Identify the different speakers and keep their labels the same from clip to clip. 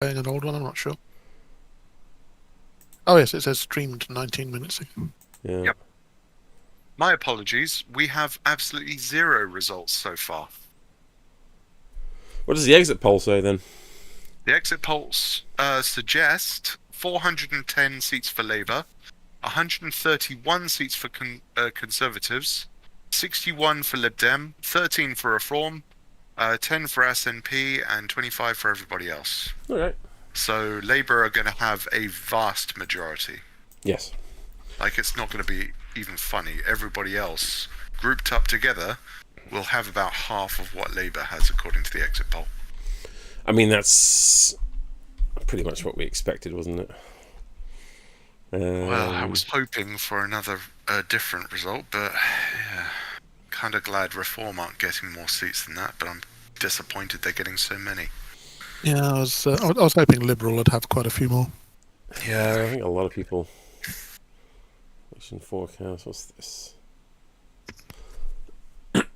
Speaker 1: Playing an old one, I'm not sure. Oh yes, it says streamed 19 minutes ago.
Speaker 2: Yeah.
Speaker 3: Yep. My apologies. We have absolutely zero results so far.
Speaker 2: What does the exit poll say then?
Speaker 3: The exit polls suggest 410 seats for Labour, 131 seats for Conservatives, 61 for Lib Dem, 13 for Reform, 10 for SNP, and 25 for everybody else.
Speaker 2: All right.
Speaker 3: So Labour are going to have a vast majority.
Speaker 2: Yes.
Speaker 3: Like, it's not going to be even funny. Everybody else, grouped up together, will have about half of what Labour has, according to the exit poll.
Speaker 2: I mean, that's pretty much what we expected, wasn't it?
Speaker 3: Well, I was hoping for another different result, but yeah, kind of glad Reform aren't getting more seats than that, but I'm disappointed they're getting so many.
Speaker 1: Yeah, I was hoping Liberal would have quite a few more.
Speaker 2: Yeah, I think a lot of people. Election forecast. What's this?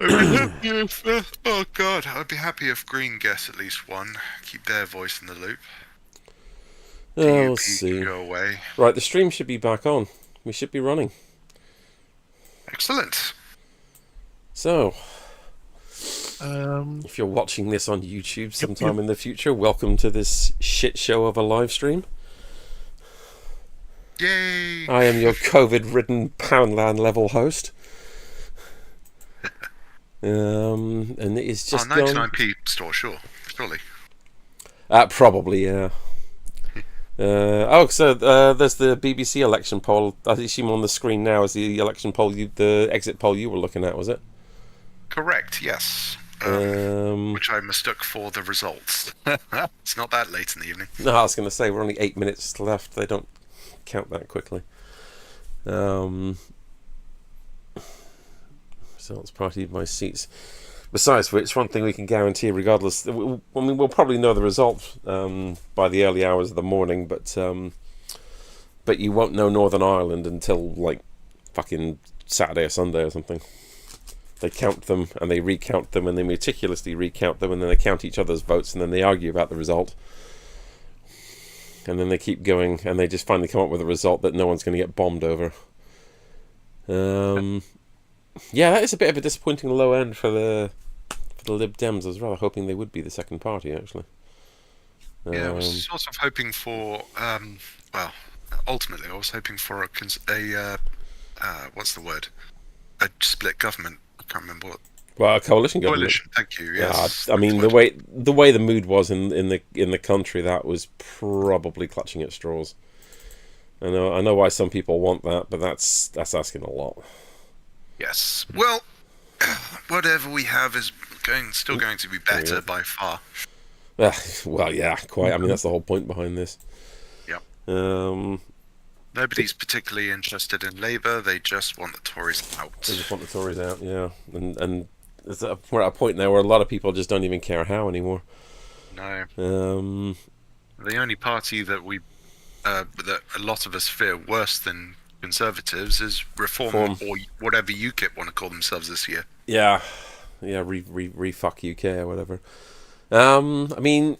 Speaker 3: Oh God, I'd be happy if Green guess at least one. Keep their voice in the loop.
Speaker 2: We'll
Speaker 3: DUP
Speaker 2: see.
Speaker 3: can go away.
Speaker 2: Right, the stream should be back on. We should be running.
Speaker 3: Excellent.
Speaker 2: So,
Speaker 1: Um,
Speaker 2: if you're watching this on YouTube sometime in the future, welcome to this shit show of a live stream.
Speaker 3: Yay!
Speaker 2: I am your COVID-ridden Poundland level host. And it is just
Speaker 3: 99p store, surely.
Speaker 2: Probably, yeah. So there's the BBC election poll. I assume on the screen now is the election poll, the exit poll you were looking at, was it?
Speaker 3: Correct, yes. Which I mistook for the results. It's not that late in the evening.
Speaker 2: No, I was going to say, we're only 8 minutes left. They don't count that quickly. Results party by seats. Besides which, one thing we can guarantee, regardless, I mean, we'll probably know the result by the early hours of the morning, but you won't know Northern Ireland until like fucking Saturday or Sunday or something. They count them and they recount them and they meticulously recount them and then they count each other's votes and then they argue about the result. And then they keep going and they just finally come up with a result that no one's going to get bombed over. Yeah, that is a bit of a disappointing low end for the Lib Dems. I was rather hoping they would be the second party, actually.
Speaker 3: Yeah, I was sort of hoping for, well, ultimately I was hoping for what's the word? A split government. I can't remember what.
Speaker 2: Well, a coalition government.
Speaker 3: Coalition, thank you. Yes.
Speaker 2: Yeah, I mean the way the mood was in the country, that was probably clutching at straws. I know why some people want that, but that's asking a lot.
Speaker 3: Yes. Well, whatever we have is still going to be better by far.
Speaker 2: Well, yeah, quite. I mean, that's the whole point behind this.
Speaker 3: Yep. Nobody's particularly interested in Labour. They just want the Tories out.
Speaker 2: They just want the Tories out, yeah. And we're at a point now where a lot of people just don't even care how anymore.
Speaker 3: No.
Speaker 2: The
Speaker 3: only party that that a lot of us fear worse than Conservatives is Reform. Or whatever UKIP want to call themselves this year.
Speaker 2: Yeah, re-fuck UK or whatever. I mean,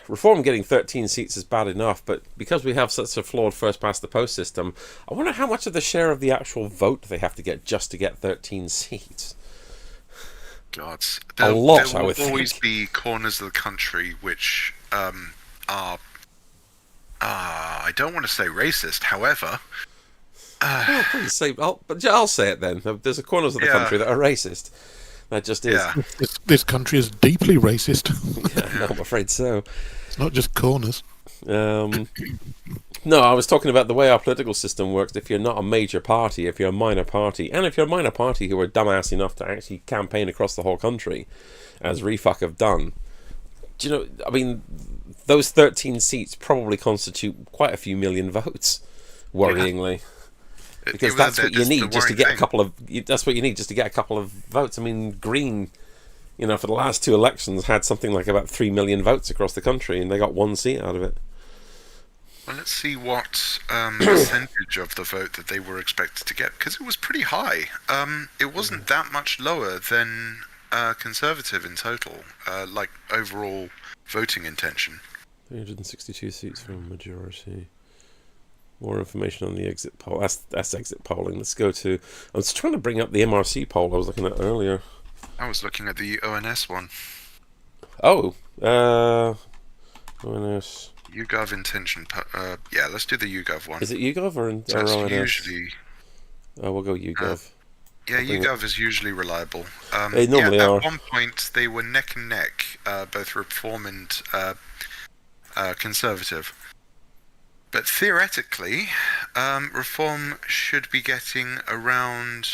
Speaker 2: Reform getting 13 seats is bad enough, but because we have such a flawed first-past-the-post system, I wonder how much of the share of the actual vote they have to get just to get 13 seats.
Speaker 3: God,
Speaker 2: a lot,
Speaker 3: there
Speaker 2: I would
Speaker 3: will always
Speaker 2: think.
Speaker 3: be corners of the country which are... I don't want to say racist, however...
Speaker 2: Please say... I'll say it then. There's corners of the country that are racist. That just is.
Speaker 3: Yeah.
Speaker 1: This country is deeply racist.
Speaker 2: Yeah, I'm afraid so.
Speaker 1: It's not just corners.
Speaker 2: No, I was talking about the way our political system works. If you're not a major party, if you're a minor party, and if you're a minor party who are dumbass enough to actually campaign across the whole country, as Refuck have done, do you know, I mean, those 13 seats probably constitute quite a few million votes, worryingly. Yeah. Because that's what you need just to get a couple of... That's what you need just to get a couple of votes. I mean, Green, you know, for the last two elections had something like about 3 million votes across the country, and they got one seat out of it.
Speaker 3: Well, let's see what percentage of the vote that they were expected to get, because it was pretty high. It wasn't that much lower than Conservative in total, like overall voting intention.
Speaker 2: 362 seats for a majority. More information on the exit poll. That's exit polling. Let's go to... I was trying to bring up the MRC poll I was looking at earlier.
Speaker 3: I was looking at the ONS one.
Speaker 2: Oh, ONS.
Speaker 3: YouGov intention. Yeah, let's do the YouGov one.
Speaker 2: Is it YouGov or
Speaker 3: That's
Speaker 2: ONS?
Speaker 3: usually.
Speaker 2: Oh, we'll go YouGov.
Speaker 3: Yeah, YouGov is usually reliable.
Speaker 2: They normally
Speaker 3: at
Speaker 2: are.
Speaker 3: one point, they were neck and neck, both Reform and Conservative. But theoretically, Reform should be getting around,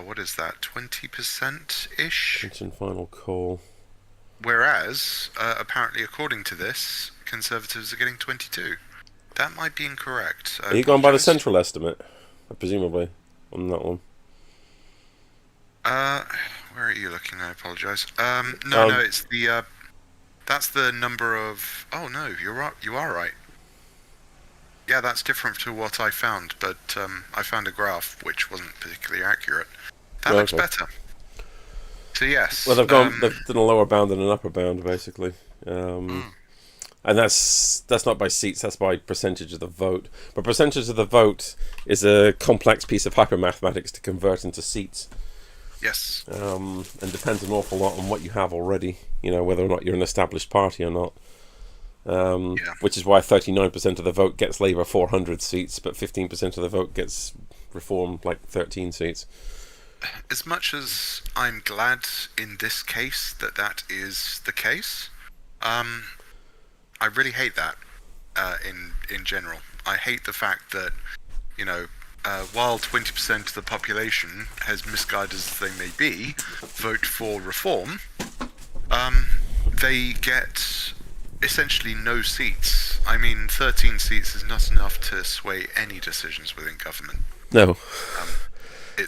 Speaker 3: what is that, 20%-ish?
Speaker 2: Pension final call.
Speaker 3: Whereas, apparently, according to this, Conservatives are getting 22. That might be incorrect.
Speaker 2: Are you going by the central estimate, presumably, on that one?
Speaker 3: Where are you looking? I apologise. No, it's the, that's the number of, oh no, you are right. Yeah, that's different to what I found, but I found a graph which wasn't particularly accurate. That looks better. So yes.
Speaker 2: Well, they've done a lower bound and an upper bound, basically. And that's not by seats, that's by percentage of the vote. But percentage of the vote is a complex piece of hypermathematics to convert into seats.
Speaker 3: Yes.
Speaker 2: And depends an awful lot on what you have already, whether or not you're an established party or not. Which is why 39% of the vote gets Labour 400 seats, but 15% of the vote gets Reform, like 13 seats.
Speaker 3: As much as I'm glad in this case that is the case, I really hate that in general. I hate the fact that, while 20% of the population, as misguided as they may be, vote for Reform, they get essentially no seats. I mean, 13 seats is not enough to sway any decisions within government.
Speaker 2: No.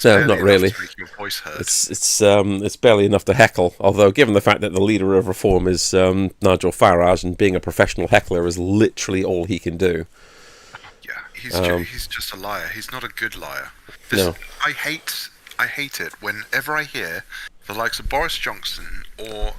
Speaker 3: No,
Speaker 2: not really.
Speaker 3: To make your voice heard.
Speaker 2: It's barely enough to heckle. Although, given the fact that the leader of Reform is Nigel Farage, and being a professional heckler is literally all he can do.
Speaker 3: Yeah, he's just a liar. He's not a good liar.
Speaker 2: No.
Speaker 3: I hate it whenever I hear the likes of Boris Johnson or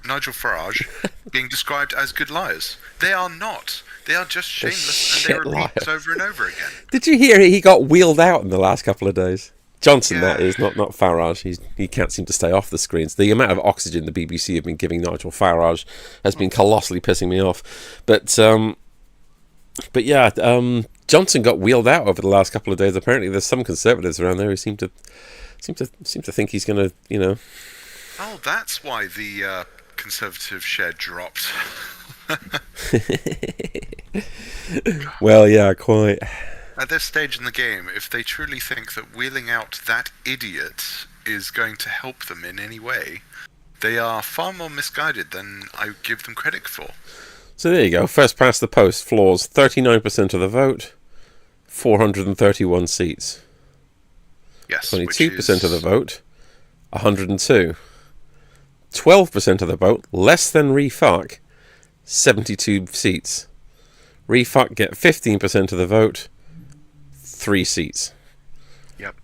Speaker 3: Nigel Farage being described as good liars. They are not. They are just shameless, and they repeat it over and over again.
Speaker 2: Did you hear he got wheeled out in the last couple of days? Johnson, that is, not Farage. He can't seem to stay off the screens. The amount of oxygen the BBC have been giving Nigel Farage has been colossally pissing me off. But yeah, Johnson got wheeled out over the last couple of days. Apparently, there's some Conservatives around there who seem to think he's going to,
Speaker 3: Oh, that's why the Conservative share dropped.
Speaker 2: Well, yeah, quite.
Speaker 3: At this stage in the game, if they truly think that wheeling out that idiot is going to help them in any way, they are far more misguided than I give them credit for.
Speaker 2: So there you go. First past the post floors 39% of the vote, 431 seats.
Speaker 3: Yes,
Speaker 2: 22% of the vote, 102. 12% of the vote, less than Refuck, 72 seats. Refuck get 15% of the vote, 3 seats.
Speaker 3: Yep.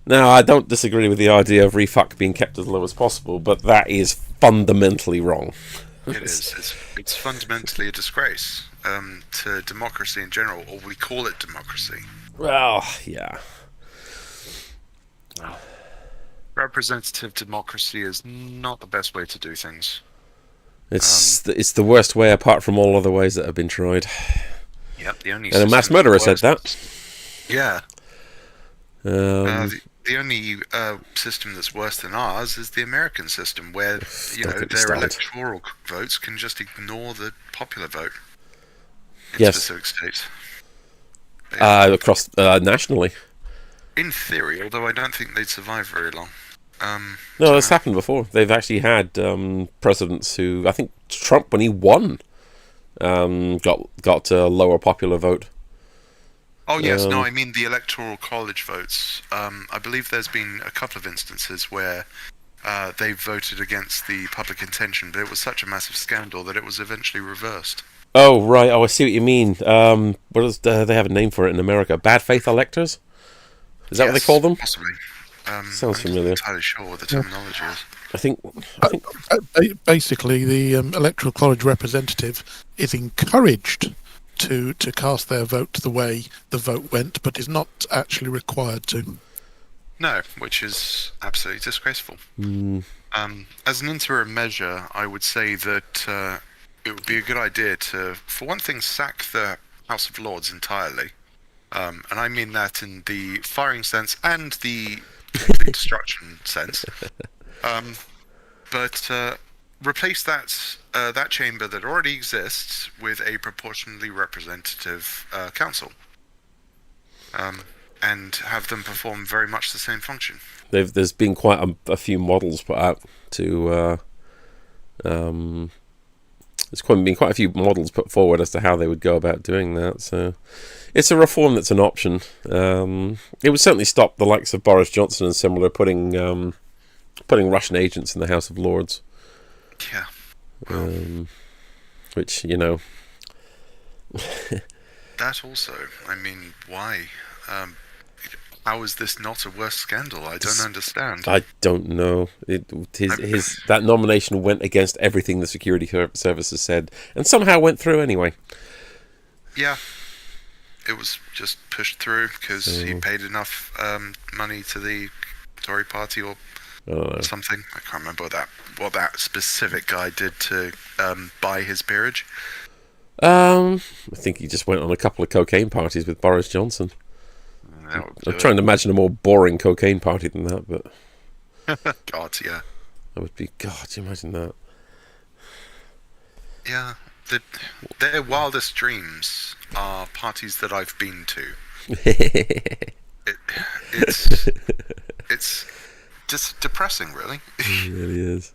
Speaker 2: Now, I don't disagree with the idea of Refuck being kept as low as possible, but that is fundamentally wrong.
Speaker 3: It is. It's fundamentally a disgrace to democracy in general, or we call it democracy.
Speaker 2: Well, yeah.
Speaker 3: Representative democracy is not the best way to do things.
Speaker 2: It's the worst way, apart from all other ways that have been tried.
Speaker 3: Yep, the only.
Speaker 2: And a mass murderer said that.
Speaker 3: Yeah. The only system that's worse than ours is the American system, where their electoral votes can just ignore the popular vote in specific states.
Speaker 2: Across nationally.
Speaker 3: In theory, although I don't think they'd survive very long.
Speaker 2: No, that's happened before. They've actually had presidents who, I think Trump, when he won, got a lower popular vote.
Speaker 3: Oh yes, no, I mean the electoral college votes. I believe there's been a couple of instances where they voted against the public intention, but it was such a massive scandal that it was eventually reversed.
Speaker 2: Oh right, I see what you mean. They have a name for it in America? Bad faith electors? Is that what they call them?
Speaker 3: Possibly.
Speaker 2: Sounds familiar.
Speaker 3: I'm not entirely sure what the terminology is.
Speaker 2: I think
Speaker 1: Basically, the Electoral College representative is encouraged to cast their vote the way the vote went, but is not actually required to.
Speaker 3: No, which is absolutely disgraceful. As an interim measure, I would say that it would be a good idea to, for one thing, sack the House of Lords entirely. And I mean that in the firing sense and the complete destruction sense. But replace that chamber that already exists with a proportionally representative council, and have them perform very much the same function.
Speaker 2: There's been quite a few models put out to. There's been quite a few models put forward as to how they would go about doing that. So it's a reform that's an option. It would certainly stop the likes of Boris Johnson and similar putting Russian agents in the House of Lords.
Speaker 3: Yeah.
Speaker 2: Which,
Speaker 3: That also, I mean, why? How is this not a worse scandal? I don't understand.
Speaker 2: I don't know. That nomination went against everything the security services said, and somehow went through anyway.
Speaker 3: Yeah. It was just pushed through because he paid enough money to the Tory party or something. I can't remember what that specific guy did to buy his peerage.
Speaker 2: I think he just went on a couple of cocaine parties with Boris Johnson. I'm trying to imagine a more boring cocaine party than that, but
Speaker 3: God, yeah,
Speaker 2: that would be God. Do you imagine that?
Speaker 3: Yeah, their wildest dreams are parties that I've been to. It's just depressing, really.
Speaker 2: It really is.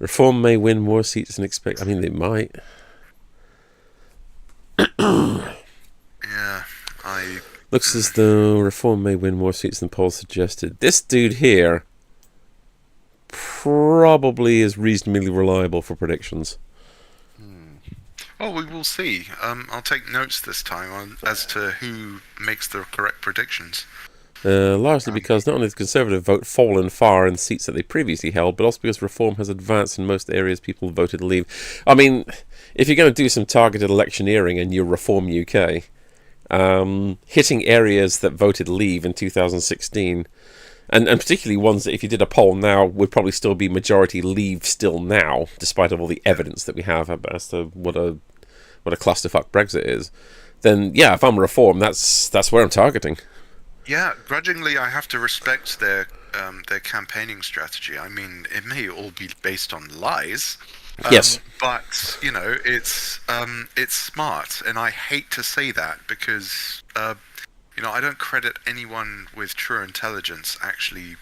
Speaker 2: Reform may win more seats than expected. I mean, they might.
Speaker 3: Yeah,
Speaker 2: Looks as though Reform may win more seats than polls suggested. This dude here probably is reasonably reliable for predictions.
Speaker 3: Oh, we will see. I'll take notes this time as to who makes the correct predictions.
Speaker 2: Largely because not only has the Conservative vote fallen far in seats that they previously held, but also because Reform has advanced in most areas people voted Leave. I mean, if you're going to do some targeted electioneering and you're Reform UK, hitting areas that voted Leave in 2016, and particularly ones that if you did a poll now would probably still be majority Leave still now, despite all the evidence that we have as to what a clusterfuck Brexit is, then yeah, if I'm Reform, that's where I'm targeting.
Speaker 3: Yeah, grudgingly, I have to respect their campaigning strategy. I mean, it may all be based on lies.
Speaker 2: Yes,
Speaker 3: but it's smart, and I hate to say that because I don't credit anyone with true intelligence actually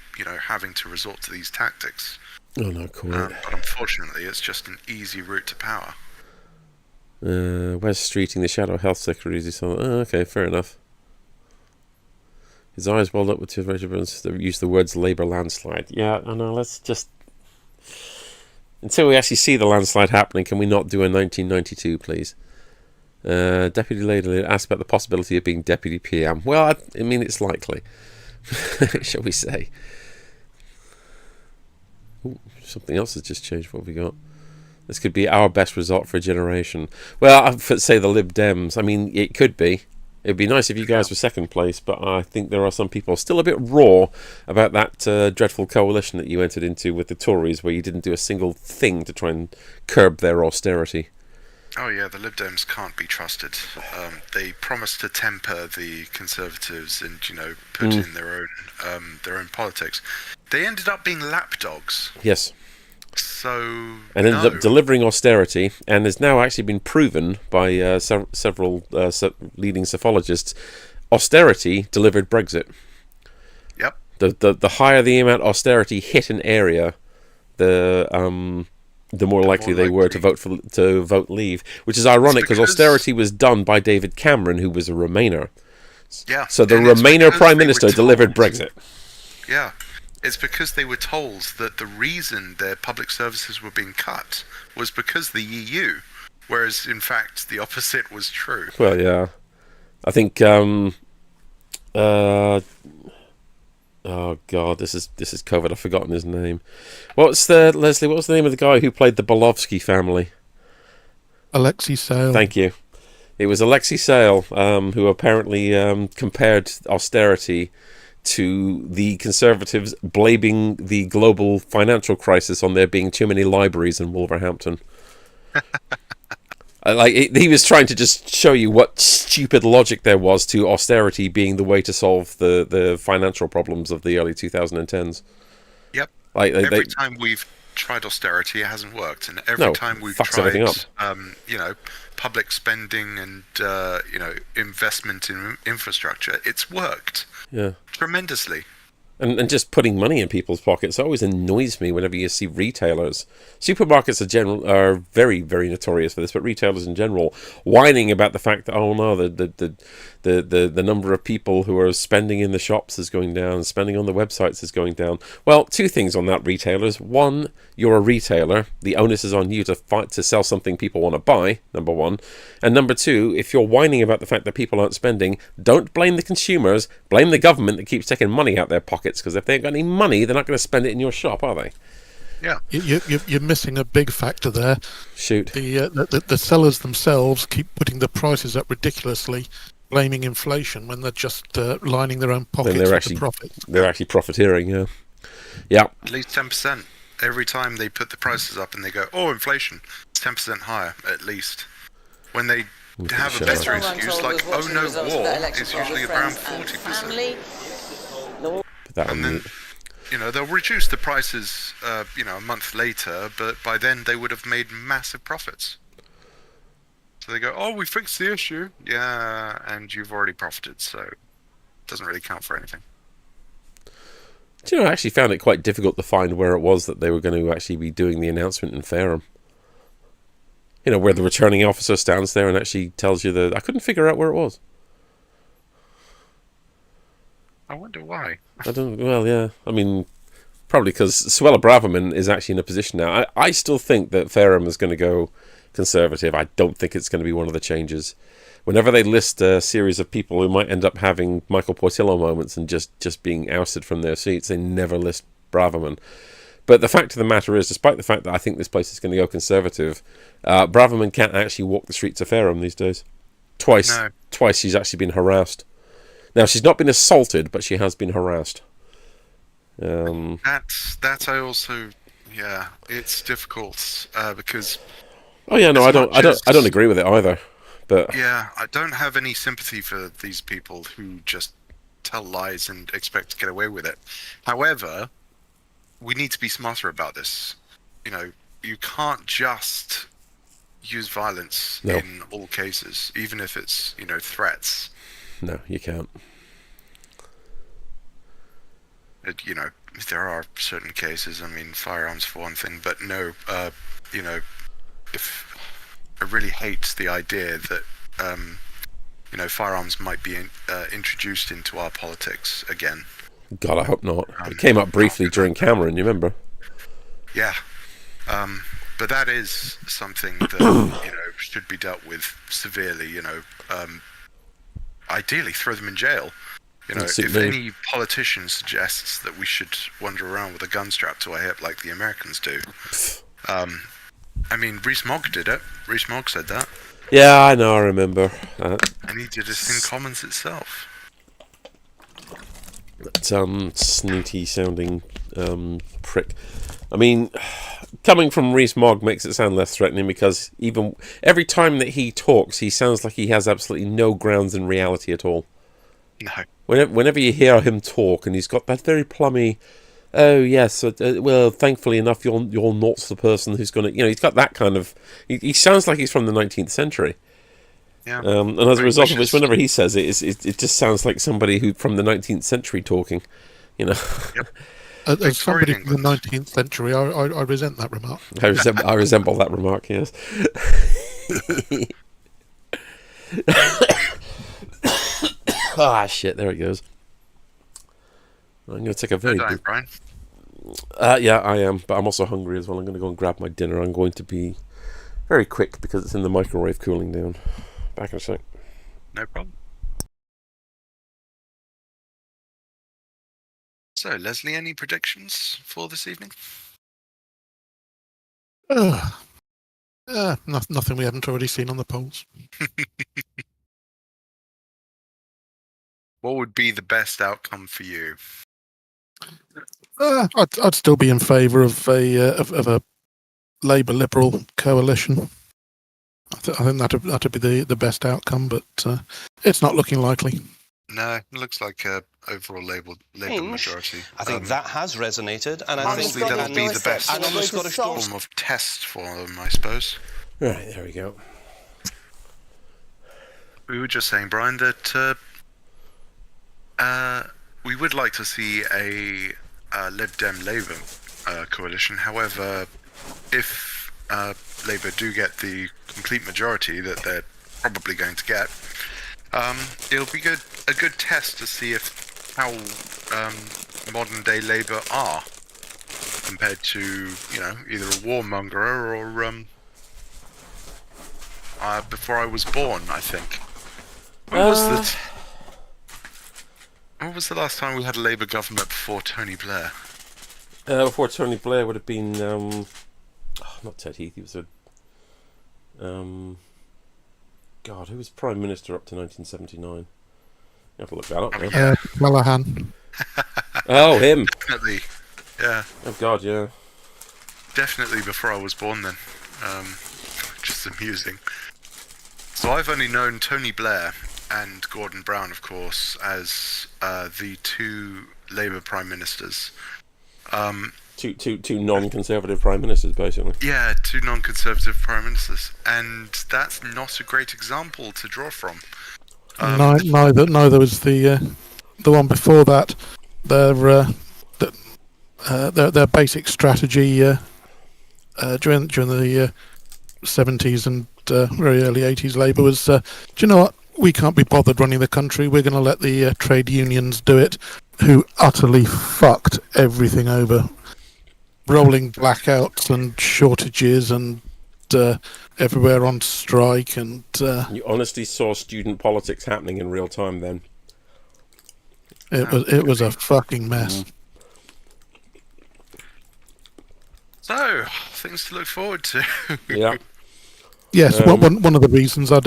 Speaker 3: having to resort to these tactics.
Speaker 2: Oh no, quite.
Speaker 3: But unfortunately, it's just an easy route to power.
Speaker 2: Wes Streeting, the Shadow Health Secretary, okay, fair enough. His eyes welled up with tears that use the words Labour landslide. Yeah, I know, let's just... Until we actually see the landslide happening, can we not do a 1992, please? Deputy Leader asked about the possibility of being Deputy PM. Well, I mean, it's likely. Shall we say? Ooh, something else has just changed. What have we got? This could be our best result for a generation. Well, I'd say the Lib Dems. I mean, it could be. It'd be nice if you guys were second place, but I think there are some people still a bit raw about that dreadful coalition that you entered into with the Tories, where you didn't do a single thing to try and curb their austerity.
Speaker 3: Oh yeah, the Lib Dems can't be trusted. They promised to temper the Conservatives and put in their own politics. They ended up being lapdogs.
Speaker 2: Yes.
Speaker 3: So
Speaker 2: ended up delivering austerity, and has now actually been proven by several leading psephologists. Austerity delivered Brexit.
Speaker 3: Yep.
Speaker 2: The higher the amount austerity hit an area, the more likely they were to vote Leave, which is ironic because austerity was done by David Cameron, who was a Remainer.
Speaker 3: Yeah.
Speaker 2: So the Remainer Prime Minister delivered Brexit.
Speaker 3: Yeah. It's because they were told that the reason their public services were being cut was because of the EU, whereas in fact the opposite was true.
Speaker 2: Well, yeah, I think Oh God, this is COVID. I've forgotten his name. Leslie? What was the name of the guy who played the Bolovsky family?
Speaker 1: Alexei Sale.
Speaker 2: Thank you. It was Alexei Sale, who apparently compared austerity to the Conservatives blaming the global financial crisis on there being too many libraries in Wolverhampton. He was trying to just show you what stupid logic there was to austerity being the way to solve the financial problems of the early 2010s.
Speaker 3: Yep.
Speaker 2: Every
Speaker 3: time we've tried austerity, it hasn't worked, and every
Speaker 2: No,
Speaker 3: time we've
Speaker 2: fucks everything
Speaker 3: tried,
Speaker 2: up.
Speaker 3: public spending and investment in infrastructure, it's worked.
Speaker 2: Yeah.
Speaker 3: Tremendously.
Speaker 2: And just putting money in people's pockets always annoys me whenever you see retailers. Supermarkets are very, very notorious for this, but retailers in general whining about the fact that, oh no, the number of people who are spending in the shops is going down, spending on the websites is going down. Well, two things on that, retailers. One, you're a retailer. The onus is on you to fight to sell something people want to buy, number one. And number two, if you're whining about the fact that people aren't spending, don't blame the consumers, blame the government that keeps taking money out their pockets, because if they ain't got any money, they're not going to spend it in your shop, are they?
Speaker 3: Yeah.
Speaker 1: You're missing a big factor there.
Speaker 2: Shoot.
Speaker 1: The sellers themselves keep putting the prices up ridiculously, blaming inflation when they're just lining their own pockets with the profit.
Speaker 2: They're actually profiteering, yeah. Yeah.
Speaker 3: At least 10%. Every time they put the prices up and they go, oh, inflation, it's 10% higher, at least. When they have a better excuse, like, oh no, war, it's usually around 40%. And then, they'll reduce the prices, a month later, but by then they would have made massive profits. So they go, oh, we fixed the issue. Yeah, and you've already profited, so it doesn't really count for anything.
Speaker 2: Do you know, I actually found it quite difficult to find where it was that they were going to actually be doing the announcement in Fareham. Where the returning officer stands there and actually tells you I couldn't figure out where it was.
Speaker 3: I wonder why.
Speaker 2: Well, yeah. I mean, probably because Suella Braverman is actually in a position now. I still think that Fareham is going to go Conservative. I don't think it's going to be one of the changes. Whenever they list a series of people who might end up having Michael Portillo moments and just being ousted from their seats, they never list Braverman. But the fact of the matter is, despite the fact that I think this place is going to go Conservative, Braverman can't actually walk the streets of Fareham these days. Twice she's actually been harassed. Now, she's not been assaulted, but she has been harassed.
Speaker 3: That I also, it's difficult because.
Speaker 2: Oh yeah, no, I don't agree with it either. But
Speaker 3: yeah, I don't have any sympathy for these people who just tell lies and expect to get away with it. However, we need to be smarter about this. You can't just use violence in all cases, even if it's threats.
Speaker 2: No, you can't.
Speaker 3: There are certain cases. I mean, firearms for one thing, but no. If I really hate the idea that firearms might be introduced into our politics again.
Speaker 2: God, I hope not. It came up briefly during Cameron, you remember?
Speaker 3: Yeah. But that is something that should be dealt with severely. Ideally, throw them in jail. If any politician suggests that we should wander around with a gun strapped to our hip like the Americans do, I mean, Rees-Mogg did it. Rees-Mogg said that.
Speaker 2: Yeah, I know. I remember.
Speaker 3: And he did it in Commons itself.
Speaker 2: That snooty sounding prick. I mean, coming from Rees-Mogg makes it sound less threatening because even every time that he talks, he sounds like he has absolutely no grounds in reality at all.
Speaker 3: No.
Speaker 2: Whenever you hear him talk, and he's got that very plummy, oh yes, well, thankfully enough, you're not the person who's going to, he's got that kind of. He sounds like he's from the 19th century.
Speaker 3: Yeah.
Speaker 2: And as a result of which, whenever he says it, it just sounds like somebody who from the 19th century talking. Yep.
Speaker 1: As somebody from the 19th century, I resent that remark.
Speaker 2: I resemble that remark, yes. Shit, there it goes. I'm going to take a very
Speaker 3: good... Brian?
Speaker 2: Yeah, I am, but I'm also hungry as well. I'm going to go and grab my dinner. I'm going to be very quick because it's in the microwave cooling down. Back in a sec.
Speaker 3: No problem. So, Leslie, any predictions for this evening?
Speaker 1: Nothing we haven't already seen on the polls.
Speaker 3: What would be the best outcome for you?
Speaker 1: I'd still be in favour of a Labour Liberal coalition. I think that'd be the best outcome, but it's not looking likely.
Speaker 3: No, it looks like a overall Labour majority.
Speaker 4: I think that has resonated, and I
Speaker 3: honestly,
Speaker 4: think
Speaker 3: that'll be the best
Speaker 4: and almost got a
Speaker 3: form of test for them, I suppose.
Speaker 2: Right, there we go.
Speaker 3: We were just saying, Brian, that we would like to see a Lib Dem Labour coalition. However, if Labour do get the complete majority that they're probably going to get, it'll be a good test to see how modern day Labour are compared to either a warmonger or before I was born, I think. When was the last time we had a Labour government before Tony Blair?
Speaker 2: Before Tony Blair would have been not Ted Heath. He was a God, who was Prime Minister up to 1979? You have to look that up now.
Speaker 1: Callaghan.
Speaker 2: Oh, him.
Speaker 3: Definitely, yeah.
Speaker 2: Oh God, yeah.
Speaker 3: Definitely before I was born then. Just amusing. So I've only known Tony Blair and Gordon Brown, of course, as the two Labour Prime Ministers.
Speaker 2: Two non-conservative prime ministers, basically.
Speaker 3: Yeah, two non-conservative prime ministers, and that's not a great example to draw from.
Speaker 1: Neither was the one before that. Their basic strategy during the 70s and very early 80s Labour was, do you know what? We can't be bothered running the country. We're going to let the trade unions do it, who utterly fucked everything over. Rolling blackouts and shortages and everywhere on strike, and
Speaker 2: You honestly saw student politics happening in real time then.
Speaker 1: it was a fucking mess.
Speaker 3: So, things to look forward to.
Speaker 2: Yeah.
Speaker 1: Yes, one of the reasons I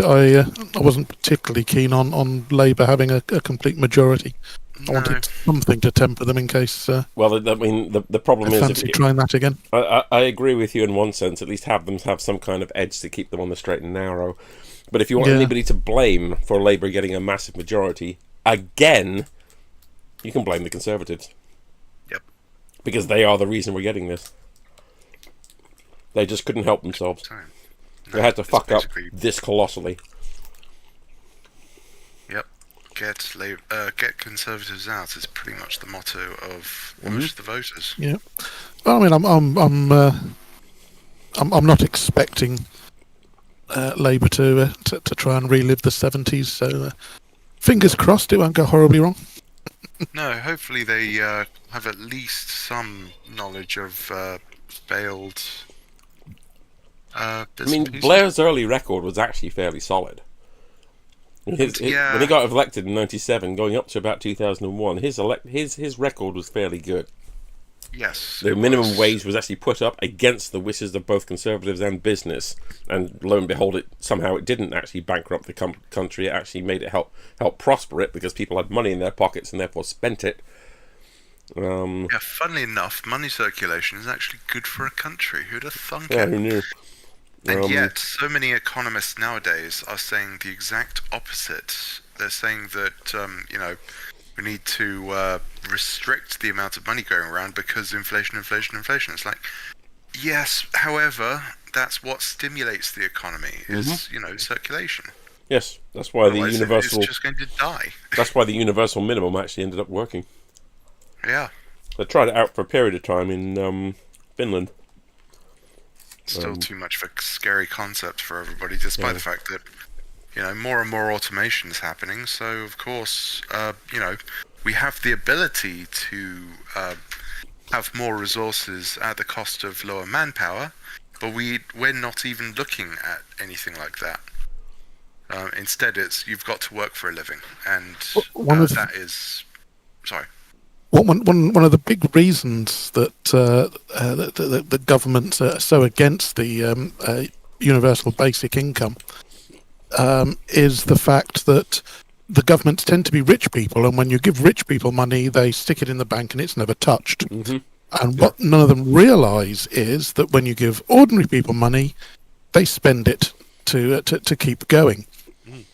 Speaker 1: wasn't particularly keen on Labour having a complete majority. I wanted something to temper them in case.
Speaker 2: Well, I mean, the problem
Speaker 1: I
Speaker 2: is,
Speaker 1: fancy trying that again.
Speaker 2: I agree with you in one sense. At least have them have some kind of edge to keep them on the straight and narrow. But if you want anybody to blame for Labour getting a massive majority again, you can blame the Conservatives.
Speaker 3: Yep.
Speaker 2: Because they are the reason we're getting this. They just couldn't help themselves. They had to fuck up this colossally.
Speaker 3: Yep. Get Conservatives out is pretty much the motto of most of the voters.
Speaker 1: Yeah. Well, I mean, I'm not expecting Labour to try and relive the 70s. So fingers crossed it won't go horribly wrong.
Speaker 3: No, hopefully they have at least some knowledge of failed.
Speaker 2: I mean, Blair's early record was actually fairly solid. When he got elected in '97, going up to about 2001, his record was fairly good.
Speaker 3: Yes.
Speaker 2: The minimum wage was actually put up against the wishes of both Conservatives and business, and lo and behold, it didn't actually bankrupt the country. It actually made it help prosper it because people had money in their pockets and therefore spent it.
Speaker 3: Funnily enough, money circulation is actually good for a country. Who'd have thunk it?
Speaker 2: Yeah, who knew?
Speaker 3: And yet, so many economists nowadays are saying the exact opposite. They're saying that, we need to restrict the amount of money going around because inflation. It's like, yes, however, that's what stimulates the economy, is, circulation.
Speaker 2: Yes, that's why
Speaker 3: Otherwise,
Speaker 2: the universal...
Speaker 3: it's just going to die.
Speaker 2: That's why the universal minimum actually ended up working.
Speaker 3: Yeah.
Speaker 2: They tried it out for a period of time in Finland.
Speaker 3: Still too much of a scary concept for everybody, despite the fact that, more and more automation is happening. So, of course, we have the ability to have more resources at the cost of lower manpower, but we're not even looking at anything like that. Instead, it's you've got to work for a living, and that is... Sorry.
Speaker 1: one of the big reasons that the governments are so against the universal basic income is the fact that the governments tend to be rich people, and when you give rich people money, they stick it in the bank and it's never touched.
Speaker 2: Mm-hmm.
Speaker 1: And what none of them realise is that when you give ordinary people money, they spend it to keep going.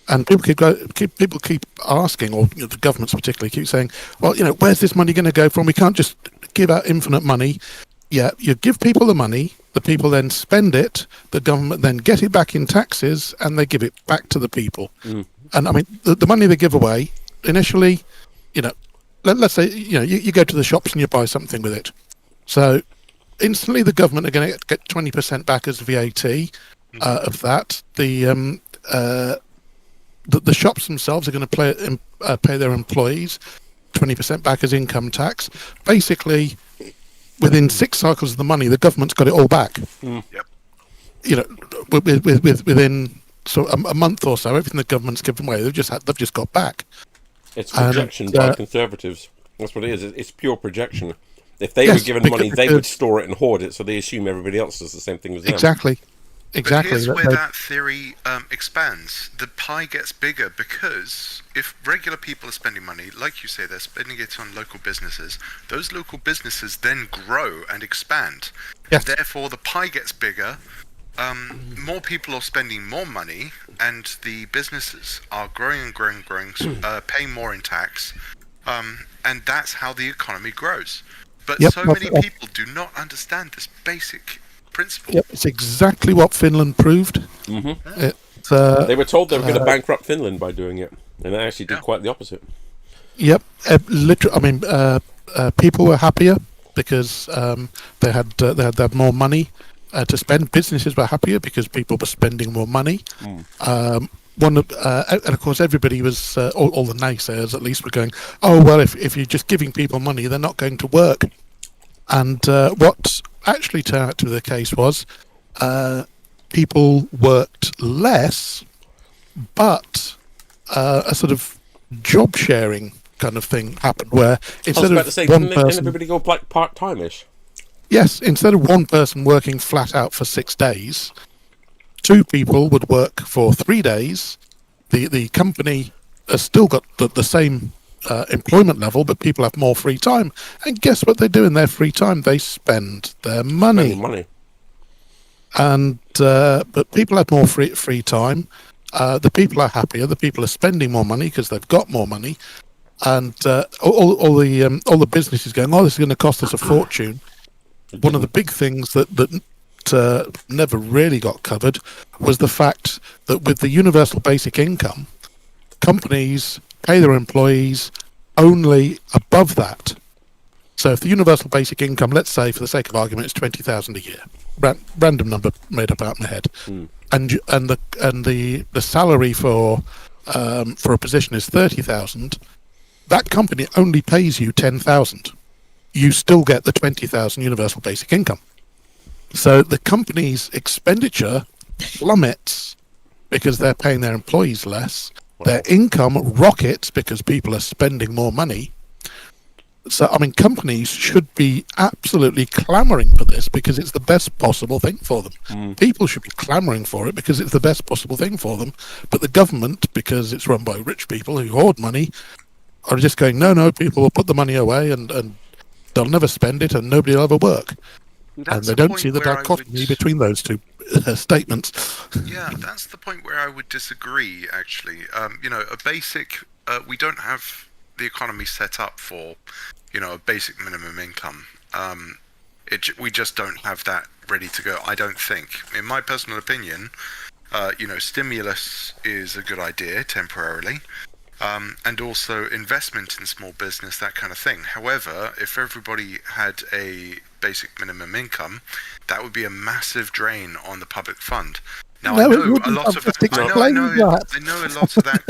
Speaker 1: And people keep asking, or the governments particularly keep saying, well, where's this money going to go from? We can't just give out infinite money. Yeah, you give people the money, the people then spend it, the government then get it back in taxes, and they give it back to the people. And I mean, the money they give away initially, let's say, you go to the shops and you buy something with it. So instantly the government are going to get 20% back as VAT of that. The shops themselves are going to pay their employees 20% back as income tax. Basically, within 6 cycles of the money, the government's got it all back.
Speaker 3: Yep.
Speaker 1: Within a month or so, everything the government's given away, they've just got back.
Speaker 2: It's projection by Conservatives. That's what it is. It's pure projection. If they were given money, they would store it and hoard it, so they assume everybody else does the same thing as them.
Speaker 1: Exactly.
Speaker 3: But here's where that theory expands. The pie gets bigger because if regular people are spending money, like you say, they're spending it on local businesses, those local businesses then grow and expand.
Speaker 1: Yes.
Speaker 3: And therefore, the pie gets bigger. More people are spending more money, and the businesses are growing and growing and growing, paying more in tax. And that's how the economy grows. But many people do not understand this basic principle.
Speaker 1: Yep, it's exactly what Finland proved.
Speaker 2: Mm-hmm. They were told they were going to bankrupt Finland by doing it, and they actually did quite the opposite.
Speaker 1: Yep, literally. I mean, people were happier because they had more money to spend. Businesses were happier because people were spending more money. And of course, everybody was all the naysayers at least were going, "Oh well, if you're just giving people money, they're not going to work." And what actually turned out to be the case was people worked less, but a sort of job sharing kind of thing happened where instead of one person,
Speaker 2: can everybody go like part-time-ish?
Speaker 1: Yes, instead of one person working flat out for 6 days, 2 people would work for 3 days. The company has still got the same employment level, but people have more free time. And guess what they do in their free time? They spend their money. And but people have more free time. The people are happier. The people are spending more money because they've got more money. And all the businesses going, oh, this is going to cost us a fortune. One of the big things that never really got covered was the fact that with the universal basic income, companies pay their employees only above that. So if the universal basic income, let's say for the sake of argument, is 20,000 a year, random number made up out in my head, and the salary for a position is 30,000, that company only pays you 10,000. You still get the 20,000 universal basic income. So the company's expenditure plummets because they're paying their employees less. Their income rockets because people are spending more money. So, I mean, companies should be absolutely clamouring for this because it's the best possible thing for them. People should be clamouring for it because it's the best possible thing for them. But the government, because it's run by rich people who hoard money, are just going, no, people will put the money away and they'll never spend it and nobody will ever work. And they don't see the dichotomy between those two statements.
Speaker 3: Yeah, that's the point where I would disagree, actually. A basic... we don't have the economy set up for, a basic minimum income. We just don't have that ready to go, I don't think. In my personal opinion, stimulus is a good idea temporarily. And also investment in small business, that kind of thing. However, if everybody had a basic minimum income, that would be a massive drain on the public fund. Now, I know a lot of that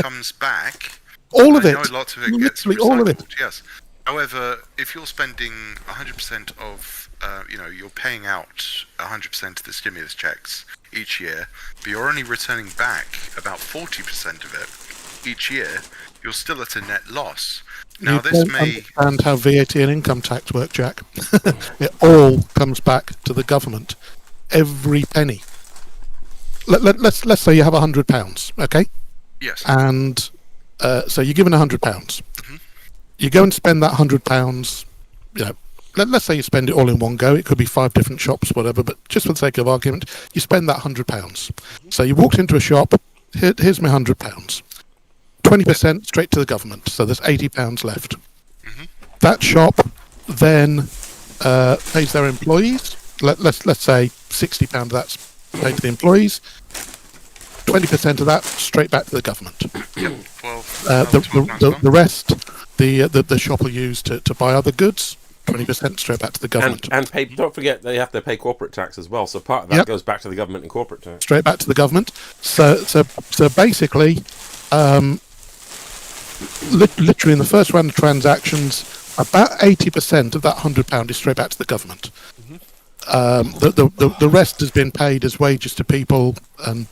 Speaker 3: comes back.
Speaker 1: All of it.
Speaker 3: I know lots of it gets recycled, all of it. Yes. However, if you're spending 100% of, you're paying out 100% of the stimulus checks each year, but you're only returning back about 40% of it each year, you're still at a net loss. Now,
Speaker 1: You
Speaker 3: this
Speaker 1: don't
Speaker 3: may...
Speaker 1: understand how VAT and income tax work, Jack. It all comes back to the government. Every penny. Let's say you have £100, okay?
Speaker 3: Yes.
Speaker 1: And so you're given £100. You go and spend that £100. You know, let's say you spend it all in one go. It could be 5 different shops, whatever. But just for the sake of argument, you spend that £100. So you walked into a shop. Here's my £100. 20% straight to the government. So there's £80 left. That shop then pays their employees. Let's say £60 of that's paid to the employees. 20% of that straight back to the government. The rest, the shop will use to buy other goods. 20% straight back to the government.
Speaker 2: And pay. Don't forget they have to pay corporate tax as well. So part of that goes back to the government in corporate tax.
Speaker 1: Straight back to the government. So basically, literally in the first round of transactions, about 80% of that £100 is straight back to the government. The rest has been paid as wages to people and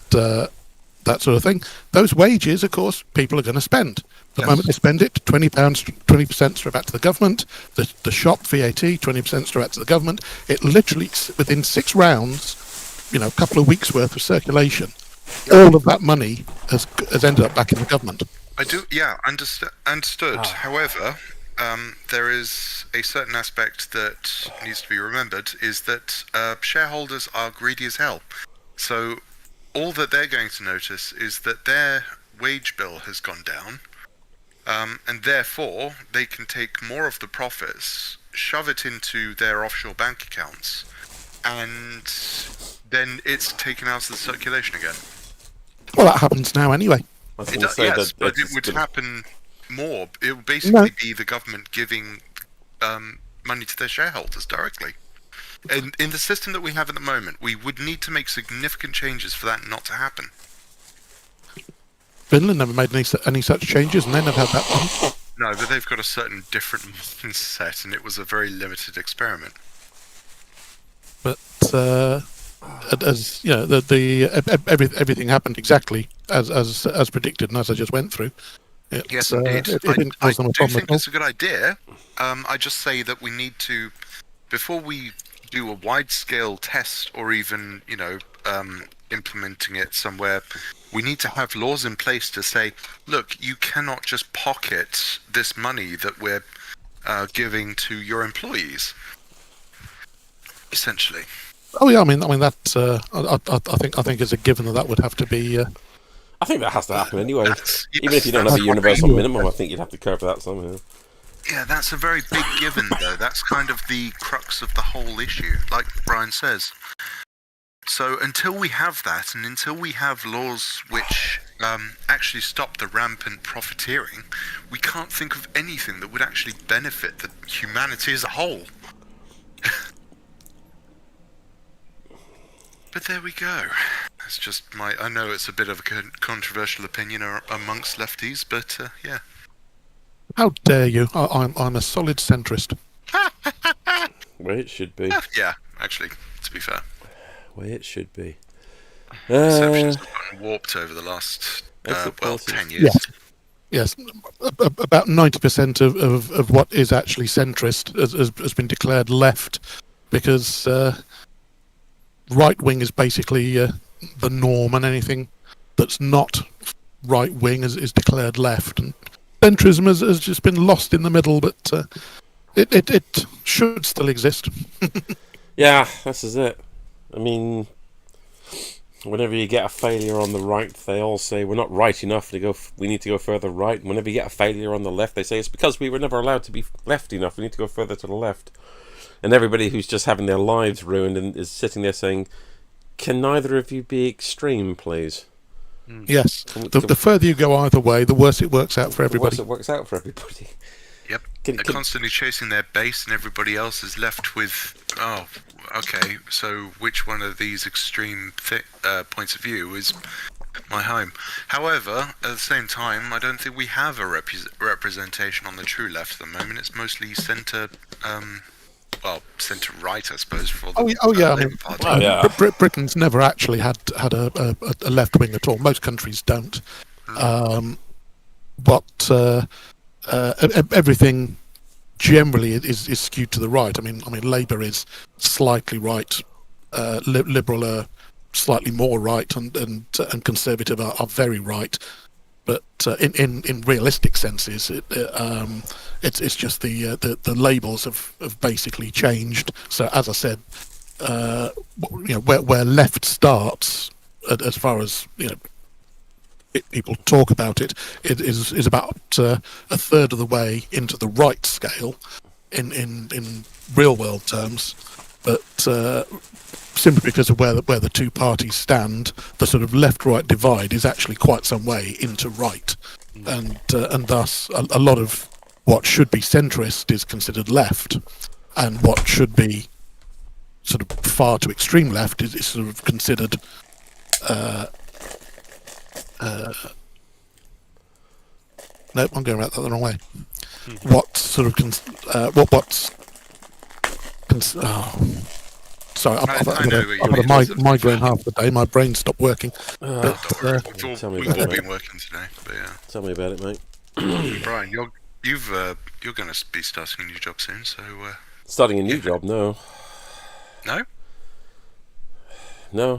Speaker 1: that sort of thing. Those wages, of course, people are going to spend. The moment they spend it, £20, 20% straight back to the government. The shop VAT, 20% straight back to the government. It literally, within 6 rounds, a couple of weeks worth of circulation, all of that money has ended up back in the government.
Speaker 3: I do, understood. However, there is a certain aspect that needs to be remembered, is that shareholders are greedy as hell. So all that they're going to notice is that their wage bill has gone down, and therefore they can take more of the profits, shove it into their offshore bank accounts, and then it's taken out of the circulation again.
Speaker 1: Well, that happens now anyway.
Speaker 3: But it would happen more. It would basically be the government giving money to their shareholders directly. And in the system that we have at the moment, we would need to make significant changes for that not to happen.
Speaker 1: Finland never made any such changes, and they never had that one.
Speaker 3: No, but they've got a certain different mindset, and it was a very limited experiment.
Speaker 1: But as you know, everything happened exactly as predicted, and as I just went through.
Speaker 3: Yes, indeed. I do think it's a good idea. I just say that we need to, before we do a wide-scale test or even, implementing it somewhere, we need to have laws in place to say, look, you cannot just pocket this money that we're giving to your employees, essentially.
Speaker 1: Oh yeah, I mean that. I think it's a given that would have to be.
Speaker 2: I think that has to happen anyway. Even if you don't have a universal minimum, I think you'd have to cover that somehow.
Speaker 3: Yeah, that's a very big given, though. That's kind of the crux of the whole issue, like Brian says. So until we have that, and until we have laws which actually stop the rampant profiteering, we can't think of anything that would actually benefit the humanity as a whole. But there we go. That's just I know it's a bit of a controversial opinion amongst lefties, but yeah.
Speaker 1: How dare you? I'm a solid centrist.
Speaker 2: Way it should be.
Speaker 3: Yeah, actually, to be fair.
Speaker 2: Way it should be.
Speaker 3: Perceptions have gotten warped over the last 10 years.
Speaker 1: Yes, about 90% of what is actually centrist has been declared left, because right wing is basically the norm, and anything that's not right wing is declared left. And centrism has just been lost in the middle, but it should still exist.
Speaker 2: Yeah, this is it. I mean, whenever you get a failure on the right, they all say we're not right enough to go. We need to go further right. And whenever you get a failure on the left, they say it's because we were never allowed to be left enough. We need to go further to the left. And everybody who's just having their lives ruined and is sitting there saying, "Can neither of you be extreme, please?"
Speaker 1: Yes. The further you go either way, the worse it works out for everybody.
Speaker 2: The worse it works out for everybody.
Speaker 3: Yep. They're constantly chasing their base, and everybody else is left with, oh, okay, so which one of these extreme points of view is my home? However, at the same time, I don't think we have a representation on the true left at the moment. It's mostly centre, centre-right, I suppose, for the Labour Party.
Speaker 2: Oh, yeah.
Speaker 1: Britain's never actually had a left wing at all. Most countries don't. but everything generally is skewed to the right. I mean, Labour is slightly right, Liberal are slightly more right, and Conservative are very right. But in realistic senses, it's just the labels have basically changed. So as I said, where left starts, as far as people talk about it, it is about a third of the way into the right scale in real world terms. But simply because of where the two parties stand, the sort of left-right divide is actually quite some way into right, and thus a lot of what should be centrist is considered left, and what should be sort of far to extreme left is sort of considered no, I'm going about that the wrong way. What's sort of sorry, I've got a migraine half the day. My brain stopped working.
Speaker 2: Tell me
Speaker 3: We've
Speaker 2: about
Speaker 3: all
Speaker 2: it,
Speaker 3: been
Speaker 2: mate.
Speaker 3: working today, but yeah.
Speaker 2: Tell me about it, mate.
Speaker 3: Brian, you're going to be starting a new job soon, so
Speaker 2: Starting a new job? No,
Speaker 3: no.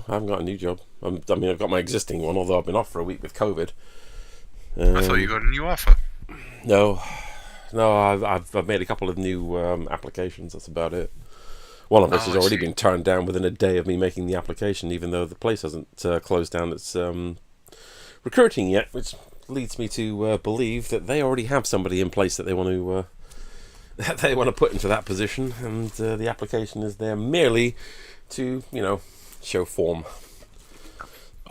Speaker 2: I haven't got a new job. I mean, I've got my existing one, although I've been off for a week with COVID.
Speaker 3: I thought you got a new offer.
Speaker 2: No, I've made a couple of new applications. That's about it. One of which has already been turned down within a day of me making the application, even though the place hasn't closed down its recruiting yet, which leads me to believe that they already have somebody in place that they want to put into that position, and the application is there merely to show form.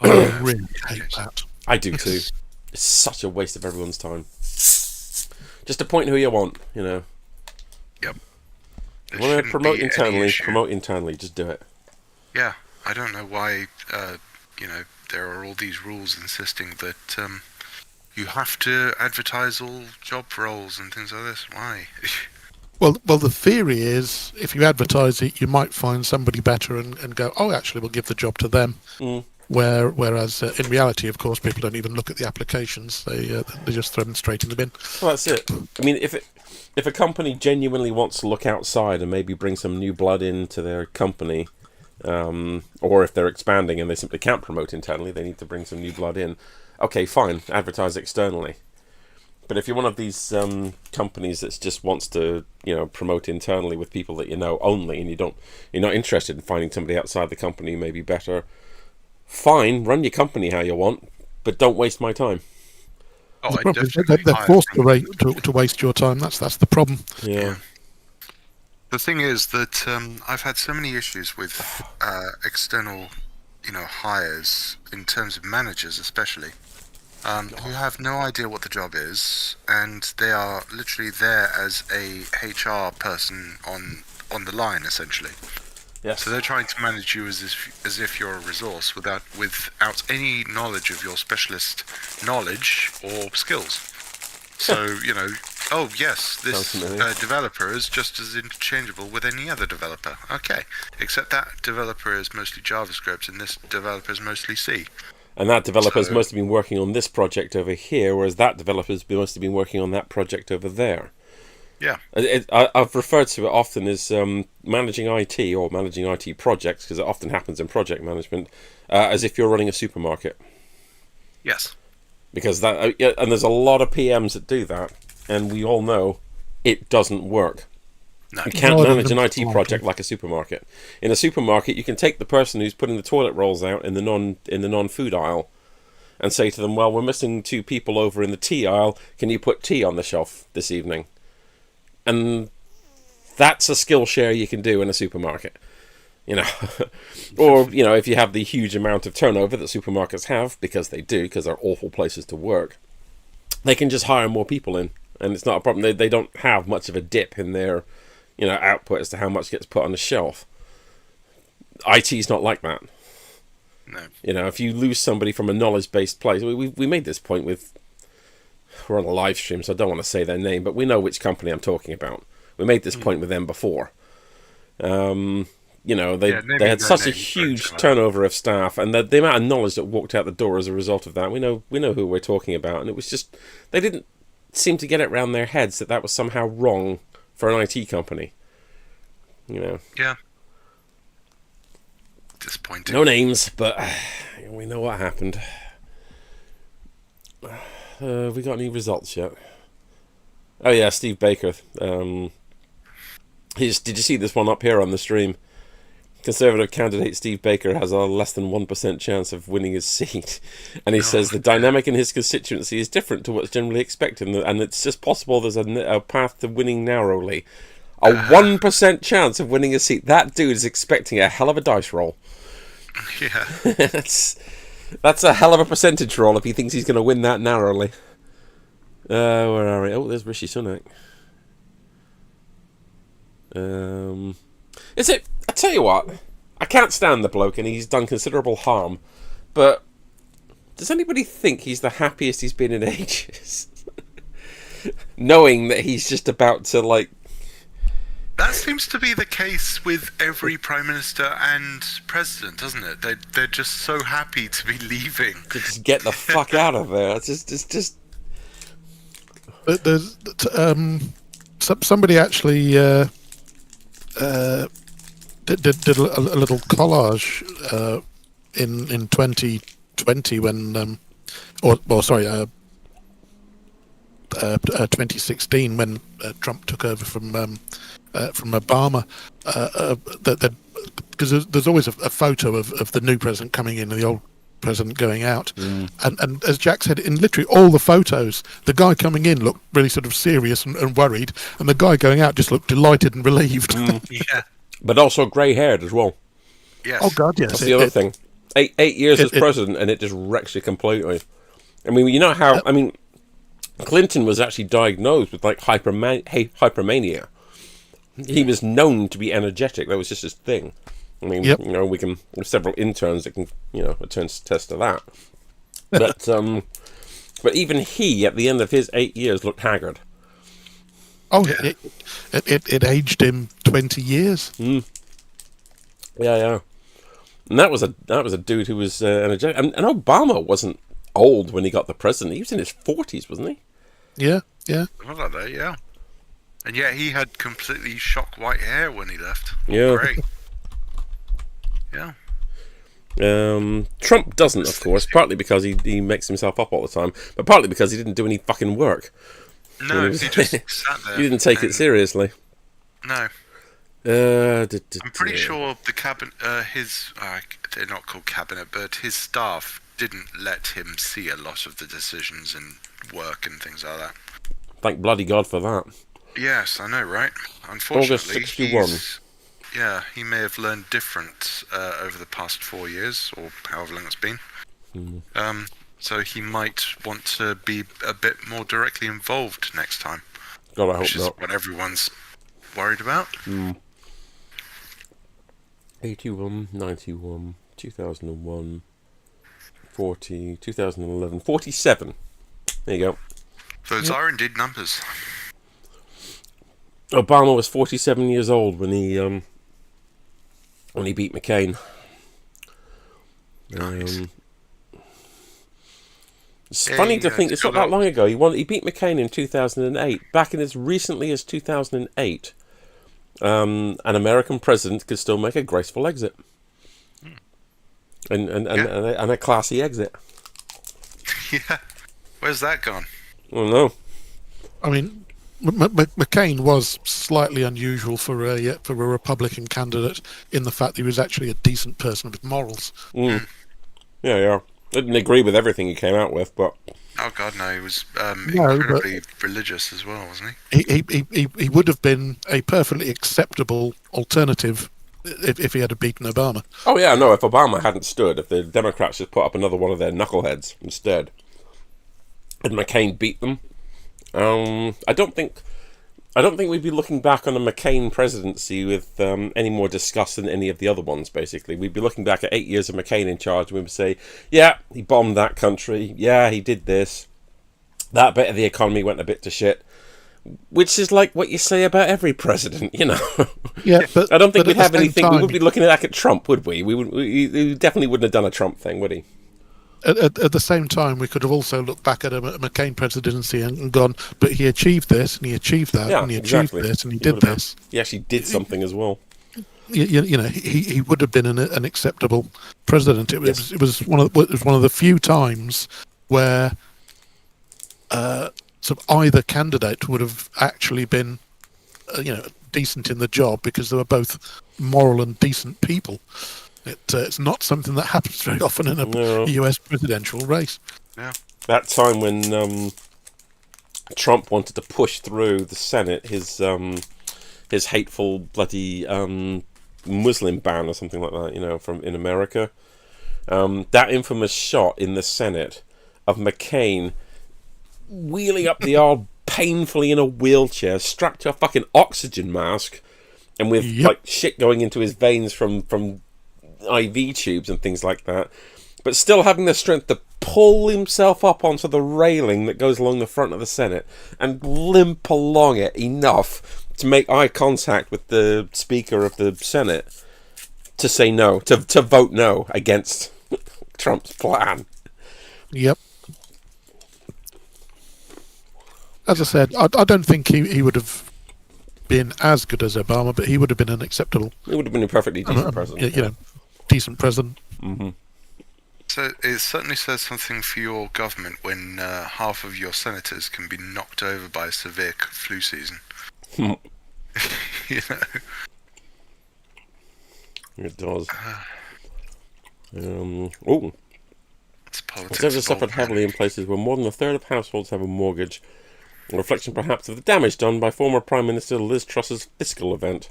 Speaker 1: I really hate that.
Speaker 2: I do too. It's such a waste of everyone's time. Just appoint who you want,
Speaker 3: Yep.
Speaker 2: You want to promote internally, just do it.
Speaker 3: Yeah, I don't know why, there are all these rules insisting that you have to advertise all job roles and things like this. Why?
Speaker 1: Well, the theory is if you advertise it, you might find somebody better and go, oh, actually, we'll give the job to them. Whereas in reality, of course, people don't even look at the applications; they just throw them straight in the bin.
Speaker 2: Well, that's it. I mean, if a company genuinely wants to look outside and maybe bring some new blood into their company, or if they're expanding and they simply can't promote internally, they need to bring some new blood in. Okay, fine, advertise externally. But if you're one of these companies that just wants to, promote internally with people that you know only, and you're not interested in finding somebody outside the company who may be better, fine, run your company how you want, but don't waste my time.
Speaker 3: Oh,
Speaker 1: The problem is they're forced to waste your time. That's the problem.
Speaker 2: Yeah.
Speaker 3: The thing is that I've had so many issues with external, hires in terms of managers, especially, who have no idea what the job is, and they are literally there as a HR person on the line, essentially.
Speaker 2: Yes.
Speaker 3: So they're trying to manage you as if you're a resource without any knowledge of your specialist knowledge or skills. So, oh yes, this developer is just as interchangeable with any other developer. Okay, except that developer is mostly JavaScript and this developer is mostly C.
Speaker 2: And that developer's must have been working on this project over here, whereas that developer's must have been working on that project over there.
Speaker 3: Yeah.
Speaker 2: I've referred to it often as managing IT or managing IT projects, because it often happens in project management, as if you're running a supermarket.
Speaker 3: Yes.
Speaker 2: Because and there's a lot of PMs that do that, and we all know it doesn't work.
Speaker 3: No.
Speaker 2: You can't manage an IT project like a supermarket. In a supermarket, you can take the person who's putting the toilet rolls out in the non-food aisle and say to them, well, we're missing 2 people over in the tea aisle. Can you put tea on the shelf this evening? And that's a skill share you can do in a supermarket. Or, if you have the huge amount of turnover that supermarkets have, because they do, because they're awful places to work, they can just hire more people in, and it's not a problem. They don't have much of a dip in their, output as to how much gets put on the shelf. IT's not like that.
Speaker 3: No.
Speaker 2: If you lose somebody from a knowledge-based place, we made this point with, we're on a live stream, so I don't want to say their name, but we know which company I'm talking about. We made this point with them before. You know,
Speaker 3: Yeah,
Speaker 2: they had
Speaker 3: naming
Speaker 2: such a
Speaker 3: their names,
Speaker 2: huge
Speaker 3: don't
Speaker 2: turnover of staff, and the amount of knowledge that walked out the door as a result of that. We know who we're talking about, and it was just they didn't seem to get it round their heads that was somehow wrong for an IT company. You know.
Speaker 3: Yeah. Disappointing.
Speaker 2: No names, but we know what happened. We got any results yet? Oh yeah, Steve Baker. Did you see this one up here on the stream? Conservative candidate Steve Baker has a less than 1% chance of winning his seat, and he says the dynamic in his constituency is different to what's generally expected, and it's just possible there's a path to winning narrowly. A 1% chance of winning a seat. That dude is expecting a hell of a dice roll.
Speaker 3: Yeah.
Speaker 2: That's a hell of a percentage roll if he thinks he's going to win that narrowly. Where are we? Oh, there's Rishi Sunak. Is it? I tell you what, I can't stand the bloke, and he's done considerable harm. But does anybody think he's the happiest he's been in ages? Knowing that he's just about to, like...
Speaker 3: That seems to be the case with every Prime Minister and President, doesn't it? They're just so happy to be leaving.
Speaker 2: To just get the fuck out of there. It's just...
Speaker 1: There's somebody actually did a little collage in 2020 when 2016 when Trump took over from Obama, because there's always a photo of the new president coming in and the old president going out, and as Jack said, in literally all the photos, the guy coming in looked really sort of serious and worried, and the guy going out just looked delighted and relieved.
Speaker 3: Yeah.
Speaker 2: But also grey-haired as well.
Speaker 3: Yes.
Speaker 1: Oh God, yes.
Speaker 2: That's the other thing. Eight years as president, and it just wrecks you completely. I mean, you know how... I mean, Clinton was actually diagnosed with, like, hypermania. He was known to be energetic. That was just his thing. I mean, you know, there's several interns that can, you know, attest to that. But even he, at the end of his 8 years, looked haggard.
Speaker 1: Oh, yeah. It aged him 20 years.
Speaker 2: Yeah. And that was a dude who was energetic. And Obama wasn't old when he got the presidency. He was in his 40s, wasn't he?
Speaker 1: Yeah.
Speaker 3: Something like that, yeah. And yet he had completely shock white hair when he left.
Speaker 2: Yeah.
Speaker 3: Great. Yeah.
Speaker 2: Trump doesn't, of course, partly because he makes himself up all the time, but partly because he didn't do any fucking work.
Speaker 3: No, he just sat there.
Speaker 2: He didn't take it seriously.
Speaker 3: No. I'm pretty sure the cabinet, they're not called cabinet, but his staff didn't let him see a lot of the decisions and work and things like that.
Speaker 2: Thank bloody God for that.
Speaker 3: Yes, I know, right? Unfortunately,
Speaker 2: August 61.
Speaker 3: Yeah, he may have learned different over the past 4 years, or however long it's been. So he might want to be a bit more directly involved next time.
Speaker 2: God, I hope
Speaker 3: which is
Speaker 2: not.
Speaker 3: what everyone's worried about.
Speaker 2: 81, 91, 2001, 40, 2011, 47. There you go.
Speaker 3: Those are indeed numbers.
Speaker 2: Obama was 47 years old when he beat McCain.
Speaker 3: Nice.
Speaker 2: It's funny to think it's not that long ago. He beat McCain in 2008. Back in as recently as 2008, an American president could still make a graceful exit, and a classy exit.
Speaker 3: Yeah. Where's that gone?
Speaker 2: I don't know.
Speaker 1: I mean, McCain was slightly unusual for a Republican candidate in the fact that he was actually a decent person with morals.
Speaker 2: Yeah. I didn't agree with everything he came out with, but...
Speaker 3: Oh God, no! He was incredibly religious as well, wasn't
Speaker 1: he? He would have been a perfectly acceptable alternative if he had beaten Obama.
Speaker 2: Oh yeah, no. If Obama hadn't stood, if the Democrats just put up another one of their knuckleheads instead, and McCain beat them, I don't think we'd be looking back on a McCain presidency with any more disgust than any of the other ones, basically. We'd be looking back at 8 years of McCain in charge, and we would say, yeah, he bombed that country. Yeah, he did this. That bit of the economy went a bit to shit. which is like what you say about every president, you know.
Speaker 1: Yeah, but
Speaker 2: I don't think
Speaker 1: but
Speaker 2: we'd
Speaker 1: at
Speaker 2: have
Speaker 1: the same
Speaker 2: anything. We
Speaker 1: time-
Speaker 2: would be looking back at Trump, would we? He definitely wouldn't have done a Trump thing, would he?
Speaker 1: At the same time, we could have also looked back at a McCain presidency and gone, but he achieved this, and he achieved that,
Speaker 2: Yeah,
Speaker 1: and he
Speaker 2: exactly.
Speaker 1: achieved this, and he
Speaker 2: He
Speaker 1: did
Speaker 2: would have-
Speaker 1: this.
Speaker 2: He actually did something as well.
Speaker 1: You know, he would have been an acceptable president. It was
Speaker 2: Yes.
Speaker 1: it was one of the few times where sort of either candidate would have actually been decent in the job because they were both moral and decent people. It's not something that happens very often in a
Speaker 2: No.
Speaker 1: US presidential race.
Speaker 2: That time when Trump wanted to push through the Senate his hateful bloody Muslim ban or something like that, you know, from in America. That infamous shot in the Senate of McCain wheeling up the aisle painfully in a wheelchair, strapped to a fucking oxygen mask, and with
Speaker 1: Yep.
Speaker 2: like shit going into his veins from IV tubes and things like that, but still having the strength to pull himself up onto the railing that goes along the front of the Senate and limp along it enough to make eye contact with the Speaker of the Senate to say no, to vote no against Trump's plan.
Speaker 1: Yep. As I said, I don't think he would have been as good as Obama, but he would have been an acceptable,
Speaker 2: It would have been a perfectly decent president.
Speaker 1: decent president.
Speaker 2: Mm-hmm.
Speaker 3: So it certainly says something for your government when half of your senators can be knocked over by a severe flu season. You know.
Speaker 2: It does.
Speaker 3: It's politics.
Speaker 2: Conservatives
Speaker 3: of
Speaker 2: suffered
Speaker 3: old
Speaker 2: heavily in
Speaker 3: man.
Speaker 2: places where more than a third of households have a mortgage. A reflection, perhaps, of the damage done by former Prime Minister Liz Truss's fiscal event.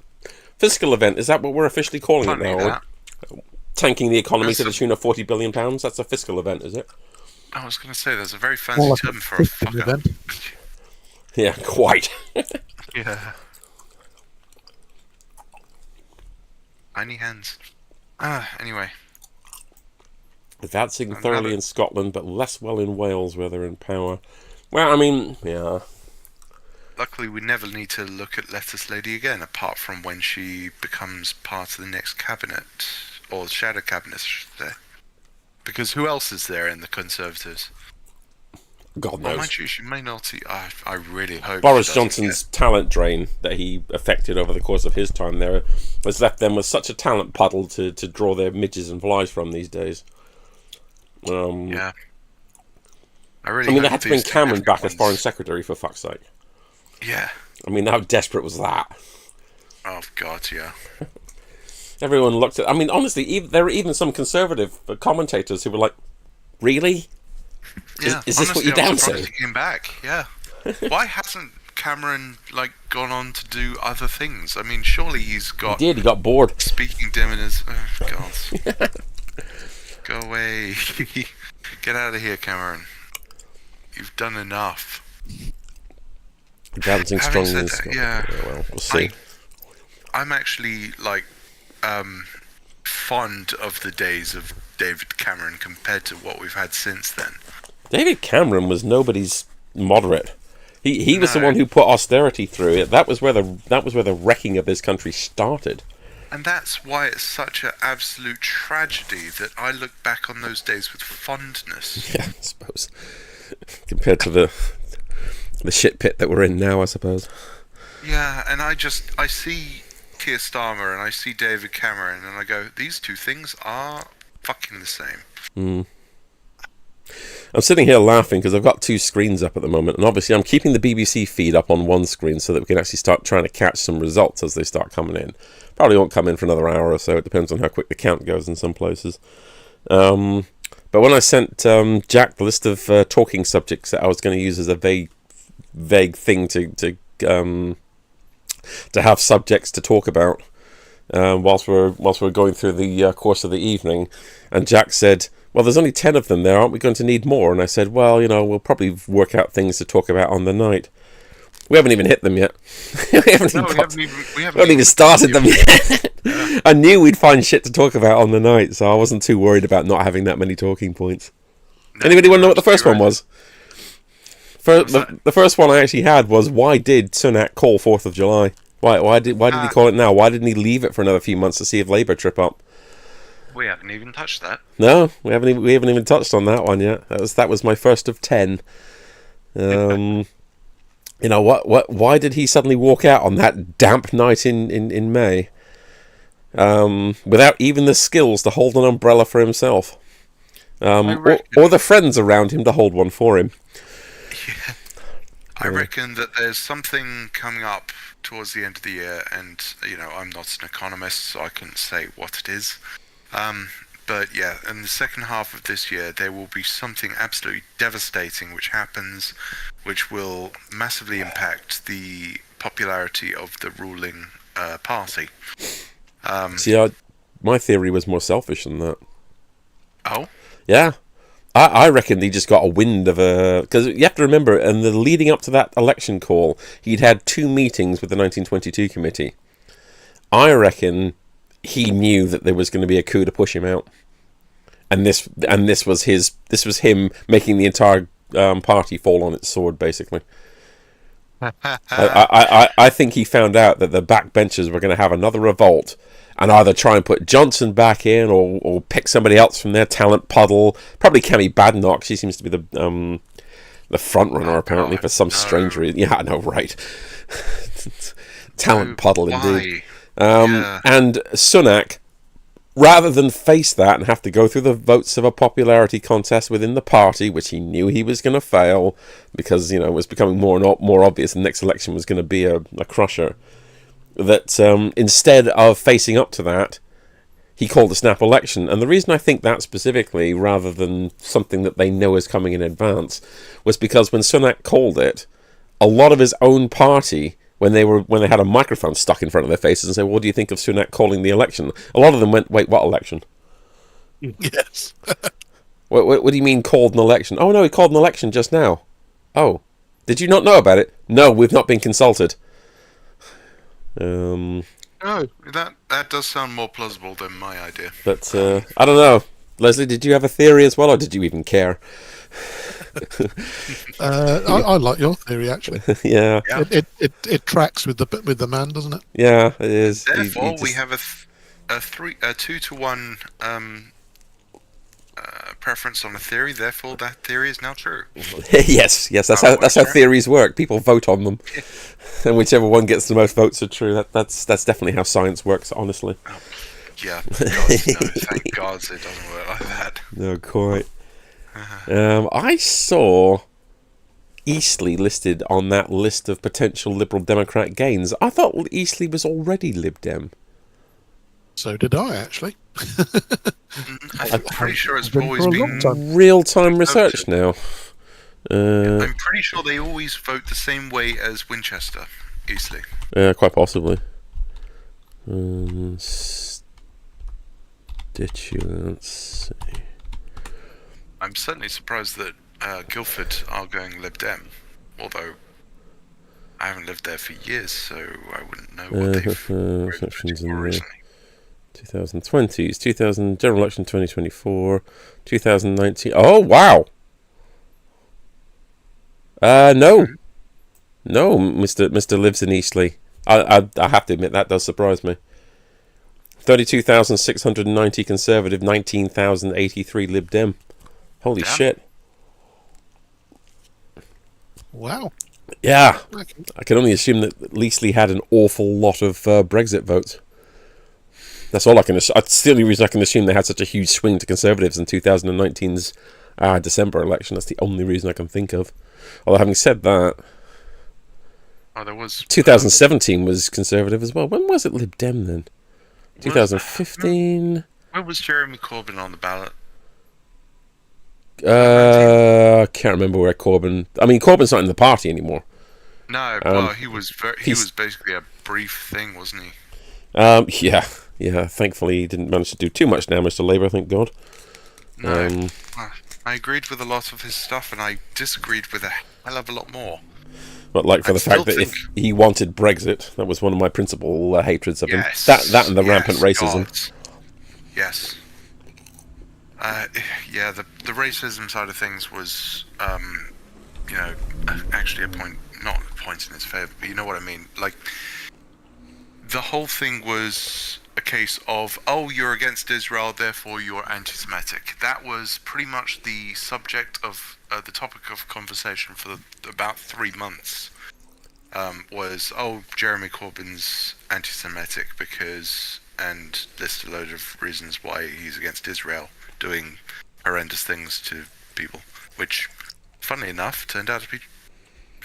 Speaker 2: Fiscal event, is that what we're officially calling it
Speaker 3: Funny
Speaker 2: now?
Speaker 3: that.
Speaker 2: Tanking the economy
Speaker 3: That's
Speaker 2: to the tune of £40 billion? That's a fiscal event, is it?
Speaker 3: I was going to say there's a very fancy
Speaker 1: More like
Speaker 3: term
Speaker 1: a
Speaker 3: for a
Speaker 1: fiscal
Speaker 3: fucker.
Speaker 1: event.
Speaker 2: Yeah, quite.
Speaker 3: Yeah. Tiny hands. Anyway.
Speaker 2: Advancing thoroughly in Scotland, but less well in Wales, where they're in power. Well, I mean, yeah.
Speaker 3: Luckily, we never need to look at Lettuce Lady again, apart from when she becomes part of the next cabinet, or shadow cabinet, I should say. Because who else is there in the Conservatives?
Speaker 2: God
Speaker 3: Well,
Speaker 2: knows.
Speaker 3: mind you, she may not. I really hope
Speaker 2: Boris
Speaker 3: she doesn't
Speaker 2: Johnson's talent drain that he affected over the course of his time there has left them with such a talent puddle to draw their midges and flies from these days.
Speaker 3: Yeah. I really.
Speaker 2: I mean, they
Speaker 3: hope
Speaker 2: had to bring
Speaker 3: these
Speaker 2: Cameron back as
Speaker 3: everyone's-
Speaker 2: foreign secretary, for fuck's sake.
Speaker 3: Yeah.
Speaker 2: I mean, how desperate was that?
Speaker 3: Oh God, yeah.
Speaker 2: Everyone looked at... I mean, honestly, there were even some conservative commentators who were like, really?
Speaker 3: Yeah.
Speaker 2: Is this what
Speaker 3: honestly,
Speaker 2: you're down
Speaker 3: I'm surprised
Speaker 2: to?
Speaker 3: he came back. Yeah. Why hasn't Cameron gone on to do other things? I mean, surely he's got
Speaker 2: He got bored.
Speaker 3: speaking dinners. Oh God. Go away. Get out of here, Cameron. You've done enough.
Speaker 2: Advancing
Speaker 3: Having
Speaker 2: strongly in
Speaker 3: said that,
Speaker 2: Scotland.
Speaker 3: yeah.
Speaker 2: Well, we'll see.
Speaker 3: I'm actually fond of the days of David Cameron compared to what we've had since then.
Speaker 2: David Cameron was nobody's moderate. He was the
Speaker 3: No.
Speaker 2: one who put austerity through it. That was where the wrecking of this country started.
Speaker 3: And that's why it's such an absolute tragedy that I look back on those days with fondness.
Speaker 2: Yeah, I suppose. Compared to the shit pit that we're in now, I suppose.
Speaker 3: Yeah, and I see Keir Starmer and I see David Cameron and I go, these two things are fucking the same.
Speaker 2: I'm sitting here laughing because I've got two screens up at the moment, and obviously I'm keeping the BBC feed up on one screen so that we can actually start trying to catch some results as they start coming in. Probably won't come in for another hour or so. It depends on how quick the count goes in some places. But when I sent Jack the list of talking subjects that I was going to use as a vague thing to have subjects to talk about whilst we're going through the course of the evening, and Jack said, well, there's only 10 of them there, aren't we going to need more? And I said, well, we'll probably work out things to talk about on the night. We haven't even hit them yet. we haven't even started them yet. I knew we'd find shit to talk about on the night, so I wasn't too worried about not having that many talking points. Anybody want to know what the first one was? The first one I actually had was, why did Sunak call 4th of July? Why did he call it now? Why didn't he leave it for another few months to see if Labour trip up?
Speaker 3: We haven't even touched that.
Speaker 2: No, we haven't even touched on that one yet. That was my first of 10. You know what? Why did he suddenly walk out on that damp night in May, without even the skills to hold an umbrella for himself, or the friends around him to hold one for him?
Speaker 3: Yeah. I reckon that there's something coming up towards the end of the year, and I'm not an economist, so I couldn't say what it is. But yeah, in the second half of this year, there will be something absolutely devastating which happens, which will massively impact the popularity of the ruling party.
Speaker 2: See, my theory was more selfish than that.
Speaker 3: Oh?
Speaker 2: Yeah. I reckon he just got a wind of because you have to remember, in the leading up to that election call, he'd had 2 meetings with the 1922 committee. I reckon he knew that there was going to be a coup to push him out, and this was him making the entire party fall on its sword, basically. I think he found out that the backbenchers were going to have another revolt, and either try and put Johnson back in, or pick somebody else from their talent puddle. Probably Kemi Badenoch. She seems to be the front runner, apparently, for some strange reason. Yeah, I know, right? Talent puddle, indeed. And Sunak, rather than face that and have to go through the votes of a popularity contest within the party, which he knew he was going to fail, because it was becoming more and more obvious the next election was going to be a crusher, that instead of facing up to that, he called a snap election. And the reason I think that specifically, rather than something that they know is coming in advance, was because when Sunak called it, a lot of his own party, when they had a microphone stuck in front of their faces and said, "What do you think of Sunak calling the election?" A lot of them went, "Wait, what election?"
Speaker 1: Yes.
Speaker 2: What do you mean called an election? Oh no, he called an election just now. Oh, did you not know about it? No, we've not been consulted.
Speaker 3: Oh, that does sound more plausible than my idea.
Speaker 2: But I don't know. Leslie, did you have a theory as well, or did you even care?
Speaker 3: I
Speaker 2: like
Speaker 1: your theory, actually.
Speaker 2: Yeah.
Speaker 1: It tracks with the man, doesn't it?
Speaker 2: Yeah, it is.
Speaker 3: Therefore, we have a 2-to-1 preference on a theory. Therefore, that theory is now true.
Speaker 2: yes. That's how theories work. People vote on them, and whichever one gets the most votes are true. That's definitely how science works. Honestly.
Speaker 3: Yeah. Thank God it doesn't work like that.
Speaker 2: No, quite. I saw Eastleigh listed on that list of potential Liberal Democrat gains. I thought Eastleigh was already Lib Dem.
Speaker 1: So did I, actually.
Speaker 3: I'm pretty sure it's always been
Speaker 2: real-time research now.
Speaker 3: I'm pretty sure they always vote the same way as Winchester, Eastleigh.
Speaker 2: Yeah, quite possibly. Constituents.
Speaker 3: I'm certainly surprised that Guildford are going Lib Dem, although I haven't lived there for years, so I wouldn't know what they've
Speaker 2: sections in
Speaker 3: originally.
Speaker 2: 2020s, 2000 general election 2024, 2019. Oh wow! No, Mr. lives in Eastleigh. I have to admit that does surprise me. 32,690 Conservative, 19,083 Lib Dem. Holy shit!
Speaker 1: Wow.
Speaker 2: Yeah, I can only assume that Eastleigh had an awful lot of Brexit votes. That's all I can assume. That's the only reason I can assume they had such a huge swing to Conservatives in 2019's December election. That's the only reason I can think of. Although having said that,
Speaker 3: there was
Speaker 2: 2017 was Conservative as well. When was it Lib Dem then? 2015.
Speaker 3: When was Jeremy Corbyn on the ballot?
Speaker 2: I can't remember where Corbyn. I mean, Corbyn's not in the party anymore.
Speaker 3: No, well, he was basically a brief thing, wasn't he?
Speaker 2: Yeah. Thankfully, he didn't manage to do too much damage to Labour. Thank God.
Speaker 3: No, I agreed with a lot of his stuff, and I disagreed with a hell of a lot more.
Speaker 2: But for the fact that if he wanted Brexit, that was one of my principal hatreds of him.
Speaker 3: Yes,
Speaker 2: That and the rampant racism.
Speaker 3: God. Yes. The racism side of things was, actually not a point in his favour, but you know what I mean. Like, the whole thing was a case of, oh, you're against Israel, therefore you're anti-Semitic. That was pretty much the subject of the topic of conversation for about 3 months. Was, oh, Jeremy Corbyn's anti-Semitic because, and list a load of reasons why he's against Israel, doing horrendous things to people, which, funnily enough, turned out to be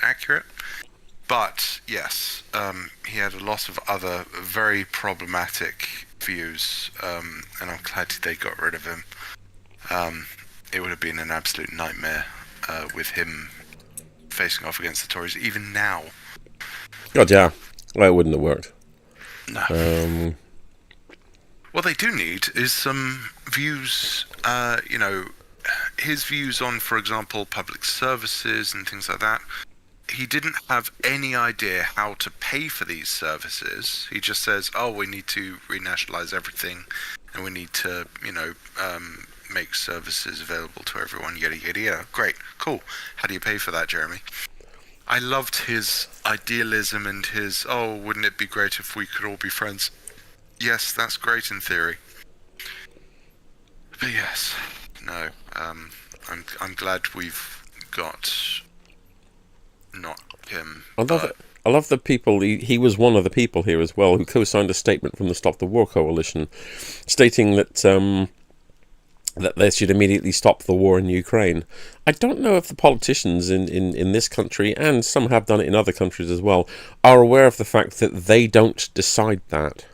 Speaker 3: accurate. But yes, he had a lot of other very problematic views, and I'm glad they got rid of him. It would have been an absolute nightmare with him facing off against the Tories, even now.
Speaker 2: God, yeah. Well, it wouldn't have worked.
Speaker 3: No. What they do need is some views, his views on, for example, public services and things like that. He didn't have any idea how to pay for these services. He just says, oh, we need to renationalize everything, and we need to, make services available to everyone, yada, yada, yada. Great, cool. How do you pay for that, Jeremy? I loved his idealism and his, oh, wouldn't it be great if we could all be friends? Yes, that's great in theory. But yes, no, I'm glad we've got not him.
Speaker 2: I love the people. He was one of the people here as well who co-signed a statement from the Stop the War Coalition, stating that that they should immediately stop the war in Ukraine. I don't know if the politicians in this country, and some have done it in other countries as well, are aware of the fact that they don't decide that.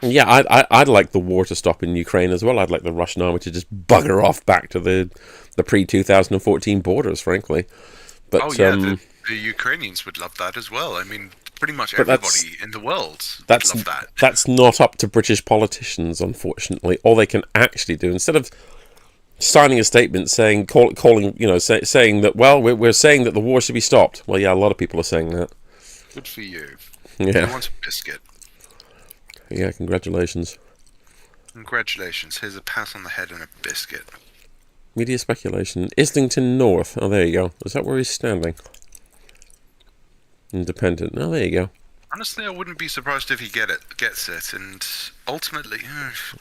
Speaker 2: Yeah, I'd like the war to stop in Ukraine as well. I'd like the Russian army to just bugger off back to the pre-2014 borders, frankly. But,
Speaker 3: the Ukrainians would love that as well. I mean, pretty much everybody in the world would love that.
Speaker 2: That's not up to British politicians, unfortunately. All they can actually do, instead of signing a statement saying that, well, we're saying that the war should be stopped. Well, yeah, a lot of people are saying that.
Speaker 3: Good for you.
Speaker 2: Yeah.
Speaker 3: Who wants a biscuit?
Speaker 2: Yeah, congratulations.
Speaker 3: Congratulations. Here's a pat on the head and a biscuit.
Speaker 2: Media speculation. Islington North. Oh, there you go. Is that where he's standing? Independent. Oh, there you go.
Speaker 3: Honestly, I wouldn't be surprised if he gets it, and ultimately,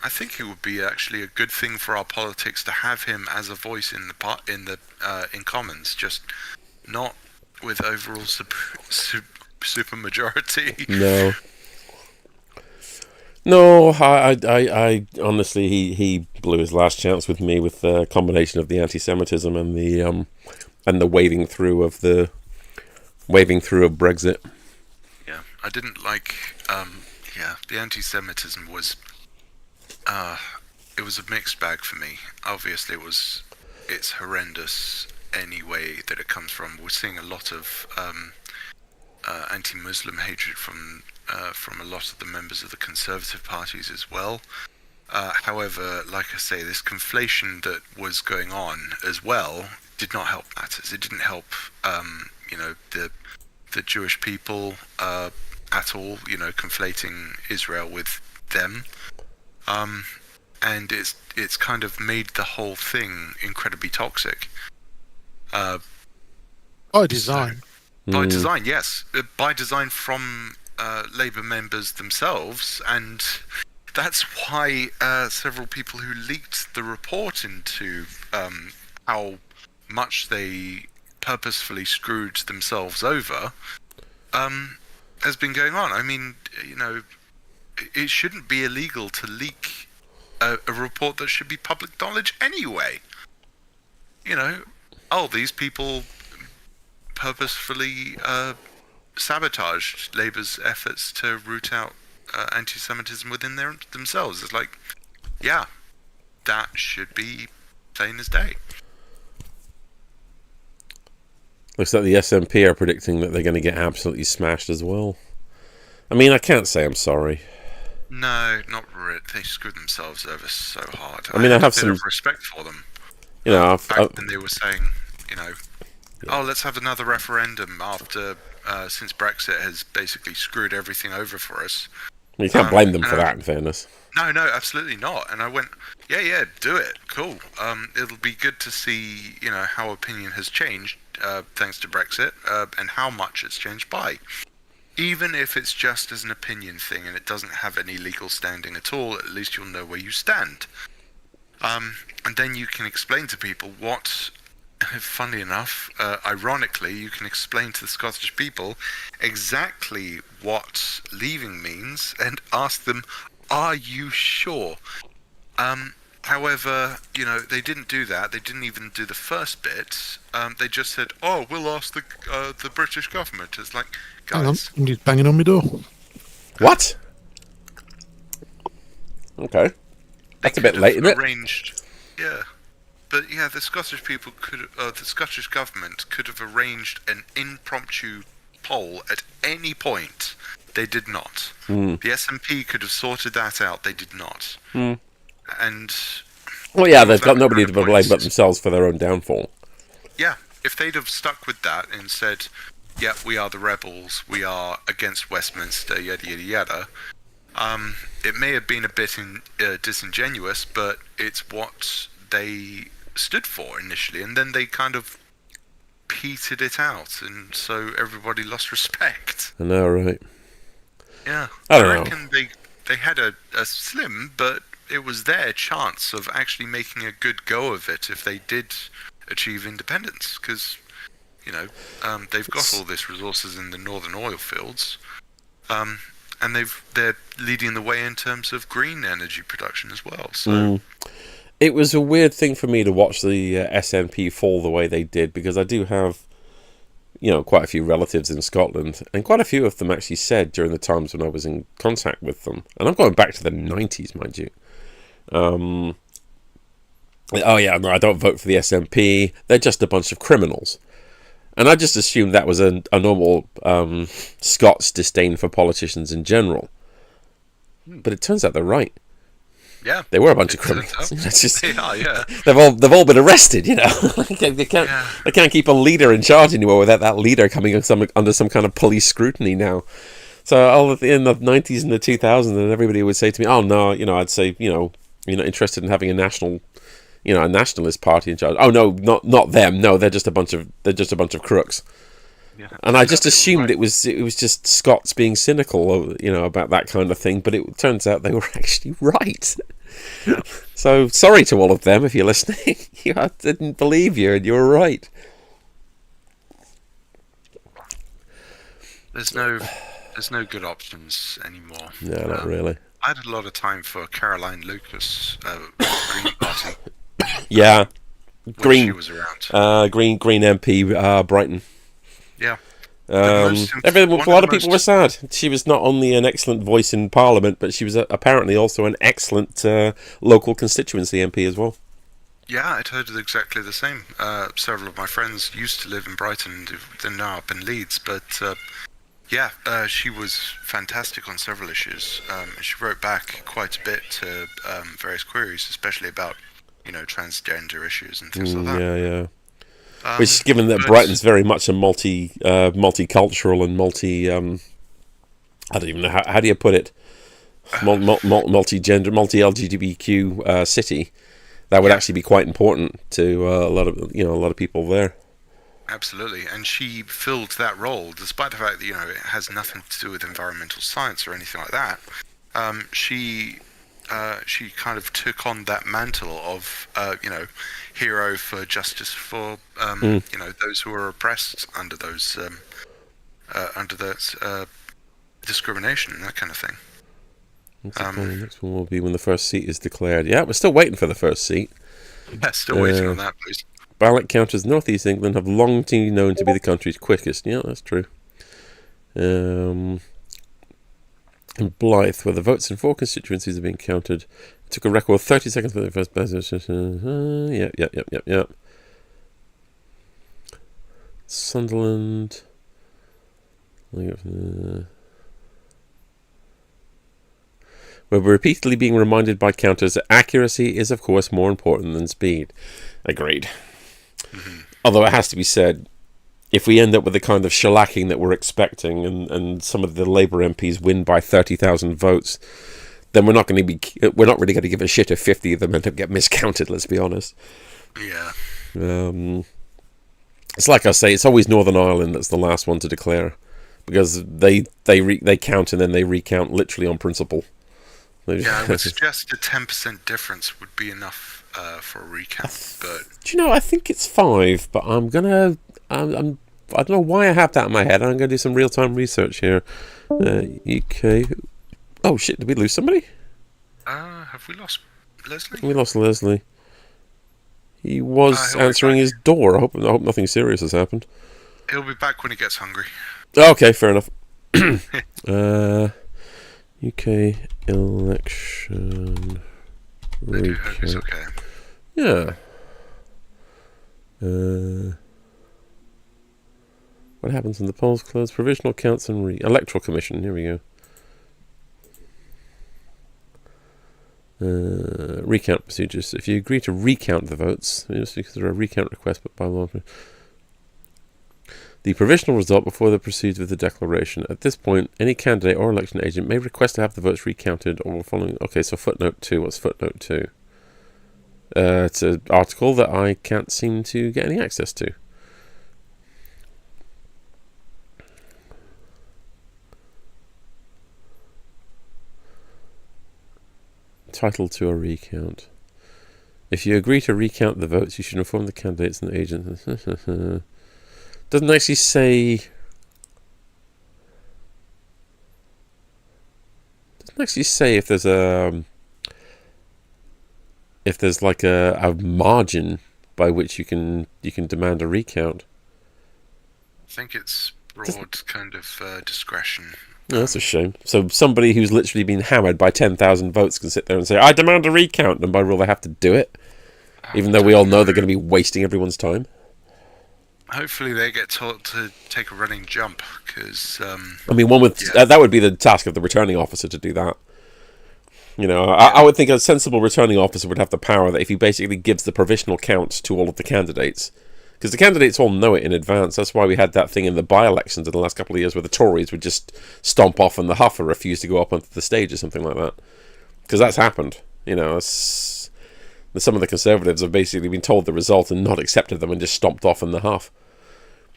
Speaker 3: I think it would be actually a good thing for our politics to have him as a voice in Commons, just not with overall super majority.
Speaker 2: No, I honestly, he blew his last chance with me with the combination of the anti-Semitism and the waving through of Brexit.
Speaker 3: Yeah, I didn't like. The anti-Semitism was. It was a mixed bag for me. Obviously, it's horrendous any way that it comes from. We're seeing a lot of anti-Muslim hatred from a lot of the members of the Conservative parties as well. However, like I say, this conflation that was going on as well did not help matters. It didn't help, the Jewish people at all. Conflating Israel with them, and it's kind of made the whole thing incredibly toxic.
Speaker 1: By design.
Speaker 3: By design, yes. By design from Labour members themselves, and that's why several people who leaked the report into how much they purposefully screwed themselves over has been going on. I mean, it shouldn't be illegal to leak a report that should be public knowledge anyway. These people purposefully sabotaged Labour's efforts to root out anti-Semitism within themselves. It's like, yeah, that should be plain as day.
Speaker 2: Looks like the SNP are predicting that they're going to get absolutely smashed as well. I mean, I can't say I'm sorry.
Speaker 3: No, not really. They screwed themselves over so hard.
Speaker 2: I mean, I have
Speaker 3: a bit
Speaker 2: some
Speaker 3: of respect for them.
Speaker 2: Back
Speaker 3: when they were saying, oh, let's have another referendum after since Brexit has basically screwed everything over for us.
Speaker 2: You can't blame them for that, in fairness.
Speaker 3: No, absolutely not. And I went, yeah, do it. Cool. It'll be good to see, how opinion has changed thanks to Brexit and how much it's changed by. Even if it's just as an opinion thing and it doesn't have any legal standing at all, at least you'll know where you stand. And then you can explain to people what, funnily enough, ironically, you can explain to the Scottish people exactly what leaving means and ask them, are you sure? However, they didn't do that. They didn't even do the first bit. They just said, "Oh, we'll ask the British government." It's like,
Speaker 1: Hang on,
Speaker 3: guys,
Speaker 1: he's banging on my door.
Speaker 2: What? Okay. That's a bit late, isn't it?
Speaker 3: arranged, yeah. But yeah, the Scottish people the Scottish government could have arranged an impromptu poll at any point. They did not. The SNP could have sorted that out. They did not. And
Speaker 2: Well, yeah, they've got
Speaker 3: that
Speaker 2: nobody
Speaker 3: kind
Speaker 2: to
Speaker 3: of
Speaker 2: blame but
Speaker 3: points.
Speaker 2: themselves for their own downfall.
Speaker 3: Yeah, if they'd have stuck with that and said, "Yeah, we are the rebels. We are against Westminster." Yada yada yada. It may have been a bit disingenuous, but it's what they stood for initially, and then they kind of petered it out, and so everybody lost respect.
Speaker 2: I know, right?
Speaker 3: Yeah,
Speaker 2: I don't know.
Speaker 3: reckon they had a slim, but it was their chance of actually making a good go of it if they did achieve independence, because they've got all these resources in the northern oil fields, and they're leading the way in terms of green energy production as well. So
Speaker 2: It was a weird thing for me to watch the SNP fall the way they did, because I do have, quite a few relatives in Scotland, and quite a few of them actually said during the times when I was in contact with them, and I'm going back to the 90s, mind you. Oh yeah, no, I don't vote for the SNP. They're just a bunch of criminals. And I just assumed that was a normal Scots disdain for politicians in general. But it turns out they're right.
Speaker 3: yeah,
Speaker 2: They were a bunch of
Speaker 3: it turns
Speaker 2: criminals.
Speaker 3: out.
Speaker 2: It's just,
Speaker 3: They are, yeah.
Speaker 2: they've all been arrested. They can't keep a leader in charge anymore without that leader coming under some kind of police scrutiny now. So in the 90s and the 2000s, and everybody would say to me, "Oh no," I'd say, "You're not interested in having a nationalist party in charge." "Oh no, not them. No, they're just a bunch of crooks."
Speaker 3: Yeah.
Speaker 2: And I just assumed it was just Scots being cynical, about that kind of thing. But it turns out they were actually right.
Speaker 3: Yeah.
Speaker 2: So sorry to all of them if you're listening. I didn't believe you, and you were right.
Speaker 3: There's no good options anymore.
Speaker 2: No, not really.
Speaker 3: I had a lot of time for Caroline Lucas, Green Party,
Speaker 2: Yeah,
Speaker 3: when she was around.
Speaker 2: Green MP, Brighton.
Speaker 3: Yeah.
Speaker 2: A
Speaker 3: One
Speaker 2: lot
Speaker 3: of
Speaker 2: of people were sad. She was not only an excellent voice in Parliament, but she was apparently also an excellent local constituency MP as well.
Speaker 3: Yeah, I'd heard exactly the same. Several of my friends used to live in Brighton, they're now up in Leeds, but she was fantastic on several issues. She wrote back quite a bit to various queries, especially about, transgender issues and things like that.
Speaker 2: Yeah. Which, given that Brighton's very much a multicultural and I don't even know how do you put it, multi-gender, multi-LGBTQ city, that would actually be quite important to a lot of people there.
Speaker 3: Absolutely, and she filled that role, despite the fact that it has nothing to do with environmental science or anything like that. She kind of took on that mantle of hero for justice for those who are oppressed under those discrimination and that kind of thing.
Speaker 2: The next one will be when the first seat is declared. Yeah, we're still waiting for the first seat.
Speaker 3: Yeah, still waiting on that, please.
Speaker 2: Ballot counters in North East England have long been known to be the country's quickest. Yeah, that's true. In Blyth, where the votes in 4 constituencies are being counted, it took a record 30 seconds for the first ballot. Yep. Sunderland. We're repeatedly being reminded by counters that accuracy is, of course, more important than speed. Agreed. Mm-hmm. Although it has to be said, if we end up with the kind of shellacking that we're expecting, and some of the Labour MPs win by 30,000 votes, then we're not really going to give a shit if 50 of them end up get miscounted. Let's be honest.
Speaker 3: Yeah.
Speaker 2: It's like I say, it's always Northern Ireland that's the last one to declare, because they count and then they recount literally on principle.
Speaker 3: Yeah, I would suggest a 10% difference would be enough for a recount. But
Speaker 2: do you know? I think it's 5, but I don't know why I have that in my head. I'm gonna do some real time research here. UK. Oh shit! Did we lose somebody?
Speaker 3: Have we lost Leslie?
Speaker 2: We lost Leslie. He was
Speaker 3: He'll be
Speaker 2: answering
Speaker 3: back.
Speaker 2: his door. I hope nothing serious has happened.
Speaker 3: He'll be back when he gets hungry.
Speaker 2: Okay, fair enough. UK election
Speaker 3: I do hope he's
Speaker 2: recount.
Speaker 3: okay.
Speaker 2: Yeah. What happens when the polls close? Provisional counts and electoral commission. Here we go. Recount procedures. If you agree to recount the votes, because there are a recount request, but by law, the provisional result before they proceed with the declaration. At this point, any candidate or election agent may request to have the votes recounted or following. Okay, so footnote 2. What's footnote 2? It's an article that I can't seem to get any access to. Title to a recount. If you agree to recount the votes, you should inform the candidates and agents. Doesn't actually say. Doesn't actually say if there's like a margin by which you can demand a recount.
Speaker 3: I think it's broad kind of discretion.
Speaker 2: Oh, that's a shame. So somebody who's literally been hammered by 10,000 votes can sit there and say, "I demand a recount," and by rule they have to do it, even though we all know they're going to be wasting everyone's time.
Speaker 3: Hopefully they get told to take a running jump, because
Speaker 2: I mean, that would be the task of the returning officer to do that. You know, I would think a sensible returning officer would have the power that if he basically gives the provisional counts to all of the candidates, because the candidates all know it in advance. That's why we had that thing in the by-elections in the last couple of years where the Tories would just stomp off and the Huffer refused to go up onto the stage or something like that. Because that's happened. You know, some of the Conservatives have basically been told the result and not accepted them and just stomped off in the Huff.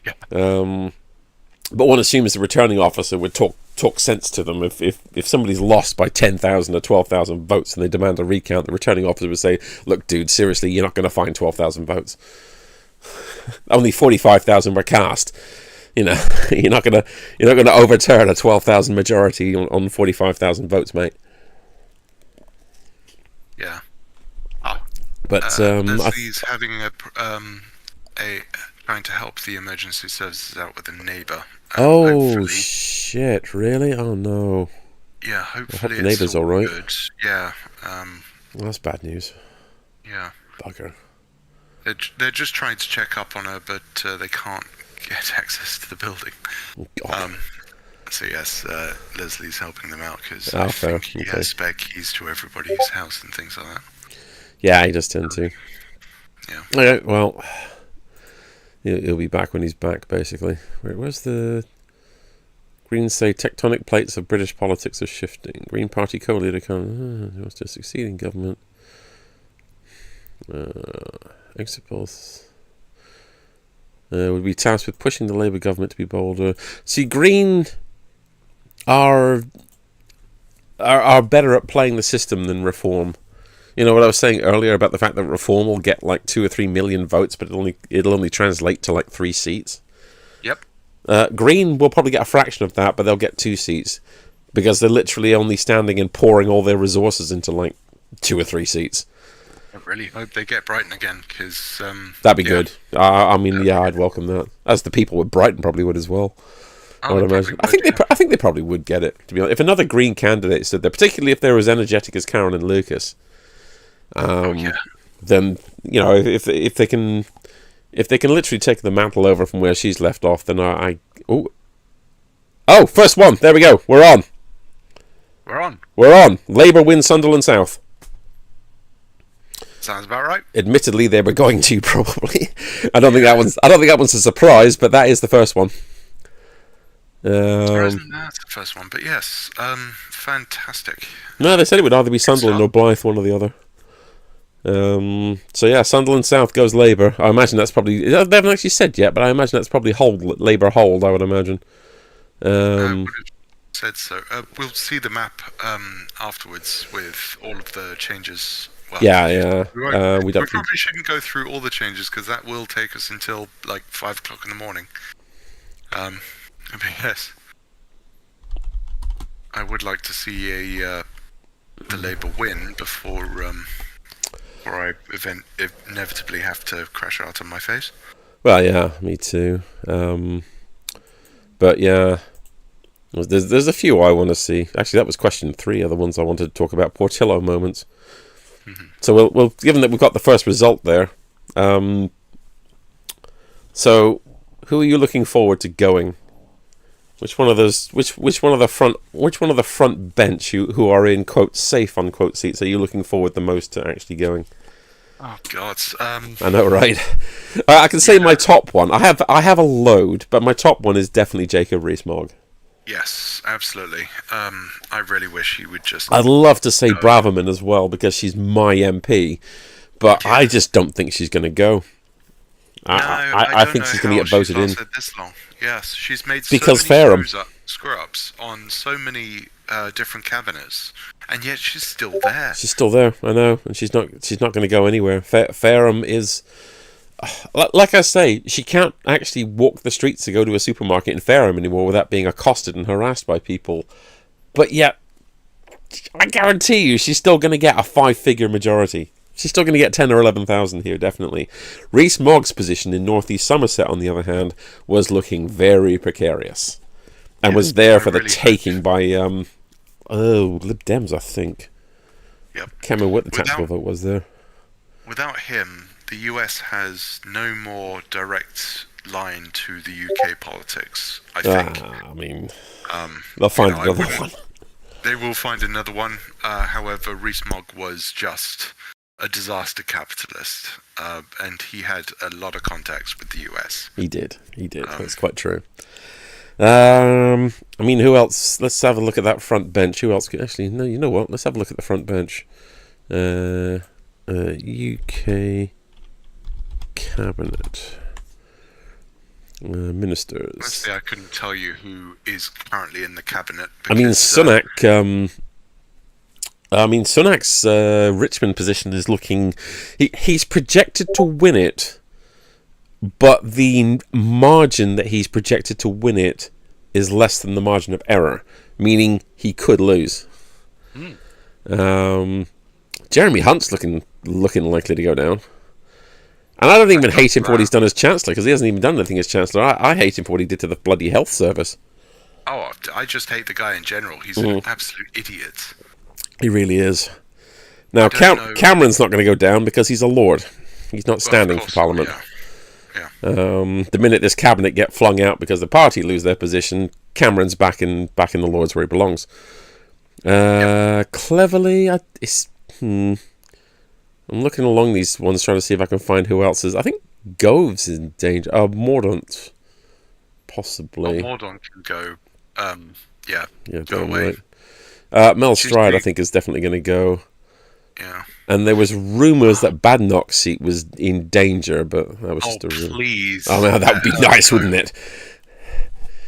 Speaker 3: Yeah.
Speaker 2: But one assumes the returning officer would talk sense to them. If somebody's lost by 10,000 or 12,000 votes and they demand a recount, the returning officer would say, "Look, dude, seriously, you're not going to find 12,000 votes. Only 45,000 were cast. You know, you're not going to overturn a 12,000 majority on 45,000 votes, mate."
Speaker 3: yeah.
Speaker 2: But
Speaker 3: Leslie's having a trying to help the emergency services out with a neighbour.
Speaker 2: oh
Speaker 3: Hopefully,
Speaker 2: shit! Really? Oh no!
Speaker 3: yeah. Hopefully
Speaker 2: the neighbour's
Speaker 3: it's
Speaker 2: all right.
Speaker 3: good. Yeah.
Speaker 2: Well, that's bad news.
Speaker 3: Yeah.
Speaker 2: Bugger.
Speaker 3: They're just trying to check up on her, but they can't get access to the building.
Speaker 2: God.
Speaker 3: So yes, Leslie's helping them out because
Speaker 2: Oh,
Speaker 3: I
Speaker 2: fair.
Speaker 3: think he
Speaker 2: Okay.
Speaker 3: has spare keys to everybody's house and things like that.
Speaker 2: Yeah, he does tend to.
Speaker 3: Yeah.
Speaker 2: Okay, well, he'll be back when he's back, basically. Where's the... Greens say tectonic plates of British politics are shifting. Green Party co-leader wants to succeed in government. Exit polls would be tasked with pushing the Labour government to be bolder. See, Green are better at playing the system than Reform. You know what I was saying earlier about the fact that Reform will get like 2 or 3 million votes, but it'll only translate to like 3 seats.
Speaker 3: Yep.
Speaker 2: Green will probably get a fraction of that, but they'll get 2 seats because they're literally only standing and pouring all their resources into like 2 or 3 seats.
Speaker 3: I really hope they get Brighton again, because
Speaker 2: That'd be good. I mean, yeah, I'd welcome that. As the people with Brighton probably would as well. I would imagine. I think they probably would get it. To be honest, if another Green candidate stood there, particularly if they're as energetic as Karen and Lucas, then you know if they can literally take the mantle over from where she's left off, then first one. There we go. We're on.
Speaker 3: We're on.
Speaker 2: We're on. Labour wins Sunderland South.
Speaker 3: Sounds about right.
Speaker 2: Admittedly, they were going to probably. I don't think that one's a surprise, but that is the first one.
Speaker 3: There isn't that the first one, but yes, fantastic.
Speaker 2: No, they said it would either be Sunderland or Blyth, one or the other. So yeah, Sunderland South goes Labour. I imagine that's probably... They haven't actually said yet, but I imagine that's probably Labour hold, I would imagine.
Speaker 3: I would have said so. We'll see the map afterwards with all of the changes. Well,
Speaker 2: yeah.
Speaker 3: We probably shouldn't go through all the changes because that will take us until like 5 o'clock in the morning. But yes, I would like to see the Labour win before I inevitably have to crash out on my face.
Speaker 2: Well, yeah, me too. But yeah, there's a few I want to see. Actually, that was question 3 of the ones I wanted to talk about. Portillo moments. Mm-hmm. So we'll given that we've got the first result there. So who are you looking forward to going? Which one of those? Which one of the front bench who are in quote safe unquote seats are you looking forward the most to actually going?
Speaker 3: Oh God!
Speaker 2: I know, right? I can say my top one. I have a load, but my top one is definitely Jacob Rees-Mogg.
Speaker 3: Yes, absolutely. I really wish he would just...
Speaker 2: I'd love to say Braverman as well because she's my MP, but I just don't think she's going to go. I think she's going to get voted in.
Speaker 3: This long. Yes, she's made
Speaker 2: because
Speaker 3: so many screw-ups on so many different cabinets, and yet she's still there.
Speaker 2: She's still there, I know, and she's not going to go anywhere. Fareham is... Like I say, she can't actually walk the streets to go to a supermarket in Fareham anymore without being accosted and harassed by people. But yet, I guarantee you, she's still going to get a 5-figure majority. She's still going to get 10 or 11,000 here, definitely. Rees-Mogg's position in North East Somerset, on the other hand, was looking very precarious. And was there for the taking by, Lib Dems, I think.
Speaker 3: Yep.
Speaker 2: Can't remember what the tactical vote was there.
Speaker 3: Without him, the US has no more direct line to the UK politics, I think.
Speaker 2: I mean, they'll find another one.
Speaker 3: They will find another one. However, Rees-Mogg was just a disaster capitalist, and he had a lot of contacts with the US.
Speaker 2: He did. That's quite true. I mean, who else? Let's have a look at that front bench. Who else? Actually, no, you know what? Let's have a look at the front bench. UK cabinet ministers.
Speaker 3: Honestly, I couldn't tell you who is currently in the cabinet.
Speaker 2: I mean, Sunak. Sunak's Richmond position is looking... He's projected to win it, but the margin that he's projected to win it is less than the margin of error, meaning he could lose. Jeremy Hunt's looking likely to go down. And I don't even hate him for what he's done as Chancellor, because he hasn't even done anything as Chancellor. I hate him for what he did to the bloody health service.
Speaker 3: Oh, I just hate the guy in general. He's an absolute idiot.
Speaker 2: He really is. Now, Cameron's not going to go down because he's a Lord. He's not standing for Parliament.
Speaker 3: Yeah.
Speaker 2: The minute this cabinet get flung out because the party lose their position, Cameron's back in the Lords where he belongs. Cleverly, I'm looking along these ones trying to see if I can find who else is. I think Gove's in danger. Mordaunt, possibly.
Speaker 3: Mordaunt can go. Go away.
Speaker 2: Right. Mel Stride, I think, is definitely going to go.
Speaker 3: Yeah.
Speaker 2: And there was rumours that Badenoch's seat was in danger, but that was just a rumour.
Speaker 3: Please.
Speaker 2: Oh, man, that would be nice, wouldn't it?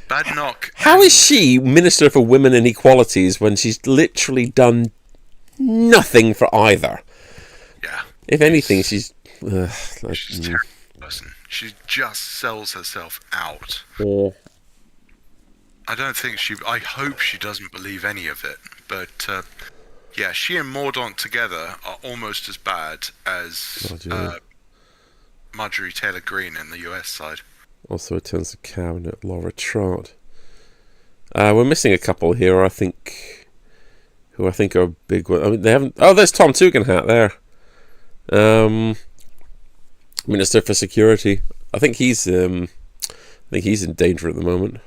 Speaker 3: Badenoch.
Speaker 2: How is she Minister for Women and Equalities when she's literally done nothing for either?
Speaker 3: Yeah.
Speaker 2: If anything, she's
Speaker 3: a terrible person. She just sells herself out.
Speaker 2: Yeah.
Speaker 3: I hope she doesn't believe any of it. But she and Mordaunt together are almost as bad as Marjorie Taylor Greene in the US side.
Speaker 2: Also attends the cabinet, Laura Trott. We're missing a couple here. I think are a big one. I mean, they haven't. Oh, there's Tom Tugendhat there. Minister for Security. I think he's in danger at the moment.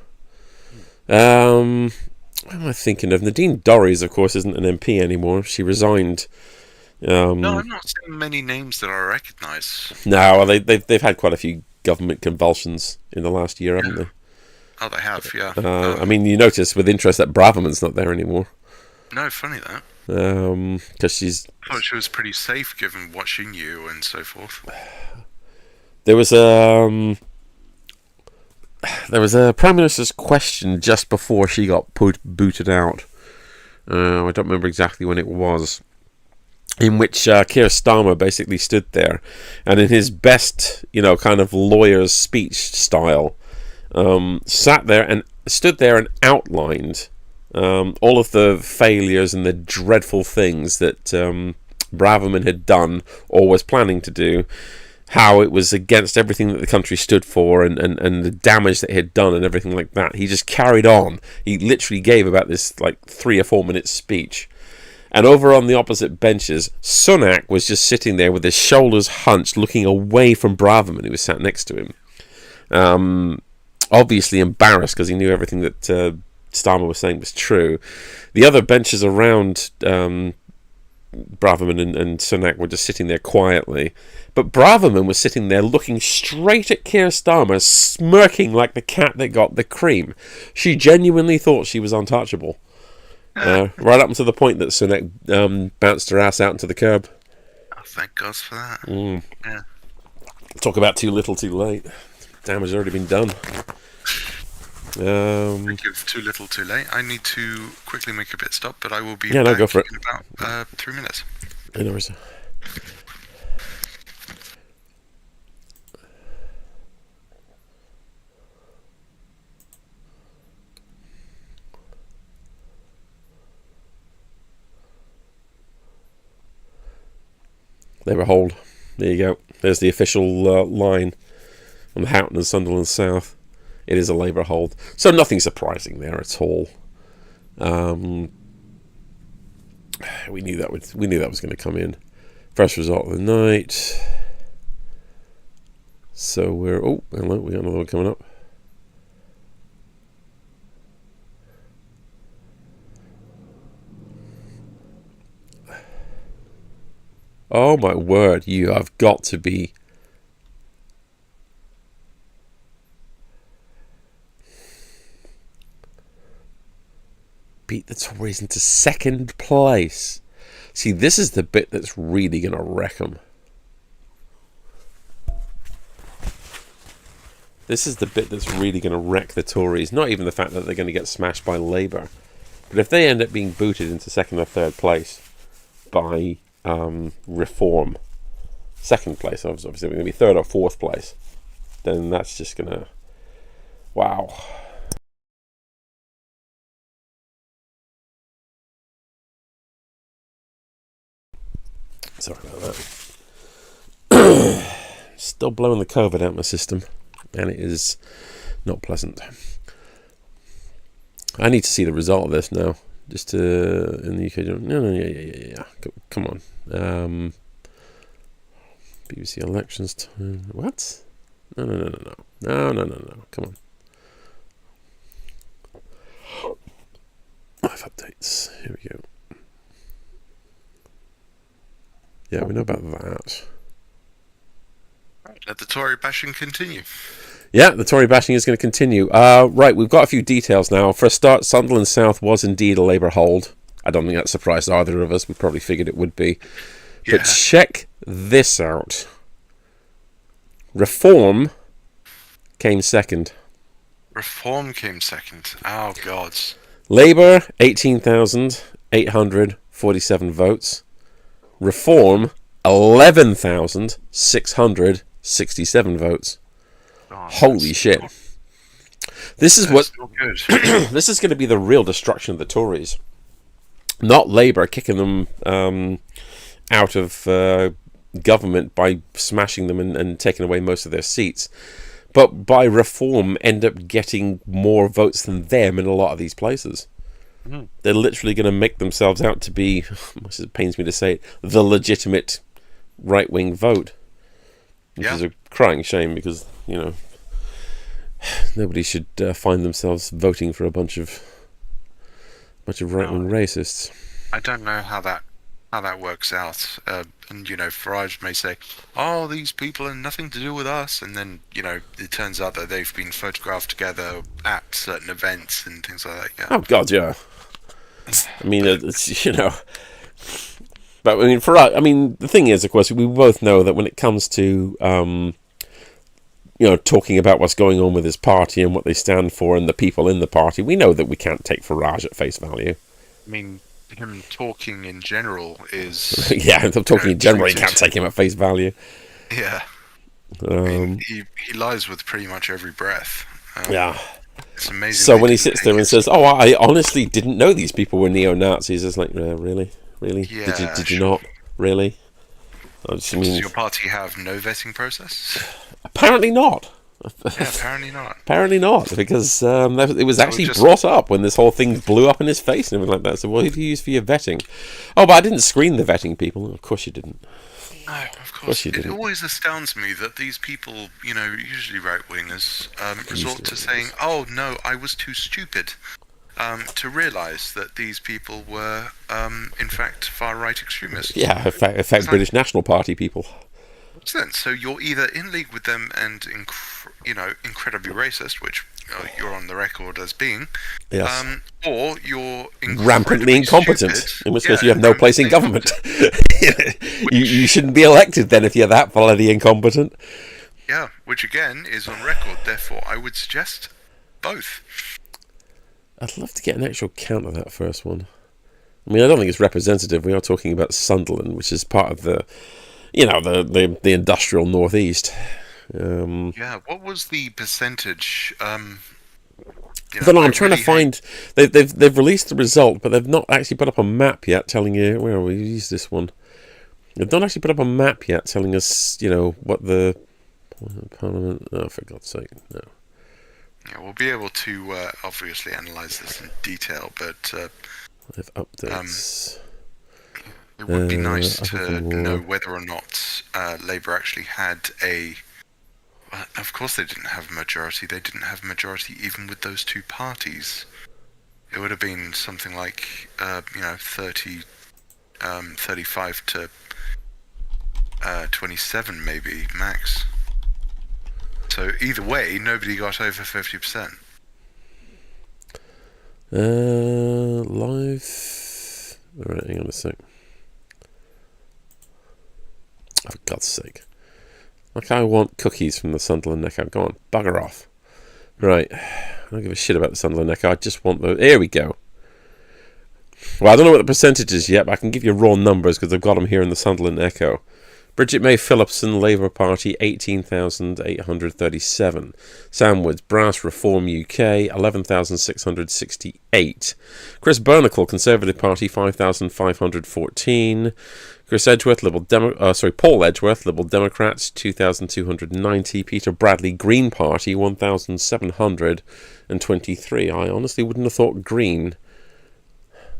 Speaker 2: What am I thinking of? Nadine Dorries, of course, isn't an MP anymore. She resigned
Speaker 3: No, I'm not seeing many names that I recognise.
Speaker 2: No, well, they've had quite a few government convulsions in the last year, haven't they?
Speaker 3: Oh, they have, yeah.
Speaker 2: I mean, you notice with interest that Braverman's not there anymore.
Speaker 3: No, funny that.
Speaker 2: Because she's...
Speaker 3: I thought she was pretty safe given what she knew and so forth.
Speaker 2: There was a Prime Minister's question just before she got booted out. I don't remember exactly when it was, in which Keir Starmer basically stood there, and in his best, kind of lawyer's speech style, stood there and outlined all of the failures and the dreadful things that Braverman had done or was planning to do, how it was against everything that the country stood for, and the damage that it had done and everything like that. He just carried on. He literally gave about this 3 or 4 minute speech. And over on the opposite benches, Sunak was just sitting there with his shoulders hunched, looking away from Braverman, who was sat next to him. Obviously embarrassed because he knew everything that Starmer was saying was true. The other benches around Braverman and Sunak were just sitting there quietly. But Braverman was sitting there looking straight at Keir Starmer, smirking like the cat that got the cream. She genuinely thought she was untouchable. Right up to the point that Sunak bounced her ass out into the curb.
Speaker 3: Oh, thank God for that. Yeah.
Speaker 2: Talk about too little, too late. Damage has already been done.
Speaker 3: Thank you. Too little, too late. I need to quickly make a pit stop, but I will be
Speaker 2: back go for it.
Speaker 3: in about 3 minutes.
Speaker 2: No worries. Labour hold. There you go. There's the official line on Houghton and Sunderland South. It is a Labour hold, so nothing surprising there at all. We knew that was going to come in. First result of the night. So we're hello, we got another one coming up. Oh my word, you have got to be... beat the Tories into second place. See, this is the bit that's really going to wreck them. This is the bit that's really going to wreck the Tories. Not even the fact that they're going to get smashed by Labour. But if they end up being booted into second or third place by... Reform, second place, obviously we're going to be third or fourth place, then that's just going to... wow. Sorry about that. Still blowing the COVID out my system, and it is not pleasant. I need to see the result of this now. Just in the UK. Yeah. Come on. BBC elections time. What? No. Come on. Live updates. Here we go. Yeah, we know about that.
Speaker 3: Let the Tory bashing continue.
Speaker 2: Yeah, the Tory bashing is going to continue. Right, we've got a few details now. For a start, Sunderland South was indeed a Labour hold. I don't think that surprised either of us. We probably figured it would be.
Speaker 3: Yeah.
Speaker 2: But check this out. Reform came second.
Speaker 3: Reform came second. Oh, God.
Speaker 2: Labour, 18,847 votes. Reform, 11,667 votes.
Speaker 3: Oh,
Speaker 2: Holy shit. This is
Speaker 3: That's not good.
Speaker 2: this is going to be the real destruction of the Tories. Not Labour kicking them out of government by smashing them and taking away most of their seats, but by Reform end up getting more votes than them in a lot of these places. They're literally going to make themselves out to be, it pains me to say it, the legitimate right-wing vote. Which is a crying shame because, nobody should find themselves voting for a bunch of right-wing racists.
Speaker 3: I don't know how that how that works out. And Farage may say, "Oh, these people have nothing to do with us," and then it turns out that they've been photographed together at certain events and things like that. Yeah.
Speaker 2: Oh God, yeah. I mean, it's but I mean, for us, I mean, the thing is, of course, we both know that when it comes to talking about what's going on with his party and what they stand for and the people in the party, we know that we can't take Farage at face value.
Speaker 3: I mean, him talking in general is
Speaker 2: yeah, I'm talking in general. You
Speaker 3: treated-
Speaker 2: can't take him at face value.
Speaker 3: Yeah. I mean, he lies with pretty much every breath.
Speaker 2: Yeah.
Speaker 3: It's amazing.
Speaker 2: So when he sits there and says, "Oh, I honestly didn't know these people were neo-Nazis," it's like, really?
Speaker 3: Yeah,
Speaker 2: did you not? Really?
Speaker 3: Does your party have no vetting process?
Speaker 2: Apparently not.
Speaker 3: Yeah, apparently not.
Speaker 2: Apparently not, because it was actually
Speaker 3: just
Speaker 2: brought up when this whole thing blew up in his face and everything like that. So, what did you use for your vetting? Oh, but I didn't screen the vetting people. Of course you didn't.
Speaker 3: No, of course.
Speaker 2: you
Speaker 3: It
Speaker 2: didn't.
Speaker 3: always astounds me that these people, usually right-wingers, resort to saying, "Oh no, I was too stupid to realise that these people were, in fact, far-right extremists."
Speaker 2: Yeah, in fact British National Party people.
Speaker 3: Excellent. So you're either in league with them and incredibly racist, which you're on the record as being,
Speaker 2: Yes.
Speaker 3: or you're
Speaker 2: Rampantly
Speaker 3: incredibly
Speaker 2: incompetent,
Speaker 3: stupid.
Speaker 2: in which case
Speaker 3: Yeah,
Speaker 2: you have no place in
Speaker 3: rampantly
Speaker 2: government. you shouldn't be elected then if you're that bloody incompetent.
Speaker 3: Yeah, which again is on record. Therefore, I would suggest both.
Speaker 2: I'd love to get an actual count of that first one. I mean, I don't think it's representative. We are talking about Sunderland, which is part of the industrial northeast.
Speaker 3: Yeah, what was the percentage?
Speaker 2: I don't know. I'm trying to find. They've released the result, but they've not actually put up a map yet telling you where we use this one. They've not actually put up a map yet telling us, what the Parliament. Oh, for God's sake, no.
Speaker 3: Yeah, we'll be able to obviously analyse this in detail, but
Speaker 2: They've updates.
Speaker 3: it would be nice
Speaker 2: I
Speaker 3: to
Speaker 2: think more.
Speaker 3: know whether or not Labour actually had a. Well, of course, they didn't have a majority. They didn't have a majority even with those two parties. It would have been something like 30, 35 to 27 maybe max. So either way, nobody got over 50%.
Speaker 2: Live. Alright, hang on a sec. For God's sake. Like, I want cookies from the Sunderland Echo. Go on, bugger off. Right. I don't give a shit about the Sunderland Echo. I just want the... Here we go. Well, I don't know what the percentage is yet, but I can give you raw numbers because I've got them here in the Sunderland Echo. Bridget May Phillipson, Labour Party, 18,837. Sam Woods, Brass Reform UK, 11,668. Chris Bernacle, Conservative Party, 5,514. Chris Edgeworth, Paul Edgeworth, Liberal Democrats, 2,290. Peter Bradley, Green Party, 1,723. I honestly wouldn't have thought Green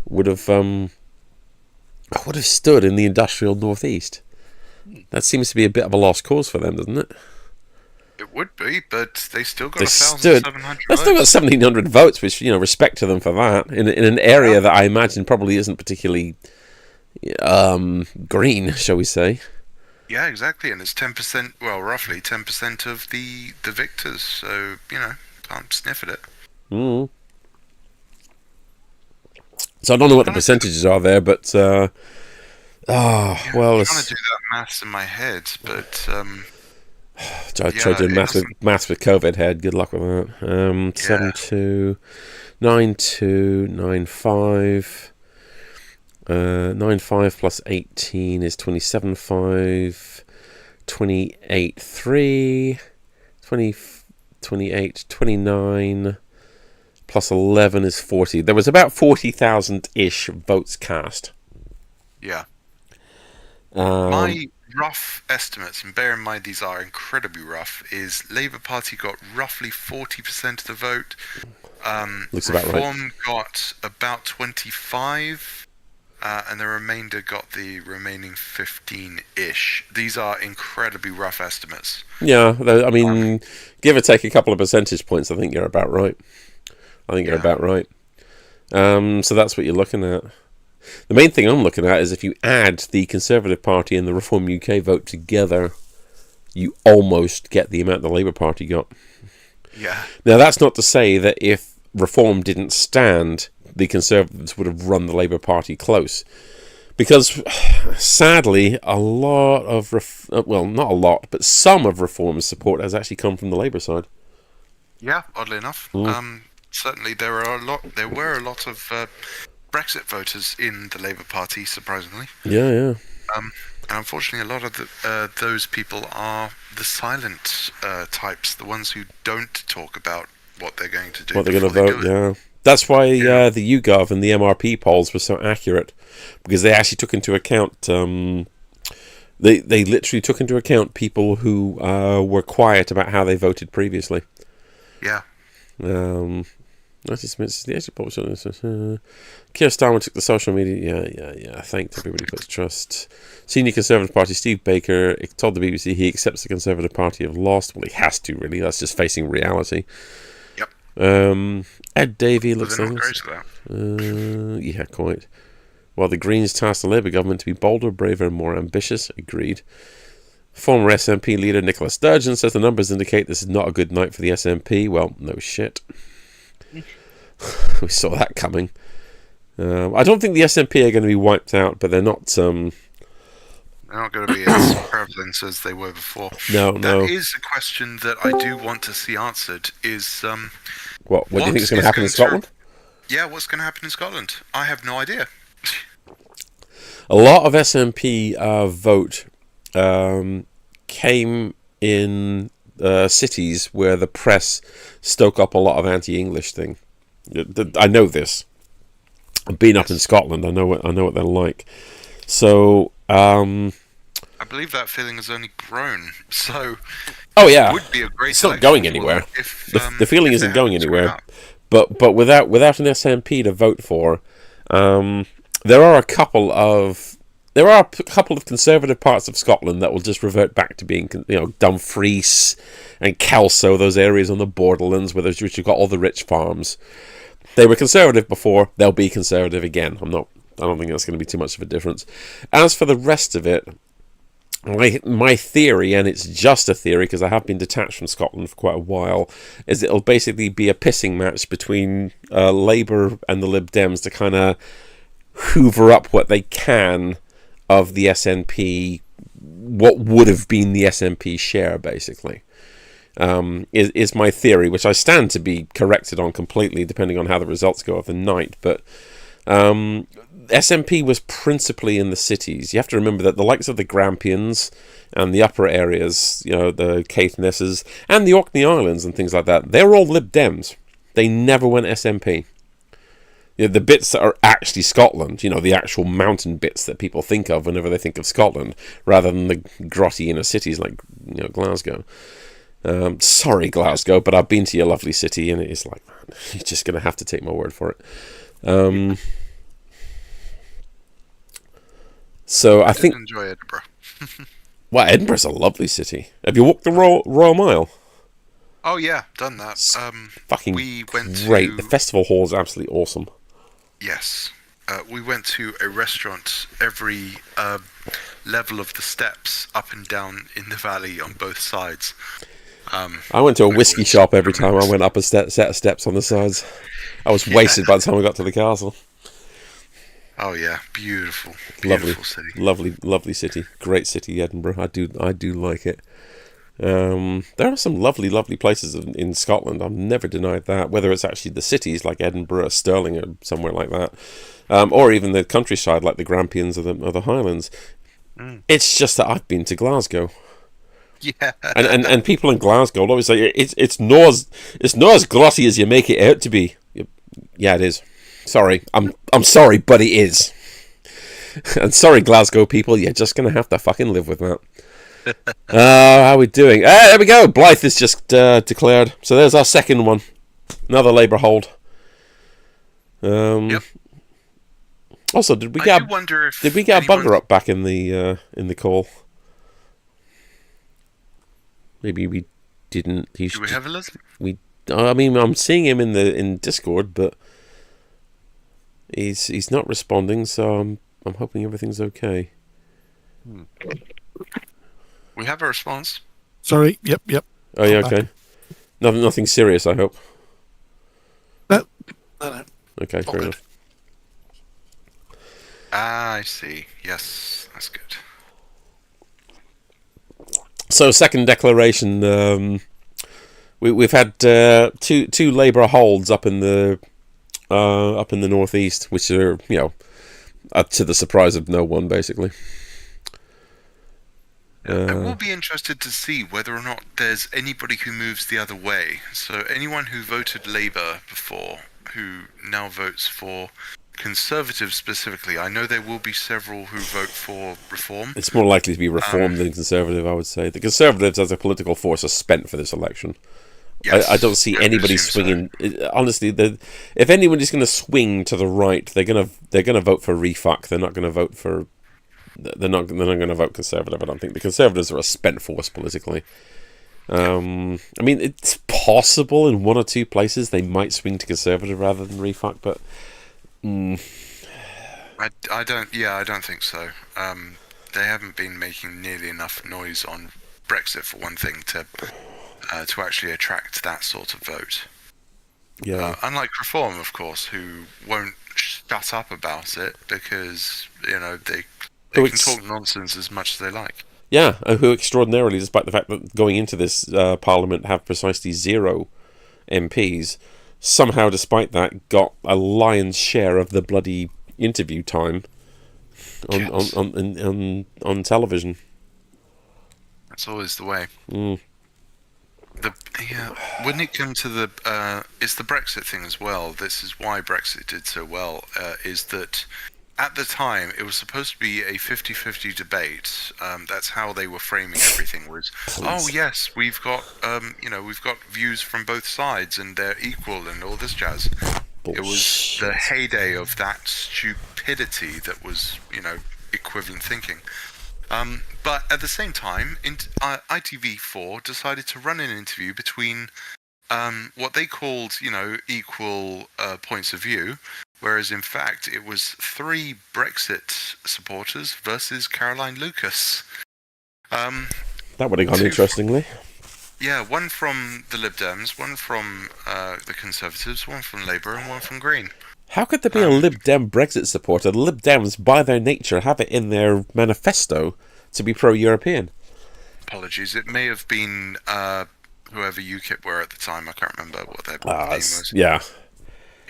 Speaker 2: would have stood in the industrial northeast. That seems to be a bit of a lost cause for them, doesn't it?
Speaker 3: It would be, but they still got
Speaker 2: They
Speaker 3: 1,700
Speaker 2: They've still got 1,700 votes, which, respect to them for that. In an area that I imagine probably isn't particularly green, shall we say.
Speaker 3: Yeah, exactly, and it's 10%, well, roughly 10% of the victors, so, can't sniff at it.
Speaker 2: Mm. So I don't know what the percentages are there, but...
Speaker 3: I'm trying to do that maths in my head, but
Speaker 2: I tried doing maths with COVID head. Good luck with that. 729295. 95 plus 18 is 27.5. 28.3. 29 plus 11 is 40. There was about 40,000-ish votes cast.
Speaker 3: Yeah. My rough estimates, and bear in mind these are incredibly rough, is Labour Party got roughly 40% of the vote.
Speaker 2: Looks about right.
Speaker 3: Reform got about 25, and the remainder got the remaining 15-ish. These are incredibly rough estimates.
Speaker 2: Yeah, I mean, give or take a couple of percentage points, I think you're about right. So that's what you're looking at. The main thing I'm looking at is if you add the Conservative Party and the Reform UK vote together, you almost get the amount the Labour Party got.
Speaker 3: Yeah.
Speaker 2: Now, that's not to say that if Reform didn't stand, the Conservatives would have run the Labour Party close. Because, sadly, a lot of... well, not a lot, but some of Reform's support has actually come from the Labour side.
Speaker 3: Yeah, oddly enough. Certainly there were a lot of Brexit voters in the Labour Party, surprisingly.
Speaker 2: Yeah.
Speaker 3: And unfortunately, a lot of those people are the silent types, the ones who don't talk about what they're going to do.
Speaker 2: What they're going to vote, yeah. That's why the YouGov and the MRP polls were so accurate, because they actually took into account... They literally took into account people who were quiet about how they voted previously.
Speaker 3: Yeah.
Speaker 2: The exit poll. Keir Starmer took the social media. Yeah. Thanked everybody puts trust. Senior Conservative Party Steve Baker told the BBC he accepts the Conservative Party have lost. Well, he has to, really. That's just facing reality.
Speaker 3: Yep.
Speaker 2: Ed Davey looks
Speaker 3: They're
Speaker 2: like...
Speaker 3: not great at that.
Speaker 2: yeah, quite. While the Greens tasked the Labour government to be bolder, braver and more ambitious. Agreed. Former SNP leader Nicola Sturgeon says the numbers indicate this is not a good night for the SNP. Well, no shit. We saw that coming. I don't think the SNP are going to be wiped out, but they're not...
Speaker 3: They're not going to be as prevalent as they were before.
Speaker 2: No.
Speaker 3: That is a question that I do want to see answered, is...
Speaker 2: What do you think is going to happen in Scotland?
Speaker 3: Yeah, what's going to happen in Scotland? I have no idea.
Speaker 2: A lot of SNP vote came in cities where the press stoke up a lot of anti-English thing. I know this. I've been up in Scotland. I know what they're like. So
Speaker 3: I believe that feeling has only grown. So
Speaker 2: oh yeah,
Speaker 3: it would be a great.
Speaker 2: It's not going anywhere.
Speaker 3: If,
Speaker 2: the feeling isn't going anywhere. But without an SNP to vote for, there are a couple of conservative parts of Scotland that will just revert back to being, Dumfries and Kelso, those areas on the borderlands which have got all the rich farms. They were conservative before; they'll be conservative again. I don't think that's going to be too much of a difference. As for the rest of it, my theory, and it's just a theory because I have been detached from Scotland for quite a while, is it'll basically be a pissing match between Labour and the Lib Dems to kind of hoover up what they can of the SNP, what would have been the SNP share, basically, is my theory, which I stand to be corrected on completely, depending on how the results go of the night. But SNP was principally in the cities. You have to remember that the likes of the Grampians and the upper areas, the Caithnesses and the Orkney Islands and things like that, they're all Lib Dems. They never went SNP. The bits that are actually Scotland, the actual mountain bits that people think of whenever they think of Scotland, rather than the grotty inner cities like Glasgow. Sorry, Glasgow, but I've been to your lovely city, and it is like, man, you're just going to have to take my word for it. So I think
Speaker 3: enjoy Edinburgh.
Speaker 2: Well, Edinburgh's a lovely city. Have you walked the Royal Mile?
Speaker 3: Oh yeah, done that.
Speaker 2: Fucking
Speaker 3: we went
Speaker 2: great. The festival hall is absolutely awesome.
Speaker 3: Yes. We went to a restaurant every level of the steps, up and down in the valley on both sides.
Speaker 2: I went to a whiskey shop every time I went up a set of steps on the sides. I was wasted by the time I got to the castle.
Speaker 3: Oh yeah, beautiful city.
Speaker 2: Lovely city. Great city, Edinburgh. I do like it. There are some lovely places in Scotland. I've never denied that. Whether it's actually the cities like Edinburgh, or Stirling, or somewhere like that, or even the countryside like the Grampians or the Highlands. It's just that I've been to Glasgow.
Speaker 3: Yeah.
Speaker 2: And people in Glasgow will always say it's not as grotty as you make it out to be. Yeah, it is. Sorry, I'm sorry, but it is. And sorry, Glasgow people, you're just gonna have to fucking live with that. How are we doing? There we go. Blythe is just declared. So there's our second one. Another Labour hold.
Speaker 3: Yep.
Speaker 2: Also, did we get a bugger up back in the call? Maybe we didn't.
Speaker 3: Do we have a list?
Speaker 2: I mean, I'm seeing him in Discord, but He's not responding, so I'm hoping everything's okay.
Speaker 3: We have a response.
Speaker 1: Sorry. Yep.
Speaker 2: Oh, yeah,
Speaker 1: I'm back.
Speaker 2: okay. Nothing serious, I hope.
Speaker 1: No.
Speaker 2: Okay,
Speaker 1: All
Speaker 2: fair
Speaker 1: good.
Speaker 2: enough.
Speaker 3: I see. Yes, that's good.
Speaker 2: So, second declaration. We've had two Labour holds up in the northeast, which are to the surprise of no one, basically.
Speaker 3: I will be interested to see whether or not there's anybody who moves the other way. So anyone who voted Labour before, who now votes for Conservative specifically, I know there will be several who vote for Reform.
Speaker 2: It's more likely to be Reform than Conservative, I would say. The Conservatives, as a political force, are spent for this election.
Speaker 3: Yes,
Speaker 2: I don't see anybody swinging. Honestly, if anyone is going to swing to the right, they're gonna vote for refuck. They're not going to vote for. They're not going to vote Conservative. I don't think the Conservatives are a spent force politically. I mean, it's possible in one or two places they might swing to Conservative rather than refuck, but
Speaker 3: I don't think so. They haven't been making nearly enough noise on Brexit, for one thing, to actually attract that sort of vote.
Speaker 2: yeah.
Speaker 3: Unlike Reform, of course, who won't shut up about it because they can talk nonsense as much as they like.
Speaker 2: Yeah, who extraordinarily, despite the fact that going into this Parliament have precisely 0 MPs, somehow, despite that, got a lion's share of the bloody interview time on television.
Speaker 3: That's always the way.
Speaker 2: Mm.
Speaker 3: When it comes to it's the Brexit thing as well. This is why Brexit did so well. Is that at the time it was supposed to be a 50-50 debate. That's how they were framing everything. Was oh yes, we've got views from both sides and they're equal and all this jazz.
Speaker 2: Bullshit.
Speaker 3: It was the heyday of that stupidity that was equivalent thinking. But at the same time, ITV4 decided to run an interview between what they called, equal points of view, whereas in fact it was 3 Brexit supporters versus Caroline Lucas.
Speaker 2: That would have gone interestingly.
Speaker 3: One from the Lib Dems, one from the Conservatives, one from Labour, and one from Green.
Speaker 2: How could there be a Lib Dem Brexit supporter? The Lib Dems, by their nature, have it in their manifesto to be pro-European.
Speaker 3: Apologies, it may have been whoever UKIP were at the time. I can't remember what their name was.
Speaker 2: Yeah.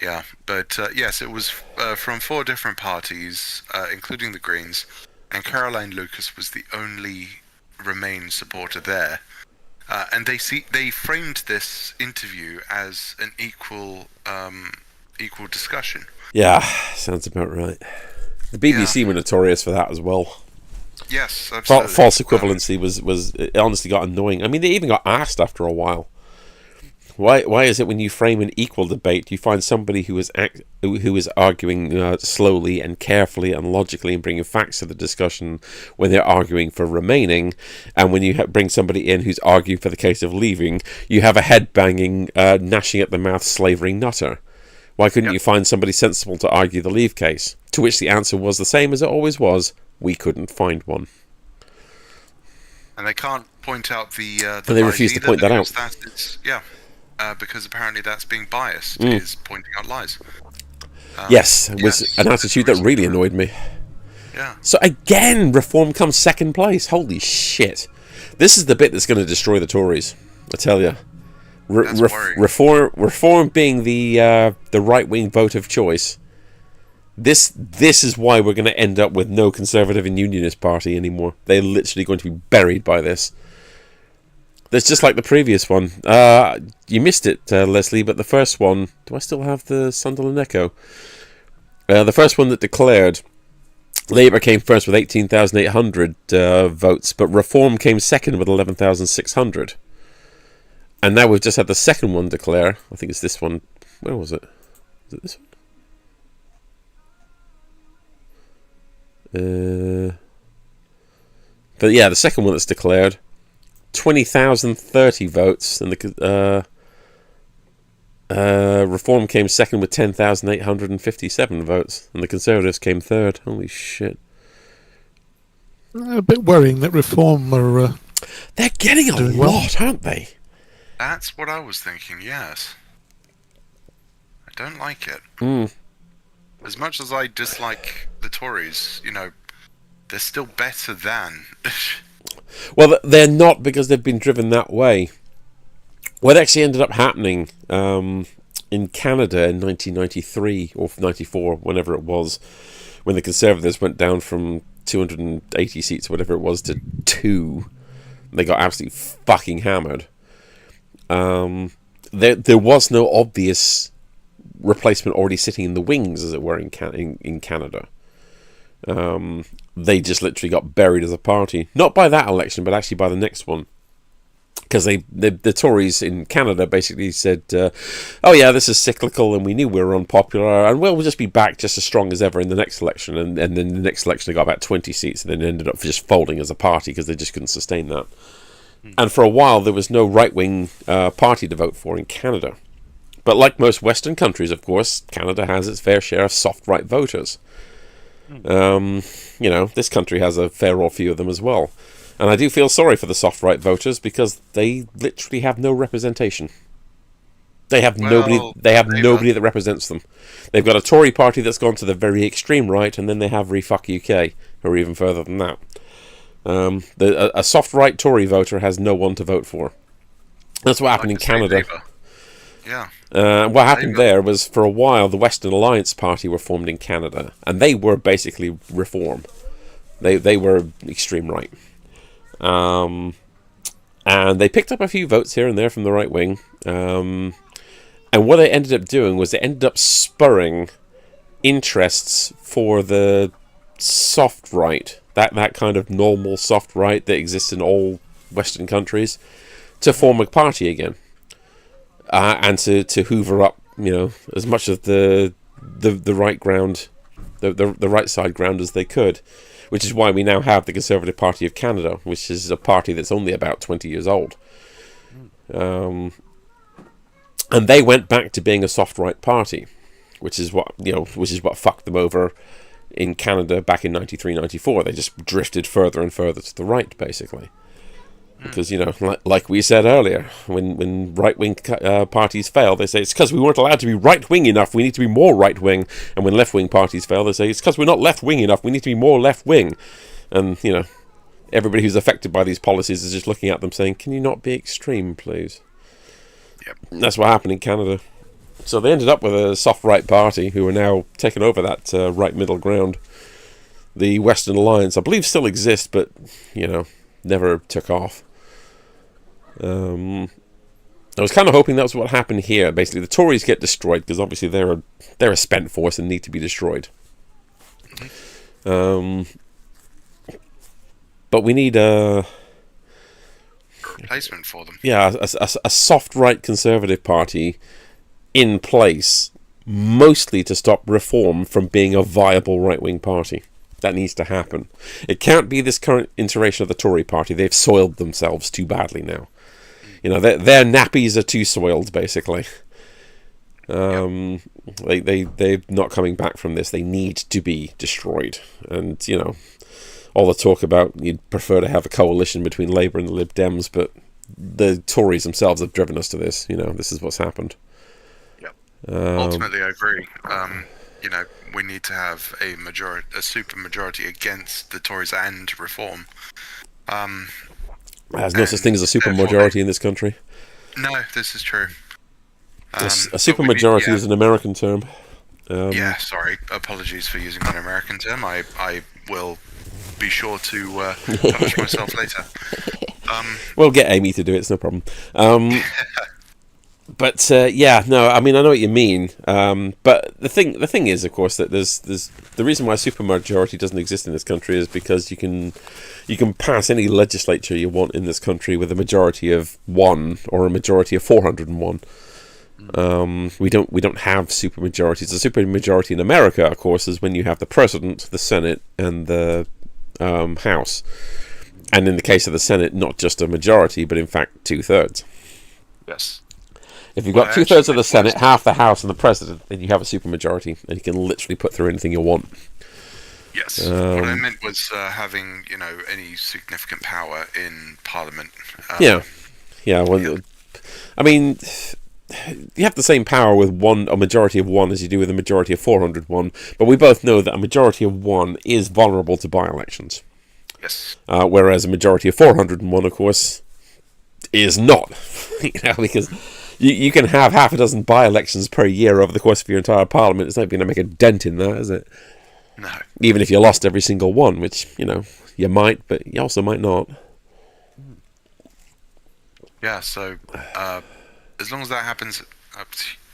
Speaker 3: Yeah, but yes, it was from 4 different parties, including the Greens, and Caroline Lucas was the only Remain supporter there. And they framed this interview as an equal discussion.
Speaker 2: Yeah, sounds about right. The BBC were notorious for that as well.
Speaker 3: Yes, absolutely.
Speaker 2: False equivalency was it honestly got annoying. I mean, they even got asked after a while. Why is it when you frame an equal debate, you find somebody who is arguing slowly and carefully and logically and bringing facts to the discussion when they're arguing for remaining, and when you bring somebody in who's arguing for the case of leaving, you have a head-banging, gnashing at the mouth, slavering nutter? Why couldn't you find somebody sensible to argue the leave case? To which the answer was the same as it always was: we couldn't find one.
Speaker 3: And they can't point out the
Speaker 2: and they refuse to point that out.
Speaker 3: Because apparently that's being biased, is pointing out lies.
Speaker 2: Yes, it was an attitude that really annoyed me.
Speaker 3: Yeah.
Speaker 2: So again, Reform comes second place. Holy shit. This is the bit that's going to destroy the Tories, I tell you. Reform being the right-wing vote of choice. This is why we're going to end up with no Conservative and Unionist Party anymore. They're literally going to be buried by this. That's just like the previous one. You missed it, Leslie, but the first one... Do I still have the Sunderland Echo? The first one that declared... Labour came first with 18,800 votes, but Reform came second with 11,600. And now we've just had the second one declare. I think it's this one. Where was it? Is it this one? But yeah, the second one that's declared... 20,030 votes, and Reform came second with 10,857 votes, and the Conservatives came third. Holy shit.
Speaker 1: A bit worrying that Reform are
Speaker 2: They're getting a
Speaker 1: doing well.
Speaker 2: lot, aren't they?
Speaker 3: That's what I was thinking, yes. I don't like it.
Speaker 2: Mm.
Speaker 3: As much as I dislike the Tories, they're still better than.
Speaker 2: Well, they're not, because they've been driven that way. What actually ended up happening in Canada in 1993 or 94, whenever it was, when the Conservatives went down from 280 seats, whatever it was, to 2, they got absolutely fucking hammered. There was no obvious replacement already sitting in the wings, as it were, in Canada. They just literally got buried as a party. Not by that election, but actually by the next one. Because the Tories in Canada basically said, oh yeah, this is cyclical, and we knew we were unpopular, and we'll just be back just as strong as ever in the next election. And then the next election they got about 20 seats, and then ended up just folding as a party because they just couldn't sustain that. And for a while there was no right-wing party to vote for in Canada. But like most Western countries, of course, Canada has its fair share of soft right voters. This country has a fair or few of them as well. And I do feel sorry for the soft right voters, because they literally have no representation. They have nobody. They have nobody that represents them. They've got a Tory party that's gone to the very extreme right, and then they have Refuck UK, or even further than that. A soft right Tory voter has no one to vote for. That's what happened in Canada.
Speaker 3: Yeah.
Speaker 2: What happened there was, for a while, the Western Alliance Party were formed in Canada, and they were basically Reform. They were extreme right. And they picked up a few votes here and there from the right wing. And what they ended up doing was they ended up spurring interests for the soft right, that kind of normal soft right that exists in all Western countries, to form a party again. And to hoover up, as much of the right ground, the right side ground as they could. Which is why we now have the Conservative Party of Canada, which is a party that's only about 20 years old. And they went back to being a soft right party, which is what fucked them over in Canada back in 93, 94. They just drifted further and further to the right, basically. Because, like we said earlier, when right-wing parties fail, they say it's because we weren't allowed to be right-wing enough, we need to be more right-wing. And when left-wing parties fail, they say it's because we're not left-wing enough, we need to be more left-wing. And, everybody who's affected by these policies is just looking at them saying, can you not be extreme, please?
Speaker 3: Yep.
Speaker 2: And that's what happened in Canada. So they ended up with a soft right party who are now taking over that right middle ground. The Western Alliance, I believe, still exists, but, never took off. I was kind of hoping that was what happened here. Basically, the Tories get destroyed because obviously they're a spent force and need to be destroyed. But we need a
Speaker 3: replacement for them.
Speaker 2: Yeah, a soft right Conservative Party in place, mostly to stop Reform from being a viable right wing party. That needs to happen. It can't be this current iteration of the Tory party. They've soiled themselves too badly now. Their nappies are too soiled, basically. They're not coming back from this. They need to be destroyed. And, all the talk about you'd prefer to have a coalition between Labour and the Lib Dems, but the Tories themselves have driven us to this. This is what's happened.
Speaker 3: Yep. Ultimately, I agree. We need to have a super majority against the Tories and Reform.
Speaker 2: There's no such thing as a supermajority in this country.
Speaker 3: No, this is true.
Speaker 2: A supermajority is an American term.
Speaker 3: Sorry. Apologies for using an American term. I will be sure to punish myself later.
Speaker 2: We'll get Amy to do it. It's no problem. But I know what you mean. But the thing is, of course, that there's the reason why a supermajority doesn't exist in this country is because you can pass any legislature you want in this country with a majority of 1 or a majority of 401. We don't have supermajorities. A supermajority in America, of course, is when you have the president, the Senate, and the House. And in the case of the Senate, not just a majority, but in fact 2/3.
Speaker 3: Yes.
Speaker 2: If you've
Speaker 3: Well,
Speaker 2: got 2/3 of
Speaker 3: actually,
Speaker 2: the Senate, half the House, and the President, then you have a supermajority, and you can literally put through anything you want.
Speaker 3: yes. What I meant was having, any significant power in Parliament.
Speaker 2: Yeah. I mean, you have the same power with a majority of one as you do with a majority of 401, but we both know that a majority of one is vulnerable to by-elections.
Speaker 3: Yes.
Speaker 2: Whereas a majority of 401, of course, is not. Because you can have half a dozen by-elections per year over the course of your entire Parliament. It's not going to make a dent in that, is it?
Speaker 3: No.
Speaker 2: Even if you lost every single one, which, you might, but you also might not.
Speaker 3: Yeah, so as long as that happens,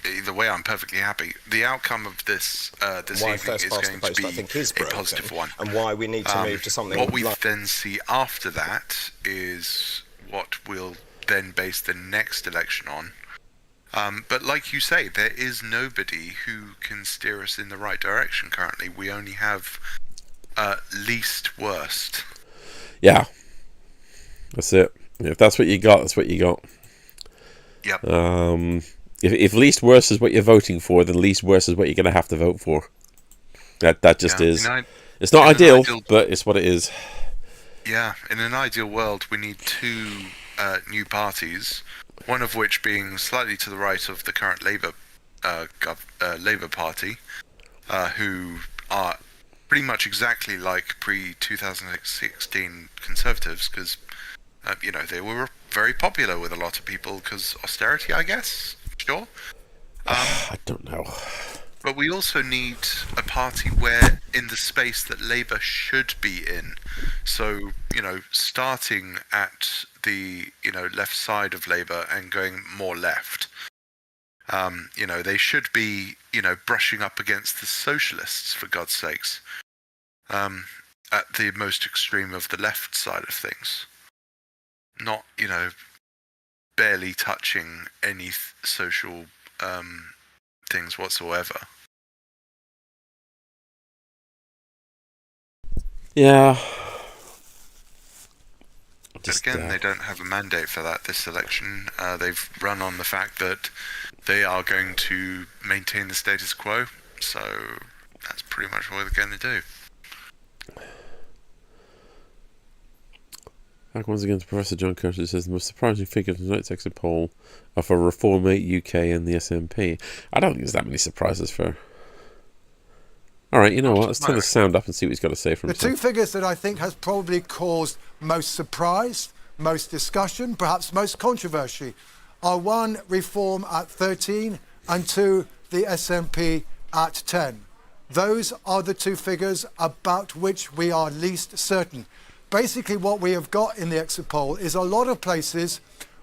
Speaker 3: either way, I'm perfectly happy. The outcome of this this
Speaker 4: Why
Speaker 3: evening
Speaker 4: first
Speaker 3: is
Speaker 4: past
Speaker 3: going
Speaker 4: the
Speaker 3: to
Speaker 4: post,
Speaker 3: be
Speaker 4: I think, is
Speaker 3: a
Speaker 4: broken,
Speaker 3: positive one.
Speaker 4: and why we need to move to something
Speaker 3: What we
Speaker 4: like...
Speaker 3: then see after that is what we'll then base the next election on. But like you say, there is nobody who can steer us in the right direction currently. We only have least worst.
Speaker 2: Yeah. That's it. If that's what you got, that's what you got.
Speaker 3: Yep.
Speaker 2: If least worst is what you're voting for, then least worst is what you're going to have to vote for. That just is. It's not ideal, but it's what it is.
Speaker 3: Yeah, in an ideal world, we need two new parties, one of which being slightly to the right of the current Labour Party, who are pretty much exactly like pre-2016 Conservatives, because they were very popular with a lot of people because austerity, I guess. Sure.
Speaker 2: I don't know.
Speaker 3: But we also need a party where in the space that Labour should be in. So, starting at the, left side of Labour and going more left. They should be, brushing up against the socialists, for God's sakes. At the most extreme of the left side of things. Not, barely touching any social things whatsoever.
Speaker 2: Yeah.
Speaker 3: But again, they don't have a mandate for that this election. They've run on the fact that they are going to maintain the status quo. So that's pretty much what they're going to do.
Speaker 2: Back once again to Professor John Curtis says the most surprising figure of tonight's exit poll are for Reformate UK and the SNP. I don't think there's that many surprises for. All right, you know what? Let's turn the sound up and see what he's got to say for himself.
Speaker 5: The two figures that I think has probably caused most surprise, most discussion, perhaps most controversy, are one, Reform at 13, and two, the SNP at 10. Those are the two figures about which we are least certain. Basically, what we have got in the exit poll is a lot of places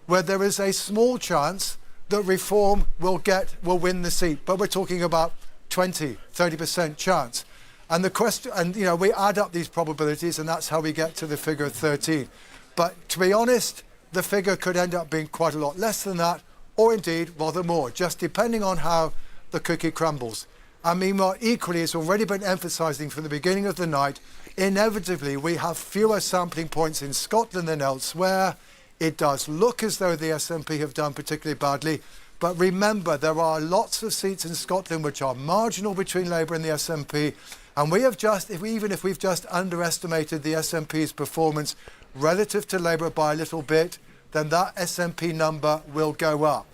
Speaker 5: where there is a small chance that Reform will win the seat, but we're talking about 20, 30% chance. And the question, we add up these probabilities, and that's how we get to the figure of 13. But to be honest, the figure could end up being quite a lot less than that, or indeed rather more, just depending on how the cookie crumbles. I mean, more equally, it's already been emphasising from the beginning of the night, inevitably we have fewer sampling points in Scotland than elsewhere. It does look as though the SNP have done particularly badly, but remember there are lots of seats in Scotland which are marginal between Labour and the SNP, and we have even if we've just underestimated the SNP's performance relative to Labour by a little bit, then that SNP number will go up.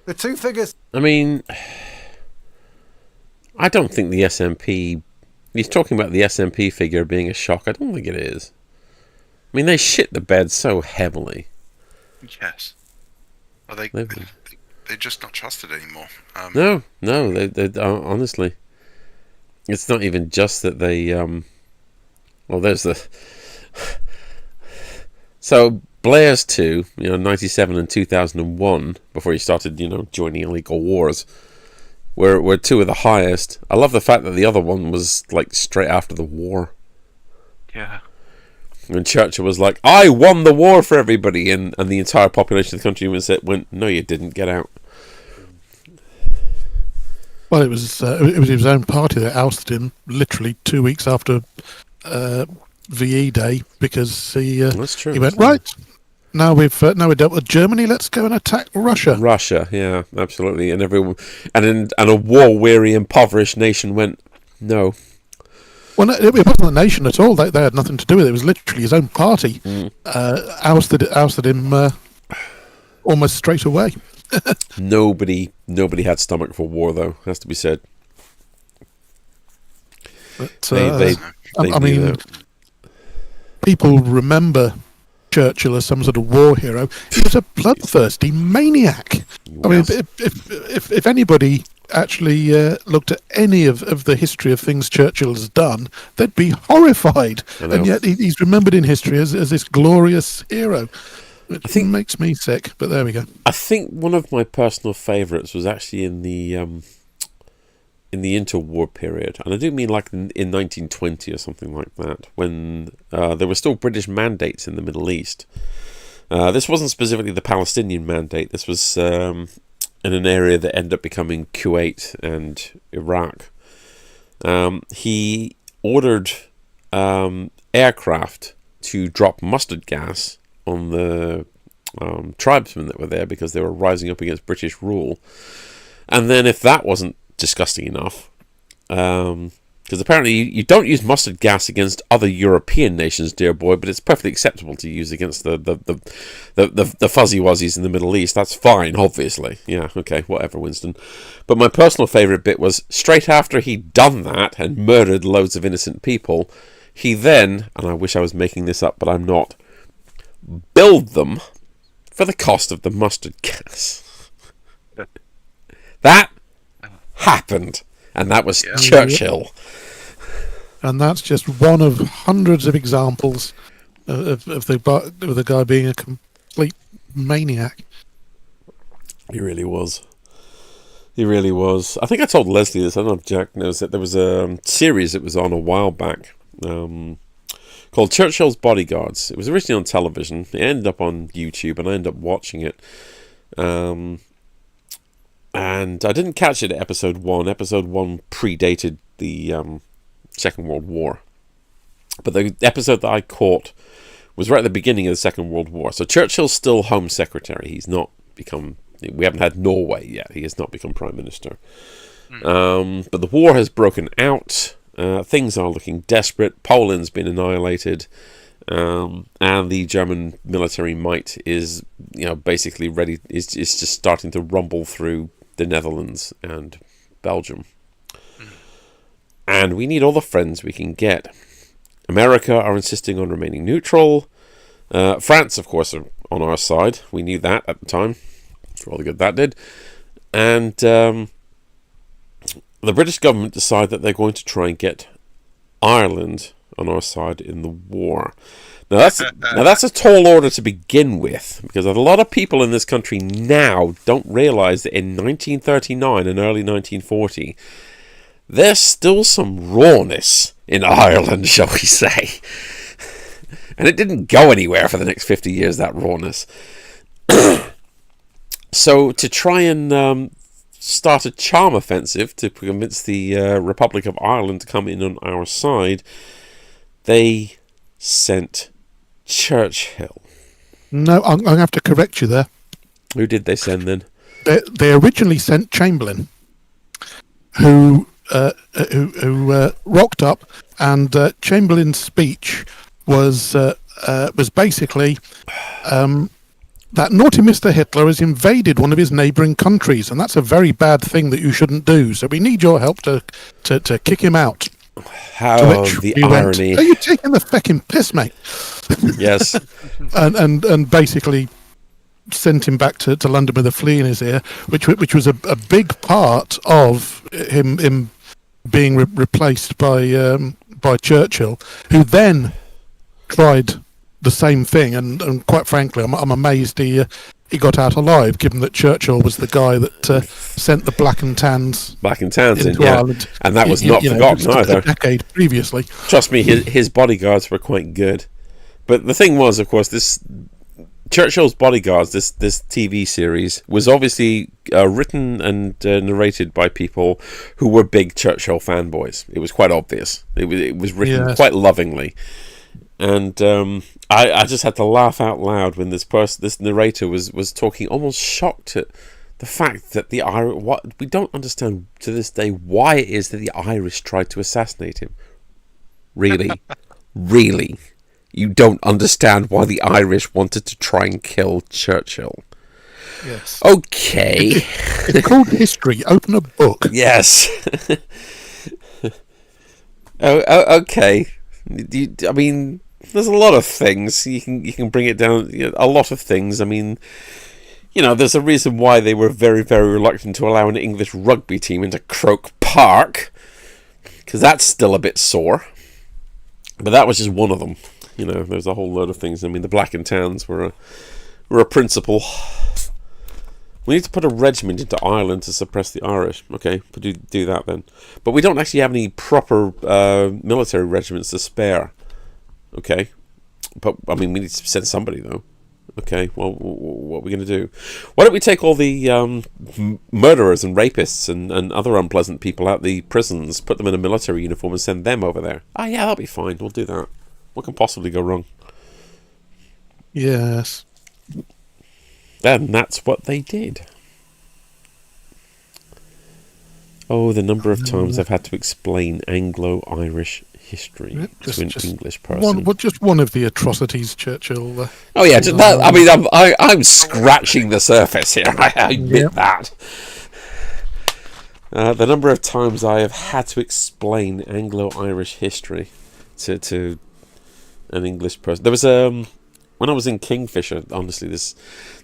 Speaker 5: The two figures...
Speaker 2: I mean, I don't think the SNP... He's talking about the SNP figure being a shock. I don't think it is. I mean, they shit the bed so heavily.
Speaker 3: Yes. Well, they're just not trusted anymore.
Speaker 2: No, they honestly. It's not even just that they... well, there's the... So, Blair's two, 97 and 2001, before he started, joining illegal wars, were two of the highest. I love the fact that the other one was, straight after the war.
Speaker 3: Yeah.
Speaker 2: When Churchill was like, I won the war for everybody, and the entire population of the country went, no, you didn't, get out.
Speaker 1: Well, it was his own party that ousted him literally 2 weeks after VE Day because
Speaker 2: That's true.
Speaker 1: he went, right, now we've dealt with Germany. Let's go and attack Russia.
Speaker 2: Russia, yeah, absolutely. And everyone, and a war-weary, impoverished nation went, no.
Speaker 1: Well, no, it wasn't the nation at all. They had nothing to do with it. It was literally his own party ousted him almost straight away.
Speaker 2: Nobody had stomach for war, though. Has to be said.
Speaker 1: But,
Speaker 2: They
Speaker 1: I
Speaker 2: knew
Speaker 1: mean,
Speaker 2: that.
Speaker 1: people remember Churchill as some sort of war hero. He was a bloodthirsty maniac. I mean, if anybody actually looked at any of the history of things Churchill has done, they'd be horrified. And yet he's remembered in history as this glorious hero. Which makes me sick, but there we go.
Speaker 2: I think one of my personal favourites was actually in the interwar period, and I do mean like in 1920 or something like that, when there were still British mandates in the Middle East. This wasn't specifically the Palestinian mandate. This was in an area that ended up becoming Kuwait and Iraq. He ordered aircraft to drop mustard gas on the tribesmen that were there because they were rising up against British rule. And then if that wasn't disgusting enough, because apparently you don't use mustard gas against other European nations, dear boy, but it's perfectly acceptable to use against the fuzzy wuzzies in the Middle East. That's fine, obviously. Yeah, okay, whatever, Winston. But my personal favourite bit was straight after he'd done that and murdered loads of innocent people, he then, and I wish I was making this up, but I'm not, billed them for the cost of the mustard gas. That happened, and that was Churchill.
Speaker 1: And that's just one of hundreds of examples of the guy being a complete maniac.
Speaker 2: He really was. He really was. I think I told Leslie this. I don't know if Jack knows that there was a series that was on a while back called Churchill's Bodyguards. It was originally on television. It ended up on YouTube, and I ended up watching it. And I didn't catch it at episode 1. Episode 1 predated the Second World War. But the episode that I caught was right at the beginning of the Second World War. So Churchill's still Home Secretary. He's not become... We haven't had Norway yet. He has not become Prime Minister. But the war has broken out. Things are looking desperate. Poland's been annihilated. And the German military might is, basically ready. Is just starting to rumble through the Netherlands and Belgium. And we need all the friends we can get. America are insisting on remaining neutral. France, of course, are on our side. We knew that at the time. For all the good that did. And the British government decide that they're going to try and get Ireland on our side in the war. Now that's a tall order to begin with, because a lot of people in this country now don't realise that in 1939 and early 1940, there's still some rawness in Ireland, shall we say. And it didn't go anywhere for the next 50 years, that rawness. So to try and start a charm offensive to convince the Republic of Ireland to come in on our side, they sent Churchill.
Speaker 1: No, I'm going to have to correct you there.
Speaker 2: Who did they send then?
Speaker 1: They originally sent Chamberlain, who rocked up, and Chamberlain's speech was basically that naughty Mr. Hitler has invaded one of his neighbouring countries, and that's a very bad thing that you shouldn't do. So we need your help to kick him out.
Speaker 2: How the irony!
Speaker 1: Are you taking the fecking piss, mate?
Speaker 2: Yes.
Speaker 1: and basically sent him back to London with a flea in his ear, which was a big part of him being replaced by Churchill, who then tried the same thing, and quite frankly, I'm amazed he got out alive, given that Churchill was the guy that sent the black and tans into Ireland,
Speaker 2: and that was not forgotten either.
Speaker 1: A decade previously.
Speaker 2: Trust me, his bodyguards were quite good. But the thing was, of course, this Churchill's Bodyguards, this TV series, was obviously written and narrated by people who were big Churchill fanboys. It was quite obvious. It was written quite lovingly. And I just had to laugh out loud when this narrator was talking, almost shocked at the fact that the Irish. What we don't understand to this day why it is that the Irish tried to assassinate him. Really, really, you don't understand why the Irish wanted to try and kill Churchill.
Speaker 1: Yes.
Speaker 2: Okay.
Speaker 1: It's called history. Open a book.
Speaker 2: Yes. Okay. I mean, there's a lot of things you can bring it down. A lot of things. I mean, there's a reason why they were very, very reluctant to allow an English rugby team into Croke Park, because that's still a bit sore. But that was just one of them. There's a whole load of things. I mean, the Black and Tans were a principle. We need to put a regiment into Ireland to suppress the Irish. Okay, do that then. But we don't actually have any proper military regiments to spare. Okay, but I mean, we need to send somebody though. Okay, well, what are we going to do? Why don't we take all the murderers and rapists and other unpleasant people out the prisons, put them in a military uniform and send them over there? Ah, yeah, that'll be fine. We'll do that. What can possibly go wrong?
Speaker 1: Yes.
Speaker 2: Then that's what they did. Oh, the number of times I've had to explain Anglo-Irish history to an English person.
Speaker 1: Just one of the atrocities Churchill.
Speaker 2: Oh yeah, I mean, I'm scratching the surface here. I admit that. The number of times I have had to explain Anglo-Irish history to an English person. There was when I was in Kingfisher, honestly,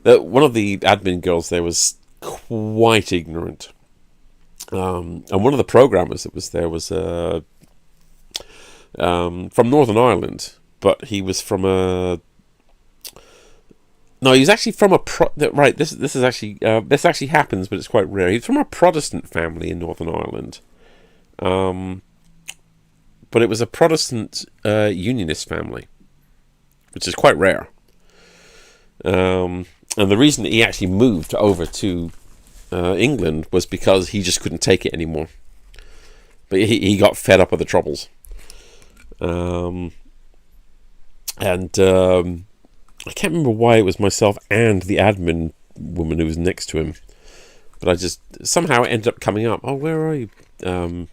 Speaker 2: one of the admin girls there was quite ignorant. And one of the programmers that was there was from Northern Ireland, but he was from a. No, he's actually from a right. This is actually this actually happens, but it's quite rare. He's from a Protestant family in Northern Ireland, but it was a Protestant Unionist family, which is quite rare. And the reason that he actually moved over to England was because he just couldn't take it anymore. But he got fed up with the troubles. I can't remember why it was myself and the admin woman who was next to him. But I just somehow it ended up coming up. Oh, where are you? Oh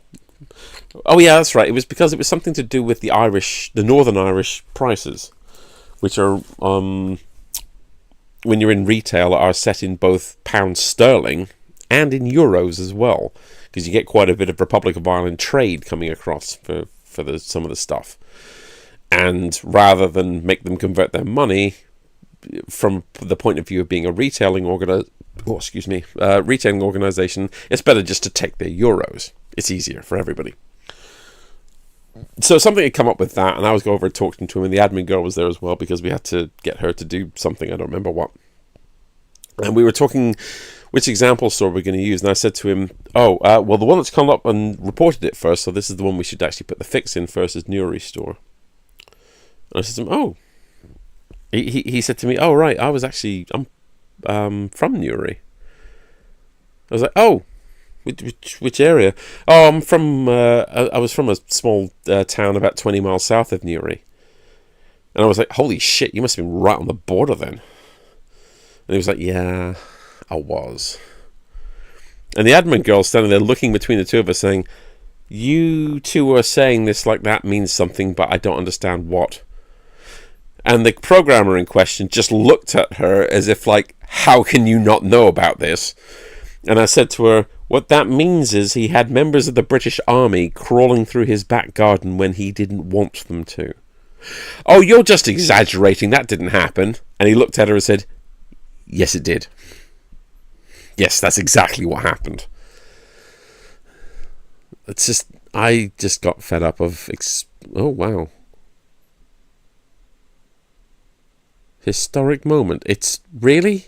Speaker 2: yeah, that's right. It was because it was something to do with the Northern Irish prices, which are when you're in retail are set in both pounds sterling and in euros as well, because you get quite a bit of Republic of Ireland trade coming across for some of the stuff. And rather than make them convert their money from the point of view of being a retailing organization, it's better just to take their euros. It's easier for everybody. So something had come up with that, and I was going over and talking to him, and the admin girl was there as well, because we had to get her to do something, I don't remember what. And we were talking which example store we're going to use, and I said to him, well, the one that's come up and reported it first, so this is the one we should actually put the fix in first, is Newry store. And I said to him, he said to me, oh, right, I'm from Newry. I was like, oh, which area? Oh, I'm from, I was from a small town about 20 miles south of Newry. And I was like, holy shit, you must have been right on the border then. And he was like, yeah, I was. And the admin girl standing there looking between the two of us saying, you two are saying this like that means something, but I don't understand what. And the programmer in question just looked at her as if like, how can you not know about this? And I said to her, what that means is he had members of the British Army crawling through his back garden when he didn't want them to. Oh, you're just exaggerating. That didn't happen. And he looked at her and said, yes, it did. Yes, that's exactly what happened. It's just, I just got fed up of, oh, wow. Historic moment. It's really?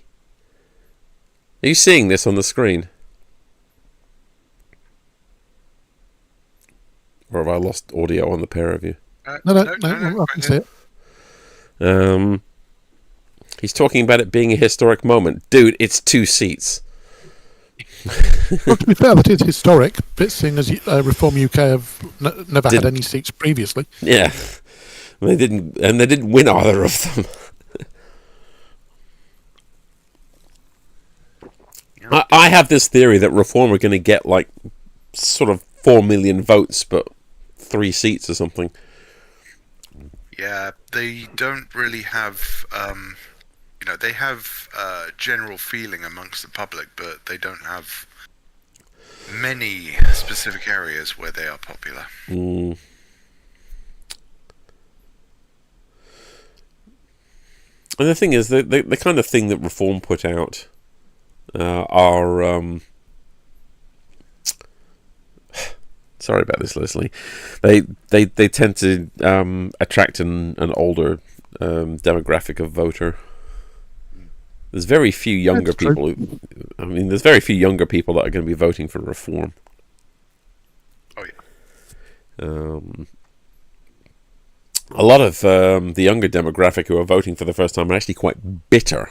Speaker 2: Are you seeing this on the screen? Or have I lost audio on the pair of you?
Speaker 1: No, I can see it.
Speaker 2: He's talking about it being a historic moment. Dude, it's 2 seats.
Speaker 1: Well, to be fair, that is historic, but seeing as Reform UK have never had any seats previously.
Speaker 2: Yeah. They didn't win either of them. I have this theory that Reform are going to get like sort of 4 million votes, but 3 seats or something.
Speaker 3: Yeah, they don't really have, they have general feeling amongst the public, but they don't have many specific areas where they are popular.
Speaker 2: Mm. And the thing is, the kind of thing that Reform put out are... sorry about this, Leslie. They tend to attract an older demographic of voter. There's very few younger people. There's very few younger people that are going to be voting for Reform.
Speaker 3: Oh yeah.
Speaker 2: A lot of the younger demographic who are voting for the first time are actually quite bitter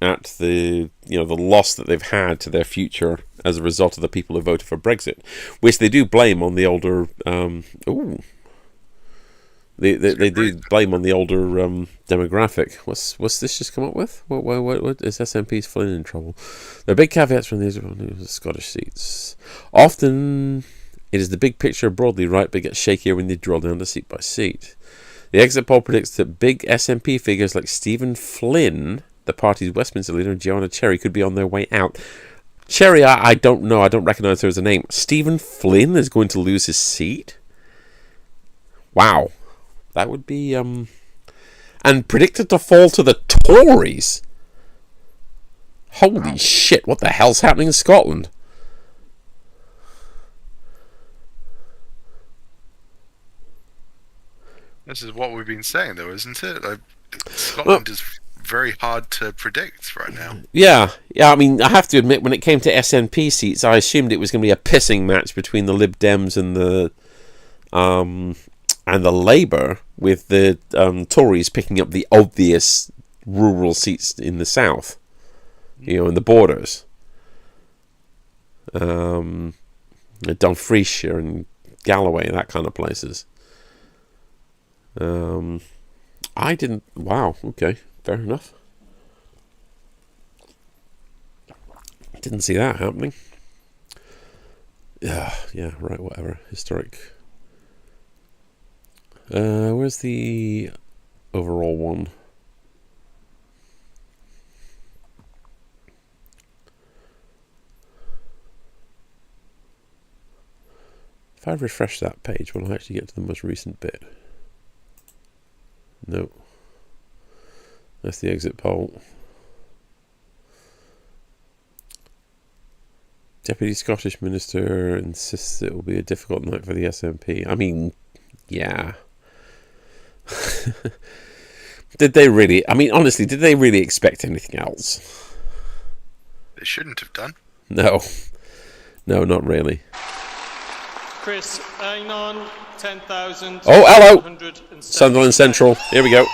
Speaker 2: at the loss that they've had to their future as a result of the people who voted for Brexit, which they do blame on the older. They do blame on the older demographic. What's this just come up with? What is SNP's Flynn in trouble? There are big caveats from these Scottish seats. Often it is the big picture broadly right, but gets shakier when they drill down to seat by seat. The exit poll predicts that big SNP figures like Stephen Flynn, the party's Westminster leader, and Joanna Cherry could be on their way out. Cherry, I don't know. I don't recognise her as a name. Stephen Flynn is going to lose his seat? Wow. That would be... and predicted to fall to the Tories. Holy shit, what the hell's happening in Scotland?
Speaker 3: This is what we've been saying, though, isn't it? Scotland is very hard to predict right now.
Speaker 2: Yeah. I mean, I have to admit, when it came to SNP seats, I assumed it was going to be a pissing match between the Lib Dems and the Labour, with the Tories picking up the obvious rural seats in the south, in the borders. Dumfriesshire and Galloway, that kind of places. I didn't... Wow, okay, fair enough. Didn't see that happening. Yeah, right, whatever. Historic... where's the overall one? If I refresh that page, will I actually get to the most recent bit? No. That's the exit poll. Deputy Scottish Minister insists it will be a difficult night for the SNP. I mean, yeah. Did they really? I mean, honestly, did they really expect anything else?
Speaker 3: They shouldn't have done.
Speaker 2: No, not really.
Speaker 6: Chris Ainon, 10,000.
Speaker 2: Oh, hello! Sunderland Central. Here we go.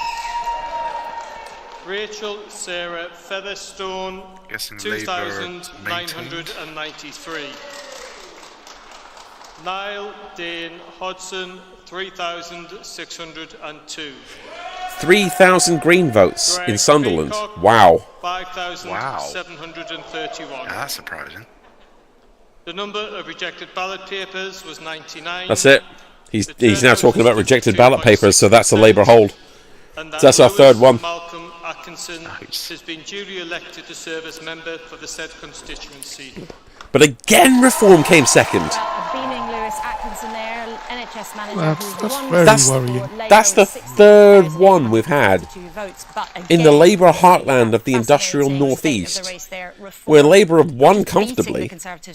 Speaker 6: Rachel Sarah Featherstone, 2,993. Niall Dane Hodson, 3,602.
Speaker 2: 3,000 Green votes in Sunderland. Wow.
Speaker 6: 5,731.
Speaker 3: Yeah, that's surprising.
Speaker 6: The number of rejected ballot papers was 99.
Speaker 2: That's it. He's now talking about rejected ballot papers, so that's a Labour hold. So that's our third one.
Speaker 6: Malcolm Atkinson has been duly elected to serve as member for the said constituency.
Speaker 2: But again, Reform came second.
Speaker 7: Beaming Lewis Atkinson there, NHS manager.
Speaker 1: That's very worrying.
Speaker 2: That's the third one we've had in the Labour heartland of the industrial northeast, where Labour have won comfortably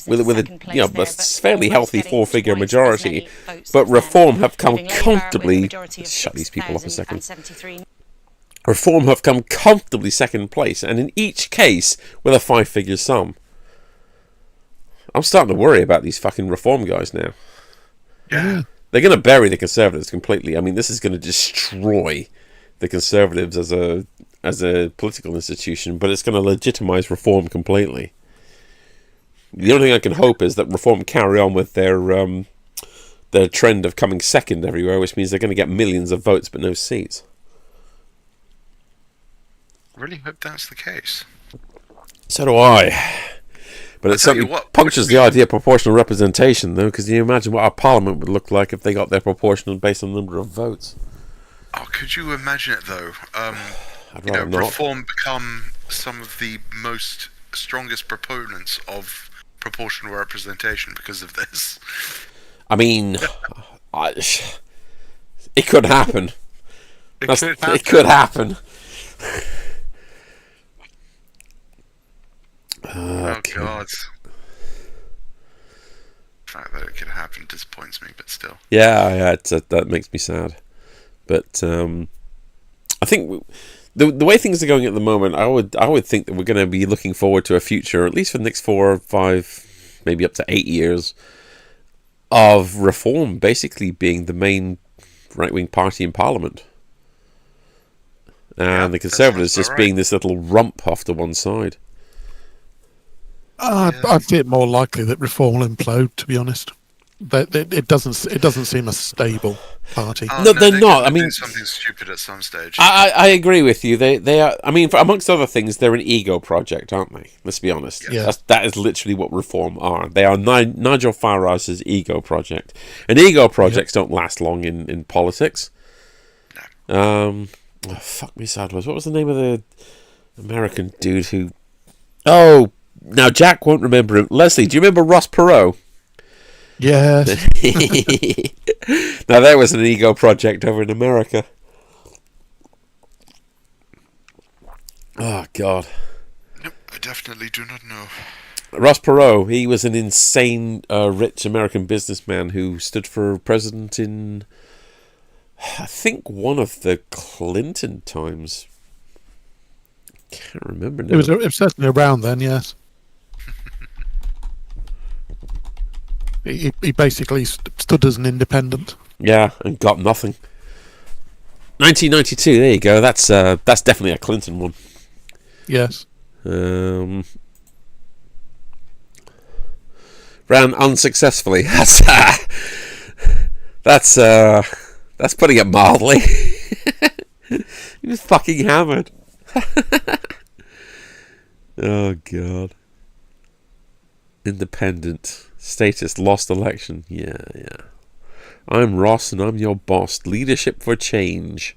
Speaker 2: with a fairly healthy 4-figure majority, but Reform have come comfortably. Shut these people up a second. Reform have come comfortably second place, and in each case with a 5-figure sum. I'm starting to worry about these fucking Reform guys now.
Speaker 3: Yeah.
Speaker 2: They're going to bury the Conservatives completely. I mean, this is going to destroy the Conservatives as a political institution, but it's going to legitimise Reform completely. The only thing I can hope is that Reform carry on with their the trend of coming second everywhere, which means they're going to get millions of votes but no seats.
Speaker 3: Really hope that's the case.
Speaker 2: So do I. But it
Speaker 3: tell you
Speaker 2: certainly
Speaker 3: what,
Speaker 2: punctures the idea of proportional representation, though, because you imagine what our parliament would look like if they got their proportional based on the number of votes.
Speaker 3: Oh, could you imagine it though?
Speaker 2: I'd rather not.
Speaker 3: Reform become some of the most strongest proponents of proportional representation because of this.
Speaker 2: I mean, it could happen. It could happen.
Speaker 3: Oh God! The fact that it could happen disappoints me, but still.
Speaker 2: Yeah, that makes me sad. But I think the way things are going at the moment, I would think that we're going to be looking forward to a future, at least for the next 4 or 5, maybe up to 8 years, of Reform basically being the main right-wing party in Parliament. And the Conservatives just being this little rump off to one side.
Speaker 1: I see it more likely that Reform will implode, to be honest. It doesn't seem a stable party.
Speaker 2: No, they're not. I mean,
Speaker 3: do something stupid at some stage.
Speaker 2: I agree with you. They are. I mean, amongst other things, they're an ego project, aren't they? Let's be honest.
Speaker 1: Yeah.
Speaker 2: That is literally what Reform are. They are Nigel Farage's ego project. And ego projects don't last long in politics. No. Fuck me sideways. What was the name of the American dude who? Oh, now Jack won't remember him. Leslie, do you remember Ross Perot?
Speaker 1: Yes.
Speaker 2: Now there was an ego project over in America. Oh God.
Speaker 3: Nope, I definitely do not know.
Speaker 2: Ross Perot, he was an insane, rich American businessman who stood for president in, I think, one of the Clinton times. Can't remember now.
Speaker 1: It was certainly around then, yes. He basically stood as an independent.
Speaker 2: Yeah, and got nothing. 1992, there you go. That's definitely a Clinton one.
Speaker 1: Yes.
Speaker 2: Ran unsuccessfully. That's putting it mildly. He was fucking hammered. Oh God. Independent status, lost election. Yeah. I'm Ross and I'm your boss. Leadership for change.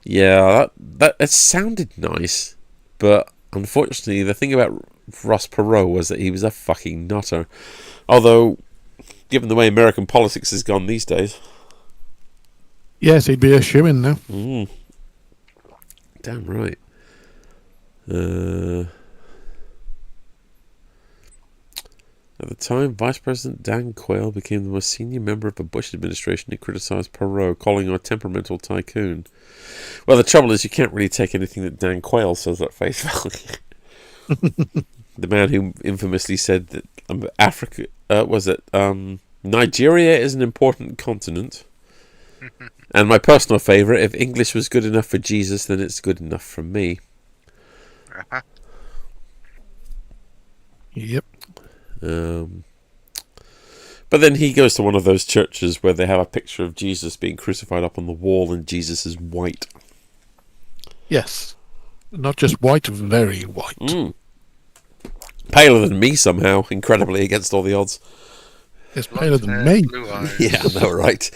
Speaker 2: Yeah, that it sounded nice, but unfortunately, the thing about Ross Perot was that he was a fucking nutter. Although, given the way American politics has gone these days,
Speaker 1: yes, he'd be a shoo-in now.
Speaker 2: Damn right. At the time, Vice President Dan Quayle became the most senior member of the Bush administration who criticised Perot, calling him a temperamental tycoon. Well, the trouble is you can't really take anything that Dan Quayle says at face value. The man who infamously said that Nigeria is an important continent. And my personal favourite, if English was good enough for Jesus, then it's good enough for me.
Speaker 1: Yep.
Speaker 2: But then he goes to one of those churches where they have a picture of Jesus being crucified up on the wall and Jesus is white.
Speaker 1: Yes. Not just white, very white.
Speaker 2: Paler than me somehow, incredibly, against all the odds.
Speaker 1: It's paler than me.
Speaker 3: Blue eyes.
Speaker 2: Yeah, I know, right?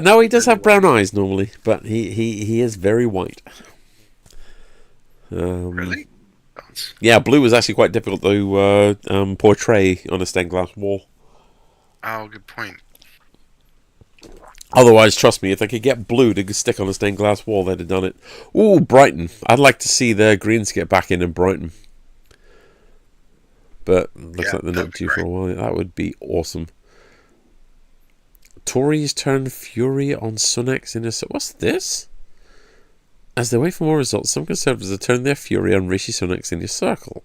Speaker 2: No, he does have brown eyes normally, but he is very white.
Speaker 3: Really?
Speaker 2: Yeah, blue is actually quite difficult to portray on a stained glass wall.
Speaker 3: Oh, good point.
Speaker 2: Otherwise, trust me, if they could get blue to stick on a stained glass wall, they'd have done it. Ooh, Brighton. I'd like to see the Greens get back in Brighton. But looks like they're not due for a while. That would be awesome. Tories turn fury on Sunak's innocent. What's this? As they wait for more results, some Conservatives have turned their fury on Rishi Sunak's inner circle.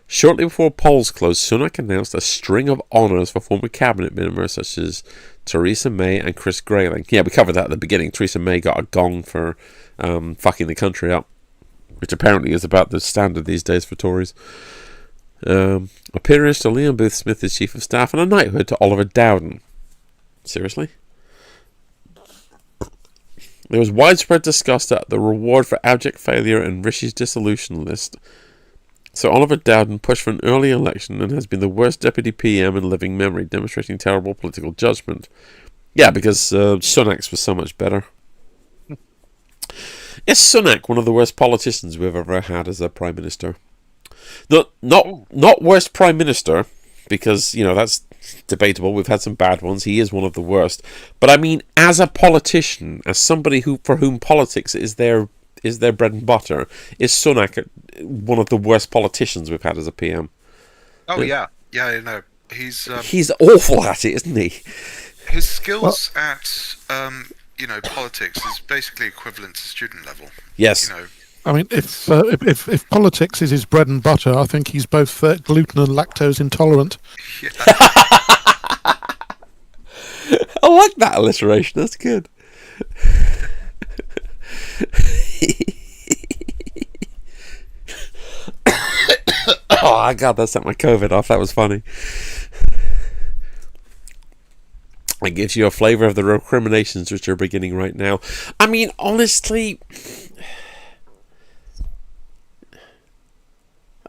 Speaker 2: Shortly before polls closed, Sunak announced a string of honours for former cabinet members such as Theresa May and Chris Grayling. Yeah, we covered that at the beginning. Theresa May got a gong for fucking the country up, which apparently is about the standard these days for Tories. A peerage to Liam Booth Smith as Chief of Staff and a knighthood to Oliver Dowden. Seriously? There was widespread disgust at the reward for abject failure and Rishi's dissolution list. So Oliver Dowden pushed for an early election and has been the worst deputy PM in living memory, demonstrating terrible political judgment. Yeah, because Sunak's was so much better. Is Sunak one of the worst politicians we've ever had as a Prime Minister? Not worst Prime Minister, because, you know, that's debatable. We've had some bad ones. He is one of the worst. But I mean, as a politician, as somebody for whom politics is their bread and butter, is Sunak one of the worst politicians we've had as a PM?
Speaker 3: Oh yeah, I know.
Speaker 2: He's awful at it, isn't he?
Speaker 3: His skills at politics is basically equivalent to student level.
Speaker 2: Yes.
Speaker 3: You know,
Speaker 1: I mean, if politics is his bread and butter, I think he's both gluten and lactose intolerant.
Speaker 3: yeah.
Speaker 2: I like that alliteration. That's good. Oh, God, that set my COVID off. That was funny. It gives you a flavour of the recriminations which are beginning right now. I mean, honestly,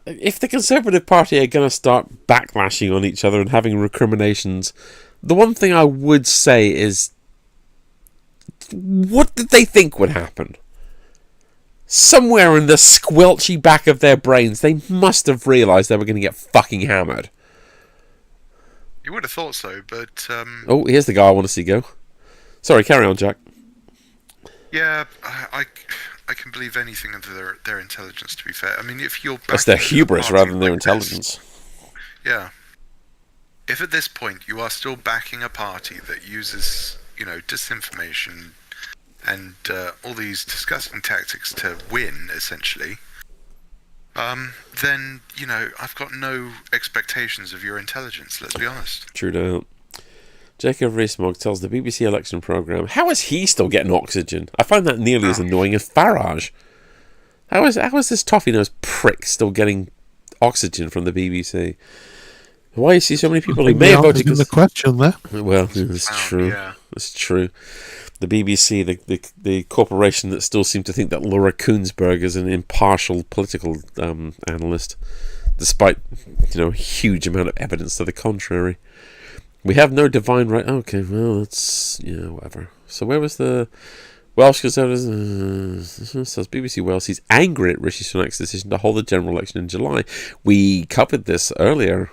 Speaker 2: if the Conservative Party are going to start backlashing on each other and having recriminations, the one thing I would say is, what did they think would happen? Somewhere in the squelchy back of their brains, they must have realised they were going to get fucking hammered.
Speaker 3: You would have thought so, but
Speaker 2: Oh, here's the guy I want to see go. Sorry, carry on, Jack.
Speaker 3: yeah, I can believe anything of their intelligence. To be fair, I mean, if you're
Speaker 2: That's their
Speaker 3: backing a
Speaker 2: hubris
Speaker 3: party
Speaker 2: rather than their
Speaker 3: like this-
Speaker 2: intelligence.
Speaker 3: Yeah. If at this point you are still backing a party that uses, disinformation and all these disgusting tactics to win, essentially, then, I've got no expectations of your intelligence, let's be honest.
Speaker 2: True doubt. Jacob Rees-Mogg tells the BBC election programme, how is he still getting oxygen? I find that nearly as annoying as Farage. How is this toffee-nosed prick still getting oxygen from the BBC? Why you see so many people who may have voted
Speaker 1: in the question there.
Speaker 2: Well, it's true.
Speaker 3: Yeah.
Speaker 2: It's true. The BBC, the corporation that still seem to think that Laura Kuenssberg is an impartial political analyst, despite huge amount of evidence to the contrary. We have no divine right. Okay, well, that's whatever. So where was the Welsh Conservatives? Says BBC Wales. He's angry at Rishi Sunak's decision to hold a general election in July. We covered this earlier.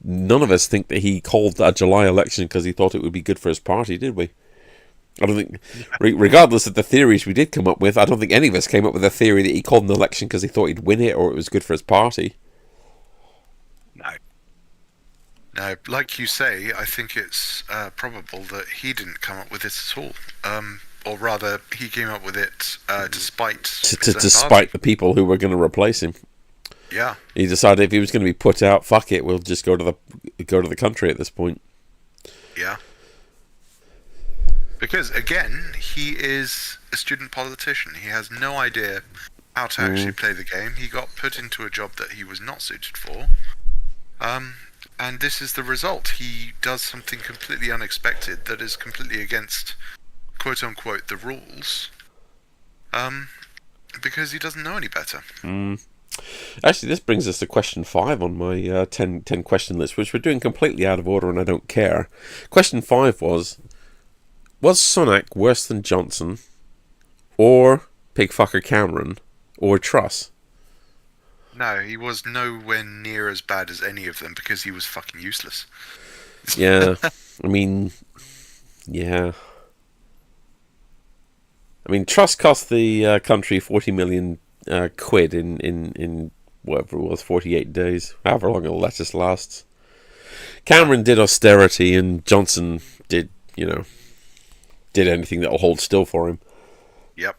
Speaker 2: None of us think that he called a July election because he thought it would be good for his party, did we? I don't think, regardless of the theories we did come up with, I don't think any of us came up with a theory that he called an election because he thought he'd win it or it was good for his party.
Speaker 3: No, like you say, I think it's probable that he didn't come up with this at all. Or rather, he came up with it despite
Speaker 2: Despite the people who were going to replace him.
Speaker 3: Yeah.
Speaker 2: He decided if he was going to be put out, fuck it, we'll just go to the country at this point.
Speaker 3: Yeah. Because, again, he is a student politician. He has no idea how to actually play the game. He got put into a job that he was not suited for. And this is the result. He does something completely unexpected that is completely against, quote-unquote, the rules. Because he doesn't know any better.
Speaker 2: Actually, this brings us to question 5 on my 10 question list, which we're doing completely out of order and I don't care. Question 5 was Sunak worse than Johnson, or Pigfucker Cameron, or Truss?
Speaker 3: No, he was nowhere near as bad as any of them because he was fucking useless.
Speaker 2: Yeah, I mean, yeah. I mean, Truss cost the country 40 million quid in whatever it was, 48 days, however long a lettuce lasts. Cameron did austerity, and Johnson did anything that will hold still for him.
Speaker 3: Yep.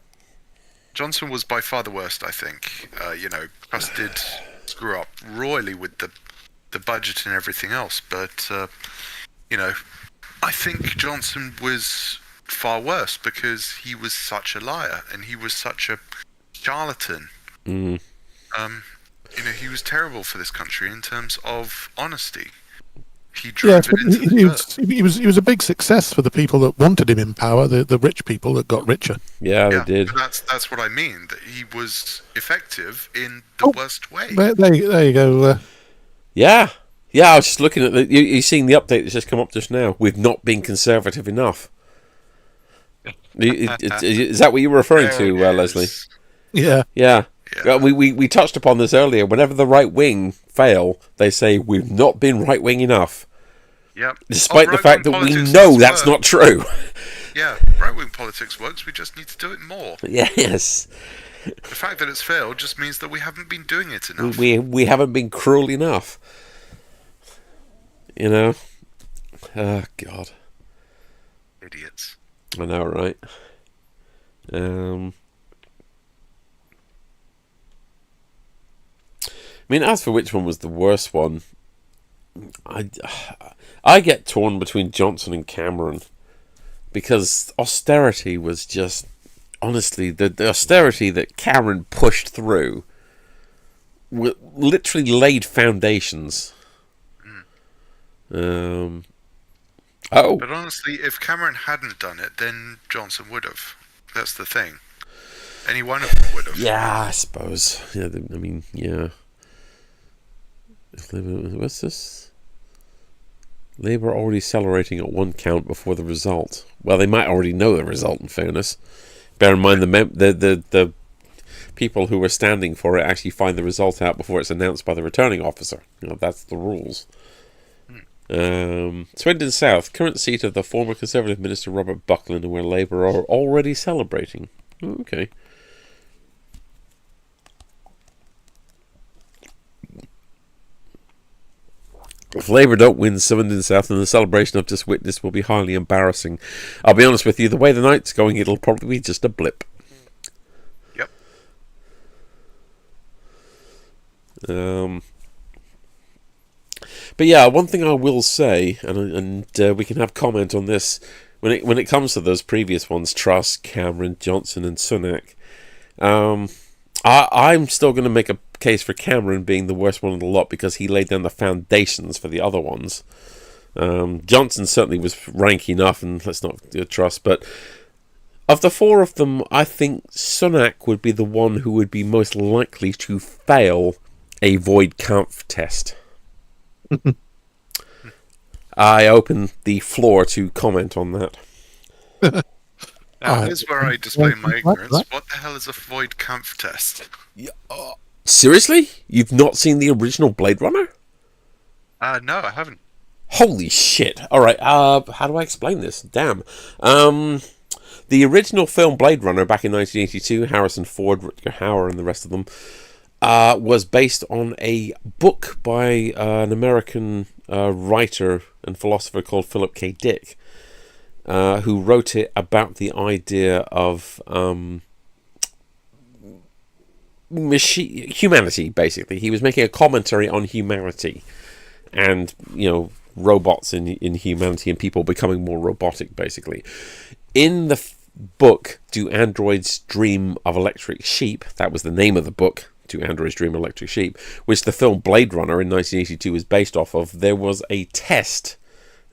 Speaker 3: Johnson was by far the worst, I think. Truss did screw up royally with the budget and everything else, but, I think Johnson was far worse because he was such a liar and he was such a charlatan. He was terrible for this country in terms of honesty. he drove
Speaker 1: Yes,
Speaker 3: it into the dirt.
Speaker 1: he was a big success for the people that wanted him in power, the rich people that got richer.
Speaker 2: Yeah, they
Speaker 3: Yeah,
Speaker 2: did.
Speaker 3: but that's what I mean. That he was effective in the
Speaker 1: Oh,
Speaker 3: worst way.
Speaker 1: There you go.
Speaker 2: Yeah. Yeah, I was just looking at you're seeing the update that's just come up just now. We've not been conservative enough. Is that what you were referring
Speaker 3: There
Speaker 2: to,
Speaker 3: it is.
Speaker 2: Leslie?
Speaker 1: Yeah.
Speaker 2: Yeah.
Speaker 3: Yeah.
Speaker 2: We touched upon this earlier. Whenever the right wing fail, they say we've not been right wing enough,
Speaker 3: Yep.
Speaker 2: despite the
Speaker 3: right-wing
Speaker 2: fact that we
Speaker 3: politics
Speaker 2: know
Speaker 3: does
Speaker 2: that's
Speaker 3: work.
Speaker 2: not true.
Speaker 3: Yeah, right-wing politics works. We just need to do it more.
Speaker 2: Yes,
Speaker 3: The fact that it's failed just means that we haven't been doing it enough.
Speaker 2: we haven't been cruel enough. You know. Oh God.
Speaker 3: Idiots.
Speaker 2: I know, right? I mean, as for which one was the worst one, I get torn between Johnson and Cameron, because austerity was just, honestly, the austerity that Cameron pushed through literally laid foundations. Oh,
Speaker 3: But honestly, if Cameron hadn't done it, then Johnson would have. That's the thing. Any one of them would have.
Speaker 2: yeah, I suppose. Yeah, I mean, yeah. What's this? Labour already celebrating at one count before the result. Well, they might already know the result, in fairness. Bear in mind the people who were standing for it actually find the result out before it's announced by the returning officer. You know, that's the rules. Swindon South, current seat of the former Conservative Minister Robert Buckland, where Labour are already celebrating. Oh, okay. If Labour don't win Swindon South, then the celebration I've just witnessed will be highly embarrassing. I'll be honest with you, the way the night's going, it'll probably be just a blip.
Speaker 3: Yep.
Speaker 2: But yeah, one thing I will say, and we can have comment on this, when it comes to those previous ones, Truss, Cameron, Johnson and Sunak, I'm still going to make a case for Cameron being the worst one of the lot, because he laid down the foundations for the other ones. Johnson certainly was rank enough, and let's not do Truss, but of the four of them, I think Sunak would be the one who would be most likely to fail a Void Kampf test. I open the floor to comment on that.
Speaker 3: Now, here's where I display my ignorance. What the hell is a Void Kampf test?
Speaker 2: Seriously? You've not seen the original Blade Runner?
Speaker 3: No, I haven't.
Speaker 2: Holy shit. Alright, how do I explain this? Damn. The original film Blade Runner back in 1982, Harrison Ford, Rutger Hauer and the rest of them, was based on a book by an American writer and philosopher called Philip K. Dick, who wrote it about the idea of humanity, basically. He was making a commentary on humanity and, you know, robots in humanity and people becoming more robotic, basically. In the book, Do Androids Dream of Electric Sheep? That was the name of the book, Do Androids Dream of Electric Sheep, which the film Blade Runner in 1982 was based off of. There was a test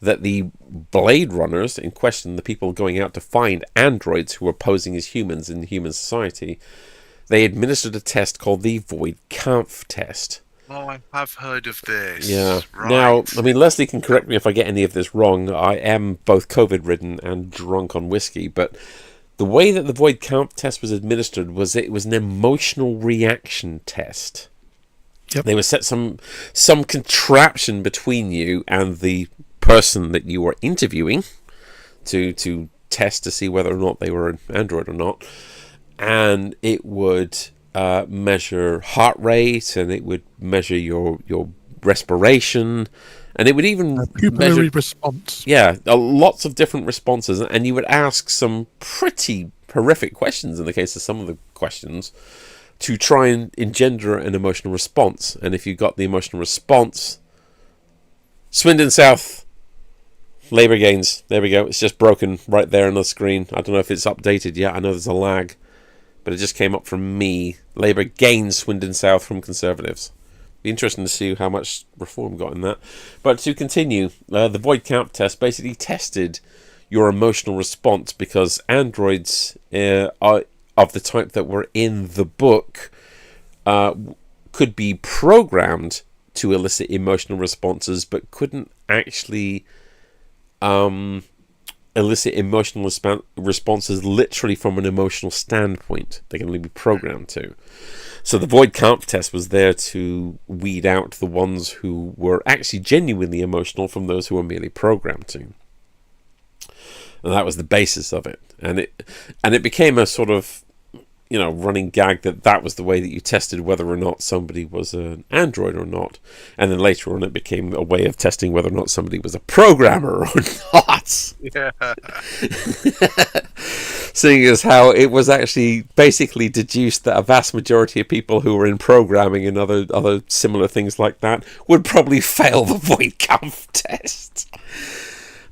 Speaker 2: that the Blade Runners in question, the people going out to find androids who were posing as humans in human society, they administered a test called the Void Kampf test.
Speaker 3: Oh, I have heard of this.
Speaker 2: Yeah.
Speaker 3: Right.
Speaker 2: Now, I mean, Leslie can correct me if I get any of this wrong. I am both COVID-ridden and drunk on whiskey, but the way that the Void Kampf test was administered was it was an emotional reaction test.
Speaker 1: Yep.
Speaker 2: They would set some contraption between you and the person that you were interviewing to test to see whether or not they were an android or not, and it would measure heart rate, and it would measure your respiration, and it would even
Speaker 1: pupillary response.
Speaker 2: Yeah, lots of different responses, and you would ask some pretty horrific questions in the case of some of the questions to try and engender an emotional response. And if you got the emotional response, Swindon South, Labour gains. There we go. It's just broken right there on the screen. I don't know if it's updated yet. I know there's a lag, but it just came up from me. Labour gains Swindon South from Conservatives. be interesting to see how much reform got in that. But to continue, the void count test basically tested your emotional response, because androids are of the type that were in the book could be programmed to elicit emotional responses, but couldn't actually elicit emotional responses literally from an emotional standpoint. They can only be programmed to. So the void count test was there to weed out the ones who were actually genuinely emotional from those who were merely programmed to. And that was the basis of it. And it became a sort of, running gag that was the way that you tested whether or not somebody was an android or not. And then later on it became a way of testing whether or not somebody was a programmer or not.
Speaker 3: Yeah.
Speaker 2: Seeing as how it was actually basically deduced that a vast majority of people who were in programming and other similar things like that would probably fail the void count test.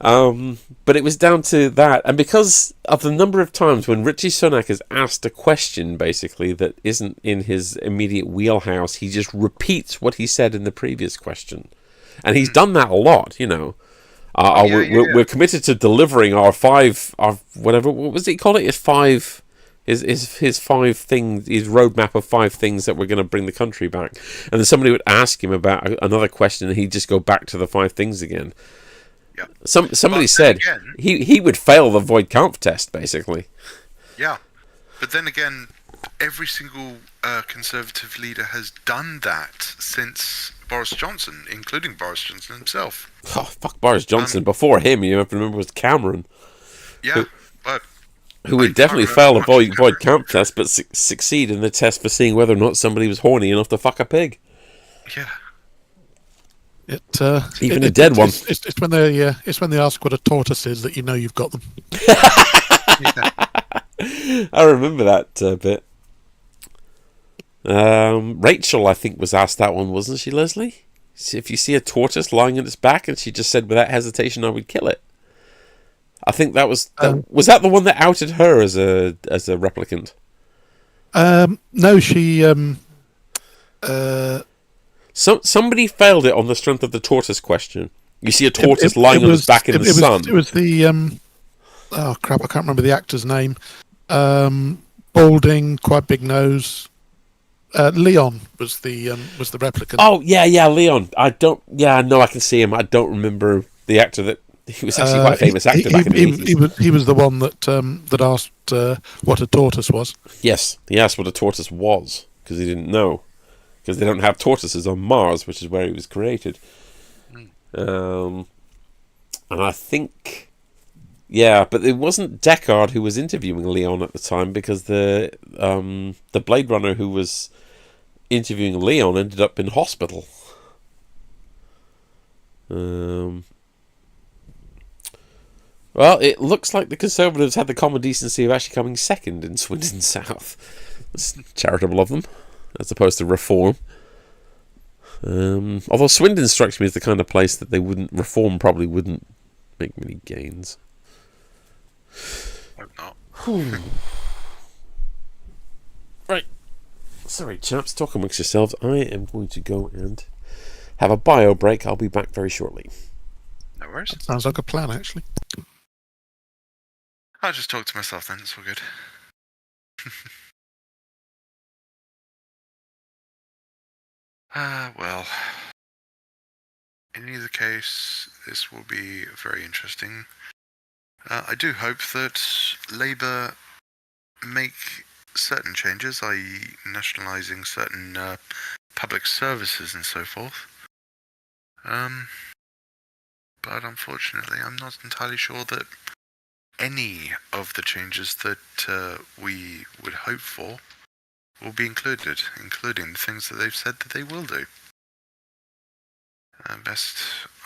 Speaker 2: But it was down to that, and because of the number of times when Richie Sunak has asked a question basically that isn't in his immediate wheelhouse, he just repeats what he said in the previous question, and he's done that a lot. We're committed to delivering our whatever, what was it called? His five things, his roadmap of 5 things that we're going to bring the country back, and then somebody would ask him about another question, and he'd just go back to the 5 things again.
Speaker 3: Yeah.
Speaker 2: Somebody said again, he would fail the void count test, basically.
Speaker 3: Yeah, but then again, every single Conservative leader has done that since Boris Johnson, including Boris Johnson himself.
Speaker 2: Oh, fuck Boris Johnson. Before him, you have to remember, was Cameron.
Speaker 3: Yeah, but
Speaker 2: who would definitely fail the void count test, but succeed in the test for seeing whether or not somebody was horny enough to fuck a pig.
Speaker 3: Yeah.
Speaker 2: Even a dead one.
Speaker 1: It's when they ask what a tortoise is that you know you've got them.
Speaker 2: I remember that bit. Rachel, I think, was asked that one, wasn't she, Leslie? If you see a tortoise lying on its back, and she just said without hesitation, I would kill it. I think that was was that the one that outed her as a replicant?
Speaker 1: No, she.
Speaker 2: Somebody failed it on the strength of the tortoise question. You see a tortoise lying on its back in the sun.
Speaker 1: It was the oh crap! I can't remember the actor's name. Balding, quite big nose. Leon was the replicant.
Speaker 2: Oh yeah, Leon. I can see him. I don't remember the actor that. He was actually quite a famous actor back in the 80s.
Speaker 1: He was the one that asked what a tortoise was.
Speaker 2: Yes, he asked what a tortoise was because he didn't know. Because they don't have tortoises on Mars, which is where he was created. And I think... Yeah, but it wasn't Deckard who was interviewing Leon at the time, because the Blade Runner who was interviewing Leon ended up in hospital. Well, it looks like the Conservatives had the common decency of actually coming second in Swindon South. It's charitable of them, as opposed to reform. Although Swindon strikes me as the kind of place that reform probably wouldn't make many gains.
Speaker 3: Hope not.
Speaker 2: Right. Sorry, chaps, talk amongst yourselves. I am going to go and have a bio break. I'll be back very shortly.
Speaker 3: No worries.
Speaker 1: Sounds like a plan, actually.
Speaker 3: I'll just talk to myself then, it's all good. Well, in either case, this will be very interesting. I do hope that Labour make certain changes, i.e. nationalising certain public services and so forth. But unfortunately, I'm not entirely sure that any of the changes that we would hope for will be included, including the things that they've said that they will do. Best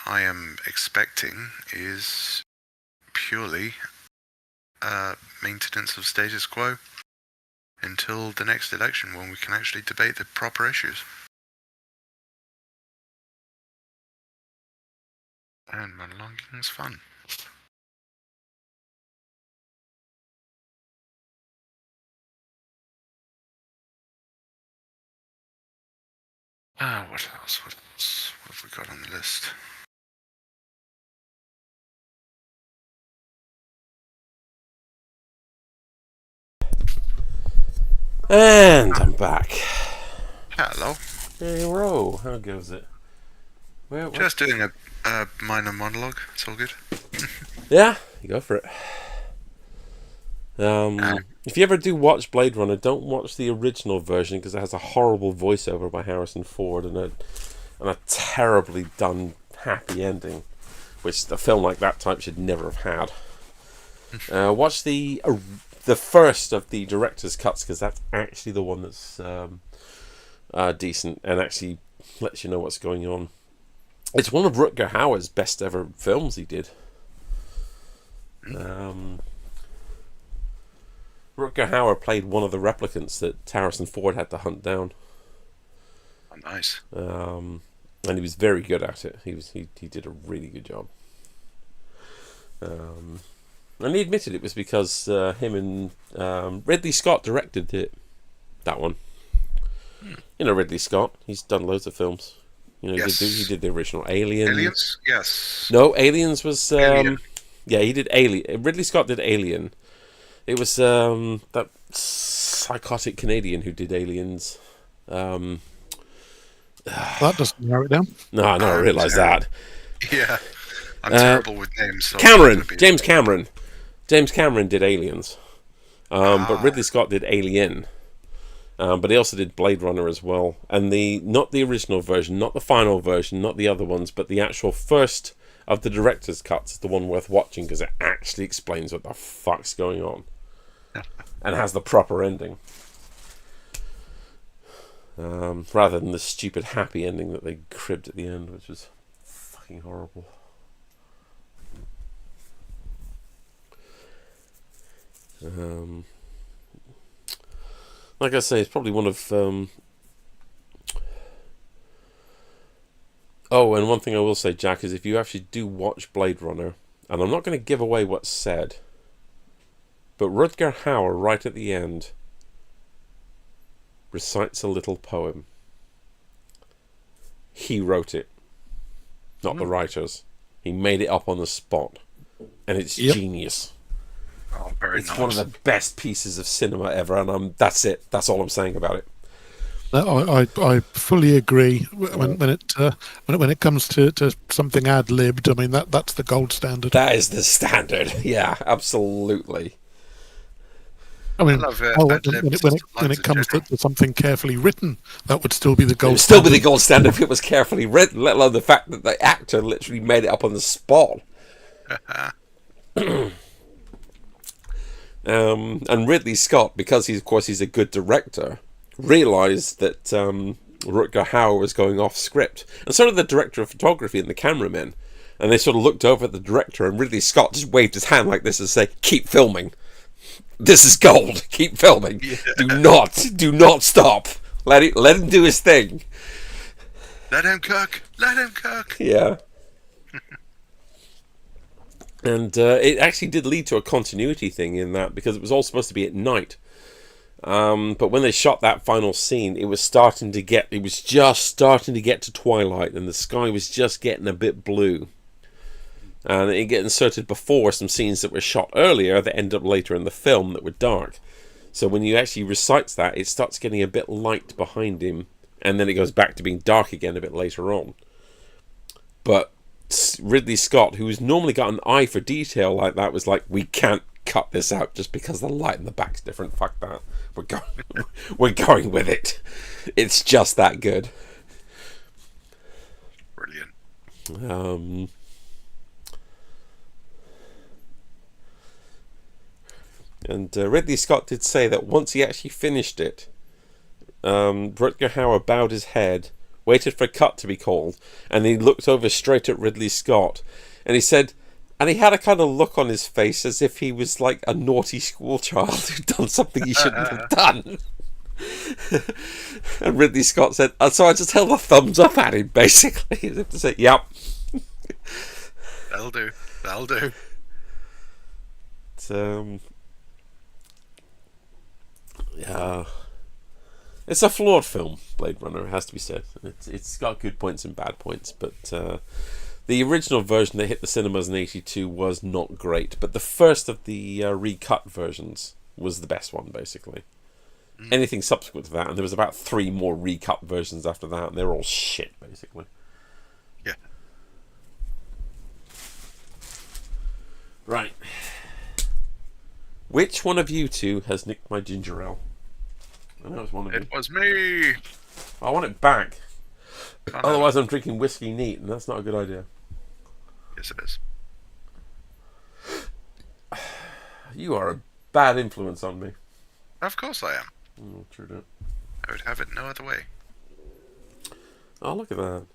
Speaker 3: I am expecting is purely maintenance of status quo until the next election, when we can actually debate the proper issues. And monologuing's fun. What else? What else? What have we got on the list?
Speaker 2: And I'm back.
Speaker 3: Hello.
Speaker 2: Hey, Ro, how goes it? Where?
Speaker 3: Just doing a minor monologue. It's all good.
Speaker 2: Yeah, you go for it. If you ever do watch Blade Runner, don't watch the original version because it has a horrible voiceover by Harrison Ford and a terribly done happy ending, which a film like that type should never have had. Watch the first of the director's cuts because that's actually the one that's decent and actually lets you know what's going on. It's one of Rutger Hauer's best ever films he did. Rutger Hauer played one of the replicants that Harrison Ford had to hunt down.
Speaker 3: Oh, nice.
Speaker 2: And he was very good at it. He did a really good job. And he admitted it was because him and Ridley Scott directed it. That one. You know Ridley Scott. He's done loads of films. You know,
Speaker 3: Yes.
Speaker 2: he did the original Aliens.
Speaker 3: Aliens? Yes.
Speaker 2: No, Aliens was...
Speaker 3: Alien.
Speaker 2: Yeah, he did Alien. Ridley Scott did Alien. It was that psychotic Canadian who did Aliens.
Speaker 1: That doesn't narrow it down.
Speaker 2: No, I realise that.
Speaker 3: Yeah. I'm terrible with names. So
Speaker 2: James Cameron. James Cameron did Aliens. But Ridley Scott did Alien. But he also did Blade Runner as well. And not the original version, not the final version, not the other ones, but the actual first of the director's cuts is the one worth watching because it actually explains what the fuck's going on. And has the proper ending. Rather than the stupid happy ending that they cribbed at the end, which was fucking horrible. Like I say, it's probably one of... Oh, and one thing I will say, Jack, is if you actually do watch Blade Runner, and I'm not going to give away what's said, but Rutger Hauer, right at the end, recites a little poem. He wrote it, not the writers. He made it up on the spot, and it's genius.
Speaker 3: Oh, very
Speaker 2: It's
Speaker 3: nice.
Speaker 2: one of the best pieces of cinema ever, and that's it. That's all I'm saying about it.
Speaker 1: No, I fully agree. When it comes to something ad libbed, I mean that's the gold standard.
Speaker 2: That is the standard. Yeah, absolutely.
Speaker 1: I mean,
Speaker 3: I love
Speaker 1: when it comes to something carefully written, that would still be the
Speaker 2: It
Speaker 1: gold
Speaker 2: would still be
Speaker 1: standard.
Speaker 2: the gold standard if it was carefully written, let alone the fact that the actor literally made it up on the spot. And Ridley Scott, because he's a good director, realised that Rutger Hauer was going off script, and so did the director of photography and the cameraman. And they sort of looked over at the director, and Ridley Scott just waved his hand like this and say, "Keep filming. This is gold. Keep filming.
Speaker 3: Yeah.
Speaker 2: Do not stop. Let him do his thing."
Speaker 3: Let him cook. Let him cook.
Speaker 2: Yeah. And it actually did lead to a continuity thing in that, because it was all supposed to be at night. But when they shot that final scene, it was just starting to get to twilight, and the sky was just getting a bit blue. And it get inserted before some scenes that were shot earlier that end up later in the film that were dark. So when you actually recite that, it starts getting a bit light behind him, and then it goes back to being dark again a bit later on. But Ridley Scott, who's normally got an eye for detail like that, was like, "We can't cut this out just because the light in the back's different. Fuck that. We're going with it. It's just that good."
Speaker 3: Brilliant.
Speaker 2: And Ridley Scott did say that once he actually finished it, Rutger Hauer bowed his head, waited for a cut to be called, and he looked over straight at Ridley Scott, and he said, and he had a kind of look on his face as if he was like a naughty schoolchild who'd done something he shouldn't have done. And Ridley Scott said, so I just held a thumbs up at him, basically, as if to say, "Yep."
Speaker 3: That'll do. That'll do.
Speaker 2: Yeah. It's a flawed film, Blade Runner, it has to be said. It's got good points and bad points, but the original version that hit the cinemas in '82 was not great. But the first of the recut versions was the best one, basically. Anything subsequent to that, and there was about 3 more recut versions after that, and they were all shit, basically.
Speaker 3: Yeah.
Speaker 2: Right. Which one of you two has nicked my ginger ale? I know it's one of you.
Speaker 3: It was me.
Speaker 2: I want it back.
Speaker 3: Oh, no.
Speaker 2: Otherwise I'm drinking whiskey neat, and that's not a good idea.
Speaker 3: Yes, it is.
Speaker 2: You are a bad influence on me.
Speaker 3: Of course I am.
Speaker 2: Oh, true that.
Speaker 3: I would have it no other way.
Speaker 2: Oh, look at that.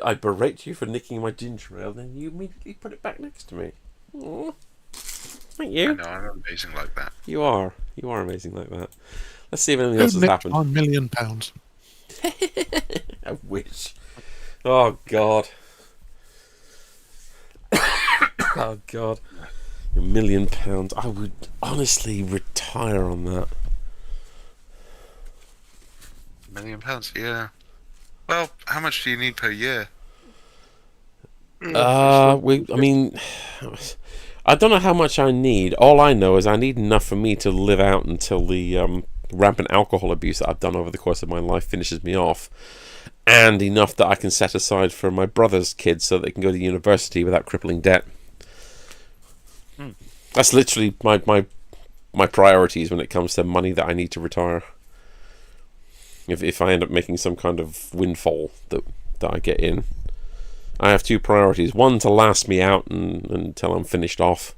Speaker 2: I berate you for nicking my ginger ale, then you immediately put it back next to me. Aww. Thank you.
Speaker 3: I know, I'm amazing like that.
Speaker 2: You are. You are amazing like that. Let's see if anything else
Speaker 1: Who
Speaker 2: has
Speaker 1: nicked
Speaker 2: happened.
Speaker 1: £1 million?
Speaker 2: I wish. Oh, God. Oh, God. £1 million. I would honestly retire on that.
Speaker 3: £1 million, yeah. Well, how much do you need per year?
Speaker 2: I mean, I don't know how much I need. All I know is I need enough for me to live out until the rampant alcohol abuse that I've done over the course of my life finishes me off, and enough that I can set aside for my brother's kids so they can go to university without crippling debt. That's literally my priorities when it comes to money that I need to retire. If I end up making some kind of windfall that I get in, I have 2 priorities. One, to last me out until I'm finished off,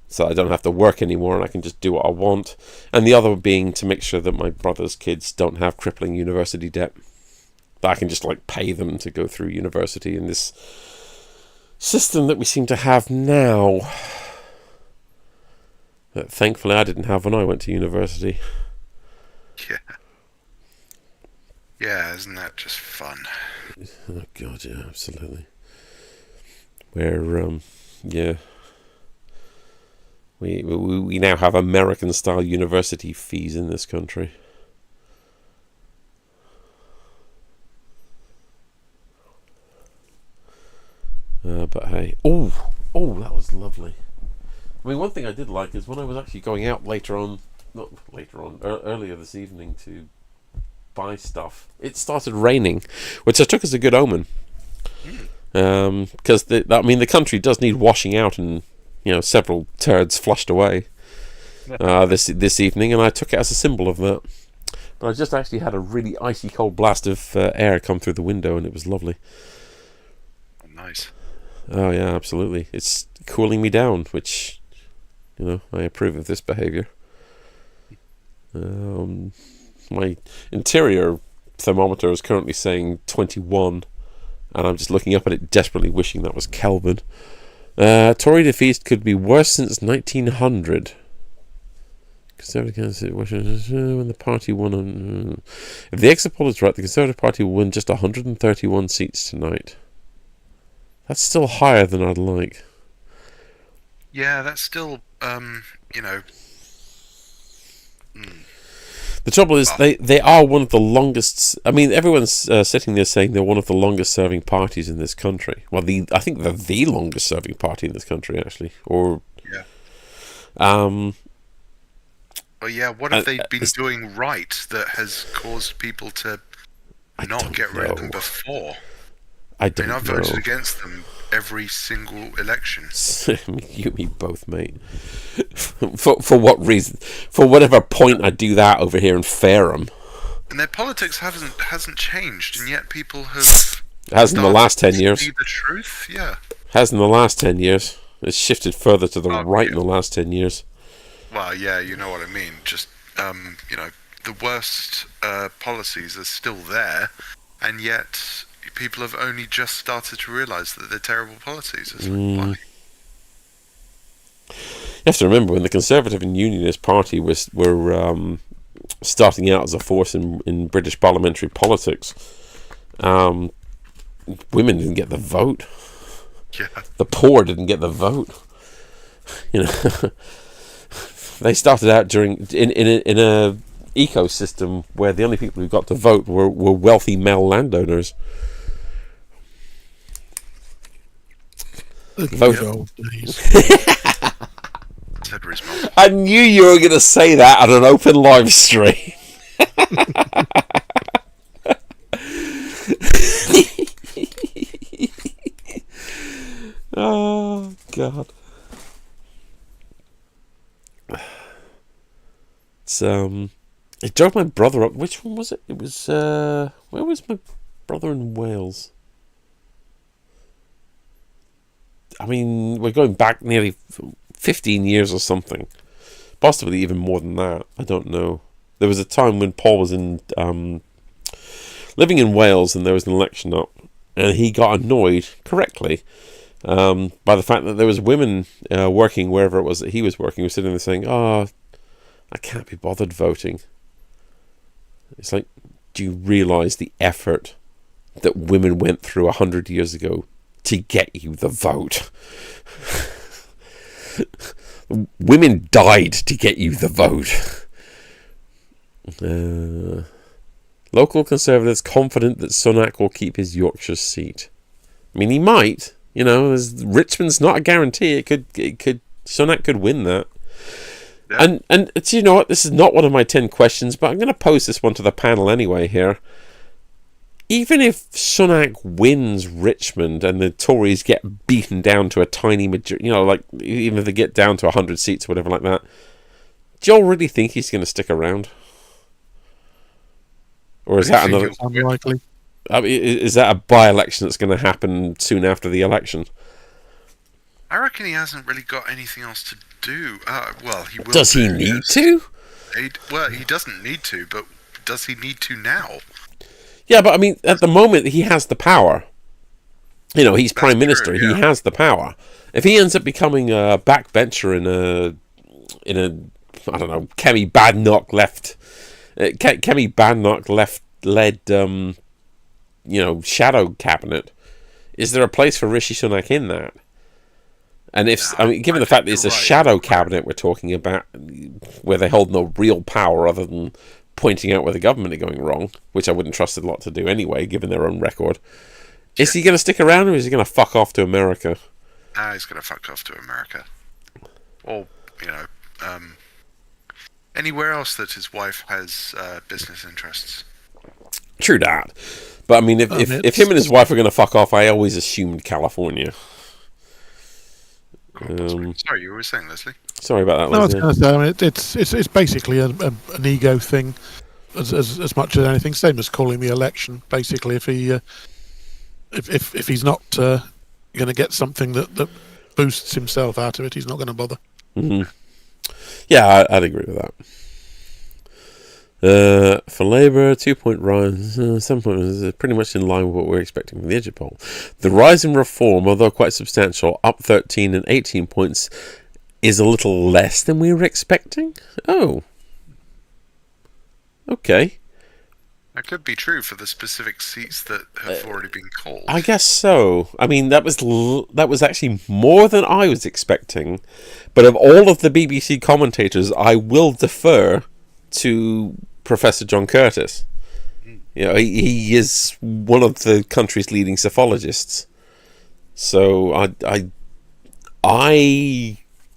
Speaker 2: so I don't have to work anymore and I can just do what I want. And the other being to make sure that my brother's kids don't have crippling university debt. That I can just pay them to go through university in this system that we seem to have now. That thankfully I didn't have when I went to university.
Speaker 3: Yeah. Yeah, isn't that just fun?
Speaker 2: Oh God, yeah, absolutely. Where, yeah, we now have American-style university fees in this country. But hey, oh, that was lovely. I mean, one thing I did like is when I was actually going out earlier this evening to buy stuff, it started raining, which I took as a good omen. Because the country does need washing out, and several turds flushed away this evening, and I took it as a symbol of that. But I just actually had a really icy cold blast of air come through the window, and it was lovely.
Speaker 3: Nice.
Speaker 2: Oh yeah, absolutely. It's cooling me down, which I approve of this behaviour. My interior thermometer is currently saying 21, and I'm just looking up at it desperately wishing that was Kelvin. Tory defeat could be worse since 1900. Conservative candidate when the party won. If the exit poll is right, the Conservative Party will win just 131 seats tonight. That's still higher than I'd like.
Speaker 3: Yeah, that's still,
Speaker 2: The trouble is, they are one of the longest. I mean, everyone's sitting there saying they're one of the longest-serving parties in this country. Well, I think they're the longest-serving party in this country, actually. Or
Speaker 3: yeah. Well, yeah. What have they been doing right that has caused people to not get rid of them before?
Speaker 2: I don't know.
Speaker 3: I've voted against them every single election.
Speaker 2: You and me both, mate. For what reason? For whatever point I do that over here in Fareham.
Speaker 3: And their politics hasn't changed, and yet people have.
Speaker 2: Has in the last 10 years.
Speaker 3: See the truth, yeah.
Speaker 2: Has in the last 10 years. It's shifted further to the right in the last 10 years.
Speaker 3: Well, yeah, you know what I mean. Just the worst policies are still there, and yet people have only just started to realise that they're terrible policies. Why?
Speaker 2: You have to remember, when the Conservative and Unionist Party were starting out as a force in British parliamentary politics, women didn't get the vote.
Speaker 3: Yeah.
Speaker 2: The poor didn't get the vote. They started out in a ecosystem where the only people who got to vote were wealthy male landowners.
Speaker 1: Good old days.
Speaker 3: Said Riz Mum.
Speaker 2: I knew you were going to say that on an open live stream. Oh, God. It drove my brother up. Which one was it? It was, where was my brother in Wales? I mean, we're going back nearly 15 years or something. Possibly even more than that. I don't know. There was a time when Paul was in living in Wales, and there was an election up, and he got annoyed, correctly, by the fact that there was women working wherever it was that he was working, who were sitting there saying, "Oh, I can't be bothered voting." It's like, do you realise the effort that women went through 100 years ago to get you the vote? Women died to get you the vote. Local Conservatives confident that Sunak will keep his Yorkshire seat. I mean, he might. You know, Richmond's not a guarantee. It could. Sunak could win that. Yeah. And do you know what? This is not one of my 10 questions, but I'm going to pose this one to the panel anyway here. Even if Sunak wins Richmond and the Tories get beaten down to a tiny majority, you know, like even if they get down to 100 seats or whatever like that, do you all really think he's going to stick around? Or is that another?
Speaker 1: Unlikely.
Speaker 2: I mean, is that a by-election that's going to happen soon after the election?
Speaker 3: I reckon he hasn't really got anything else to do. Well, he will.
Speaker 2: Does he need to?
Speaker 3: He doesn't need to, but does he need to now?
Speaker 2: Yeah, but I mean, at the moment, he has the power. You know, he's Prime Minister. Yeah. He has the power. If he ends up becoming a backbencher in a I don't know, Kemi Badenoch led you know, shadow cabinet, is there a place for Rishi Sunak in that? And if, I mean, given the fact that it's a shadow cabinet we're talking about, where they hold no real power other than pointing out where the government are going wrong, which I wouldn't trust a lot to do anyway, given their own record, is he going to stick around, or is he going to fuck off to America?
Speaker 3: He's going to fuck off to America. Or, you know, anywhere else that his wife has business interests.
Speaker 2: True that. But I mean, if him and his wife are going to fuck off, I always assumed California.
Speaker 3: Sorry, you were saying, Leslie.
Speaker 2: Sorry about that,
Speaker 1: no,
Speaker 2: Leslie.
Speaker 1: I was going to say, it's basically an ego thing, as much as anything. Same as calling the election. Basically, if he's not going to get something that boosts himself out of it, he's not going to bother.
Speaker 2: Mm-hmm. Yeah, I'd agree with that. For Labour, 2-point rise, 7 point is pretty much in line with what we're expecting from the exit poll. The rise in Reform, although quite substantial, up 13 and 18 points, is a little less than we were expecting. Oh. Okay.
Speaker 3: That could be true for the specific seats that have already been called.
Speaker 2: I guess so. I mean, that was actually more than I was expecting. But of all of the BBC commentators, I will defer to Professor John Curtis. You know, he is one of the country's leading psephologists. So I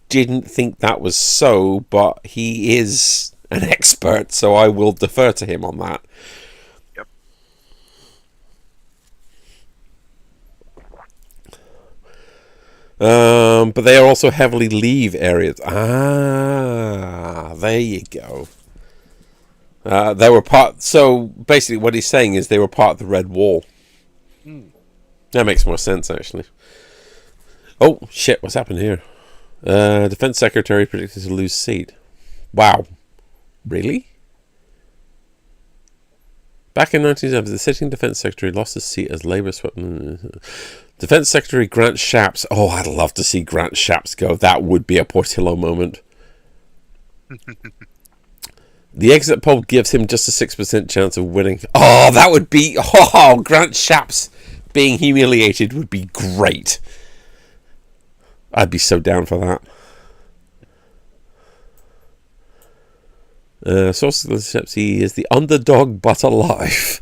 Speaker 2: didn't think that was so, but he is an expert, so I will defer to him on that.
Speaker 3: Yep.
Speaker 2: But they are also heavily Leave areas. There you go. They were part. So basically, what he's saying is they were part of the Red Wall. That makes more sense, actually. Oh shit! What's happened here? Defense Secretary predicted to lose seat. Wow, really? Back in 1970, the sitting Defense Secretary lost his seat as Labour swept. Defense Secretary Grant Shapps. Oh, I'd love to see Grant Shapps go. That would be a Portillo moment. The exit poll gives him just a 6% chance of winning. Oh, that would be... Oh, Grant Shapps being humiliated would be great. I'd be so down for that. Sources accepts he is the underdog but alive.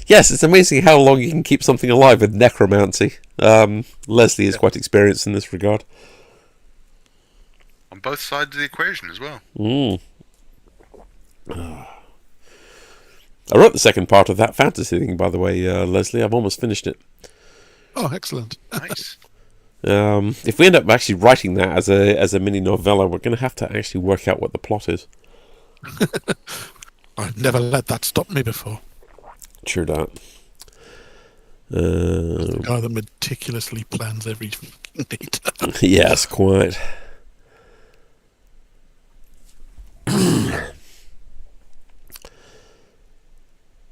Speaker 2: Yes, it's amazing how long you can keep something alive with necromancy. Leslie is quite experienced in this regard.
Speaker 3: On both sides of the equation as well.
Speaker 2: I wrote the second part of that fantasy thing, by the way, Leslie. I've almost finished it.
Speaker 1: Oh, excellent.
Speaker 3: Nice.
Speaker 2: If we end up actually writing that as a mini novella, we're going to have to actually work out what the plot is.
Speaker 1: I've never let that stop me before.
Speaker 2: True that.
Speaker 1: The guy that meticulously plans every detail.
Speaker 2: Yes, quite.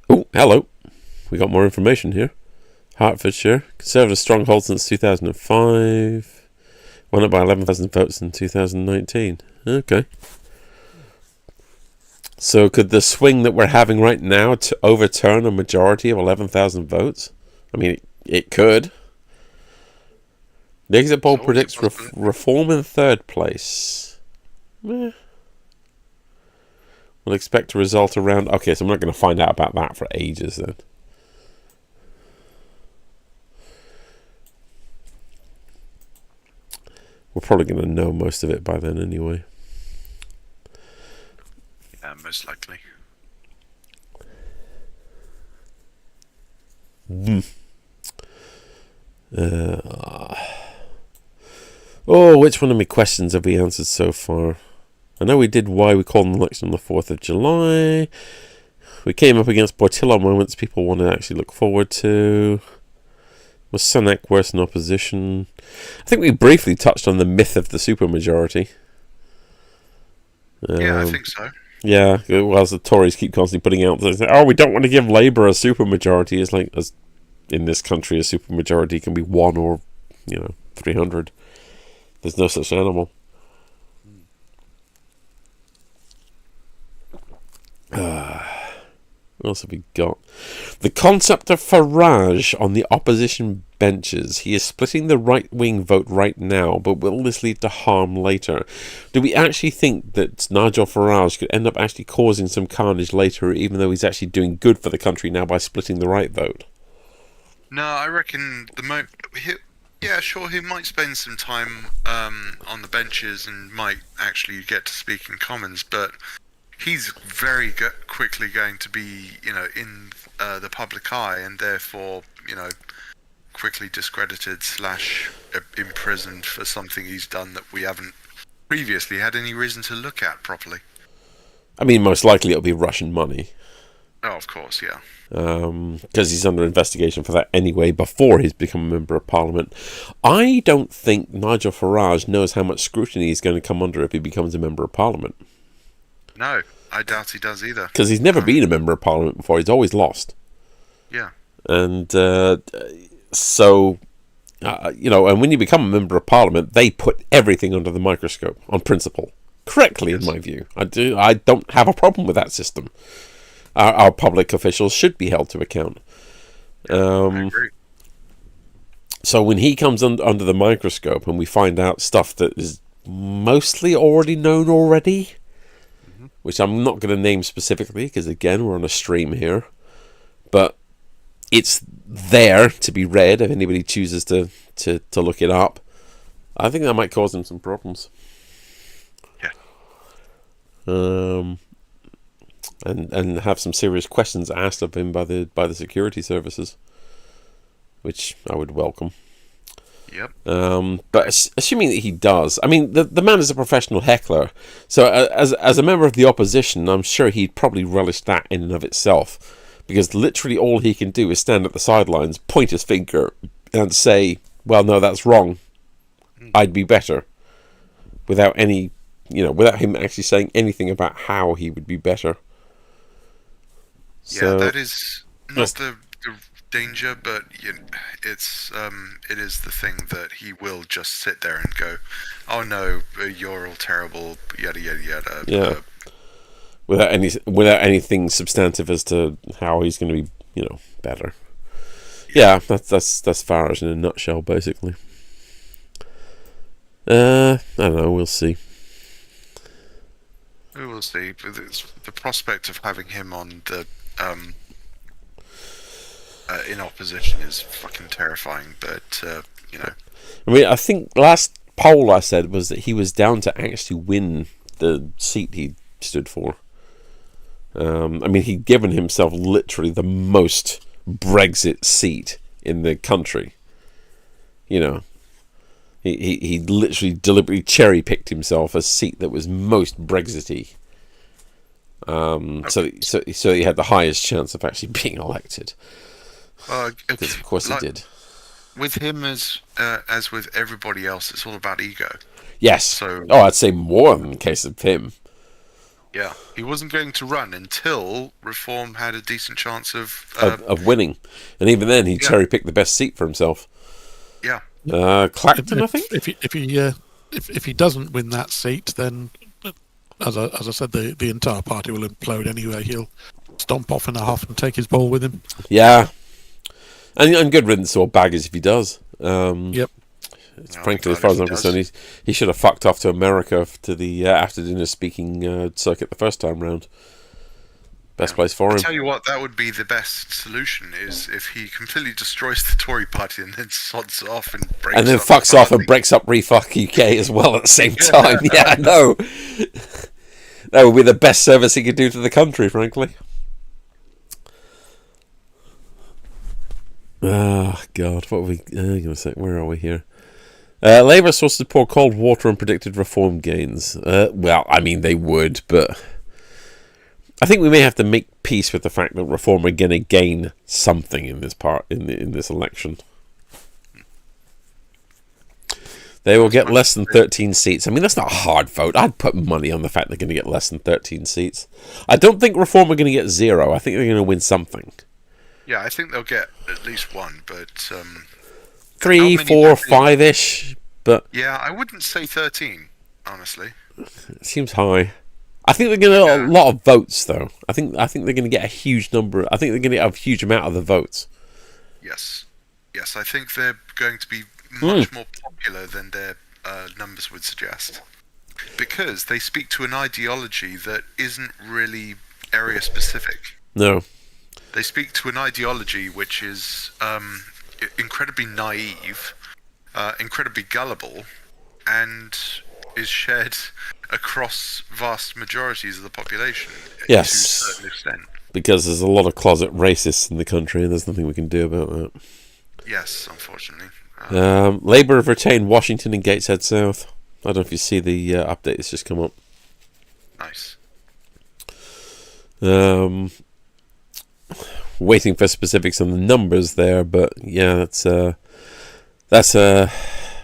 Speaker 2: Oh, hello. We got more information here. Hertfordshire, Conservative stronghold since 2005. Went up by 11,000 votes in 2019. Okay. So could the swing that we're having right now to overturn a majority of 11,000 votes? I mean, it could. The exit poll predicts reform in third place. We'll expect a result around... Okay, so I'm not going to find out about that for ages then. We're probably going to know most of it by then anyway.
Speaker 3: Yeah, most likely.
Speaker 2: Which one of my questions have we answered so far? I know we did why we called an election on the 4th of July. We came up against Portillo moments people want to actually look forward to. Was Sunak worse in opposition? I think we briefly touched on the myth of the supermajority.
Speaker 3: Yeah, I think so.
Speaker 2: Yeah, whilst the Tories keep constantly putting out, oh, we don't want to give Labour a supermajority. It's like, as in this country, a supermajority can be 1 or, 300. There's no such animal. What else have we got? The concept of Farage on the opposition benches. He is splitting the right-wing vote right now, but will this lead to harm later? Do we actually think that Nigel Farage could end up actually causing some carnage later, even though he's actually doing good for the country now by splitting the right vote?
Speaker 3: No, I reckon he might spend some time on the benches and might actually get to speak in Commons, but he's very quickly going to be, in the public eye, and therefore, quickly discredited / imprisoned for something he's done that we haven't previously had any reason to look at properly.
Speaker 2: I mean, most likely it'll be Russian money.
Speaker 3: Oh, of course, yeah.
Speaker 2: Because he's under investigation for that anyway, before he's become a member of Parliament. I don't think Nigel Farage knows how much scrutiny he's going to come under if he becomes a member of Parliament. No,
Speaker 3: I doubt he does either.
Speaker 2: Because he's never been a member of Parliament before. He's always lost.
Speaker 3: Yeah.
Speaker 2: And so, and when you become a member of Parliament, they put everything under the microscope on principle. Correctly, in my view. I don't have a problem with that system. Our public officials should be held to account.
Speaker 3: I agree.
Speaker 2: So when he comes under the microscope and we find out stuff that is mostly already known already, which I'm not going to name specifically because, again, we're on a stream here, but it's there to be read if anybody chooses to look it up. I think that might cause him some problems.
Speaker 3: Yeah.
Speaker 2: And have some serious questions asked of him by the security services, which I would welcome.
Speaker 3: Yep.
Speaker 2: But assuming that he does, I mean, the man is a professional heckler, so as a member of the opposition, I'm sure he'd probably relish that in and of itself, because literally all he can do is stand at the sidelines, point his finger, and say, "Well, no, that's wrong. I'd be better," without without him actually saying anything about how he would be better.
Speaker 3: Yeah, that is not the danger, but it is the thing that he will just sit there and go, "Oh no, you're all terrible," yada yada yada.
Speaker 2: Yeah. Without anything substantive as to how he's going to be, better. Yeah, that's Farage in a nutshell, basically. I don't know. We'll see.
Speaker 3: We will we'll see. But the prospect of having him on the in opposition is fucking terrifying. But you know,
Speaker 2: I mean, I think last poll I said was that he was down to actually win the seat he stood for. I mean, he'd given himself literally the most Brexit seat in the country. You know, he literally deliberately cherry-picked himself a seat that was most Brexity. So he had the highest chance of actually being elected. Because of course he did.
Speaker 3: With him as with everybody else, it's all about ego.
Speaker 2: Yes.
Speaker 3: So,
Speaker 2: I'd say more in the case of him.
Speaker 3: Yeah, he wasn't going to run until Reform had a decent chance of
Speaker 2: winning, and even then, he cherry-picked the best seat for himself.
Speaker 3: Yeah.
Speaker 2: Clacton, I think.
Speaker 1: If he doesn't win that seat, then as I said, the entire party will implode anyway. He'll stomp off in a huff and take his ball with him.
Speaker 2: Yeah, and good riddance or baggage if he does.
Speaker 1: Yep.
Speaker 2: Frankly, as far as I'm concerned, he should have fucked off to America to the after dinner speaking circuit the first time round. Best place for him.
Speaker 3: I'll tell you what, that would be the best solution, is if he completely destroys the Tory party and then sods off and breaks
Speaker 2: and then
Speaker 3: up
Speaker 2: fucks off and breaks up Refuck UK as well at the same time. Yeah, I know. That would be the best service he could do to the country, frankly. Oh, God. What are we going to say? Where are we here? Labour sources to pour cold water on predicted reform gains. Well, I mean, they would, but I think we may have to make peace with the fact that Reform are going to gain something in this in this election. They will get less than 13 seats. I mean, that's not a hard vote. I'd put money on the fact they're going to get less than 13 seats. I don't think Reform are going to get 0. I think they're going to win something.
Speaker 3: Yeah, I think they'll get at least 1, but
Speaker 2: 3, 4, 5-ish. But
Speaker 3: yeah, I wouldn't say 13, honestly.
Speaker 2: It seems high. I think they're going to get a lot of votes, though. I think they're going to get a huge number. I think they're going to get a huge amount of the votes.
Speaker 3: Yes, I think they're going to be much more popular than their numbers would suggest, because they speak to an ideology that isn't really area specific.
Speaker 2: No.
Speaker 3: They speak to an ideology which is incredibly naive, incredibly gullible, and is shared across vast majorities of the population.
Speaker 2: Yes.
Speaker 3: To a certain extent.
Speaker 2: Because there's a lot of closet racists in the country, and there's nothing we can do about that.
Speaker 3: Yes, unfortunately.
Speaker 2: Labour have retained Washington and Gateshead South. I don't know if you see the update that's just come up.
Speaker 3: Nice.
Speaker 2: Waiting for specifics on the numbers there, but yeah, that's well,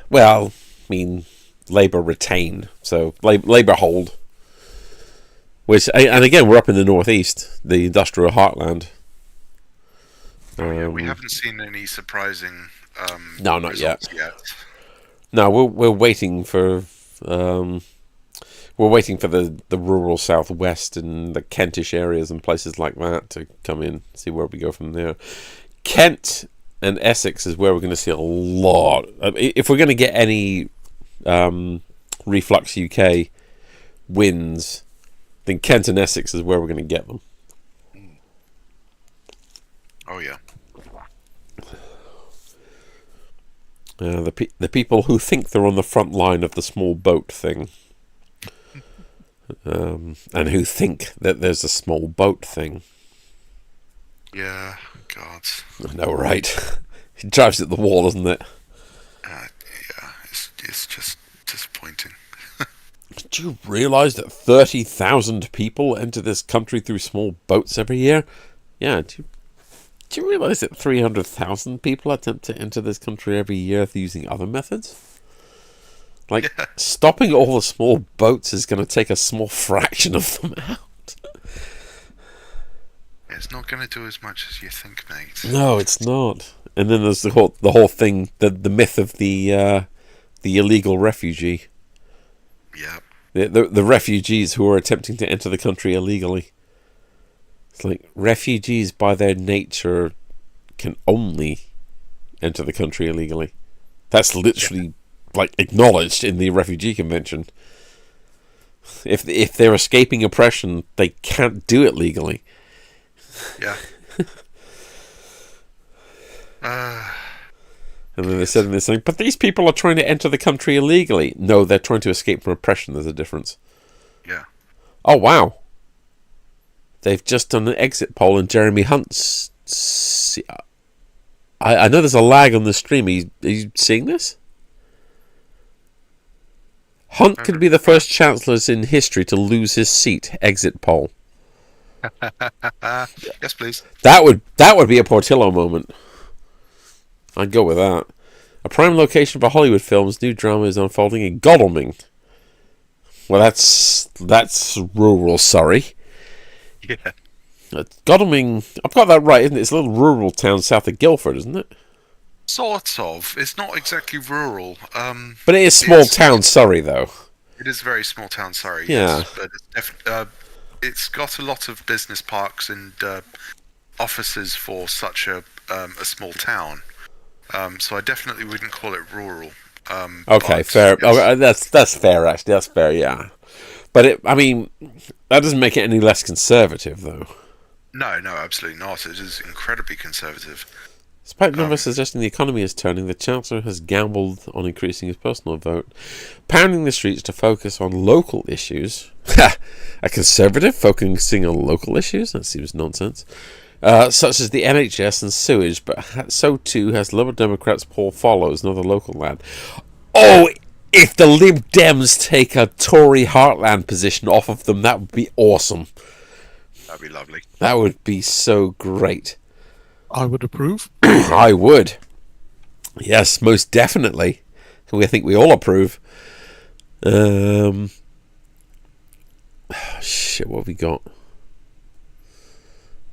Speaker 2: I mean, Labour retain, so Labour hold. Which, and again, we're up in the northeast, the industrial heartland.
Speaker 3: We haven't seen any surprising.
Speaker 2: No, not yet.
Speaker 3: No,
Speaker 2: we're waiting for the rural southwest and the Kentish areas and places like that to come in. See where we go from there. Kent and Essex is where we're going to see a lot. If we're going to get any Reflux UK wins, then Kent and Essex is where we're going to get them.
Speaker 3: Oh yeah.
Speaker 2: The people who think they're on the front line of the small boat thing, and who think that there's a small boat thing.
Speaker 3: Yeah, God.
Speaker 2: I know, right? It drives at the wall, doesn't it?
Speaker 3: Yeah, it's just disappointing.
Speaker 2: Do you realise that 30,000 people enter this country through small boats every year? Yeah, do you realise that 300,000 people attempt to enter this country every year using other methods? Stopping all the small boats is going to take a small fraction of them out.
Speaker 3: It's not going to do as much as you think, mate.
Speaker 2: No, it's not. And then there's the whole thing, the myth of the illegal refugee.
Speaker 3: Yeah.
Speaker 2: The refugees who are attempting to enter the country illegally. It's like refugees by their nature can only enter the country illegally. That's literally acknowledged in the Refugee Convention. If they're escaping oppression, they can't do it legally.
Speaker 3: Yeah.
Speaker 2: And then they said in this thing, but these people are trying to enter the country illegally. No, they're trying to escape from oppression. There's a difference.
Speaker 3: Yeah.
Speaker 2: Oh, wow. They've just done an exit poll and Jeremy Hunt's... I know there's a lag on the stream. Are you seeing this? Hunt could be the first chancellors in history to lose his seat. Exit poll.
Speaker 3: Yes, please.
Speaker 2: That would be a Portillo moment. I'd go with that. A prime location for Hollywood films, new drama is unfolding in Godalming. Well, that's rural Surrey.
Speaker 3: Yeah.
Speaker 2: Godalming, I've got that right, isn't it? It's a little rural town south of Guildford, isn't it?
Speaker 3: Sort of. It's not exactly rural.
Speaker 2: But it is small town Surrey, though.
Speaker 3: It is very small town Surrey.
Speaker 2: Yeah.
Speaker 3: Yes, but it's got a lot of business parks and offices for such a small town. So I definitely wouldn't call it rural.
Speaker 2: Okay,
Speaker 3: but
Speaker 2: fair.
Speaker 3: yes.
Speaker 2: Oh, that's fair, actually. That's fair, yeah. But that doesn't make it any less conservative, though.
Speaker 3: No, absolutely not. It is incredibly conservative.
Speaker 2: Despite numbers suggesting the economy is turning, the Chancellor has gambled on increasing his personal vote, pounding the streets to focus on local issues. A Conservative focusing on local issues? That seems nonsense. Such as the NHS and sewage, but so too has Liberal Democrats Paul Follows, another local lad. Oh, if the Lib Dems take a Tory heartland position off of them, that would be awesome.
Speaker 3: That'd be lovely.
Speaker 2: That would be so great.
Speaker 1: I would approve.
Speaker 2: I would. Yes, most definitely. I think we all approve. Shit, what have we got?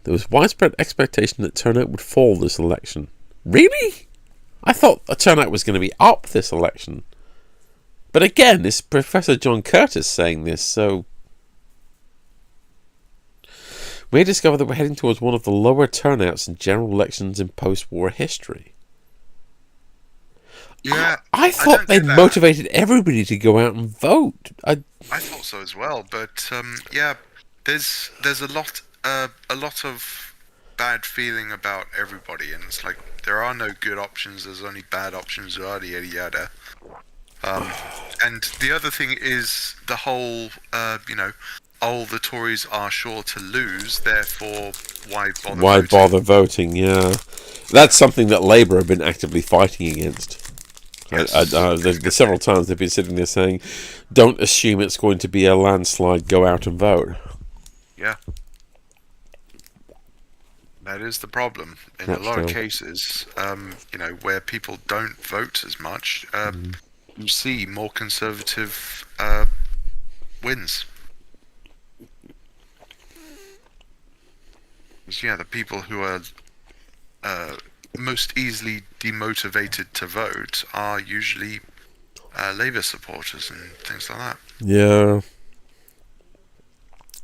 Speaker 2: There was widespread expectation that turnout would fall this election. Really? I thought the turnout was going to be up this election. But again, it's Professor John Curtis saying this, so... We discovered that we're heading towards one of the lower turnouts in general elections in post-war history.
Speaker 3: Yeah,
Speaker 2: I thought they'd motivated everybody to go out and vote.
Speaker 3: I thought so as well, but yeah, there's a lot of bad feeling about everybody, and it's like there are no good options. There's only bad options. Yada yada yada. And the other thing is the whole, the Tories are sure to lose, therefore why bother?
Speaker 2: Why
Speaker 3: voting?
Speaker 2: bother voting? Yeah, that's something that Labour have been actively fighting against.
Speaker 3: Yes.
Speaker 2: There's several times they've been sitting there saying, "Don't assume it's going to be a landslide. Go out and vote."
Speaker 3: Yeah. That is the problem in
Speaker 2: That's
Speaker 3: a lot of
Speaker 2: true.
Speaker 3: cases. Where people don't vote as much, you see more conservative wins. Yeah, the people who are most easily demotivated to vote are usually Labour supporters and things like that.
Speaker 2: Yeah.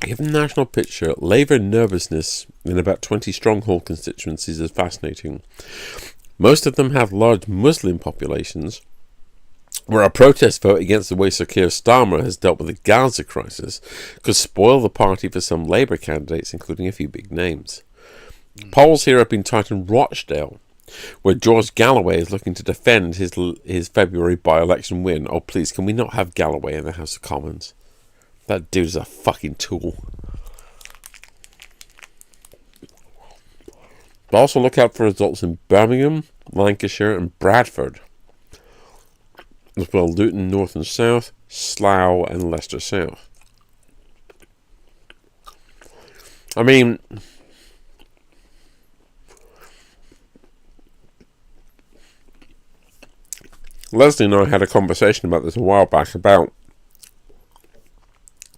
Speaker 2: Given the national picture, Labour nervousness in about 20 stronghold constituencies is fascinating. Most of them have large Muslim populations, where a protest vote against the way Sir Keir Starmer has dealt with the Gaza crisis could spoil the party for some Labour candidates, including a few big names. Polls here have been tight in Rochdale, where George Galloway is looking to defend his February by-election win. Oh, please, can we not have Galloway in the House of Commons? That dude is a fucking tool. But also look out for results in Birmingham, Lancashire and Bradford, as well Luton North and South, Slough and Leicester South. I mean, Leslie and I had a conversation about this a while back about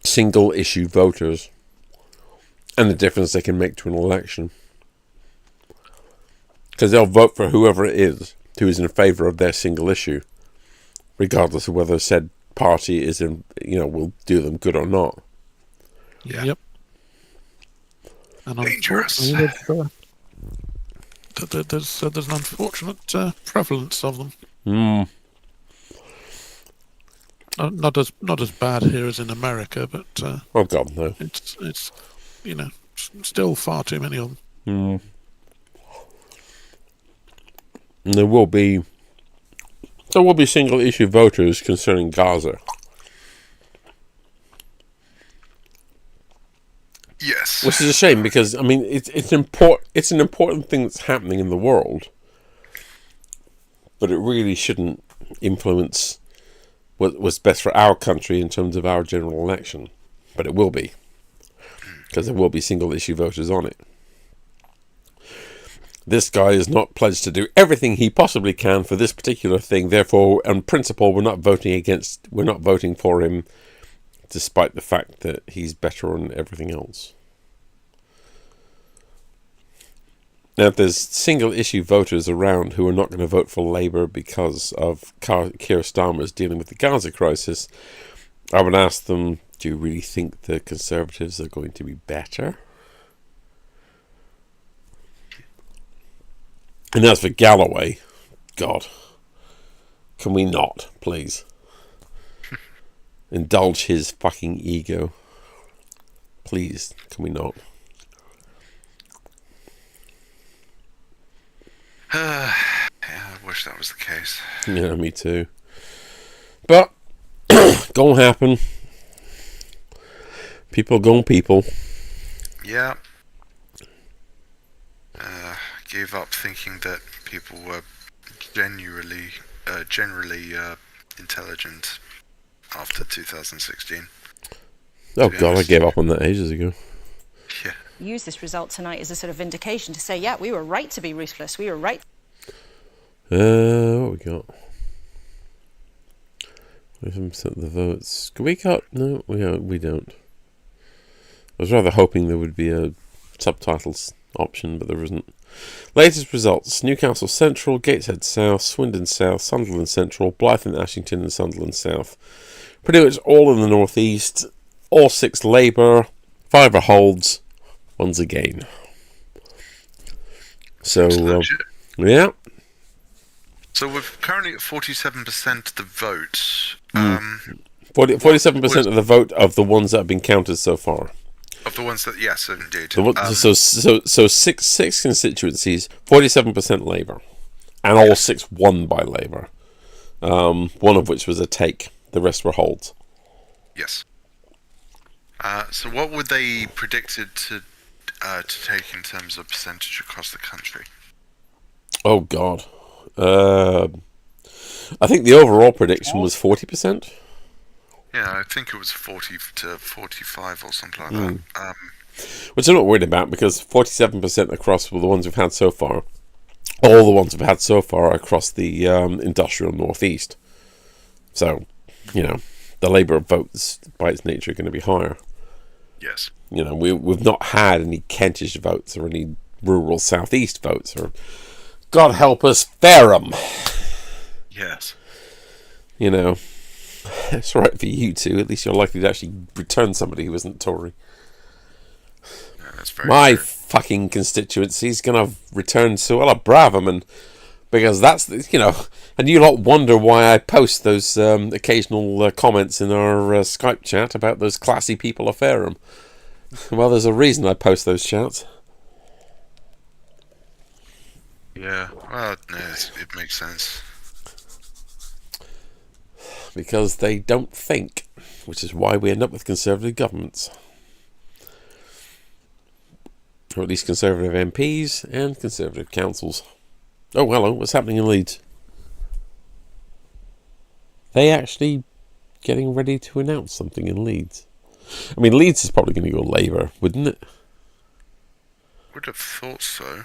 Speaker 2: single issue voters and the difference they can make to an election. Because they'll vote for whoever it is who is in favour of their single issue, regardless of whether said party is will do them good or not.
Speaker 3: Yeah.
Speaker 1: Yep. And
Speaker 3: Dangerous.
Speaker 1: unfortunately, there's an unfortunate prevalence of them. not as bad here as in America, but
Speaker 2: Oh God, no.
Speaker 1: it's still far too many of them.
Speaker 2: And there will be single issue voters concerning Gaza.
Speaker 3: Yes.
Speaker 2: Which is a shame because I mean it's an important thing that's happening in the world, but it really shouldn't influence what's best for our country in terms of our general election. But it will be, because there will be single issue voters on it. This guy is not pledged to do everything he possibly can for this particular thing. Therefore, on principle, we're not voting for him, despite the fact that he's better on everything else. Now, if there's single-issue voters around who are not going to vote for Labour because of Keir Starmer's dealing with the Gaza crisis, I would ask them, do you really think the Conservatives are going to be better? And as for Galloway, God, can we not, please? Indulge his fucking ego. Please, can we not?
Speaker 3: Yeah, I wish that was the case.
Speaker 2: Yeah, me too. But, gonna happen. People gonna people.
Speaker 3: Yeah. Gave up thinking that people were generally intelligent after 2016.
Speaker 2: Oh God, I gave up on that ages ago.
Speaker 3: Yeah.
Speaker 7: Use this result tonight as a sort of vindication to say, yeah, we were right to be ruthless. We were right.
Speaker 2: What we got? 11% of the votes. Can we cut? No, we don't. I was rather hoping there would be a subtitles option, but there isn't. Latest results: Newcastle Central, Gateshead South, Swindon South, Sunderland Central, Blyth and Ashington and Sunderland South. Pretty much all in the North East. All 6 Labour, 5 are holds, 1's a gain. So, yeah.
Speaker 3: So we're currently at 47% of the vote.
Speaker 2: 47% of the vote of the ones that have been counted so far.
Speaker 3: Of the ones that, yes, indeed.
Speaker 2: So six constituencies, 47% Labour, and all 6 won by Labour. One of which was a take. The rest were holds.
Speaker 3: Yes. So what would they predicted to take in terms of percentage across the country?
Speaker 2: Oh God, I think the overall prediction was 40%.
Speaker 3: Yeah, I think it was 40 to 45 or something like that.
Speaker 2: Which I'm not worried about because 47% across the ones we've had so far. All the ones we've had so far across the industrial northeast. So, the Labour votes by its nature are going to be higher.
Speaker 3: Yes.
Speaker 2: We've not had any Kentish votes or any rural southeast votes or, God help us, Fareham.
Speaker 3: Yes.
Speaker 2: It's all right for you two. At least you're likely to actually return somebody who isn't Tory.
Speaker 3: Yeah, that's very
Speaker 2: My
Speaker 3: true.
Speaker 2: fucking constituency's going to return Suella Braverman because that's, and you lot wonder why I post those occasional comments in our Skype chat about those classy people of Fareham. Well, there's a reason I post those chats.
Speaker 3: Yeah, well, no, it makes sense.
Speaker 2: Because they don't think, which is why we end up with Conservative governments. Or at least Conservative MPs and Conservative councils. Oh, hello, what's happening in Leeds? They actually getting ready to announce something in Leeds. I mean, Leeds is probably going to go Labour, wouldn't it?
Speaker 3: Would have thought so.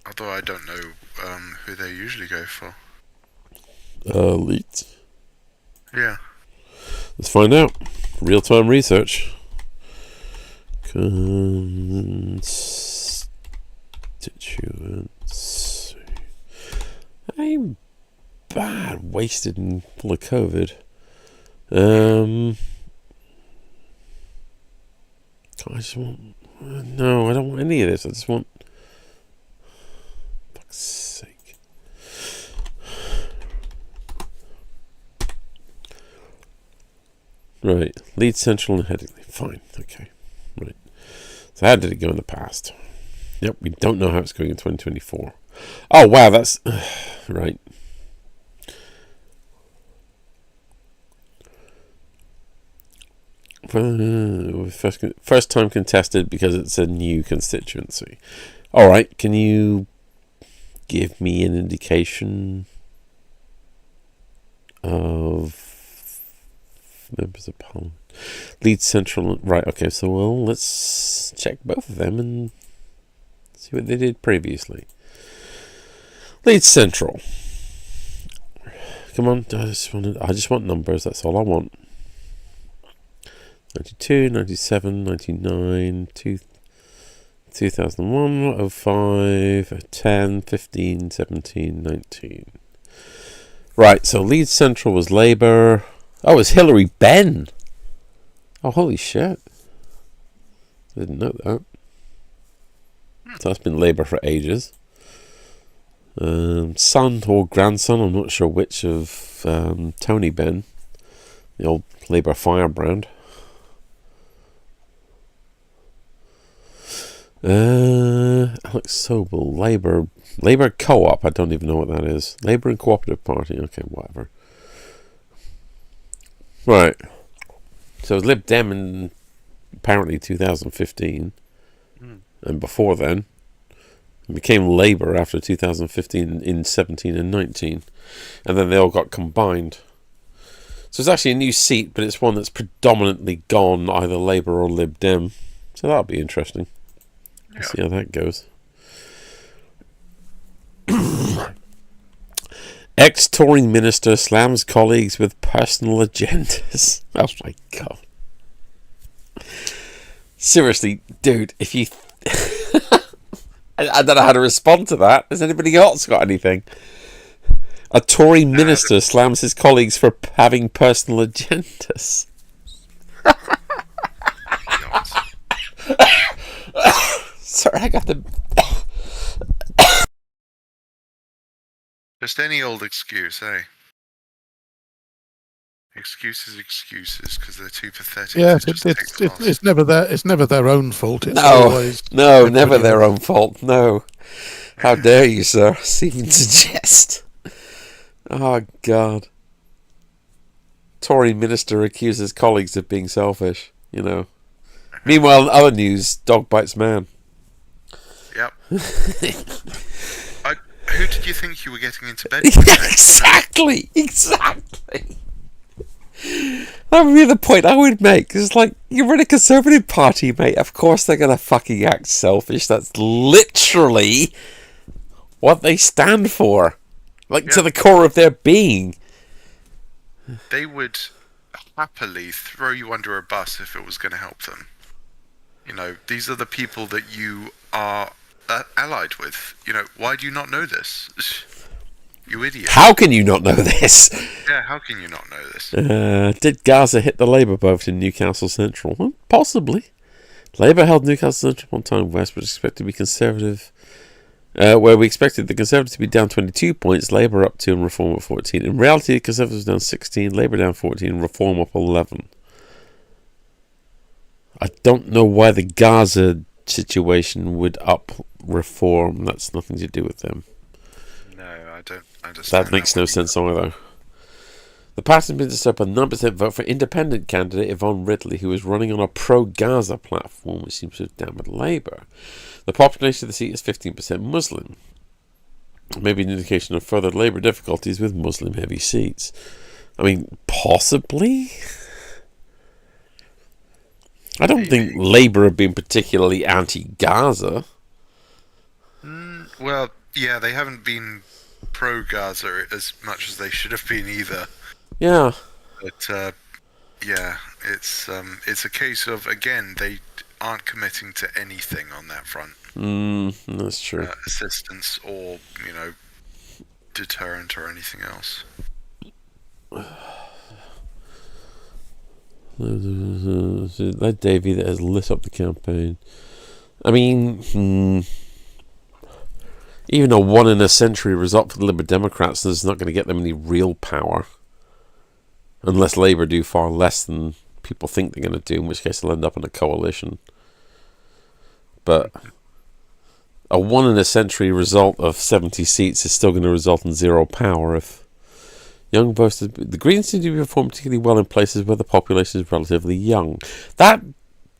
Speaker 3: Although I don't know who they usually go for.
Speaker 2: Leeds.
Speaker 3: Yeah.
Speaker 2: Let's find out. Real-time research. Constituents. I'm bad, wasted, and full of COVID. I just want. No, I don't want any of this. I just want. Fuck's sake. Right. Leeds Central and Headingley. Fine. Okay. Right. So how did it go in the past? Yep, we don't know how it's going in 2024. Oh, wow, that's... right. First time contested because it's a new constituency. All right, can you give me an indication of members of parliament? Leeds Central, right? Okay, so let's check both of them and see what they did previously. Leeds Central. Come on, I just want numbers. That's all I want. 92, 97, 99, 2001, 05, 10, 15, 17, 19. Right, so Leeds Central was Labour. Oh, it was Hillary Benn. Oh, holy shit. I didn't know that. So that's been Labour for ages. Son or grandson, I'm not sure which, of Tony Benn, the old Labour firebrand. Alex Sobel, Labour Co-op, I don't even know what that is. Labour and Cooperative Party, okay, whatever. Right. So it was Lib Dem in apparently 2015, and before then, it became Labour after 2015 in 17 and 19, and then they all got combined. So it's actually a new seat, but it's one that's predominantly gone either Labour or Lib Dem. So that'll be interesting. Let's see how that goes. Ex-Tory minister slams colleagues with personal agendas. Oh my god. Seriously, dude, if you... I don't know how to respond to that. Has anybody else got anything? A Tory minister slams his colleagues for having personal agendas. Sorry, I got the...
Speaker 3: Just any old excuse, eh? Excuses, because they're too pathetic.
Speaker 1: Yeah,
Speaker 3: to just take the loss.
Speaker 1: it's never their own fault. It's
Speaker 2: No,
Speaker 1: always
Speaker 2: no, never their own fault. No, how dare you, sir? Even suggest. Oh God. Tory minister accuses colleagues of being selfish. You know. Meanwhile, in other news, dog bites man.
Speaker 3: Yep. Who did you think you were getting into bed with?
Speaker 2: Exactly. That would be the point I would make. It's like, you're in a Conservative Party, mate. Of course they're going to fucking act selfish. That's literally what they stand for. Like, to the core of their being.
Speaker 3: They would happily throw you under a bus if it was going to help them. You know, these are the people that you are allied with. You know, why do you not know this? You idiot.
Speaker 2: How can you not know this?
Speaker 3: Yeah, how can you not know this?
Speaker 2: Did Gaza hit the Labour vote in Newcastle Central? Well, possibly. Labour held Newcastle Central one time west, which was expected to be Conservative. Where we expected the Conservatives to be down 22 points, Labour up 2 and Reform at 14. In reality, the Conservatives down 16, Labour down 14, and Reform up 11. I don't know why the Gaza situation would up Reform. That's nothing to do with them.
Speaker 3: No, I don't understand.
Speaker 2: That makes no sense either. The party has been disturbed by 9% vote for independent candidate Yvonne Ridley, who is running on a pro-Gaza platform, which seems to have damaged Labour. The population of the seat is 15% Muslim. Maybe an indication of further Labour difficulties with Muslim-heavy seats. I mean, possibly? I don't think Labour have been particularly anti-Gaza.
Speaker 3: Well, yeah, they haven't been pro-Gaza as much as they should have been either.
Speaker 2: Yeah.
Speaker 3: But, yeah, it's a case of, again, they aren't committing to anything on that front.
Speaker 2: That's true.
Speaker 3: Assistance or, you know, deterrent or anything else.
Speaker 2: That Davey that has lit up the campaign. I mean, even a 1 in a century result for the Liberal Democrats is not going to get them any real power. Unless Labour do far less than people think they're going to do, in which case they'll end up in a coalition. But a 1 in a century result of 70 seats is still going to result in zero power if young voters... The Greens seem to be performing particularly well in places where the population is relatively young. That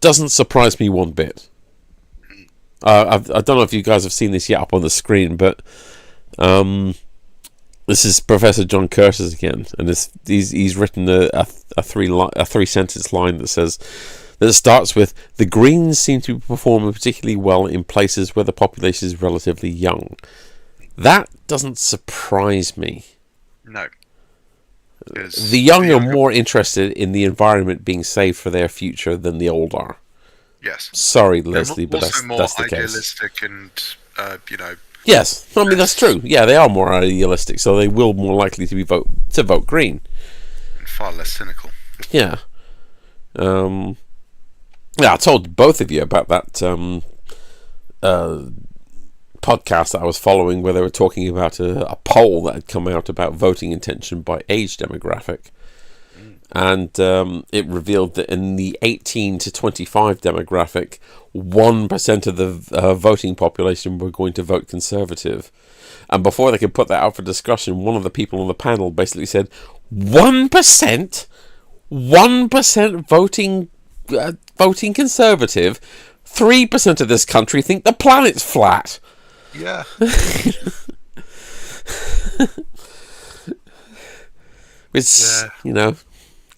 Speaker 2: doesn't surprise me one bit. I don't know if you guys have seen this yet up on the screen, but this is Professor John Curtis again, and he's written a 3-sentence line that says that starts with, "The Greens seem to be performing particularly well in places where the population is relatively young." That doesn't surprise me.
Speaker 3: No.
Speaker 2: The young are more interested in the environment being saved for their future than the old are.
Speaker 3: Yes.
Speaker 2: Sorry, Leslie, but
Speaker 3: also
Speaker 2: that's the
Speaker 3: more
Speaker 2: case.
Speaker 3: idealistic and,
Speaker 2: Yes, I mean that's true. Yeah, they are more idealistic, so they will more likely to vote green.
Speaker 3: and far less cynical.
Speaker 2: Yeah. I told both of you about that podcast that I was following, where they were talking about a poll that had come out about voting intention by age demographic. And it revealed that in the 18 to 25 demographic, 1% of the voting population were going to vote Conservative. And before they could put that out for discussion, one of the people on the panel basically said, 1%? 1% voting Conservative? 3% of this country think the planet's flat.
Speaker 3: Yeah.
Speaker 2: It's,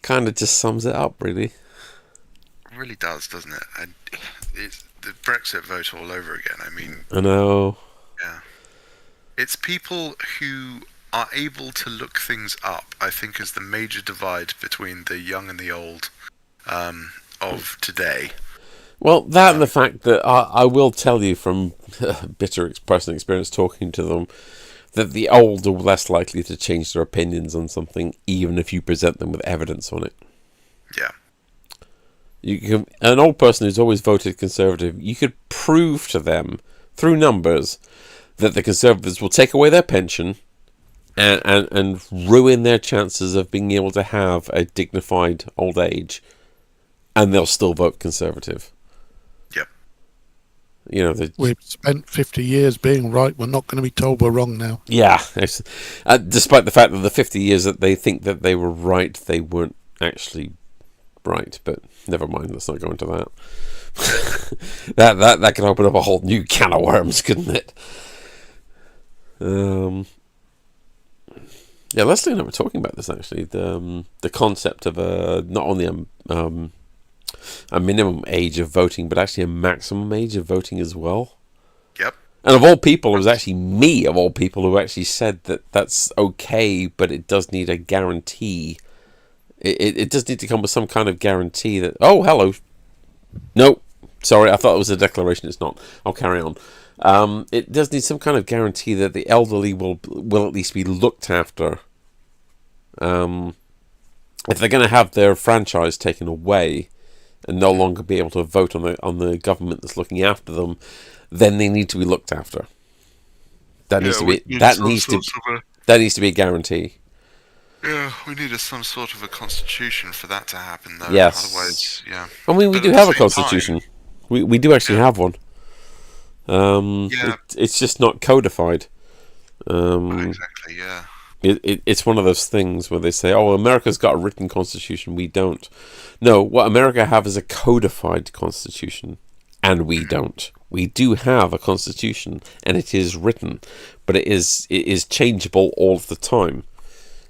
Speaker 2: kind of just sums it up, really.
Speaker 3: It really does, doesn't it? And it's the Brexit vote all over again. I mean,
Speaker 2: I know.
Speaker 3: yeah. It's people who are able to look things up, I think, is the major divide between the young and the old of today.
Speaker 2: Well, that and the fact that I will tell you from bitter personal experience talking to them, that the old are less likely to change their opinions on something, even if you present them with evidence on it.
Speaker 3: Yeah.
Speaker 2: An old person who's always voted Conservative, you could prove to them, through numbers, that the Conservatives will take away their pension and ruin their chances of being able to have a dignified old age, and they'll still vote Conservative.
Speaker 3: Yep.
Speaker 1: We've spent 50 years being right. We're not going to be told we're wrong now.
Speaker 2: Yeah. Despite the fact that the 50 years that they think that they were right, they weren't actually right. But never mind. Let's not go into that. that could open up a whole new can of worms, couldn't it? Yeah, Leslie and I were talking about this actually. The concept of not only a minimum age of voting, but actually a maximum age of voting as well.
Speaker 3: Yep.
Speaker 2: And of all people, it was actually me, of all people, who actually said that that's okay, but it does need a guarantee. It does need to come with some kind of guarantee that, oh, hello. No, sorry, I thought it was a declaration. It's not. I'll carry on. It does need some kind of guarantee that the elderly will at least be looked after. If they're going to have their franchise taken away and no longer be able to vote on the government that's looking after them, then they need to be looked after. That needs to be a guarantee.
Speaker 3: Yeah, we needed some sort of a constitution for that to happen, though.
Speaker 2: Yes.
Speaker 3: Otherwise, yeah.
Speaker 2: I mean, we do have a constitution. We do actually have one. It's just not codified.
Speaker 3: Exactly, yeah.
Speaker 2: It's one of those things where they say, oh, America's got a written constitution, we don't. No, what America have is a codified constitution, and we don't. We do have a constitution, and it is written, but it is changeable all the time.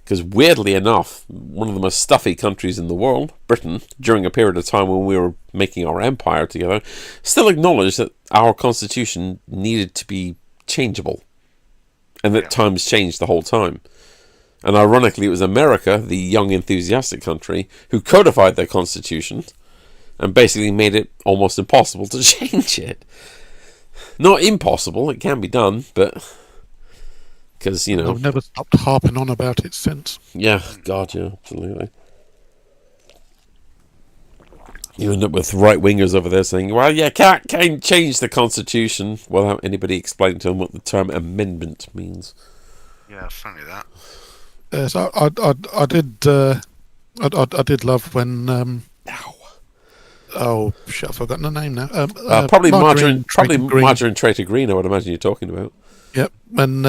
Speaker 2: Because weirdly enough, one of the most stuffy countries in the world, Britain, during a period of time when we were making our empire together, still acknowledged that our constitution needed to be changeable, and that times changed the whole time. And ironically, it was America, the young, enthusiastic country, who codified their constitution and basically made it almost impossible to change it. Not impossible, it can be done, but... Because,
Speaker 1: I've never stopped harping on about it since.
Speaker 2: Yeah, God, yeah, absolutely. You end up with right-wingers over there saying, well, yeah, can't change the constitution without anybody explaining to them what the term amendment means.
Speaker 3: Yeah, funny that.
Speaker 1: Yes, I did love when
Speaker 2: Ow.
Speaker 1: Oh, shit, I've forgotten the name now.
Speaker 2: Probably margarine. Probably
Speaker 1: Green.
Speaker 2: margarine Traitor Green. I would imagine you're talking about.
Speaker 1: Yep, and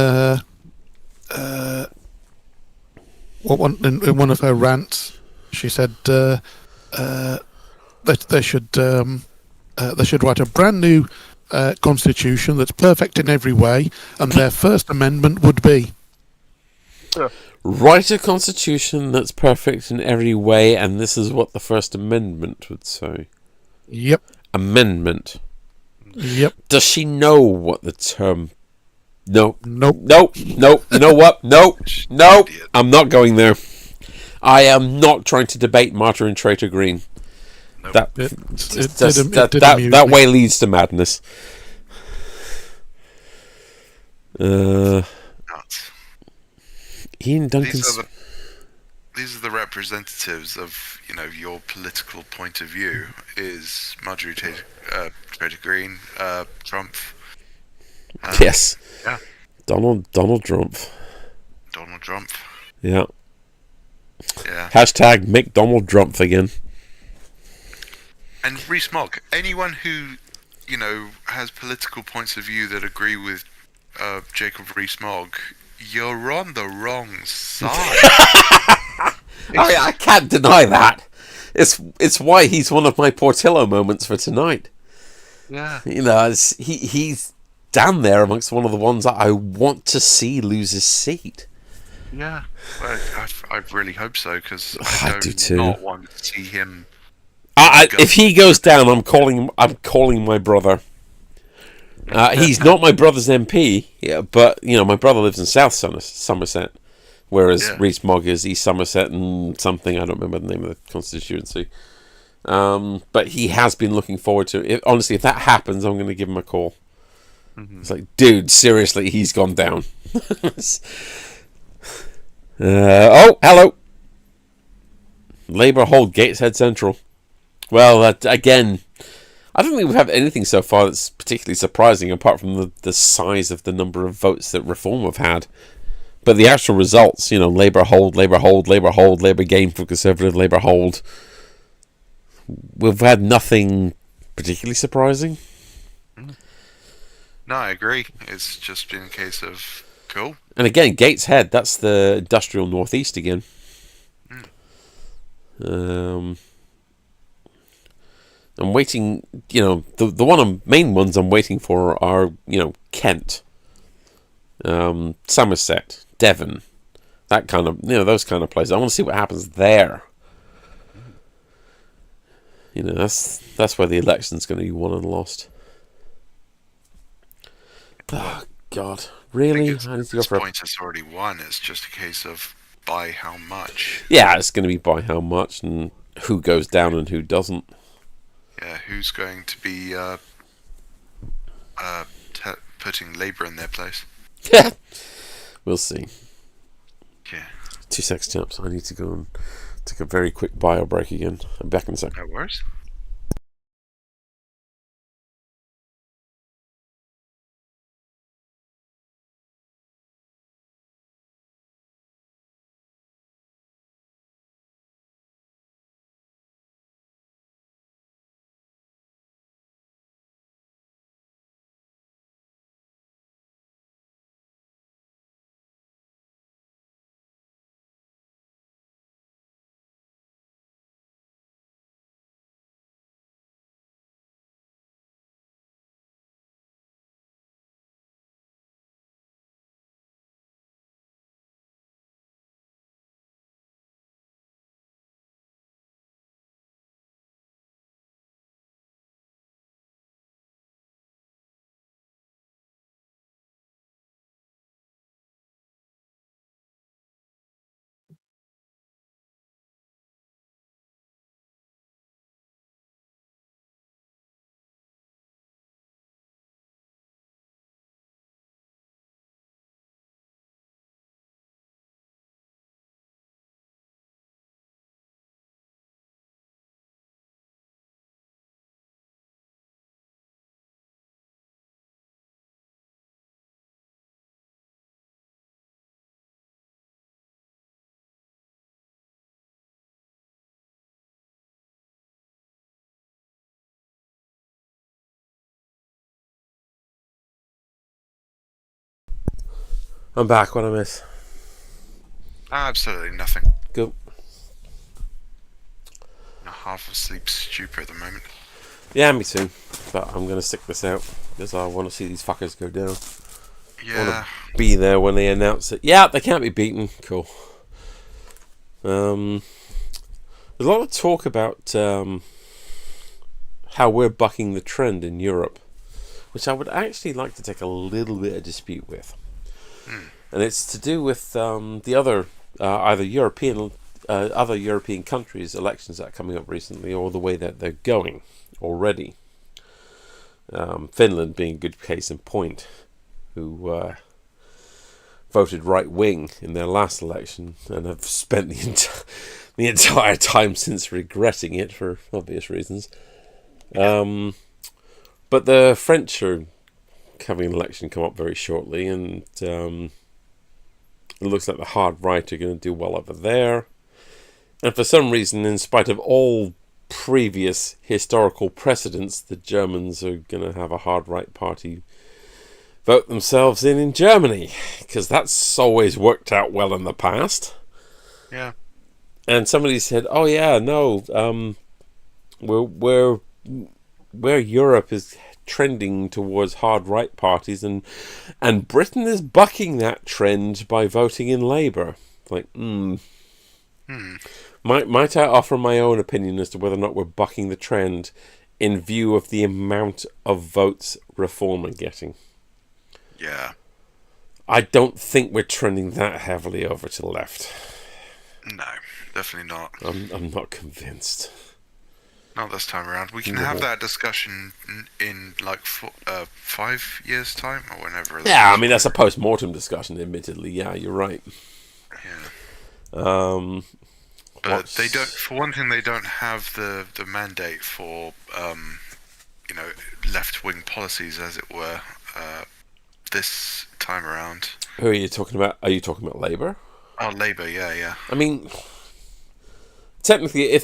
Speaker 1: in one of her rants, she said that they should write a brand new constitution that's perfect in every way, and their first amendment would be.
Speaker 2: Write a constitution that's perfect in every way, and this is what the First Amendment would say.
Speaker 1: Yep.
Speaker 2: Amendment.
Speaker 1: Yep.
Speaker 2: Does she know what the term... No.
Speaker 1: Nope.
Speaker 2: Nope. Nope. You know what? Nope. Nope. I'm not going there. I am not trying to debate Margarine Traitor Green.
Speaker 3: Nope.
Speaker 2: That way leads to madness.
Speaker 3: Nuts.
Speaker 2: Ian Duncan's...
Speaker 3: These are the representatives of, your political point of view. Is Marjorie Taylor Greene, Trump?
Speaker 2: Yes.
Speaker 3: Yeah.
Speaker 2: Donald Trump.
Speaker 3: Donald Trump.
Speaker 2: Yeah.
Speaker 3: Yeah.
Speaker 2: Hashtag make Donald Trump again.
Speaker 3: And Rees-Mogg. Anyone who, has political points of view that agree with Jacob Rees-Mogg, you're on the wrong side.
Speaker 2: I can't deny that. It's why he's one of my Portillo moments for tonight.
Speaker 3: Yeah.
Speaker 2: He's down there amongst one of the ones that I want to see lose his seat.
Speaker 3: Yeah. Well, I really hope so, because
Speaker 2: I do too.
Speaker 3: Not want to see him.
Speaker 2: If he goes down, I'm calling my brother. He's not my brother's MP, but my brother lives in South Somerset, whereas Rees-Mogg is East Somerset and something, I don't remember the name of the constituency. But he has been looking forward to it. Honestly, if that happens, I'm going to give him a call. Mm-hmm. It's like, dude, seriously, he's gone down. Hello. Labour hold Gateshead Central. Well, again, I don't think we've had anything so far that's particularly surprising, apart from the size of the number of votes that Reform have had. But the actual results, Labour hold, Labour gain for Conservative, Labour hold. We've had nothing particularly surprising.
Speaker 3: No, I agree. It's just been a case of cool.
Speaker 2: And again, Gateshead, that's the industrial northeast again. I'm waiting, the main ones I'm waiting for are, Kent, Somerset, Devon, that kind of, those kind of places. I want to see what happens there. That's where the election's going to be won and lost. Oh, God. Really? I need to go for
Speaker 3: point it's already won. It's just a case of by how much.
Speaker 2: Yeah, it's going to be by how much and who goes down and who doesn't.
Speaker 3: Yeah, who's going to be putting Labour in their place?
Speaker 2: We'll see.
Speaker 3: Yeah.
Speaker 2: 2 seconds, chaps. I need to go and take a very quick bio break again. I'm back in a second.
Speaker 3: No worries.
Speaker 2: I'm back. What I miss?
Speaker 3: Absolutely nothing.
Speaker 2: Good.
Speaker 3: I'm half asleep, stupid at the moment.
Speaker 2: Yeah, me too. But I'm gonna stick this out because I want to see these fuckers go down. I want
Speaker 3: Yeah.
Speaker 2: to be there when they announce it. Yeah, they can't be beaten. Cool. There's a lot of talk about how we're bucking the trend in Europe, which I would actually like to take a little bit of dispute with. And it's to do with the other either other European countries' elections that are coming up recently, or the way that they're going already. Finland being a good case in point, who voted right wing in their last election and have spent the entire time since regretting it for obvious reasons. But the French are having an election come up very shortly, and it looks like the hard right are going to do well over there. And for some reason, in spite of all previous historical precedents, the Germans are going to have a hard right party vote themselves in Germany, because that's always worked out well in the past.
Speaker 3: Yeah.
Speaker 2: And somebody said, "Oh yeah, no, where Europe is trending towards hard right parties, and Britain is bucking that trend by voting in Labour." Like, Might I offer my own opinion as to whether or not we're bucking the trend in view of the amount of votes Reform are getting?
Speaker 3: Yeah.
Speaker 2: I don't think we're trending that heavily over to the left.
Speaker 3: No, definitely not.
Speaker 2: I'm not convinced.
Speaker 3: Not this time around. We can have that discussion in like 5 years' time or whenever.
Speaker 2: Yeah, I mean, that's a post-mortem discussion, admittedly. Yeah, you're right.
Speaker 3: Yeah. But they don't. For one thing, they don't have the mandate for left-wing policies, as it were, this time around.
Speaker 2: Who are you talking about? Are you talking about Labour?
Speaker 3: Oh, Labour. Yeah.
Speaker 2: I mean, technically,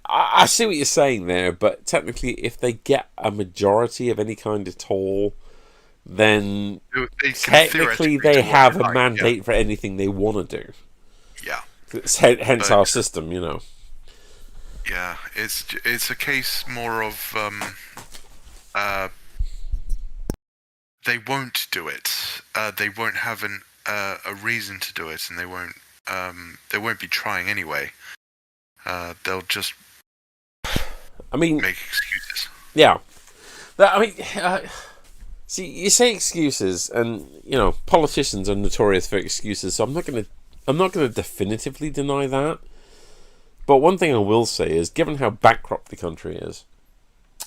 Speaker 2: I see what you're saying there, but technically, if they get a majority of any kind at all, then technically they have a mandate for anything they want to do.
Speaker 3: Yeah.
Speaker 2: Hence our system, you know.
Speaker 3: Yeah, it's a case more of they won't do it. They won't have a reason to do it, and they won't be trying anyway. They'll just make excuses.
Speaker 2: Yeah. See, you say excuses, and politicians are notorious for excuses. So I'm not going to definitively deny that. But one thing I will say is, given how bankrupt the country is,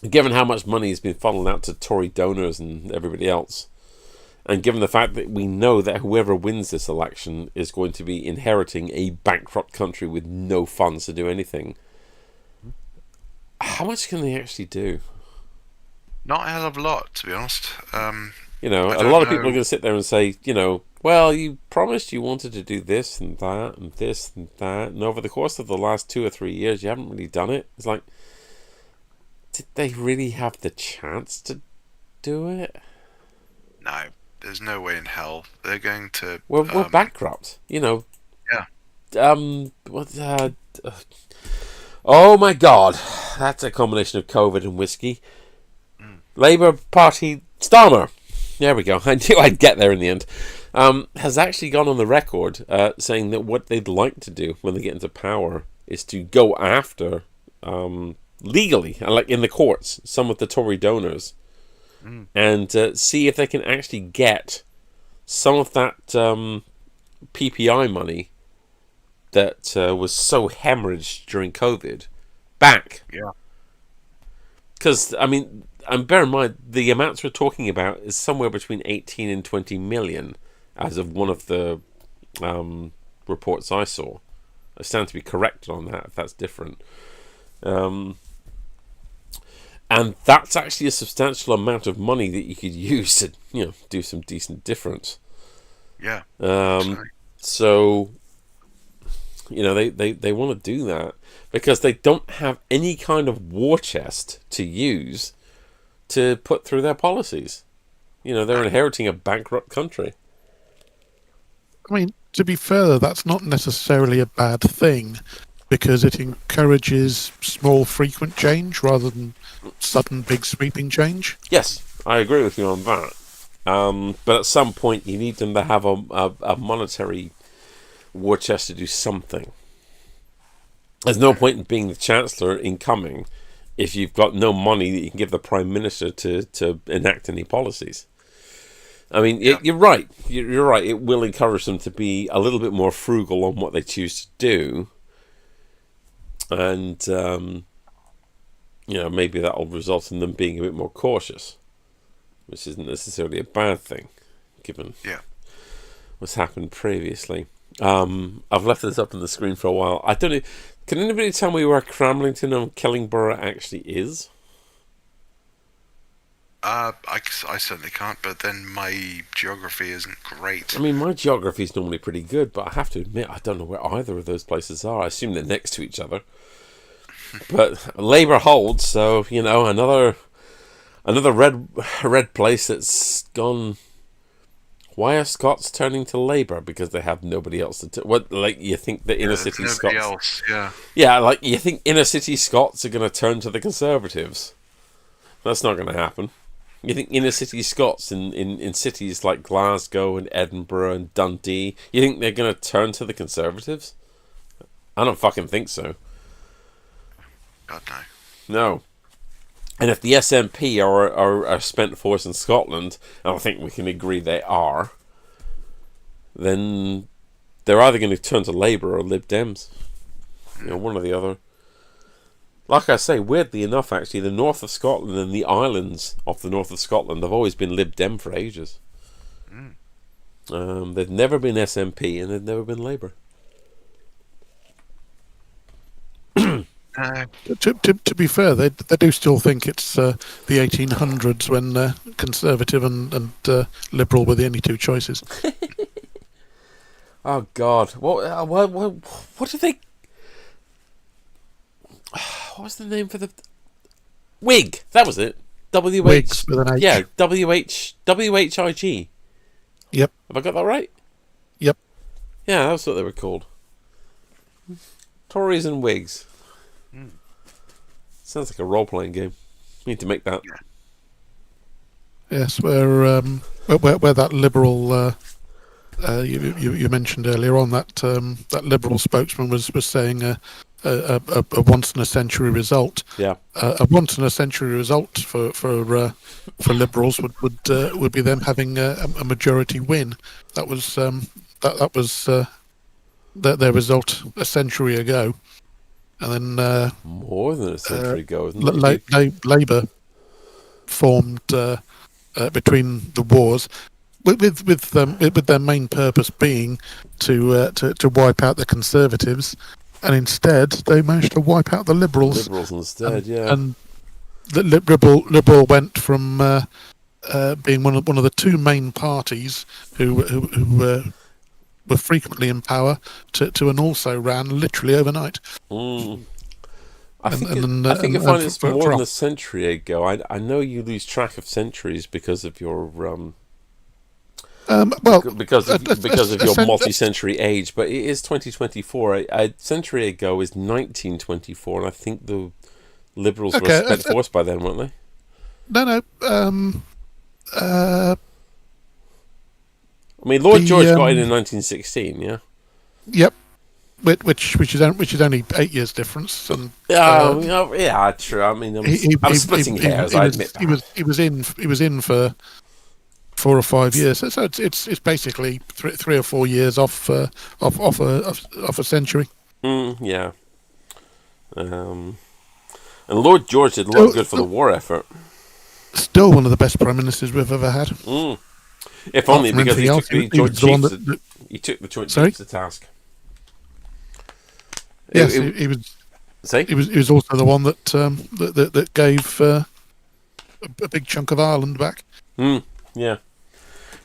Speaker 2: given how much money has been funneled out to Tory donors and everybody else, and given the fact that we know that whoever wins this election is going to be inheriting a bankrupt country with no funds to do anything, how much can they actually do?
Speaker 3: Not a hell of a lot, to be honest.
Speaker 2: A lot of people are going to sit there and say, well, you promised you wanted to do this and that and this and that, and over the course of the last 2 or 3 years, you haven't really done it. It's like, did they really have the chance to do it?
Speaker 3: No, there's no way in hell they're going to.
Speaker 2: We're bankrupt,
Speaker 3: Yeah.
Speaker 2: Oh my God, that's a combination of COVID and whiskey. Labour Party Starmer. There we go. I knew I'd get there in the end. Has actually gone on the record saying that what they'd like to do when they get into power is to go after, legally, like in the courts, some of the Tory donors, and see if they can actually get some of that PPI money that was so hemorrhaged during COVID back.
Speaker 3: Yeah.
Speaker 2: Because, and bear in mind, the amounts we're talking about is somewhere between 18 and 20 million, as of one of the reports I saw. I stand to be corrected on that, if that's different. And that's actually a substantial amount of money that you could use to, do some decent difference.
Speaker 3: Yeah.
Speaker 2: So, they want to do that because they don't have any kind of war chest to use to put through their policies. They're inheriting a bankrupt country.
Speaker 1: I mean, to be fair, that's not necessarily a bad thing, because it encourages small, frequent change rather than sudden, big, sweeping change.
Speaker 2: Yes, I agree with you on that. But at some point, you need them to have a monetary war chest to do something. There's no point in being the Chancellor incoming if you've got no money that you can give the Prime Minister to enact any policies. I mean, you're right. You're right. It will encourage them to be a little bit more frugal on what they choose to do. And, maybe that'll result in them being a bit more cautious, which isn't necessarily a bad thing, given what's happened previously. I've left this up on the screen for a while. I don't know. Can anybody tell me where Cramlington and Killingborough actually is?
Speaker 3: I certainly can't, but then my geography isn't great.
Speaker 2: I mean, my geography is normally pretty good, but I have to admit, I don't know where either of those places are. I assume they're next to each other. But Labour holds, so, another red place that's gone. Why are Scots turning to Labour? Because they have nobody else to... you think the inner city Scots...
Speaker 3: Nobody else, yeah.
Speaker 2: Yeah, you think inner city Scots are going to turn to the Conservatives. That's not going to happen. You think inner city Scots in cities like Glasgow and Edinburgh and Dundee, you think they're going to turn to the Conservatives? I don't fucking think so.
Speaker 3: God, no.
Speaker 2: No. And if the SNP are a spent force in Scotland, and I think we can agree they are, then they're either going to turn to Labour or Lib Dems. One or the other. Like I say, weirdly enough, actually, the north of Scotland and the islands off the north of Scotland have always been Lib Dem for ages. They've never been SNP and they've never been Labour.
Speaker 1: To be fair, they do still think it's the 1800s when Conservative and Liberal were the only two choices.
Speaker 2: Oh God! What do they? What was the name for the Whig? That was it.
Speaker 1: Whigs with an H.
Speaker 2: Yeah, WHIG.
Speaker 1: Yep.
Speaker 2: Have I got that right?
Speaker 1: Yep.
Speaker 2: Yeah, that's what they were called. Tories and Whigs. Sounds like a role-playing game. Need to make that.
Speaker 1: Yes, where that Liberal you mentioned earlier on, that Liberal spokesman was saying a once in a century result.
Speaker 2: Yeah.
Speaker 1: A once in a century result for Liberals would be them having a majority win. That was their result a century ago. And then
Speaker 2: more than a century ago, isn't it?
Speaker 1: Labour formed between the wars, with their main purpose being to wipe out the Conservatives, and instead they managed to wipe out the Liberals.
Speaker 2: Liberals instead, yeah.
Speaker 1: And the Liberal went from being one of the two main parties who were frequently in power to an also ran literally overnight.
Speaker 2: I think you find it's more than a century ago. I know you lose track of centuries because of your because of your multi-century age, but it is 2024. A century ago is 1924, and I think the Liberals were spent force by then, weren't they?
Speaker 1: No.
Speaker 2: I mean, Lord George got in 1916, yeah.
Speaker 1: Yep, which is only 8 years difference. And
Speaker 2: yeah, true. I mean, I'm splitting hairs. I admit that.
Speaker 1: He was in for 4 or 5 years. So it's basically 3 or 4 years off a century.
Speaker 2: Yeah. And Lord George did a lot of good for the war effort.
Speaker 1: Still one of the best prime ministers we've ever had.
Speaker 2: If only because he took the Joint Chiefs to task.
Speaker 1: Yes, he was also the one that gave a big chunk of Ireland back.
Speaker 2: Yeah,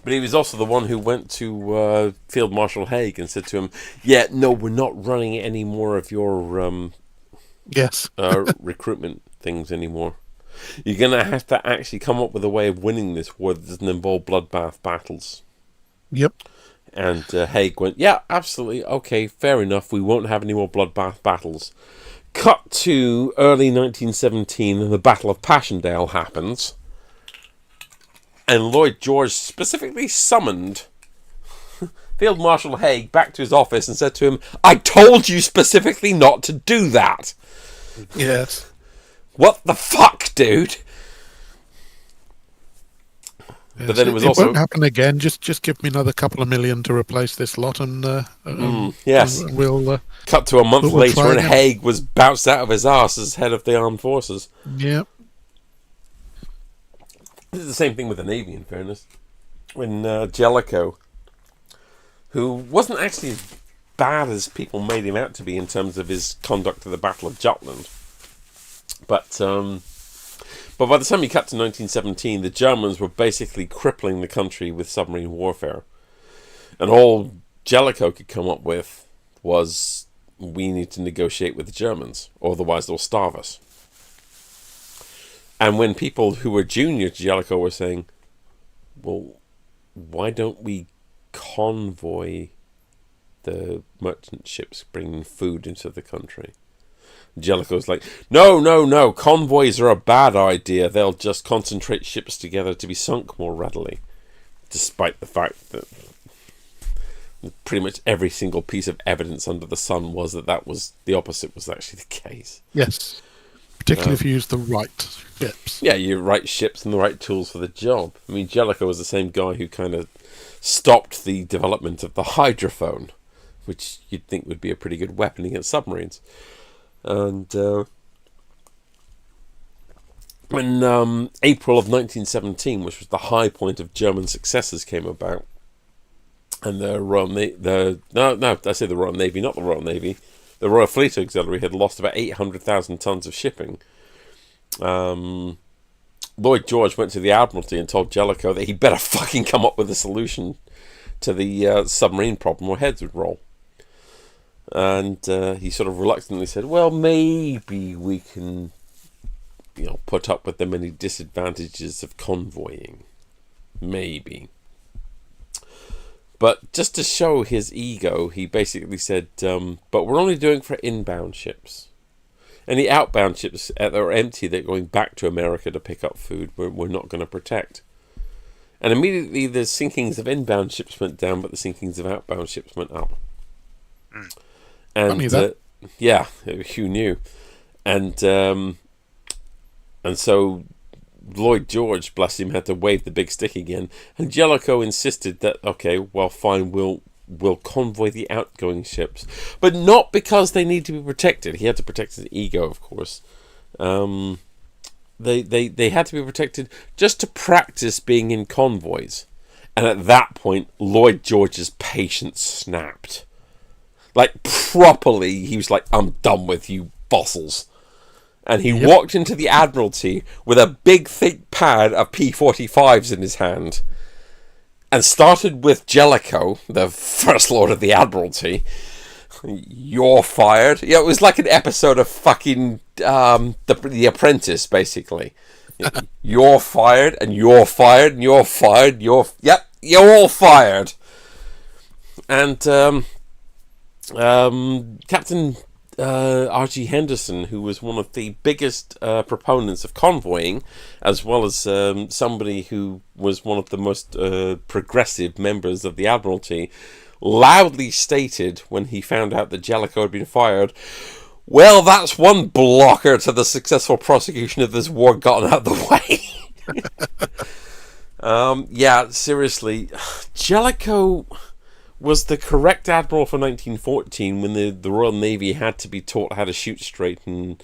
Speaker 2: but he was also the one who went to Field Marshal Haig and said to him, "Yeah, no, we're not running any more of your recruitment things anymore. You're going to have to actually come up with a way of winning this war that doesn't involve bloodbath battles."
Speaker 1: Yep.
Speaker 2: And Haig went, yeah, absolutely, okay, fair enough, we won't have any more bloodbath battles. Cut to early 1917, and the Battle of Passchendaele happens. And Lloyd George specifically summoned Field Marshal Haig back to his office and said to him, I told you specifically not to do that.
Speaker 1: Yes.
Speaker 2: What the fuck, dude?
Speaker 1: Yes,
Speaker 2: But then it was
Speaker 1: it
Speaker 2: also...
Speaker 1: won't happen again. Just give me another couple of million to replace this lot, and
Speaker 2: yes.
Speaker 1: and we'll
Speaker 2: Cut to a month
Speaker 1: we'll
Speaker 2: later,
Speaker 1: try
Speaker 2: and
Speaker 1: again.
Speaker 2: Haig was bounced out of his arse as head of the armed forces.
Speaker 1: Yeah.
Speaker 2: This is the same thing with the Navy, in fairness. When Jellicoe, who wasn't actually as bad as people made him out to be in terms of his conduct of the Battle of Jutland, but by the time you cut to 1917, the Germans were basically crippling the country with submarine warfare. And all Jellicoe could come up with was, we need to negotiate with the Germans, or otherwise they'll starve us. And when people who were junior to Jellicoe were saying, well, why don't we convoy the merchant ships bringing food into the country? Jellicoe's like, no, convoys are a bad idea. They'll just concentrate ships together to be sunk more readily. Despite the fact that pretty much every single piece of evidence under the sun was that was the opposite was actually the case.
Speaker 1: Yes. Particularly if you use the right ships.
Speaker 2: Yeah, you right ships and the right tools for the job. I mean, Jellicoe was the same guy who kind of stopped the development of the hydrophone, which you'd think would be a pretty good weapon against submarines. And when April of 1917, which was the high point of German successes, came about, and the Royal Navy, the Royal Navy, not the Royal Navy, the Royal Fleet Auxiliary had lost about 800,000 tons of shipping. Lloyd George went to the Admiralty and told Jellicoe that he better fucking come up with a solution to the submarine problem or heads would roll. And he sort of reluctantly said, well, maybe we can, put up with the many disadvantages of convoying. Maybe. But just to show his ego, he basically said, but we're only doing for inbound ships. Any outbound ships that are empty, that are going back to America to pick up food, we're not going to protect. And immediately the sinkings of inbound ships went down, but the sinkings of outbound ships went up. And
Speaker 1: Funny that.
Speaker 2: yeah, who knew? And so Lloyd George, bless him, had to wave the big stick again. And Jellicoe insisted that, okay, well, fine, we'll convoy the outgoing ships, but not because they need to be protected. He had to protect his ego, of course. They had to be protected just to practice being in convoys. And at that point, Lloyd George's patience snapped. Like, properly, he was like, I'm done with you fossils. And he walked into the Admiralty with a big, thick pad of P-45s in his hand and started with Jellicoe, the First Lord of the Admiralty. You're fired. Yeah, it was like an episode of fucking The Apprentice, basically. You're fired, and you're fired, and you're fired. You're all fired. And Captain R.G. Henderson, who was one of the biggest proponents of convoying, as well as somebody who was one of the most progressive members of the Admiralty, loudly stated when he found out that Jellicoe had been fired, well, that's one blocker to the successful prosecution of this war gotten out of the way. Yeah, seriously, Jellicoe was the correct admiral for 1914 when the Royal Navy had to be taught how to shoot straight and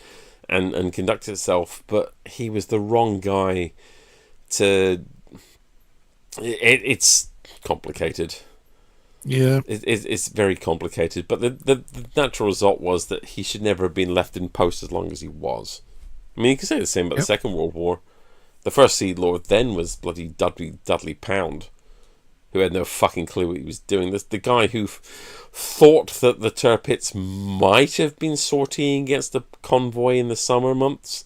Speaker 2: conduct itself, but he was the wrong guy to... It's complicated.
Speaker 1: Yeah.
Speaker 2: It's very complicated, but the natural result was that he should never have been left in post as long as he was. I mean, you could say the same about the Second World War. The First Sea Lord then was bloody Dudley Pound, who had no fucking clue what he was doing. The guy who thought that the Tirpitz might have been sortying against the convoy in the summer months.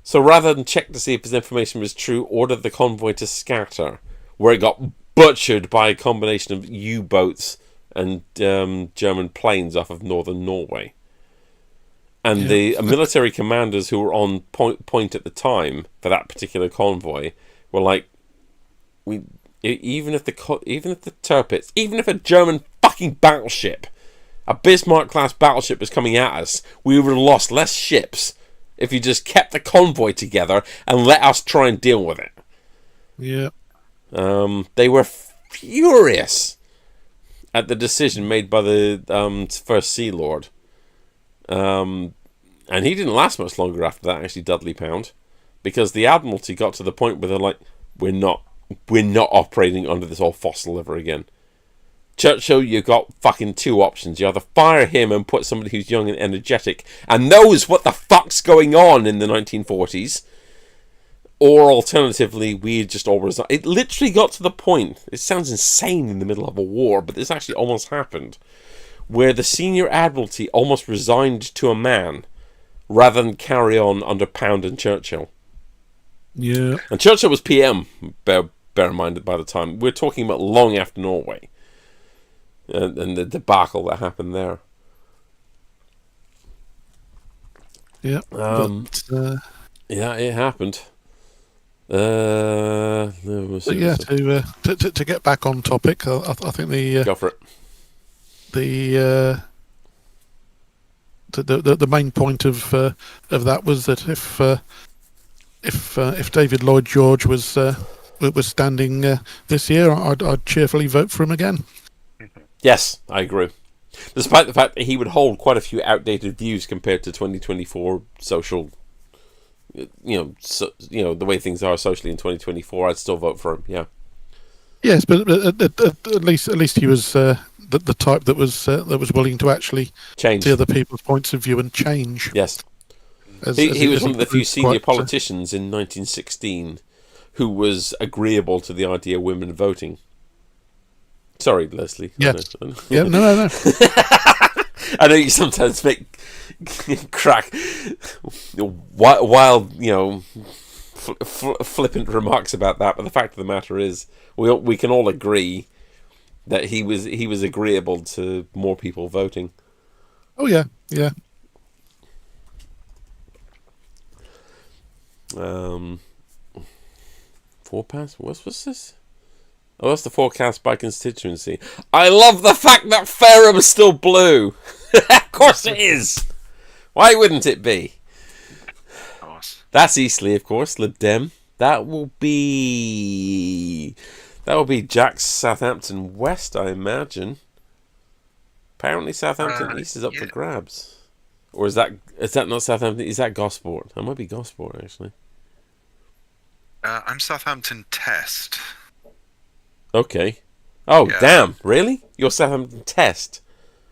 Speaker 2: So rather than check to see if his information was true, ordered the convoy to scatter, where it got butchered by a combination of U-boats and German planes off of northern Norway. And the military commanders who were on point at the time for that particular convoy were like, even if the Tirpitz, even if a German fucking battleship, a Bismarck class battleship was coming at us, we would have lost less ships if you just kept the convoy together and let us try and deal with it.
Speaker 1: Yeah.
Speaker 2: They were furious at the decision made by the First Sea Lord. And he didn't last much longer after that, actually, Dudley Pound, because the Admiralty got to the point where they're like, we're not operating under this old fossil ever again. Churchill, you've got fucking two options. You either fire him and put somebody who's young and energetic and knows what the fuck's going on in the 1940s, or alternatively, we just all resign. It literally got to the point, it sounds insane in the middle of a war, but this actually almost happened, where the senior Admiralty almost resigned to a man rather than carry on under Pound and Churchill.
Speaker 1: Yeah.
Speaker 2: And Churchill was PM, bear in mind, by the time. We're talking about long after Norway. And the debacle that happened there.
Speaker 1: Yeah.
Speaker 2: Yeah, it happened.
Speaker 1: But yeah, to get back on topic, I think
Speaker 2: Go for it.
Speaker 1: The main point of that was that if David Lloyd George was standing this year, I'd cheerfully vote for him again.
Speaker 2: Yes, I agree. Despite the fact that he would hold quite a few outdated views compared to 2024 social, the way things are socially in 2024, I'd still vote for him. Yeah.
Speaker 1: Yes, but at least he was the type that was willing to actually
Speaker 2: change
Speaker 1: the other people's points of view and change.
Speaker 2: Yes. He was one of the few senior politicians in 1916 who was agreeable to the idea of women voting. Sorry, Leslie.
Speaker 1: Yes. Yeah, no.
Speaker 2: I know you sometimes make crack wild, flippant remarks about that, but the fact of the matter is, we can all agree that he was agreeable to more people voting.
Speaker 1: Oh yeah.
Speaker 2: Forecast? What's this? Oh, that's the forecast by constituency. I love the fact that Fareham is still blue. Of course it is. Why wouldn't it be? That's Eastleigh, of course. Lib Dem. That will be Jack's Southampton West, I imagine. Apparently, Southampton East is up for grabs. Or is that not Southampton? Is that Gosport? That might be Gosport, actually.
Speaker 3: I'm Southampton Test.
Speaker 2: Okay. Oh,
Speaker 3: yeah.
Speaker 2: Damn. Really? You're Southampton Test?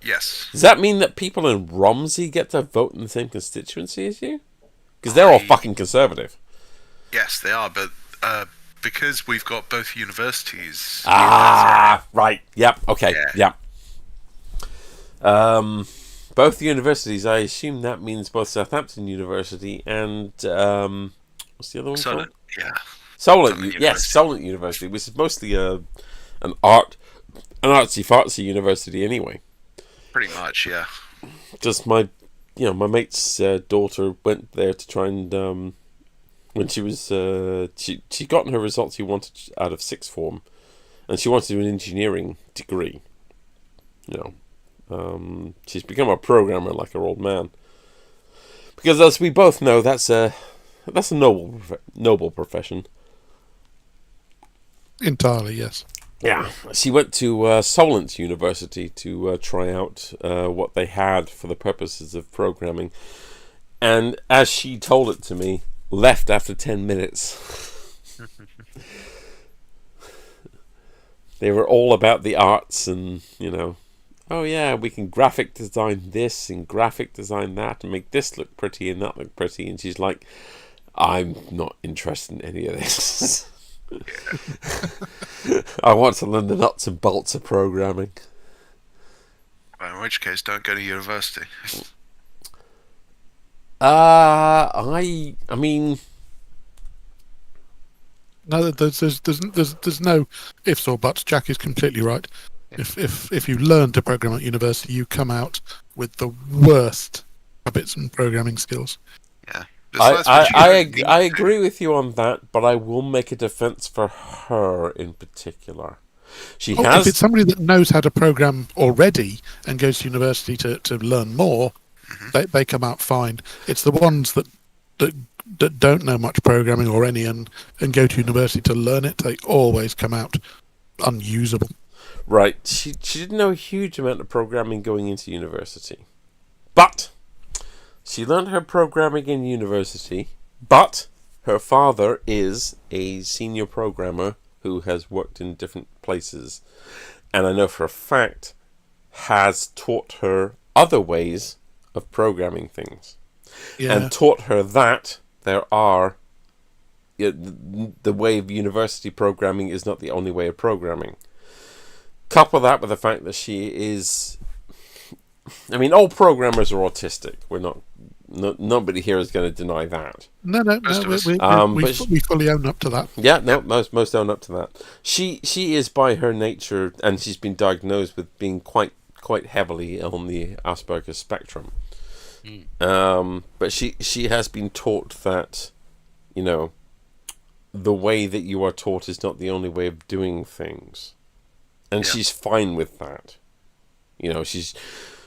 Speaker 3: Yes.
Speaker 2: Does that mean that people in Romsey get to vote in the same constituency as you? Because they're all fucking conservative.
Speaker 3: Yes, they are, but because we've got both universities...
Speaker 2: right. Yep. Okay.
Speaker 3: Yeah.
Speaker 2: Yep. Both universities, I assume that means both Southampton University and... what's the other one called?
Speaker 3: Yeah.
Speaker 2: Solent, yes, Solent University, which is mostly an artsy-fartsy university anyway.
Speaker 3: Pretty much, yeah.
Speaker 2: Just my mate's daughter went there to try and when she was she gotten her results she wanted out of sixth form, and she wanted to do an engineering degree. She's become a programmer like her old man. Because as we both know, that's a noble profession.
Speaker 1: Entirely, yes.
Speaker 2: Yeah, she went to Solent University to try out what they had for the purposes of programming, and as she told it to me, left after 10 minutes. They were all about the arts and, oh yeah, we can graphic design this and graphic design that and make this look pretty and that look pretty, and she's like, I'm not interested in any of this. I want to learn the nuts and bolts of programming.
Speaker 3: Well, in which case, don't go to university.
Speaker 2: I mean,
Speaker 1: No, there's no ifs or buts. Jack is completely right. If you learn to program at university, you come out with the worst habits and programming skills.
Speaker 3: Yeah. Besides which, you don't need
Speaker 2: I
Speaker 3: to.
Speaker 2: agree with you on that, but I will make a defense for her in particular. She
Speaker 1: Oh, if
Speaker 2: has
Speaker 1: it's somebody that knows how to program already and goes to university to learn more, they come out fine. It's the ones that don't know much programming or any and go to university to learn it, they always come out unusable.
Speaker 2: right. She didn't know a huge amount of programming going into university, but she learned her programming in university. But her father is a senior programmer who has worked in different places, and I know for a fact has taught her other ways of programming things,
Speaker 1: Yeah,
Speaker 2: and taught her that there are the way of university programming is not the only way of programming. Couple that with the fact that she is, I mean, all programmers are autistic. We're not, nobody here is going to deny that.
Speaker 1: no,
Speaker 3: Most of us.
Speaker 1: we fully own up to that.
Speaker 2: Yeah, no, most own up to that. She is by her nature, and she's been diagnosed with being quite heavily on the Asperger's spectrum. But she has been taught that, the way that you are taught is not the only way of doing things, and she's fine with that.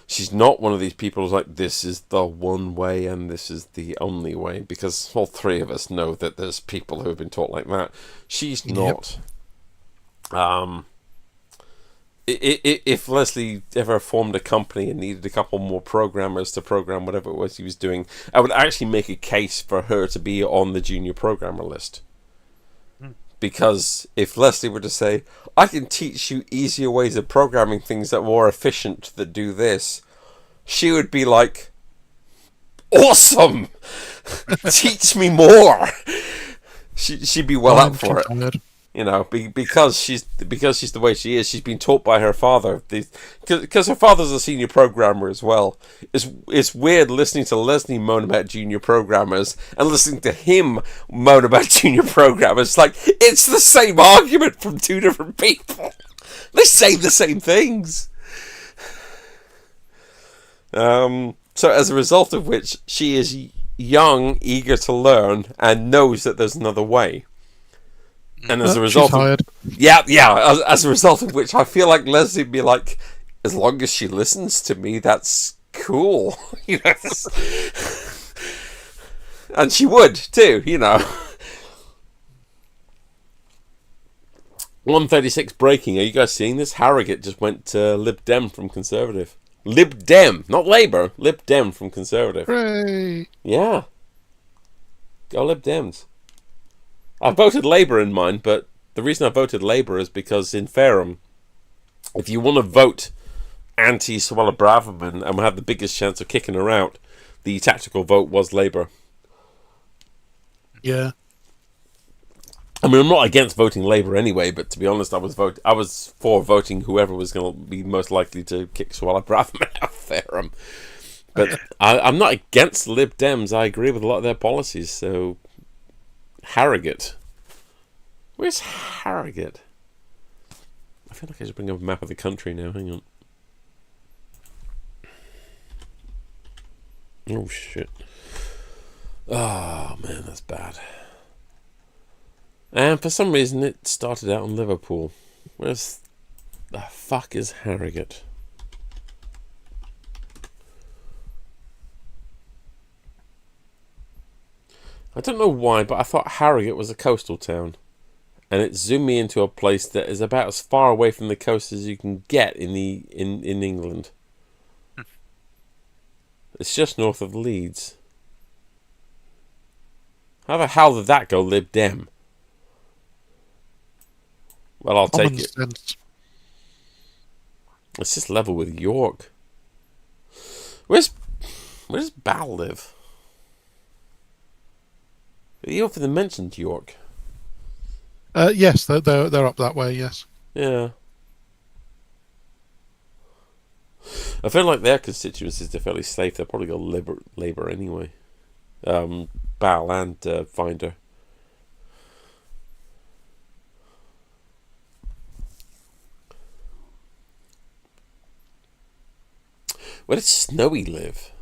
Speaker 2: She's not one of these people who's like, this is the one way and this is the only way, because all three of us know that there's people who have been taught like that. She's not. If Leslie ever formed a company and needed a couple more programmers to program whatever it was he was doing, I would actually make a case for her to be on the junior programmer list. Because if Leslie were to say, I can teach you easier ways of programming things that are more efficient that do this, she would be like, awesome! Teach me more! She'd be well up for it.
Speaker 1: Tired.
Speaker 2: Because she's the way she is. She's been taught by her father, because her father's a senior programmer as well. It's weird listening to Leslie moan about junior programmers and listening to him moan about junior programmers. Like, it's the same argument from two different people. They say the same things. So as a result of which, she is young, eager to learn, and knows that there's another way. And as a result, as a result of which, I feel like Leslie would be like, as long as she listens to me, that's cool, and she would too, 136 breaking. Are you guys seeing this? Harrogate just went to Lib Dem from Conservative. Lib Dem, not Labour. Lib Dem from Conservative.
Speaker 1: Hooray!
Speaker 2: Yeah. Go Lib Dems. I voted Labour in mine, but the reason I voted Labour is because in Fareham, if you want to vote anti-Suella Braverman and have the biggest chance of kicking her out, the tactical vote was Labour.
Speaker 1: Yeah.
Speaker 2: I mean, I'm not against voting Labour anyway, but to be honest, I was for voting whoever was going to be most likely to kick Suella Braverman out of Fareham. But I'm not against Lib Dems. I agree with a lot of their policies, so... Harrogate. Where's Harrogate? I feel like I should bring up a map of the country now. Hang on. Oh, shit. Oh, man, that's bad. And for some reason, it started out in Liverpool. Where's the fuck is Harrogate? I don't know why, but I thought Harrogate was a coastal town. And it zoomed me into a place that is about as far away from the coast as you can get in England. It's just north of Leeds. How the hell did that go Lib Dem? Well, I'll take it.
Speaker 1: Sense.
Speaker 2: It's just level with York. Where's Bal live? You often mentioned York.
Speaker 1: Yes, they're up that way. Yes.
Speaker 2: Yeah. I feel like their constituencies are fairly safe. They'll probably go Labour anyway. Bal and Finder. Where does Snowy live?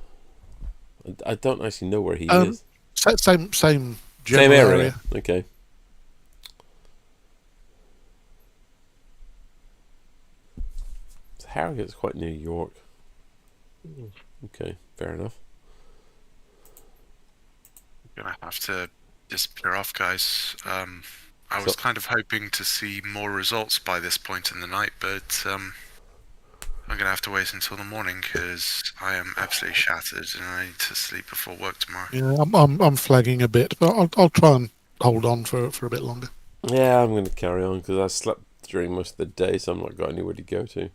Speaker 2: I don't actually know where he
Speaker 1: Um,
Speaker 2: is.
Speaker 1: Same
Speaker 2: Same
Speaker 1: general
Speaker 2: area.
Speaker 1: area.
Speaker 2: Okay. So Harrogate's quite near York. Okay, fair enough.
Speaker 3: Gonna have to disappear off, guys. I was
Speaker 2: So-
Speaker 3: kind of hoping to see more results by this point in the night, but I'm gonna have to wait until the morning because I am absolutely shattered and I need to sleep before work tomorrow.
Speaker 1: Yeah, I'm flagging a bit, but I'll try and hold on for a bit longer.
Speaker 2: Yeah, I'm going to carry on because I slept during most of the day, so I'm not got anywhere to go to.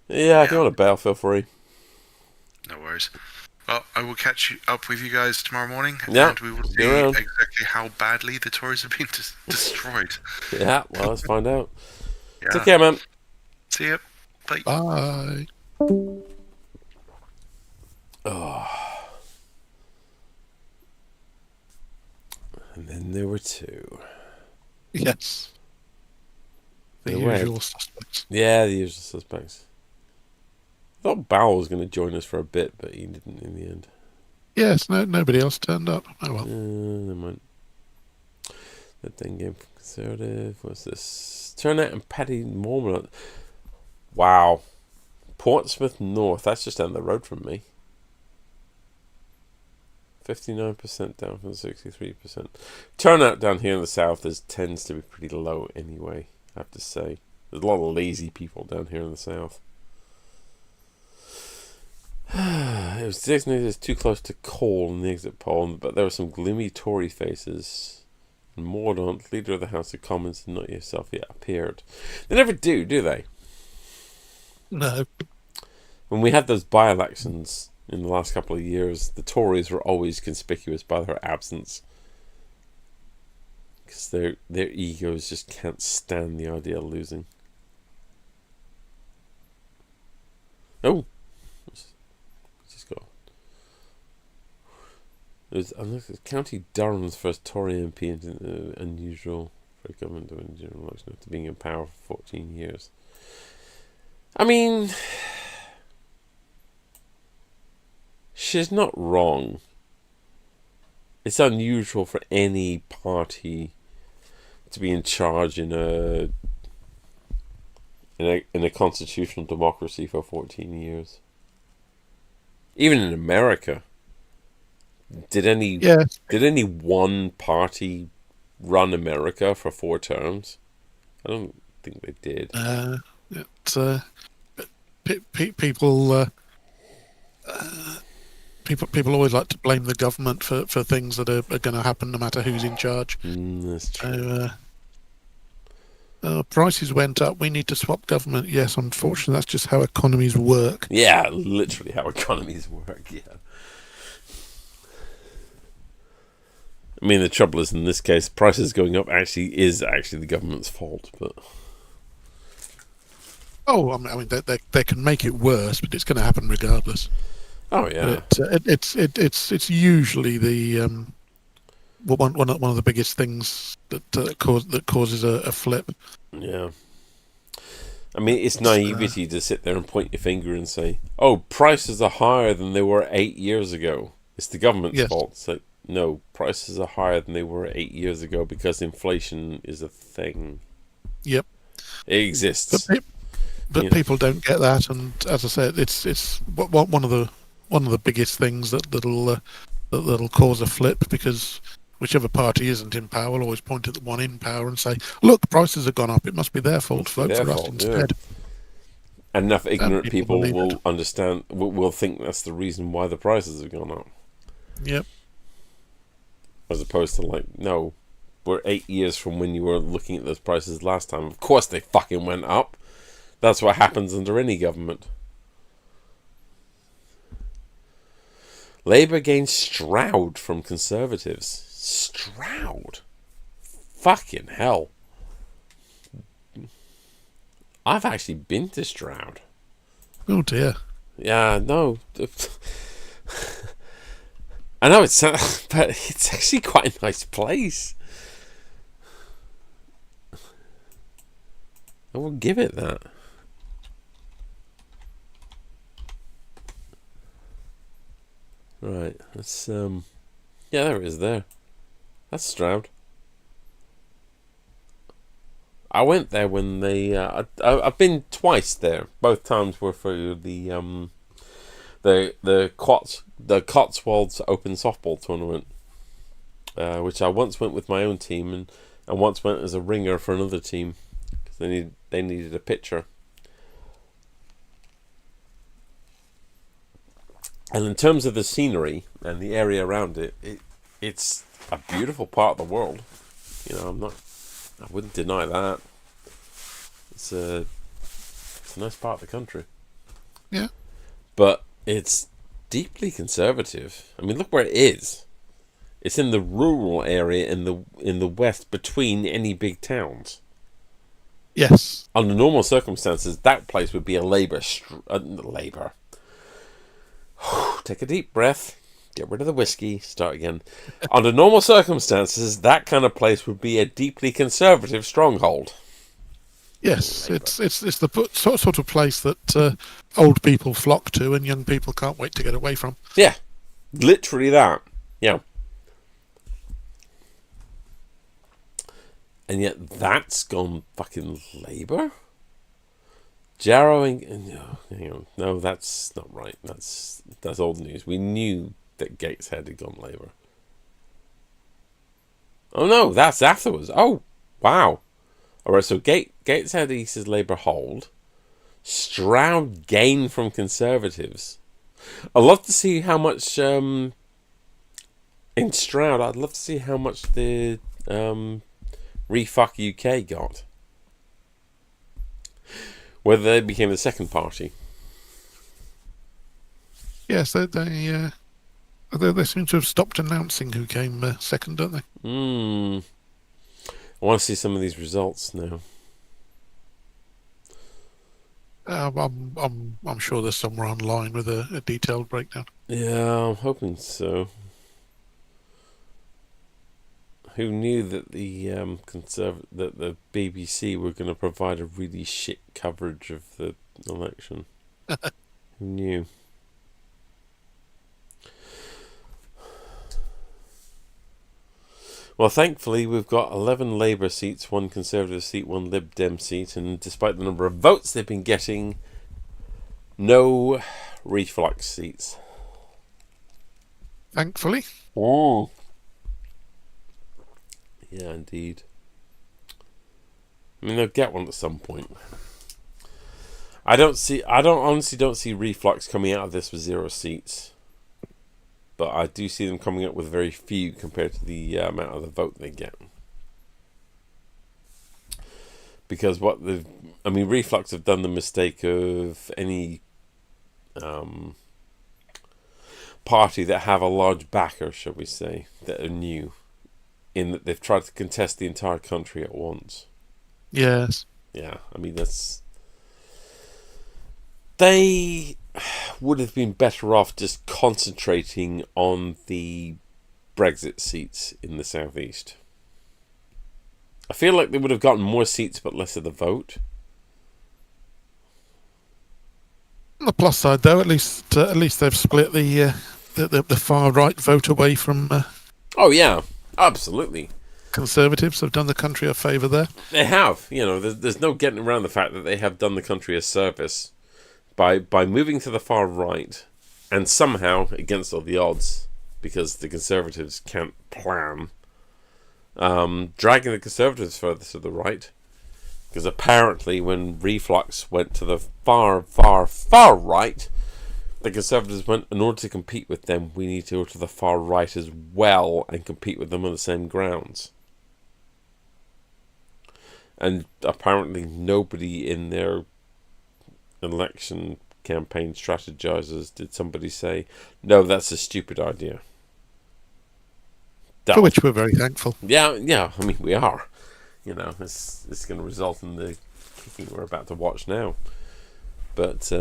Speaker 2: Yeah, if you
Speaker 3: Yeah.
Speaker 2: want to bail, feel free.
Speaker 3: No worries. Well, I will catch up with you guys tomorrow morning,
Speaker 2: Yeah,
Speaker 3: and we will
Speaker 2: be
Speaker 3: see
Speaker 2: around.
Speaker 3: exactly how badly the Tories have been destroyed.
Speaker 2: Yeah, well, let's find out.
Speaker 3: Yeah.
Speaker 2: Take care, man.
Speaker 3: See ya. Bye.
Speaker 1: Bye.
Speaker 2: And then there were two.
Speaker 1: Yes. The
Speaker 2: No way.
Speaker 1: usual suspects.
Speaker 2: Yeah, the usual suspects. I thought Bowell was going to join us for a bit, but he didn't in the end.
Speaker 1: Yes, nobody else turned up. Oh well.
Speaker 2: Never mind. That thing game for Conservative. What's this? Turnout and Paddy Mormont. Wow. Portsmouth North. That's just down the road from me. 59% down from 63%. Turnout down here in the south tends to be pretty low anyway, I have to say. There's a lot of lazy people down here in the south. It was designated as too close to Cole in the exit poll, but there were some gloomy Tory faces. And Mordaunt, leader of the House of Commons, and not yourself yet appeared. They never do they?
Speaker 1: No.
Speaker 2: When we had those by-elections in the last couple of years, the Tories were always conspicuous by their absence. Because their egos just can't stand the idea of losing. Oh! Just got... It was County Durham's first Tory MP, unusual for a government to win general election after being in power for 14 years. I mean... She's not wrong. It's unusual for any party to be in charge in a constitutional democracy for 14 years. Even in America, did any one party run America for 4 terms? I don't think they did.
Speaker 1: People always like to blame the government for things that are going to happen no matter who's in charge.
Speaker 2: That's true.
Speaker 1: Prices went up. We need to swap government. Yes, unfortunately, that's just how economies work.
Speaker 2: Yeah, literally how economies work, yeah. I mean, the trouble is, in this case, prices going up is the government's fault, but...
Speaker 1: Oh, I mean, they can make it worse, but it's going to happen regardless.
Speaker 2: Oh yeah,
Speaker 1: it's usually the one of the biggest things that causes a flip.
Speaker 2: Yeah. I mean, it's naivety to sit there and point your finger and say, "Oh, prices are higher than they were 8 years ago. It's the government's fault." It's like, no, prices are higher than they were 8 years ago because inflation is a thing.
Speaker 1: Yep,
Speaker 2: it exists.
Speaker 1: But people don't get that, and as I said, it's one of the biggest things that'll cause a flip, because whichever party isn't in power will always point at the one in power and say, "Look, prices have gone up. It must be their fault. Vote for us instead."
Speaker 2: Yeah. Enough ignorant people will understand. Will think that's the reason why the prices have gone up.
Speaker 1: Yep.
Speaker 2: As opposed to like, no, we're 8 years from when you were looking at those prices last time. Of course they fucking went up. That's what happens under any government. Labour gained Stroud from Conservatives. Stroud? Fucking hell. I've actually been to Stroud.
Speaker 1: Oh dear.
Speaker 2: Yeah, no. I know it's, but it's actually quite a nice place. I will give it that. Right. That's yeah, there it is. There. That's Stroud. I went there when they. I've been twice there. Both times were for the Cotswolds Open Softball Tournament, which I once went with my own team and once went as a ringer for another team because they needed a pitcher. And in terms of the scenery and the area around it, it's a beautiful part of the world. You know, I wouldn't deny that. It's a nice part of the country.
Speaker 1: Yeah.
Speaker 2: But it's deeply conservative. I mean, look where it is. It's in the rural area in the west between any big towns.
Speaker 1: Yes.
Speaker 2: Under normal circumstances, that place would be a Labour. Take a deep breath. Get rid of the whiskey. Start again. Under normal circumstances, that kind of place would be a deeply conservative stronghold.
Speaker 1: Yes, it's the sort of place that old people flock to and young people can't wait to get away from.
Speaker 2: Yeah, literally that. Yeah. And yet that's gone fucking Labour? Jarrowing... No, hang on. No, that's not right. That's old news. We knew that Gateshead had gone Labour. Oh no, that's afterwards. Oh, wow. Alright, so Gateshead East is Labour hold. Stroud gain from Conservatives. I'd love to see how much... in Stroud, I'd love to see how much the... Refuck UK got. Whether they became the second party.
Speaker 1: Yes, they seem to have stopped announcing who came second, don't they?
Speaker 2: I want to see some of these results now.
Speaker 1: I'm sure there's somewhere online with a detailed breakdown.
Speaker 2: Yeah, I'm hoping so. Who knew that the that the BBC were going to provide a really shit coverage of the election? Who knew? Well, thankfully, we've got 11 Labour seats, 1 Conservative seat, 1 Lib Dem seat, and despite the number of votes they've been getting, no reflux seats.
Speaker 1: Thankfully.
Speaker 2: Oh. Yeah, indeed. I mean, they'll get one at some point. I honestly don't see reflux coming out of this with 0 seats. But I do see them coming up with very few compared to the amount of the vote they get. Because reflux have done the mistake of any party that have a large backer, shall we say, that are new. In that they've tried to contest the entire country at once.
Speaker 1: Yes.
Speaker 2: Yeah, I mean, they would have been better off just concentrating on the Brexit seats in the southeast. I feel like they would have gotten more seats but less of the vote.
Speaker 1: On the plus side, though, at least they've split the far right vote away from.
Speaker 2: Oh yeah. Absolutely.
Speaker 1: Conservatives have done the country a favour there.
Speaker 2: They have. You know, there's no getting around the fact that they have done the country a service by moving to the far right and somehow, against all the odds, because the Conservatives can't plan, dragging the Conservatives further to the right. Because apparently when Reflux went to the far, far, far right, the Conservatives went, in order to compete with them, we need to go to the far right as well and compete with them on the same grounds. And apparently nobody in their election campaign strategizers did somebody say, no, that's a stupid idea.
Speaker 1: For which we're very thankful.
Speaker 2: Yeah, I mean, we are. You know, it's going to result in the kicking we're about to watch now. But,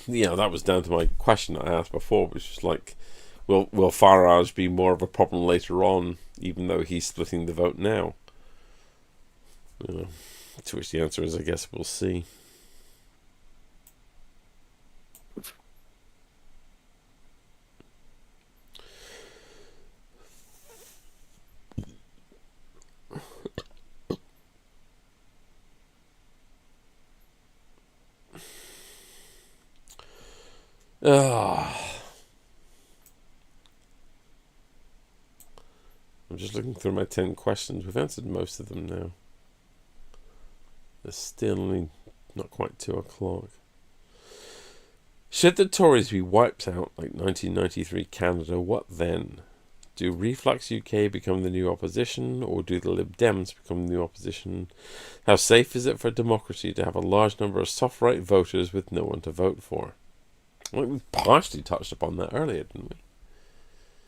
Speaker 2: that was down to my question I asked before, which was like, will Farage be more of a problem later on, even though he's splitting the vote now? To which the answer is, I guess we'll see. I'm just looking through my 10 questions. We've answered most of them now. There's still only not quite 2 o'clock. Should the Tories be wiped out like 1993 Canada, what then? Do Reflux UK become the new opposition, or do the Lib Dems become the new opposition? How safe is it for democracy to have a large number of soft right voters with no one to vote for? Well, we partially touched upon that earlier, didn't we?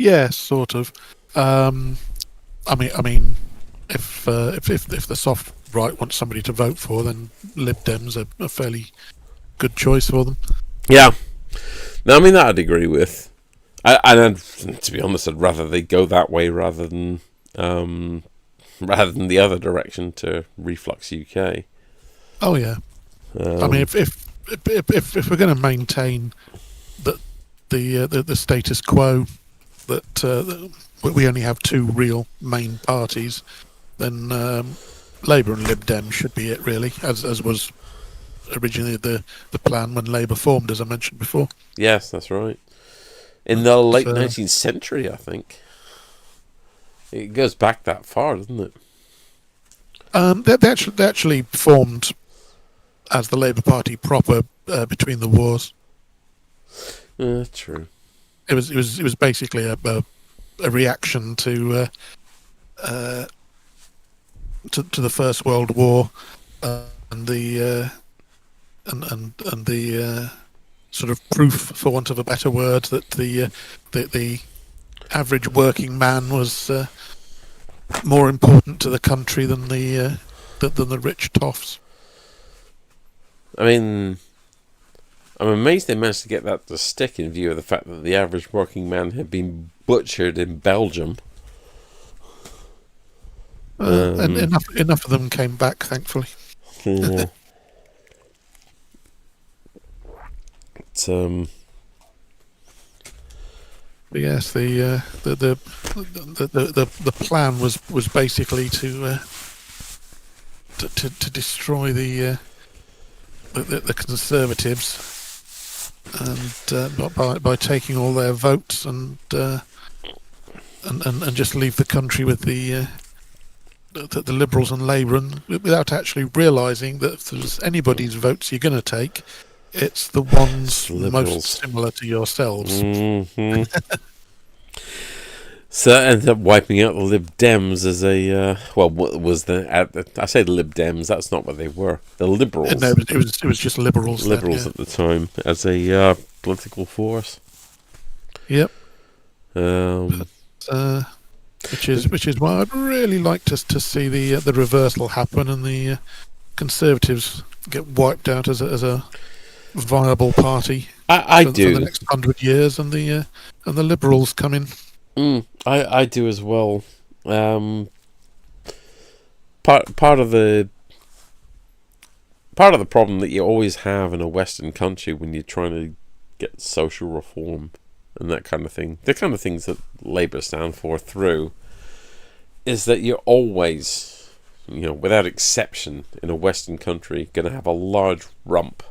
Speaker 1: Yeah, sort of. I mean, if the soft right wants somebody to vote for, then Lib Dems are a fairly good choice for them.
Speaker 2: Yeah. No, I mean, that I'd agree with. And to be honest, I'd rather they go that way rather than the other direction to Reflux UK.
Speaker 1: Oh yeah. I mean, if we're going to maintain that the status quo, that we only have 2 real main parties, then Labour and Lib Dem should be it, really, as was originally the plan when Labour formed, as I mentioned before.
Speaker 2: Yes, that's right. In the late 19th century, I think. It goes back that far, doesn't it?
Speaker 1: They actually formed as the Labour Party proper between the wars.
Speaker 2: True.
Speaker 1: It was basically a reaction to the First World War and the sort of proof, for want of a better word, that the average working man was more important to the country than the rich toffs.
Speaker 2: I mean, I'm amazed they managed to get that to stick in view of the fact that the average working man had been butchered in Belgium.
Speaker 1: And enough of them came back, thankfully.
Speaker 2: Yeah.
Speaker 1: But yes, the plan was basically to destroy the Conservatives, and by taking all their votes and just leave the country with the Liberals and Labour, and without actually realising that if there's anybody's votes you're going to take, it's the ones most similar to yourselves.
Speaker 2: Mm-hmm. So that ended up wiping out the Lib Dems as a what was I say the Lib Dems, that's not what they were. The Liberals.
Speaker 1: No, it was just Liberals.
Speaker 2: Liberals
Speaker 1: then,
Speaker 2: at the time as a political force.
Speaker 1: Yep.
Speaker 2: Um,
Speaker 1: which is why I'd really like to see the reversal happen and the Conservatives get wiped out as a viable party.
Speaker 2: I
Speaker 1: for
Speaker 2: do
Speaker 1: for the next 100 years, and the Liberals come in.
Speaker 2: I do as well. Part of the problem that you always have in a Western country when you're trying to get social reform and that kind of thing, the kind of things that Labour stand for through, is that you're always, without exception, in a Western country, going to have a large rump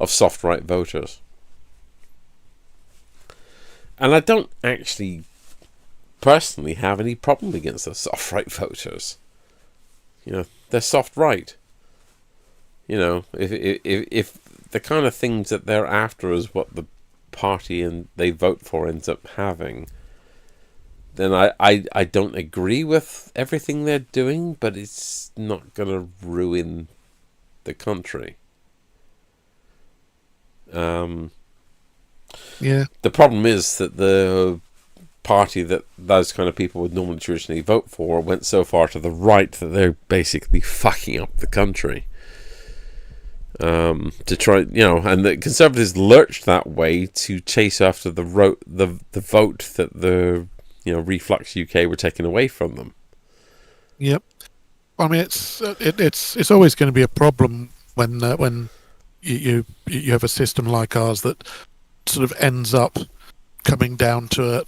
Speaker 2: of soft right voters. And I don't actually personally have any problem against the soft right voters. They're soft right. If the kind of things that they're after is what the party and they vote for ends up having, then I don't agree with everything they're doing, but it's not going to ruin the country.
Speaker 1: Yeah.
Speaker 2: The problem is that the party that those kind of people would normally traditionally vote for went so far to the right that they're basically fucking up the country. To try, and the Conservatives lurched that way to chase after the vote that the Reflux UK were taking away from them.
Speaker 1: Yep. I mean, it's always going to be a problem when you have a system like ours that sort of ends up coming down to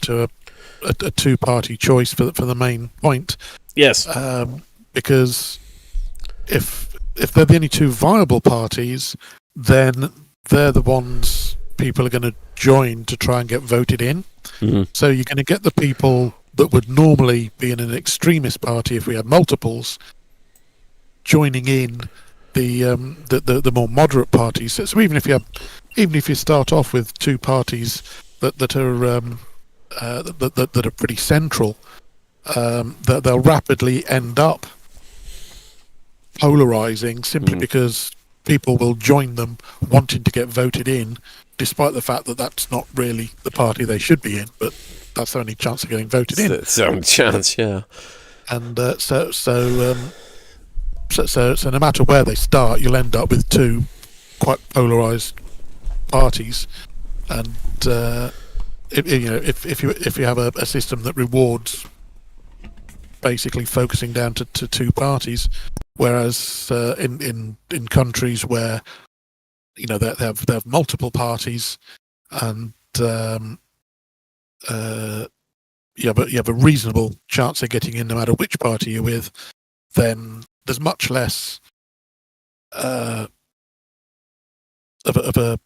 Speaker 1: a two-party choice for the main point.
Speaker 2: Yes.
Speaker 1: Because if they're the only two viable parties, then they're the ones people are going to join to try and get voted in.
Speaker 2: Mhm.
Speaker 1: So you're going to get the people that would normally be in an extremist party if we had multiples joining in the more moderate parties. So even if you start off with two parties that are that are pretty central, that they'll rapidly end up polarizing simply because people will join them wanting to get voted in, despite the fact that that's not really the party they should be in, but that's the only chance of getting voted in.
Speaker 2: It's the only chance, yeah.
Speaker 1: And so no matter where they start, you'll end up with two quite polarized parties. And if you have a system that rewards basically focusing down to two parties, whereas in countries where they have multiple parties, and you have a reasonable chance of getting in no matter which party you're with, then there's much less of a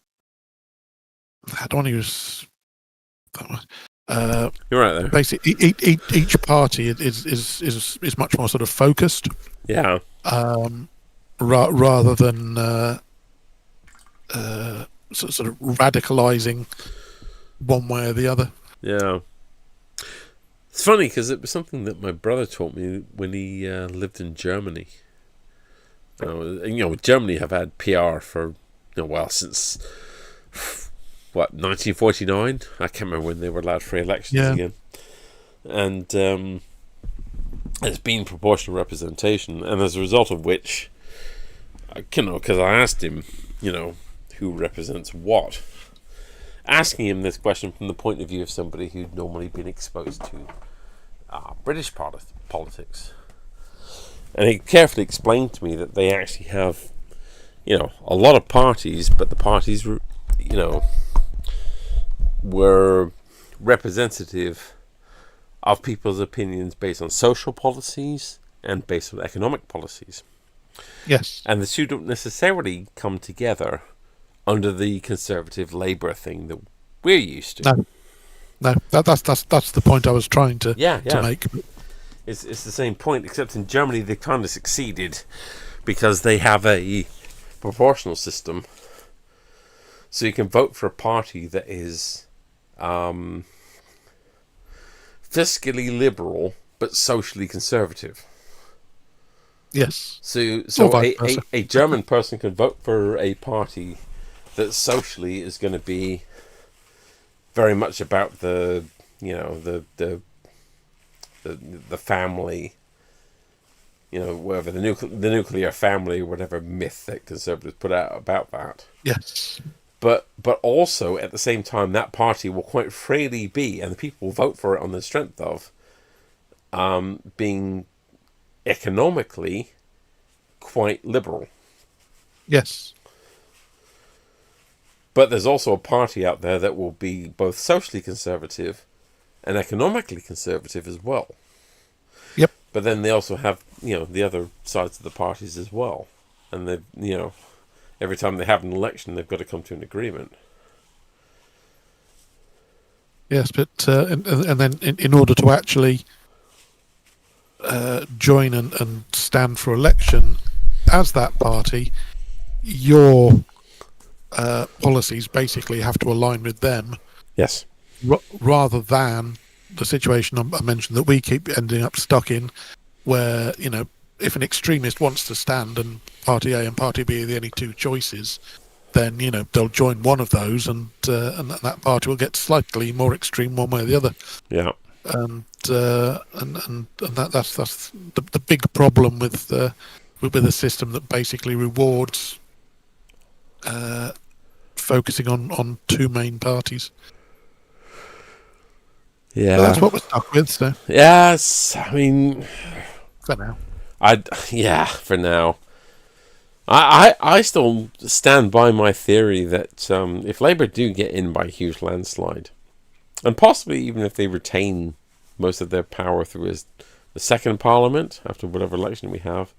Speaker 1: I don't want to use that one.
Speaker 2: You're right there.
Speaker 1: Basically, each party is much more sort of focused,
Speaker 2: Yeah.
Speaker 1: rather than sort of radicalizing one way or the other.
Speaker 2: Yeah. It's funny because it was something that my brother taught me when he lived in Germany. Germany have had PR for since 1949. I can't remember when they were allowed free elections again. And it's been proportional representation, and as a result of which, because I asked him, who represents what, asking him this question from the point of view of somebody who'd normally been exposed to British politics. And he carefully explained to me that they actually have, a lot of parties, but the parties, were representative of people's opinions based on social policies and based on economic policies.
Speaker 1: Yes.
Speaker 2: And the two don't necessarily come together under the conservative Labour thing that we're used to.
Speaker 1: No, that's the point I was trying to make.
Speaker 2: It's the same point, except in Germany they kind of succeeded because they have a proportional system. So you can vote for a party that is fiscally liberal but socially conservative.
Speaker 1: Yes.
Speaker 2: So a German person can vote for a party that socially is going to be very much about the family, whatever the nuclear family, whatever myth that conservatives put out about that.
Speaker 1: Yes.
Speaker 2: But also at the same time, that party will quite freely be, and the people will vote for it on the strength of being economically quite liberal.
Speaker 1: Yes.
Speaker 2: But there's also a party out there that will be both socially conservative and economically conservative as well.
Speaker 1: Yep.
Speaker 2: But then they also have, the other sides of the parties as well. And they, every time they have an election, they've got to come to an agreement.
Speaker 1: Yes, but and then in order to actually join and stand for election as that party, your policies basically have to align with them.
Speaker 2: Yes.
Speaker 1: Rather than the situation I mentioned that we keep ending up stuck in, where if an extremist wants to stand and Party A and Party B are the only two choices, then they'll join one of those, and that party will get slightly more extreme one way or the other.
Speaker 2: Yeah.
Speaker 1: And that's the big problem with a system that basically rewards focusing on two main parties.
Speaker 2: Yeah.
Speaker 1: But that's what we're stuck with. So
Speaker 2: yes, I mean,
Speaker 1: for now.
Speaker 2: For now. I still stand by my theory that if Labour do get in by a huge landslide, and possibly even if they retain most of their power through the second Parliament after whatever election we have,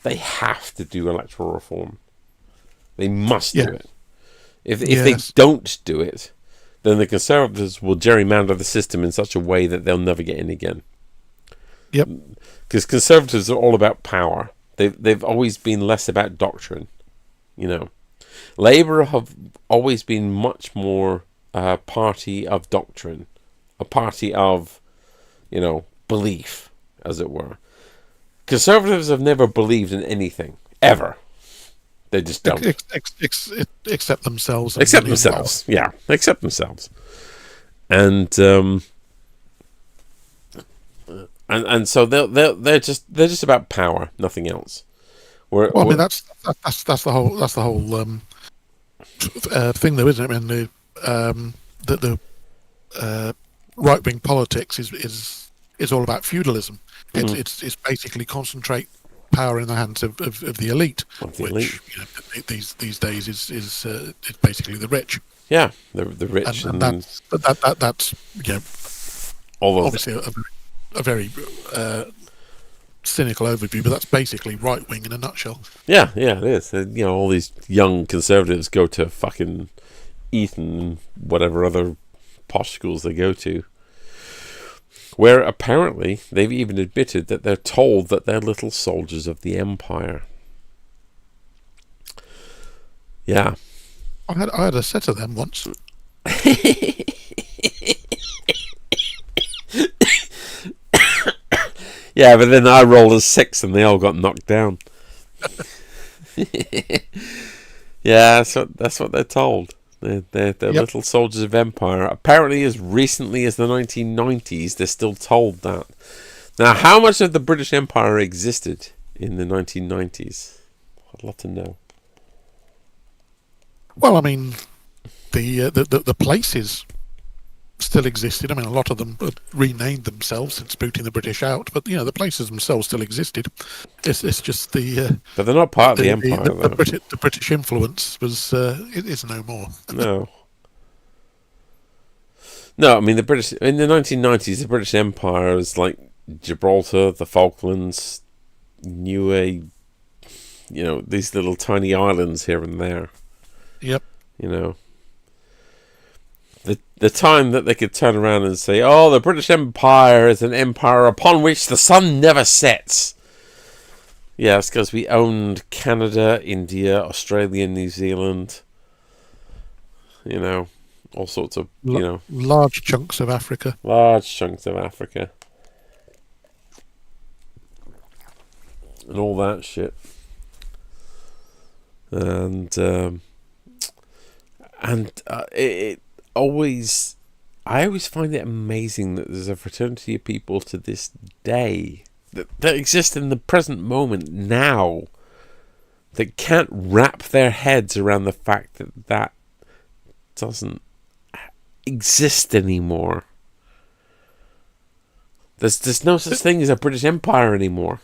Speaker 2: they have to do electoral reform. They must do it. If they don't do it, then the Conservatives will gerrymander the system in such a way that they'll never get in again.
Speaker 1: Yep.
Speaker 2: Because Conservatives are all about power. They've always been less about doctrine. Labour have always been much more a party of doctrine, a party of, belief, as it were. Conservatives have never believed in anything, ever. They just don't.
Speaker 1: Except themselves.
Speaker 2: Except themselves, yeah. Except themselves. And so they're just about power, nothing else.
Speaker 1: I mean that's the whole thing, though, isn't it? I mean, the right wing politics is all about feudalism. It's basically concentrate power in the hands of the elite, which these days is basically the rich.
Speaker 2: Yeah, the rich,
Speaker 1: and that's obviously a very cynical overview, but that's basically right wing in a nutshell.
Speaker 2: Yeah, it is. All these young conservatives go to fucking Eton and whatever other posh schools they go to, where apparently they've even admitted that they're told that they're little soldiers of the empire. Yeah.
Speaker 1: I had a set of them once.
Speaker 2: Yeah, but then I rolled a 6 and they all got knocked down. Yeah, that's what they're told. They're little soldiers of empire. Apparently, as recently as the 1990s, they're still told that. Now, how much of the British Empire existed in the 1990s? I'd love to know.
Speaker 1: Well, I mean, the places still existed. I mean, a lot of them had renamed themselves since booting the British out, but the places themselves still existed. It's just
Speaker 2: but they're not part of the empire.
Speaker 1: The British influence is no more.
Speaker 2: No, I mean the British in the 1990s. The British Empire was like Gibraltar, the Falklands, Niue. These little tiny islands here and there.
Speaker 1: Yep.
Speaker 2: The time that they could turn around and say, "Oh, the British Empire is an empire upon which the sun never sets." Yeah, it's because we owned Canada, India, Australia, New Zealand. All sorts of
Speaker 1: large chunks of Africa.
Speaker 2: Large chunks of Africa, and all that shit. And I always find it amazing that there's a fraternity of people to this day that exist in the present moment now that can't wrap their heads around the fact that doesn't exist anymore. There's no such thing as a British Empire anymore.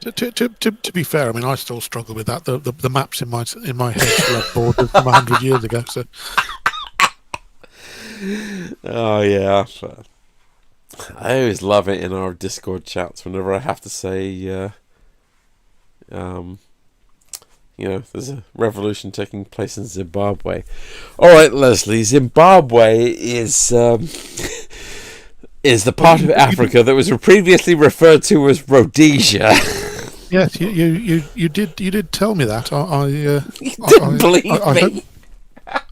Speaker 1: To be fair, I mean, I still struggle with that. The maps in my head still have borders from 100 years ago. So.
Speaker 2: Oh yeah, I always love it in our Discord chats whenever I have to say, there's a revolution taking place in Zimbabwe. All right, Leslie, Zimbabwe is the part of Africa that was previously referred to as Rhodesia.
Speaker 1: Yes, you did tell me that.
Speaker 2: You didn't believe me.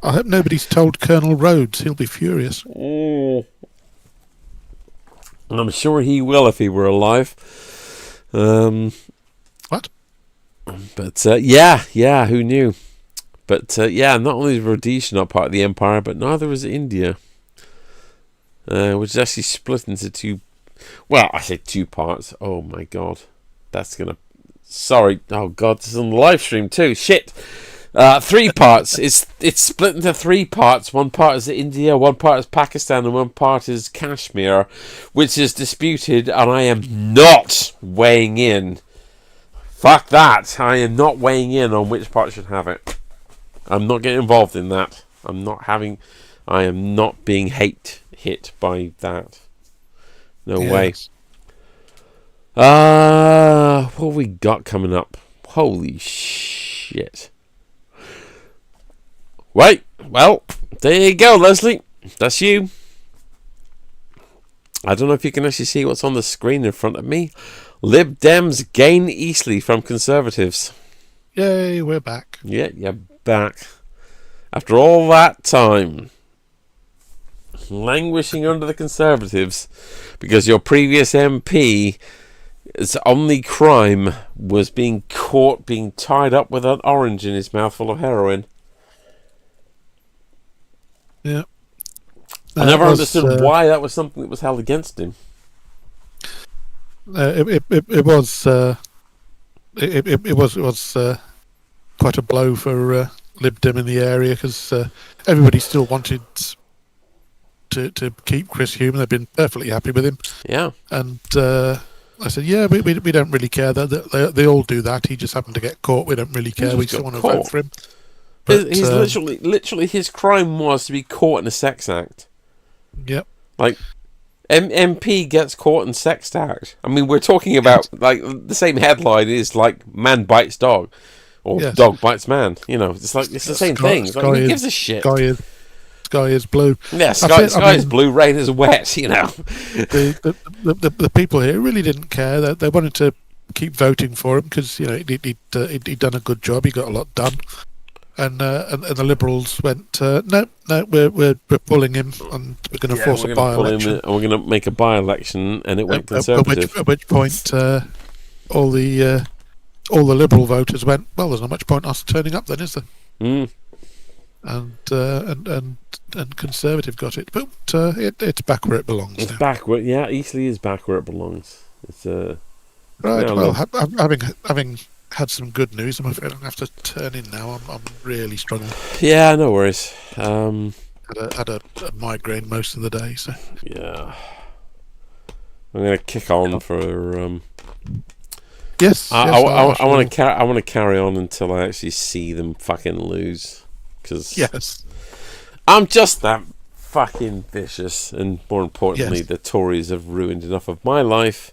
Speaker 1: I hope nobody's told Colonel Rhodes. He'll be furious.
Speaker 2: I'm sure he will if he were alive.
Speaker 1: What?
Speaker 2: But yeah, who knew? But not only is Rhodesia not part of the empire, but neither was India, which is actually split into two. Well, I say two parts. Oh my god, that's gonna. Sorry. Oh god, this is on the live stream too. Shit. 3 parts. It's split into 3 parts. One part is India, one part is Pakistan, and one part is Kashmir, which is disputed, and I am not weighing in. Fuck that. I am not weighing in on which part should have it. I'm not getting involved in that. I am not being hit by that. No way. What have we got coming up? Holy shit. Right, well, there you go, Leslie. That's you. I don't know if you can actually see what's on the screen in front of me. Lib Dems gain easily from Conservatives.
Speaker 1: Yay, we're back.
Speaker 2: Yeah, you're back. After all that time, languishing under the Conservatives, because your previous MP's only crime was being caught being tied up with an orange in his mouth full of heroin.
Speaker 1: Yeah.
Speaker 2: I never understood why that was something that was held against him.
Speaker 1: It was quite a blow for Lib Dem in the area, because everybody still wanted to keep Chris Hume. They've been perfectly happy with him.
Speaker 2: Yeah.
Speaker 1: And I said, yeah, we don't really care. They all do that. He just happened to get caught. We don't really care. We still want to vote for him. But,
Speaker 2: he's literally his crime was to be caught in a sex act.
Speaker 1: Yep.
Speaker 2: Like, MP gets caught in sex act. I mean, we're talking about like the same headline is like man bites dog, or dog bites man. You know, it's like it's the same thing. It's like, who gives a shit?
Speaker 1: Sky is blue.
Speaker 2: Yeah, sky is blue. Rain is wet. You know,
Speaker 1: the people here really didn't care. They wanted to keep voting for him because he'd done a good job. He got a lot done. And the Liberals went, no, we're pulling him, and we're going to force a by-election.
Speaker 2: And we're going to make a by-election, and it went Conservative.
Speaker 1: At which point, all the Liberal voters went, well, there's not much point us turning up then, is there?
Speaker 2: Mm.
Speaker 1: And Conservative got it, but it's back where it belongs.
Speaker 2: It's
Speaker 1: now.
Speaker 2: backward, yeah. Eastleigh is back where it belongs. It's
Speaker 1: right. Well, having had some good news, I'm afraid I'm going to have to turn in now. I'm really struggling.
Speaker 2: Yeah, no worries.
Speaker 1: Had a migraine most of the day, so
Speaker 2: yeah. I'm going to kick on for.
Speaker 1: Yes.
Speaker 2: I want to carry on until I actually see them fucking lose, because
Speaker 1: yes,
Speaker 2: I'm just that fucking vicious, and more importantly, the Tories have ruined enough of my life.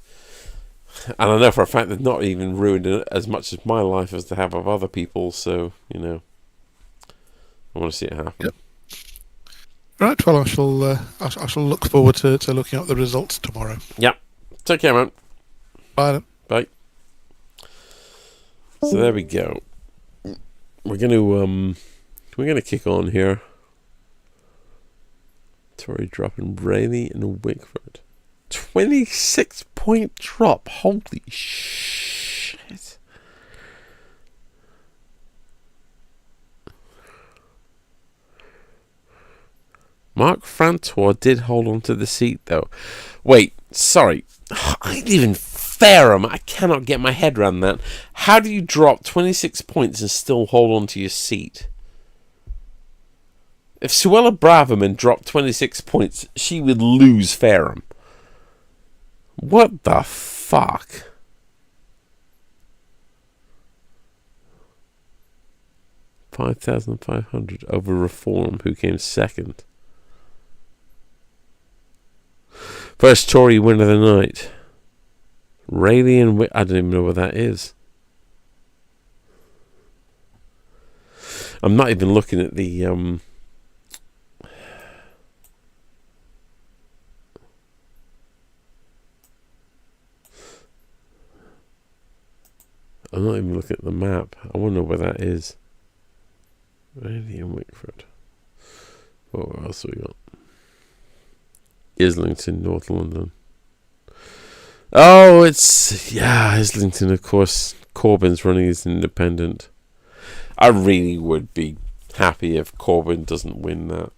Speaker 2: And I know for a fact they've not even ruined it as much of my life as they have of other people, so, I want to see it happen.
Speaker 1: Yep. Right, well, I shall look forward to looking at the results tomorrow.
Speaker 2: Yeah. Take care, man.
Speaker 1: Bye then.
Speaker 2: Bye. So there we go. We're gonna kick on here. Tory dropping Braley and Wickford. 26-point drop. Holy shit. Mark Francois did hold on to the seat, though. Wait, sorry. I didn't even Fareham. I cannot get my head around that. How do you drop 26 points and still hold on to your seat? If Suella Braverman dropped 26 points, she would lose Fareham. What the fuck? $5,500 over Reform, who came second. First Tory win of the night. Rayleigh and I don't even know what that is. I'm not even looking at the I'm not even looking at the map. I want to know where that is. Rayleigh and Wickford. What else have we got? Islington, North London. Oh, it's Islington, of course. Corbyn's running as an independent. I really would be happy if Corbyn doesn't win that.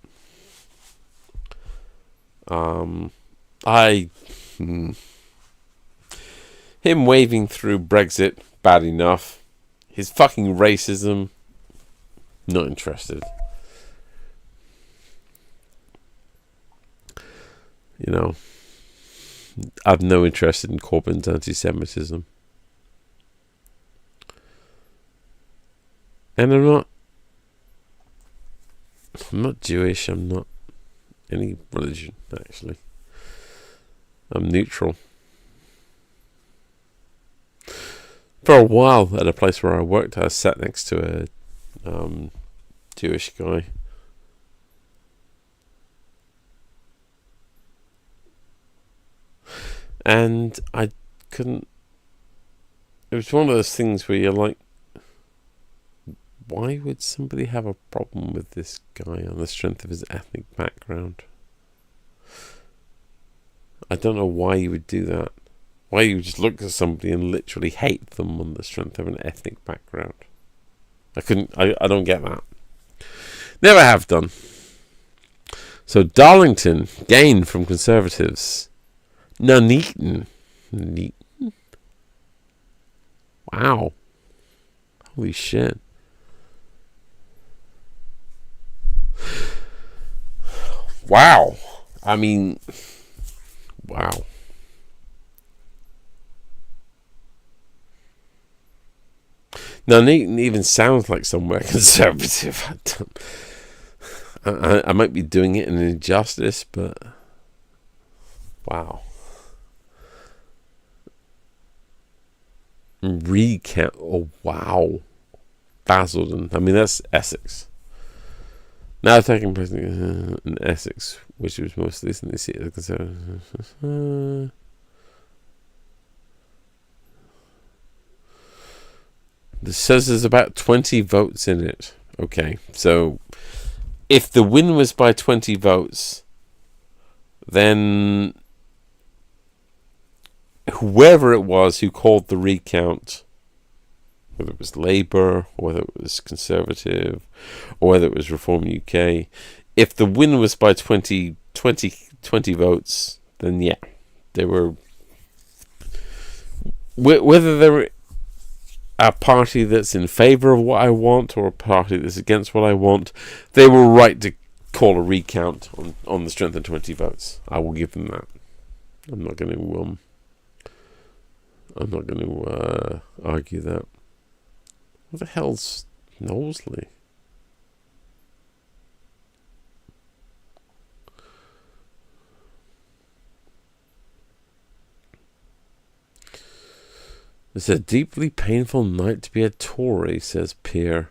Speaker 2: Him waving through Brexit, bad enough. His fucking racism, not interested. I've no interest in Corbyn's anti-Semitism. And I'm not Jewish, I'm not any religion, actually. I'm neutral. For a while, at a place where I worked, I sat next to a Jewish guy. And I couldn't. It was one of those things where you're like, why would somebody have a problem with this guy on the strength of his ethnic background? I don't know why you would do that. Why you would just look at somebody and literally hate them on the strength of an ethnic background. I don't get that. Never have done. So Darlington gained from Conservatives. Nuneaton. Wow. Holy shit. Wow. I mean, wow. Nuneaton even sounds like somewhere conservative. I might be doing it an injustice, but wow. Recount. Oh, wow. Basildon. I mean, that's Essex. Now taking place in Essex, which was most recently seat of the Conservatives. This says there's about 20 votes in it. Okay, so if the win was by 20 votes, then whoever it was who called the recount, whether it was Labour, or whether it was Conservative, or whether it was Reform UK, if the win was by 20 votes, then yeah, they were. Whether they were a party that's in favour of what I want or a party that's against what I want, they were right to call a recount on the strength of 20 votes. I will give them that. I'm not going to argue that. What the hell's Knowsley? It's a deeply painful night to be a Tory, says Peer.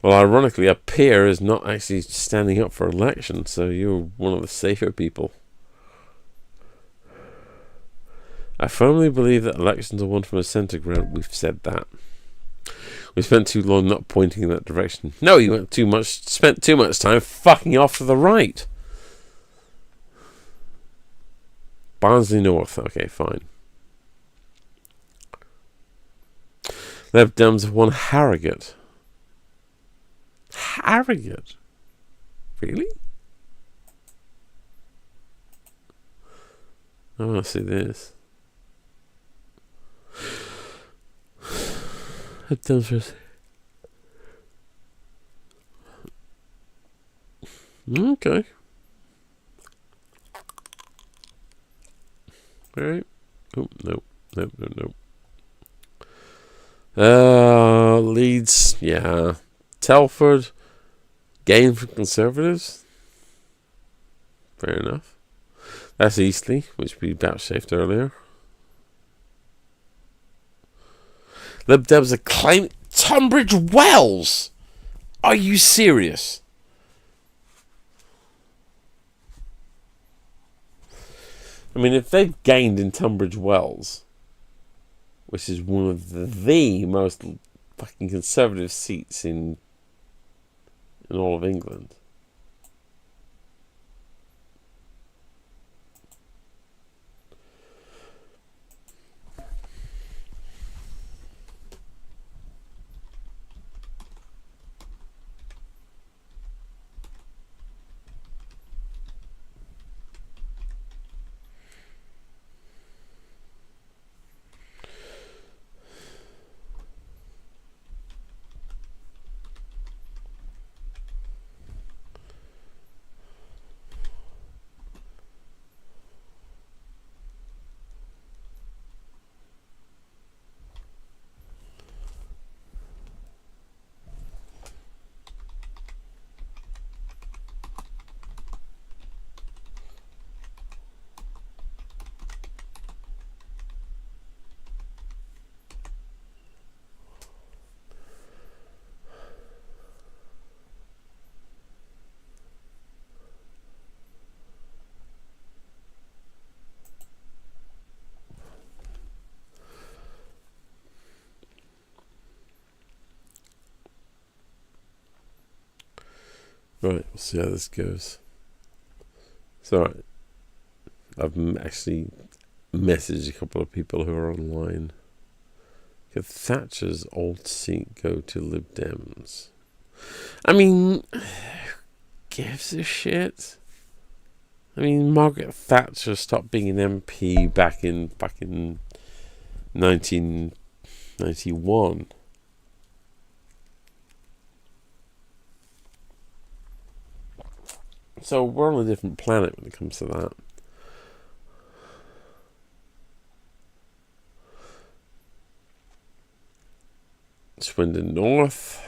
Speaker 2: Well, ironically, a peer is not actually standing up for election, so you're one of the safer people. I firmly believe that elections are won from a centre ground. We've said that. We spent too long not pointing in that direction. No, you spent too much time fucking off to the right. Barnsley North. Okay, fine. Lib Dems have won Harrogate. Harrogate? Really? I want to see this. Lib Dems okay. Alright. Oh, no. Leeds, yeah. Telford, gain for Conservatives. Fair enough. That's Eastleigh, which we vouchsafed earlier. Lib Dems are claiming Tunbridge Wells. Are you serious? I mean, if they've gained in Tunbridge Wells, which is one of the most fucking conservative seats in all of England. Right, we'll see how this goes. It's alright. I've actually messaged a couple of people who are online. Could Thatcher's old seat go to Lib Dems? I mean, who gives a shit? I mean, Margaret Thatcher stopped being an MP back in 1991. So we're on a different planet when it comes to that. Swindon North,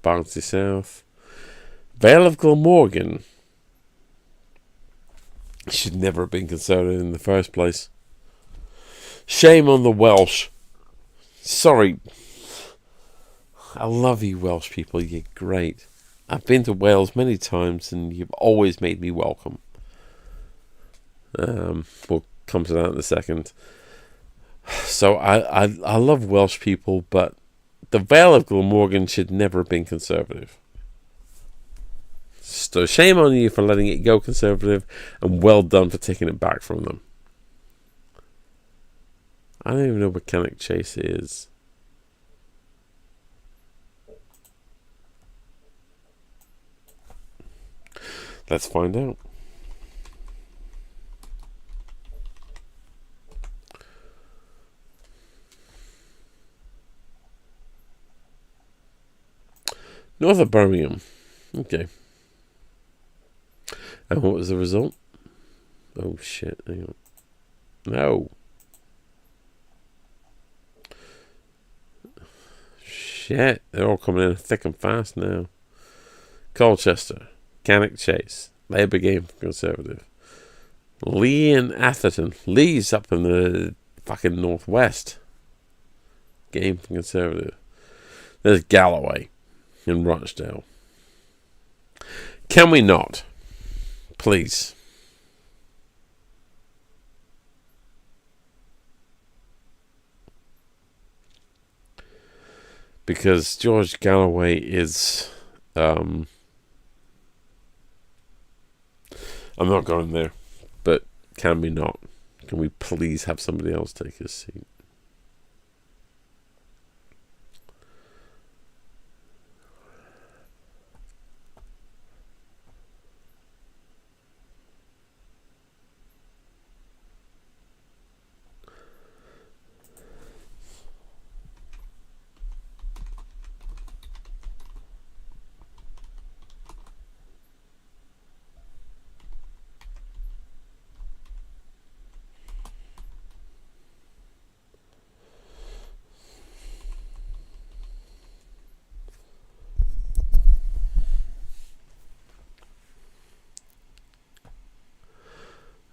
Speaker 2: Barnsley South, Vale of Glamorgan. Should never have been Conservative in the first place. Shame on the Welsh. Sorry. I love you Welsh people, you're great. I've been to Wales many times and you've always made me welcome. We'll come to that in a second. So I love Welsh people, but the Vale of Glamorgan should never have been Conservative. So shame on you for letting it go Conservative, and well done for taking it back from them. I don't even know what Cannock Chase is. Let's find out. North of Birmingham. Okay. And what was the result? Oh shit, hang on. No. Shit, they're all coming in thick and fast now. Colchester, Cannock Chase, Labour game for Conservative. Lee and Atherton. Lee's up in the fucking northwest. Game for Conservative. There's Galloway in Rochdale. Can we not? Please. Because George Galloway is... I'm not going there. But can we not? Can we please have somebody else take his seat?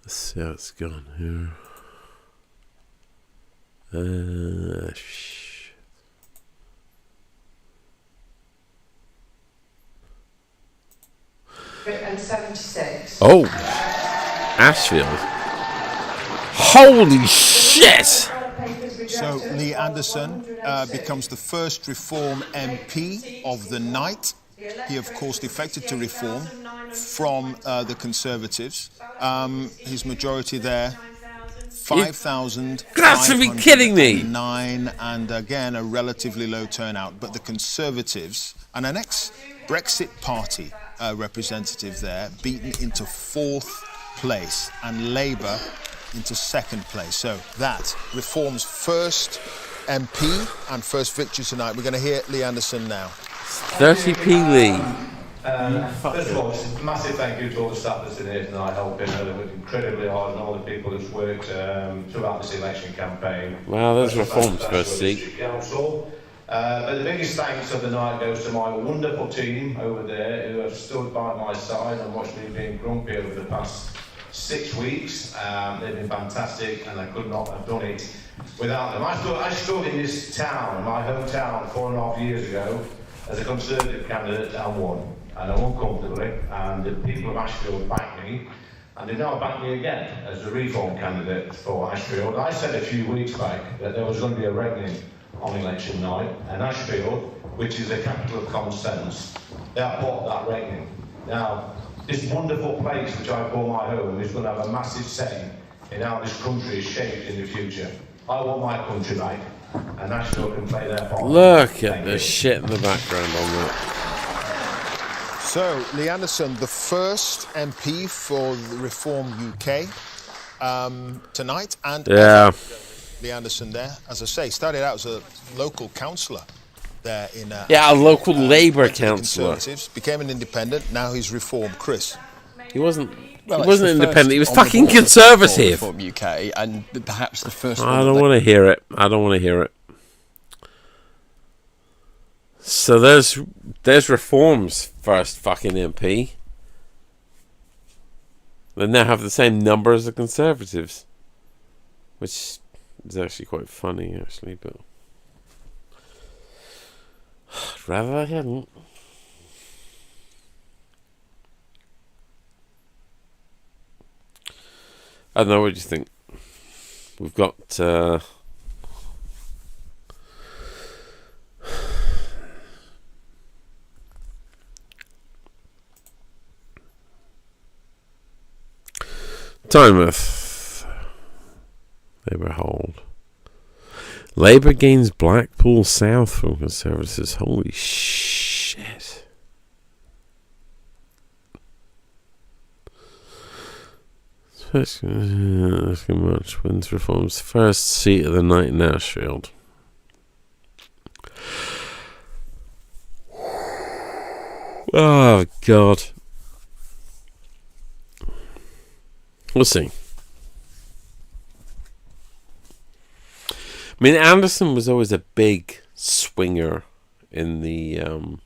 Speaker 2: Let's see how it's gone here.
Speaker 8: And 76.
Speaker 2: Oh, Ashfield. Holy shit!
Speaker 9: So Lee Anderson becomes the first Reform MP of the night. He, of course, defected to Reform from the Conservatives. His majority there, 5,000.
Speaker 2: Got to be kidding me!
Speaker 9: 9, and again, a relatively low turnout. But the Conservatives, and an ex-Brexit Party representative there, beaten into 4th place, and Labour into 2nd place. So that Reform's first MP and first victory tonight. We're going to hear Lee Anderson now.
Speaker 2: 30p Lee.
Speaker 10: First of all, just a massive thank you to all the staff that's in here tonight helping. They worked incredibly hard, and all the people that's worked throughout this election campaign.
Speaker 2: Wow, there's Reform's first seat.
Speaker 10: Council. But the biggest thanks of the night goes to my wonderful team over there who have stood by my side and watched me being grumpy over the past 6 weeks. They've been fantastic, and I could not have done it without them. I stood in this town, my hometown, 4.5 years ago as a Conservative candidate and won. And I won comfortably, and the people of Ashfield backed me, and they now back me again as a Reform candidate for Ashfield. I said a few weeks back that there was going to be a reckoning on election night, and Ashfield, which is the capital of common sense, They are part of that reckoning. Now, this wonderful place which I call my home is going to have a massive say in how this country is shaped in the future. I want my country back, and Nashville can play their part.
Speaker 2: Look at the shit in the background on that.
Speaker 9: So, Lee Anderson, the first MP for the Reform UK tonight, and Lee Anderson there, as I say, started out as a local councillor there in
Speaker 2: a local Labour councillor.
Speaker 9: Conservatives, became an independent. Now he's reformed. Chris,
Speaker 2: he wasn't independent. He was fucking Conservative.
Speaker 11: Reform UK, and perhaps the first.
Speaker 2: I don't want to hear it. I don't want to hear it. So there's Reform's first fucking MP. They now have the same number as the Conservatives, which is actually quite funny, actually, but I'd rather I hadn't. I don't know, what do you think? We've got Tynemouth. Labour hold. Labour gains Blackpool South from Conservatives. Holy shit. Much wins Reform's first seat of the night in Ashfield. Oh, God. We'll see. I mean, Anderson was always a big swinger in the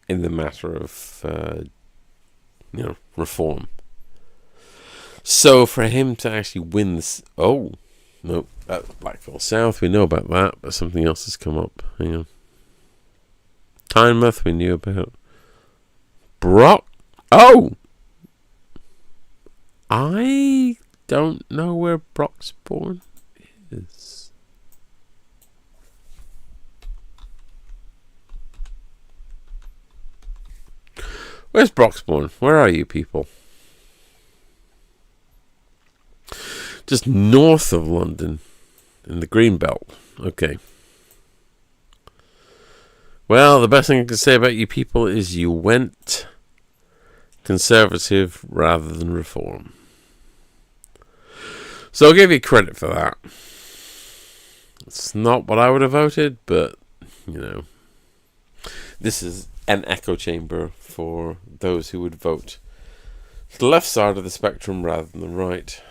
Speaker 2: matter of reform. So for him to actually win this, Blackpool South, we know about that, but something else has come up. Hang on. Tynemouth, we knew about. I don't know where Broxbourne is. Where's Broxbourne? Where are you people? Just north of London, in the Green Belt. Okay. Well, the best thing I can say about you people is you went Conservative rather than Reform. So I'll give you credit for that. It's not what I would have voted, but, this is an echo chamber for those who would vote to the left side of the spectrum rather than the right.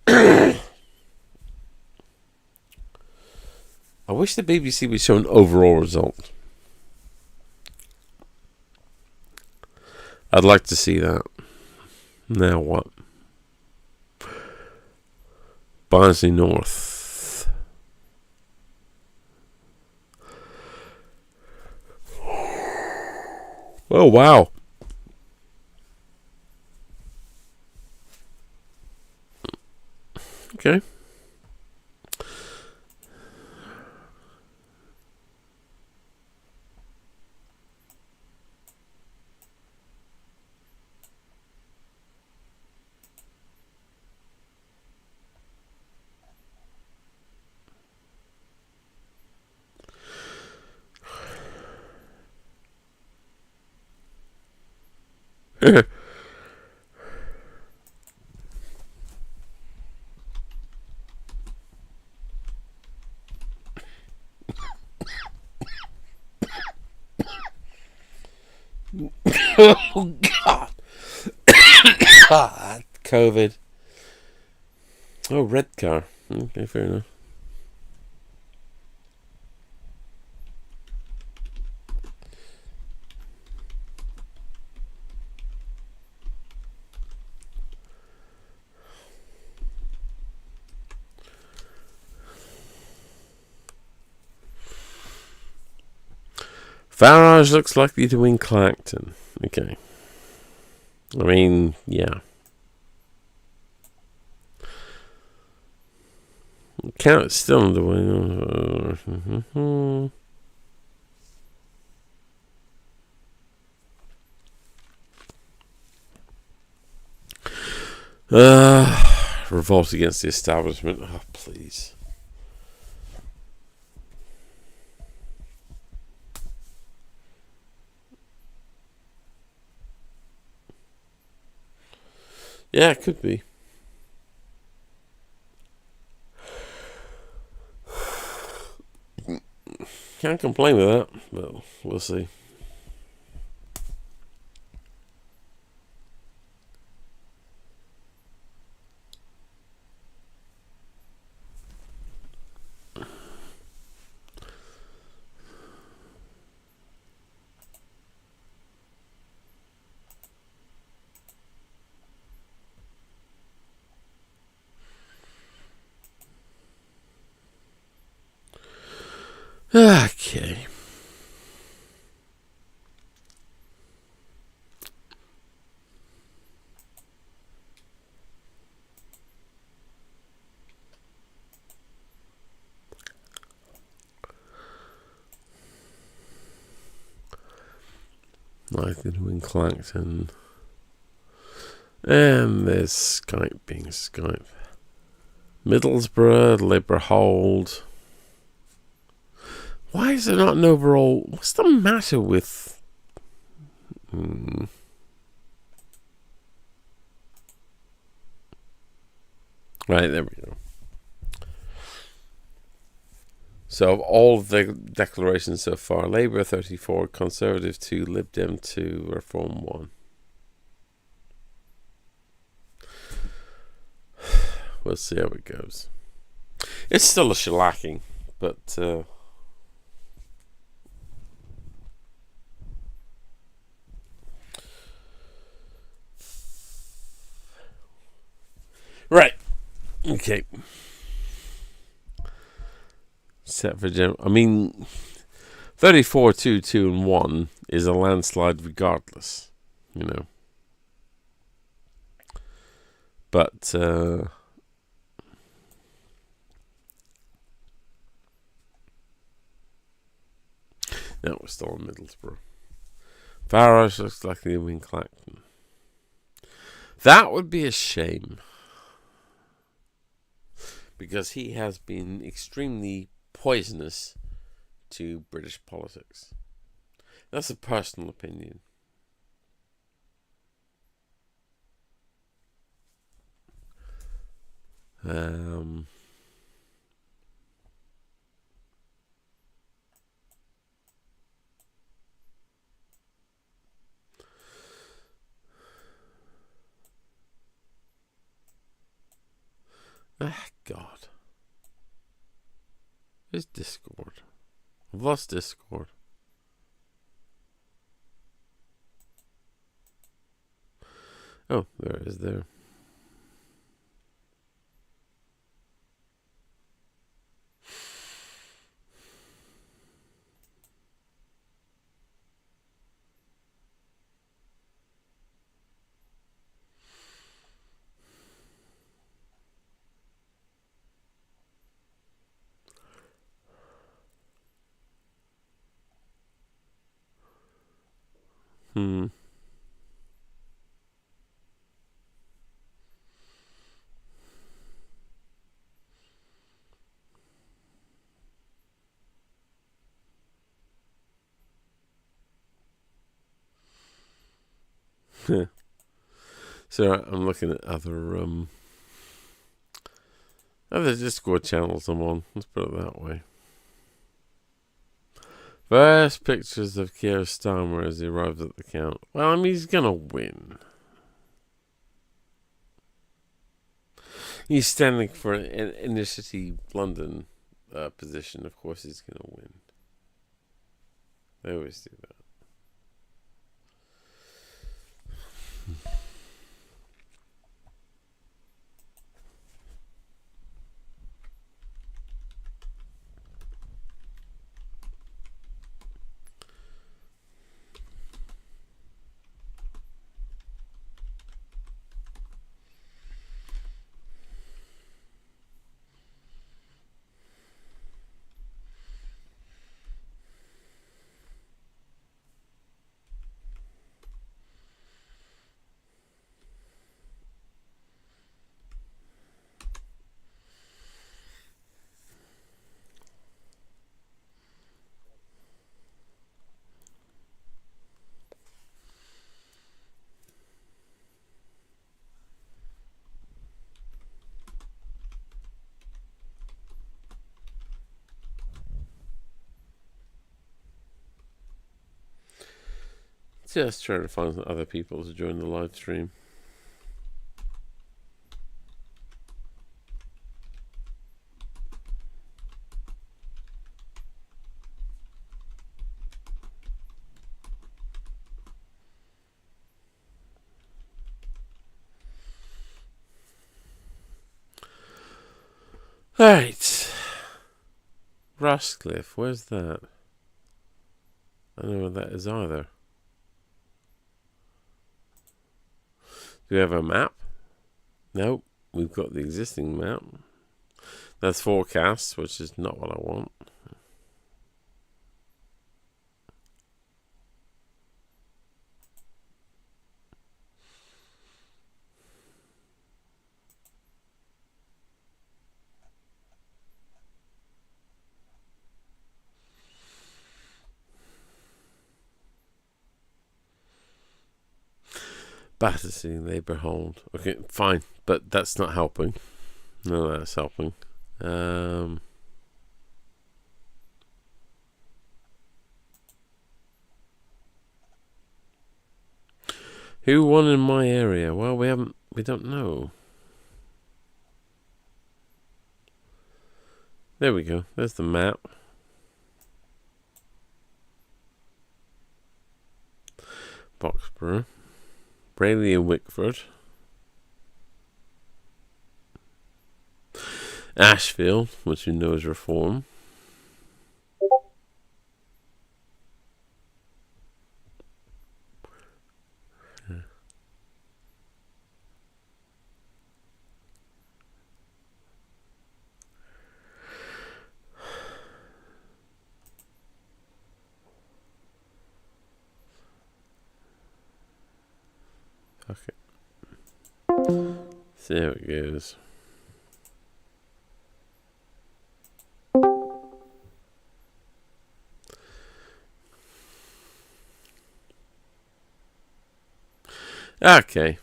Speaker 2: I wish the BBC would show an overall result. I'd like to see that. Now what? Barnsley North. Oh, wow. Okay. Oh, God. COVID. Oh, red car. Okay, fair enough. Farage looks likely to win Clacton. Okay. I mean, yeah. Count still in the way. Revolt against the establishment. Oh, please. Yeah, it could be. Can't complain with that, but we'll see. Okay. Likely to win Clacton. And there's Skype being Skype. Middlesbrough, Labour hold. Why is there not an overall? What's the matter with? Right, there we go. So of all the declarations so far, Labour 34, Conservative 2, Lib Dem 2, Reform 1. We'll see how it goes. It's still a shellacking, but right. Okay. Set for general. I mean, 34, 2, 2, and 1 is a landslide regardless, you know. But no, we're still in Middlesbrough. Farage looks like they win Clacton. That would be a shame, because he has been extremely poisonous to British politics. That's a personal opinion. God. Where's Discord? I've lost Discord. Oh, there it is there. So I'm looking at other Discord channels I'm on. Let's put it that way. First pictures of Keir Starmer as he arrives at the count. Well, I mean, he's gonna win. He's standing for an inner city London position. Of course, he's gonna win. They always do that. Just trying to find some other people to join the live stream. Alright. Rustcliffe, where's that? I don't know what that is either. Do we have a map? Nope. We've got the existing map. That's forecast, which is not what I want. Battersea, Labour hold. Okay, fine, but that's not helping. No, that's helping. Who won in my area? Well, we don't know. There we go. There's the map. Boxborough. Brayley and Wickford. Ashfield, which we know is Reform. Okay. See how it goes. Okay.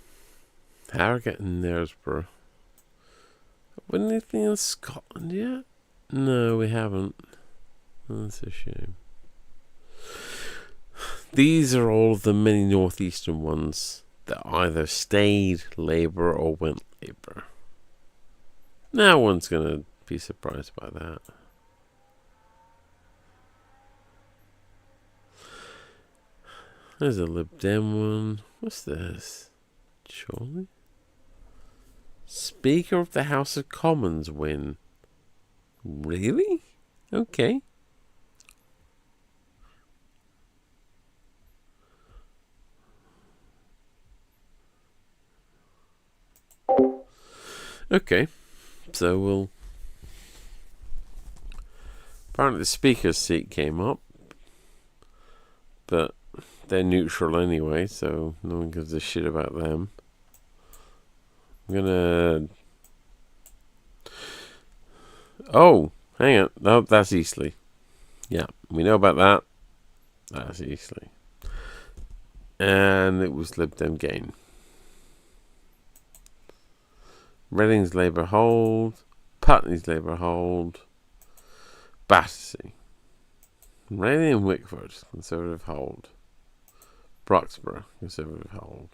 Speaker 2: Harrogate and Knaresborough. Have we anything in Scotland yet? No, we haven't. That's a shame. These are all of the many northeastern ones that either stayed Labour or went Labour. No one's going to be surprised by that. There's a Lib Dem one. What's this? Surely? Speaker of the House of Commons win. Really? Okay. Okay. So we'll... Apparently the Speaker's seat came up. But they're neutral anyway, so no one gives a shit about them. I'm gonna... Oh, hang on. No, that's Eastleigh. Yeah, we know about that. That's Eastleigh. And it was Lib Dem gain. Reading's Labour hold. Putney's Labour hold. Battersea. Reading and Wickford, Conservative hold. Broxborough, Conservative hold.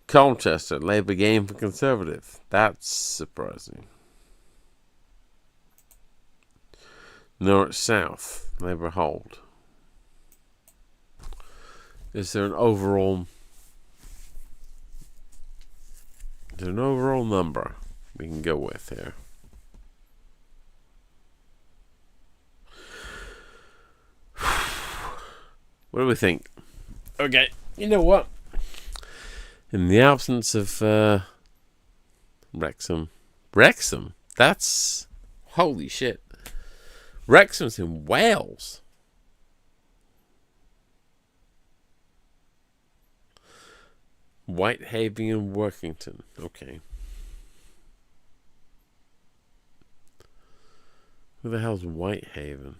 Speaker 2: Colchester, Labour gain for Conservative. That's surprising. Norwich South, Labour hold. Is there an overall... Is there an overall number we can go with here? What do we think? Okay, you know what? In the absence of Wrexham. Wrexham? That's... Holy shit. Wrexham's in Wales. Whitehaven and Workington. Okay. Who the hell's Whitehaven?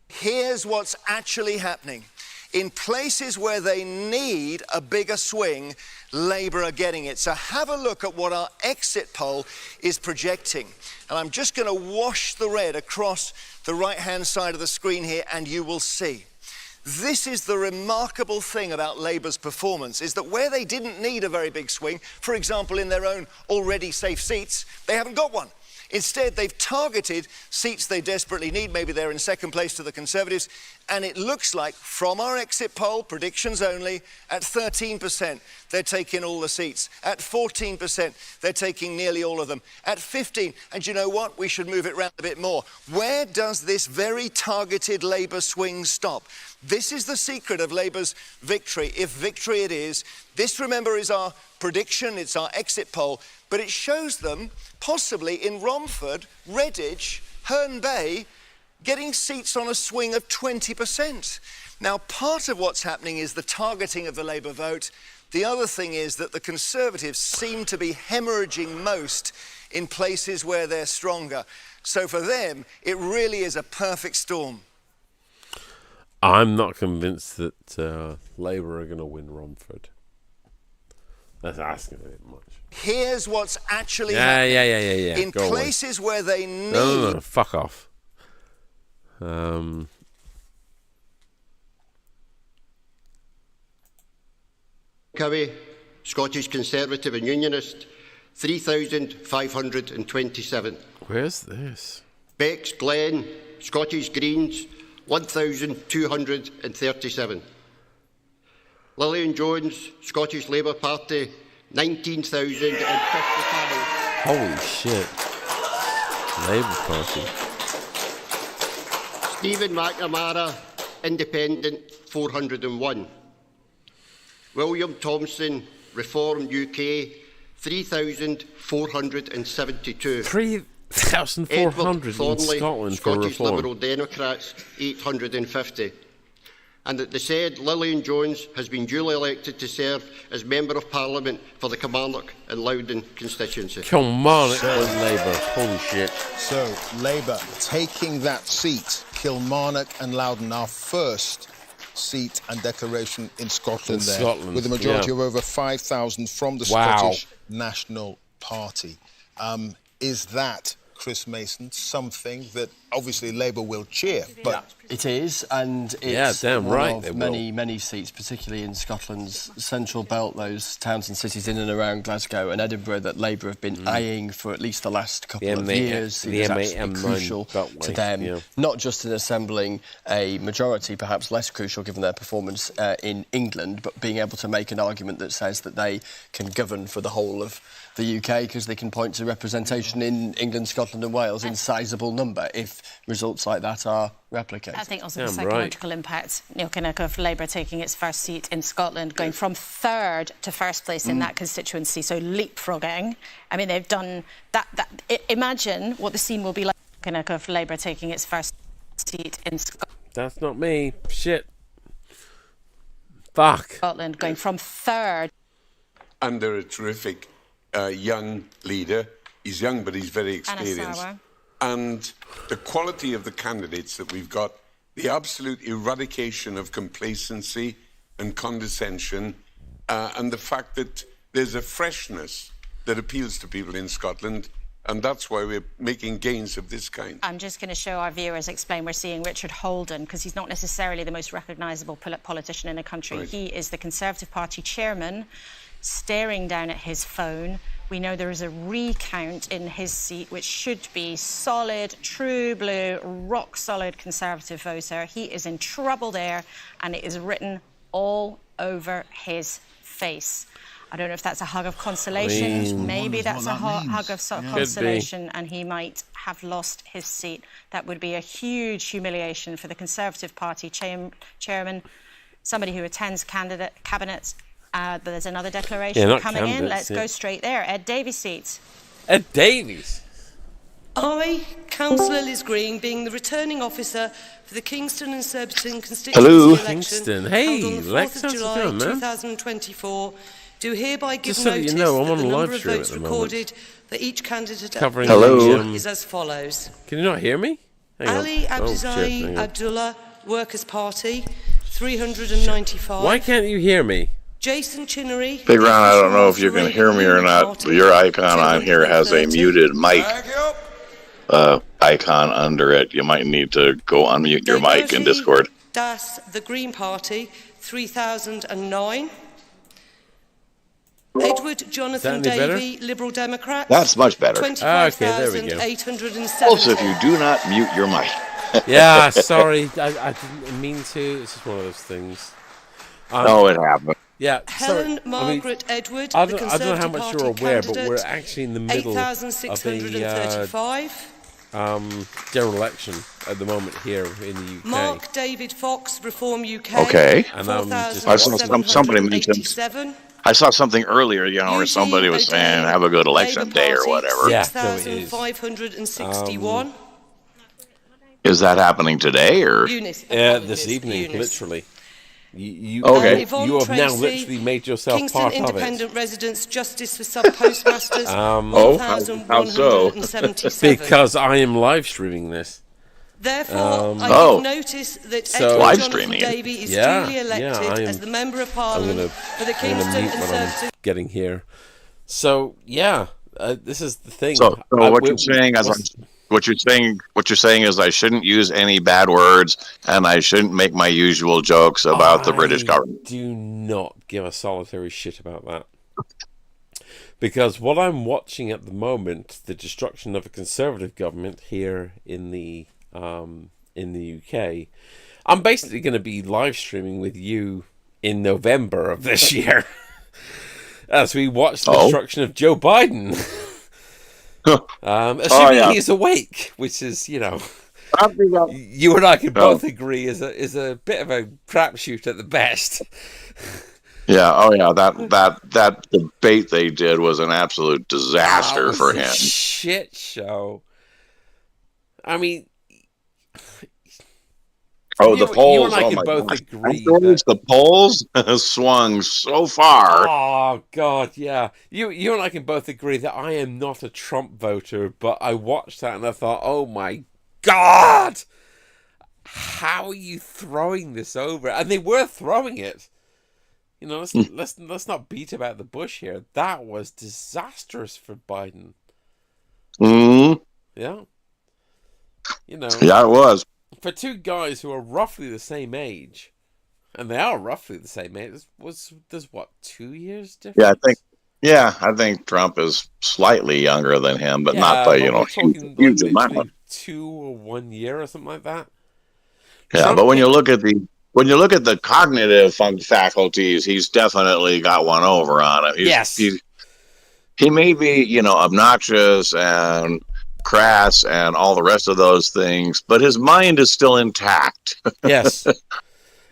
Speaker 12: Here's what's actually happening. In places where they need a bigger swing, Labour are getting it. So have a look at what our exit poll is projecting. And I'm just going to wash the red across the right-hand side of the screen here, and you will see. This is the remarkable thing about Labour's performance, is that where they didn't need a very big swing, for example, in their own already safe seats, they haven't got one. Instead, they've targeted seats they desperately need. Maybe they're in second place to the Conservatives. And it looks like, from our exit poll, predictions only, at 13%, they're taking all the seats. At 14%, they're taking nearly all of them. At 15%, and you know what? We should move it round a bit more. Where does this very targeted Labour swing stop? This is the secret of Labour's victory, if victory it is. This, remember, is our prediction, it's our exit poll, but it shows them possibly in Romford, Redditch, Herne Bay, getting seats on a swing of 20%. Now, part of what's happening is the targeting of the Labour vote. The other thing is that the Conservatives seem to be hemorrhaging most in places where they're stronger. So for them, it really is a perfect storm.
Speaker 2: I'm not convinced that Labour are going to win Romford. That's asking a bit much.
Speaker 12: Here's what's actually happening.
Speaker 2: Yeah.
Speaker 12: In
Speaker 2: Go
Speaker 12: places
Speaker 2: away.
Speaker 12: where they need...
Speaker 2: No, fuck off.
Speaker 13: Cowie, Scottish Conservative and Unionist, 3,527.
Speaker 2: Where's this?
Speaker 13: Bex Glen, Scottish Greens, 1,237. Lillian Jones, Scottish Labour Party, 19,055.
Speaker 2: Holy shit. Labour Party.
Speaker 13: Stephen McNamara, Independent, 401. William Thompson, Reform UK, 3,472.
Speaker 2: 3,400 in Scotland for
Speaker 13: Scottish
Speaker 2: Reform.
Speaker 13: Liberal Democrats, 850. And that the said Lillian Jones has been duly elected to serve as Member of Parliament for the Kilmarnock and Loudon constituency.
Speaker 2: Kilmarnock was Labour. Holy shit.
Speaker 9: So, Labour taking that seat, Kilmarnock and Loudon, our first seat and declaration in Scotland with a majority of over 5,000 from the Scottish National Party. Is that, Chris Mason, something that obviously Labour will cheer? But
Speaker 11: it is, and it's
Speaker 2: damn
Speaker 11: one
Speaker 2: right
Speaker 11: of many seats, particularly in Scotland's central belt, those towns and cities in and around Glasgow and Edinburgh that Labour have been eyeing for at least the last couple of years. It is absolutely crucial to them, not just in assembling a majority, perhaps less crucial given their performance in England, but being able to make an argument that says that they can govern for the whole of the UK because they can point to representation in England, Scotland and Wales in sizable number if results like that are replicated.
Speaker 7: I think also the psychological impact, Neil Kinnock, of Labour taking its first seat in Scotland, going from third to first place in that constituency, so leapfrogging. I mean, they've done that. Imagine what the scene will be like, Kinnock, of Labour taking its first seat in Scotland.
Speaker 2: That's not me. Shit. Fuck.
Speaker 7: Scotland, going from third.
Speaker 14: Under a terrific young leader. He's young, but he's very experienced. And the quality of the candidates that we've got, the absolute eradication of complacency and condescension, and the fact that there's a freshness that appeals to people in Scotland, and that's why we're making gains of this kind.
Speaker 7: I'm just going to show our viewers, explain we're seeing Richard Holden, because he's not necessarily the most recognisable politician in the country. Right. He is the Conservative Party chairman, staring down at his phone. We know there is a recount in his seat, which should be solid, true blue, rock-solid Conservative voter. He is in trouble there, and it is written all over his face. I don't know if that's a hug of consolation. Maybe that's a hug of consolation, and he might have lost his seat. That would be a huge humiliation for the Conservative Party chairman, somebody who attends cabinets. There's another declaration coming in. Let's go straight there. Ed Davies' seat.
Speaker 2: Ed Davies?
Speaker 15: I, Councillor Liz Green, being the returning officer for the Kingston and Surbiton constituency election
Speaker 2: Kingston. Hey,
Speaker 15: held on the 4th of July 2024, do hereby give notice that the number of votes recorded for each candidate is as follows.
Speaker 2: Can you not hear me?
Speaker 15: Ali Abdizai Abdullah, Workers' Party, 395.
Speaker 2: Why can't you hear me?
Speaker 15: Jason Chinnery.
Speaker 16: Big Ron, I don't know if you're going to hear me or not, but your icon on here has a muted mic. icon under it. You might need to go unmute your mic in Discord.
Speaker 15: Das the Green Party, 3009. Edward Jonathan Davey, Liberal Democrat.
Speaker 16: That's much better.
Speaker 15: 25,807.
Speaker 16: Also, if you do not mute your mic.
Speaker 2: Yeah, sorry, I didn't mean to. It's just one of those things.
Speaker 16: No, it happened.
Speaker 2: Yeah,
Speaker 15: Helen Margaret Edward,
Speaker 2: I
Speaker 15: the
Speaker 2: don't know how
Speaker 15: Conservative
Speaker 2: much
Speaker 15: Party
Speaker 2: you're aware,
Speaker 15: candidate,
Speaker 2: but we're actually in the middle of the general election at the moment here in the UK.
Speaker 15: Mark David Fox, Reform UK.
Speaker 16: Okay.
Speaker 2: And
Speaker 16: I saw somebody mention. I saw something earlier, where somebody was saying, "Have a good election day" or whatever.
Speaker 2: Yeah,
Speaker 15: 6,561.
Speaker 16: Is that happening today or?
Speaker 2: This evening, literally. You
Speaker 16: okay.
Speaker 2: You have now literally made yourself
Speaker 15: Kingston
Speaker 2: part
Speaker 15: Independent
Speaker 2: of it.
Speaker 15: Residents Justice for Sub Postmasters.
Speaker 16: How so?
Speaker 2: Because I am live streaming this.
Speaker 15: Therefore, I give notice that Edward Jonathan Davey is duly elected as the Member of Parliament for the Kingston and Surbiton.
Speaker 2: Getting here. So this is the thing.
Speaker 16: So what you're saying what you're saying is I shouldn't use any bad words and I shouldn't make my usual jokes about the British government.
Speaker 2: Do not give a solitary shit about that. Because what I'm watching at the moment, the destruction of a Conservative government here in the UK, I'm basically going to be live streaming with you in November of this year as we watch the destruction of Joe Biden. Assuming he's awake, which is, you and I can both agree is a bit of a crapshoot at the best.
Speaker 16: Yeah, that debate they did was an absolute disaster for him.
Speaker 2: Shit show. I mean,
Speaker 16: the polls.
Speaker 2: You and I can both agree.
Speaker 16: The polls swung so far.
Speaker 2: Oh God, yeah. You and I can both agree that I am not a Trump voter, but I watched that and I thought, oh my God, how are you throwing this over? And they were throwing it. Let's not beat about the bush here. That was disastrous for Biden. Yeah.
Speaker 16: Yeah, it was.
Speaker 2: For two guys who are roughly the same age, and they are roughly the same age, there's what, 2 years difference?
Speaker 16: I think Trump is slightly younger than him, but not by huge amount.
Speaker 2: 2 or 1 year or something like that.
Speaker 16: Yeah, Trump, but when you look at the cognitive faculties, he's definitely got one over on him. He may be obnoxious and crass and all the rest of those things, but his mind is still intact.
Speaker 2: Yes.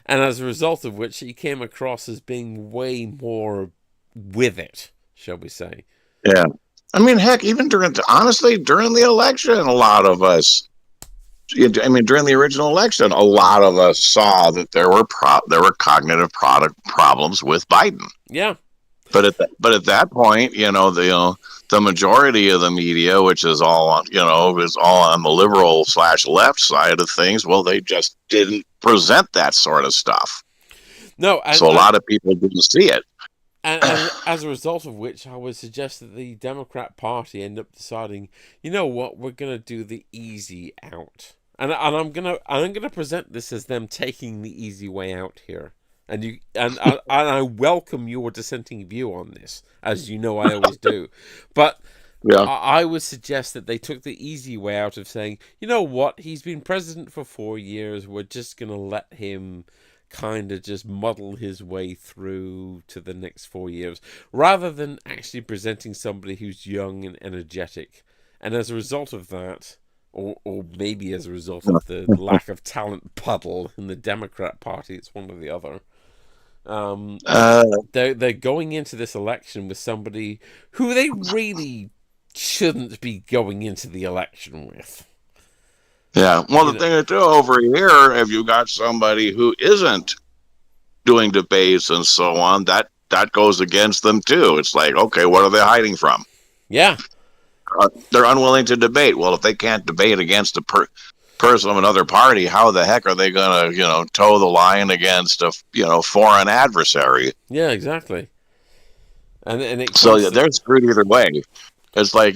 Speaker 2: And as a result of which, he came across as being way more with it, shall we say.
Speaker 16: Yeah. I mean, heck, even during the election, a lot of us, during the original election, a lot of us saw that there were cognitive problems with Biden.
Speaker 2: Yeah.
Speaker 16: But at that point, the majority of the media, which is all on the liberal / left side of things, well, they just didn't present that sort of stuff.
Speaker 2: No,
Speaker 16: so a lot of people didn't see it.
Speaker 2: And as a result of which, I would suggest that the Democrat Party end up deciding, you know what, we're going to do the easy out, and I'm gonna present this as them taking the easy way out here. And I welcome your dissenting view on this, as you know I always do. But I would suggest that they took the easy way out of saying, you know what, he's been president for 4 years, we're just going to let him kind of just muddle his way through to the next 4 years, rather than actually presenting somebody who's young and energetic. And as a result of that, or maybe as a result of the lack of talent puddle in the Democrat Party, it's one or the other. They're going into this election with somebody who they really shouldn't be going into the election with.
Speaker 16: Yeah, well, the thing too, over here, if you got somebody who isn't doing debates and so on, that goes against them too. It's like, okay, what are they hiding from?
Speaker 2: Yeah,
Speaker 16: they're unwilling to debate. Well, if they can't debate against a person of another party, how the heck are they going to, toe the line against a, foreign adversary?
Speaker 2: Yeah, exactly. And
Speaker 16: they're screwed either way. It's like,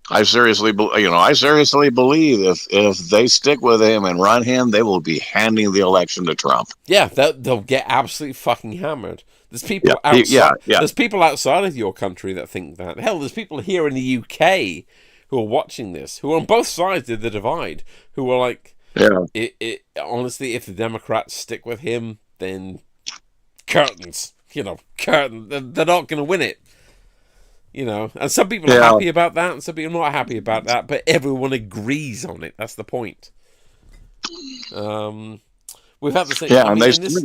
Speaker 16: I seriously believe if they stick with him and run him, they will be handing the election to Trump.
Speaker 2: Yeah, they'll get absolutely fucking hammered. There's people outside. There's people outside of your country that think that. Hell, there's people here in the UK who are watching this, who are on both sides of the divide, who are like, honestly, if the Democrats stick with him, then curtains. Curtain. They're not going to win it. And some people are happy about that, and some people are not happy about that, but everyone agrees on it. That's the point. We've had the same.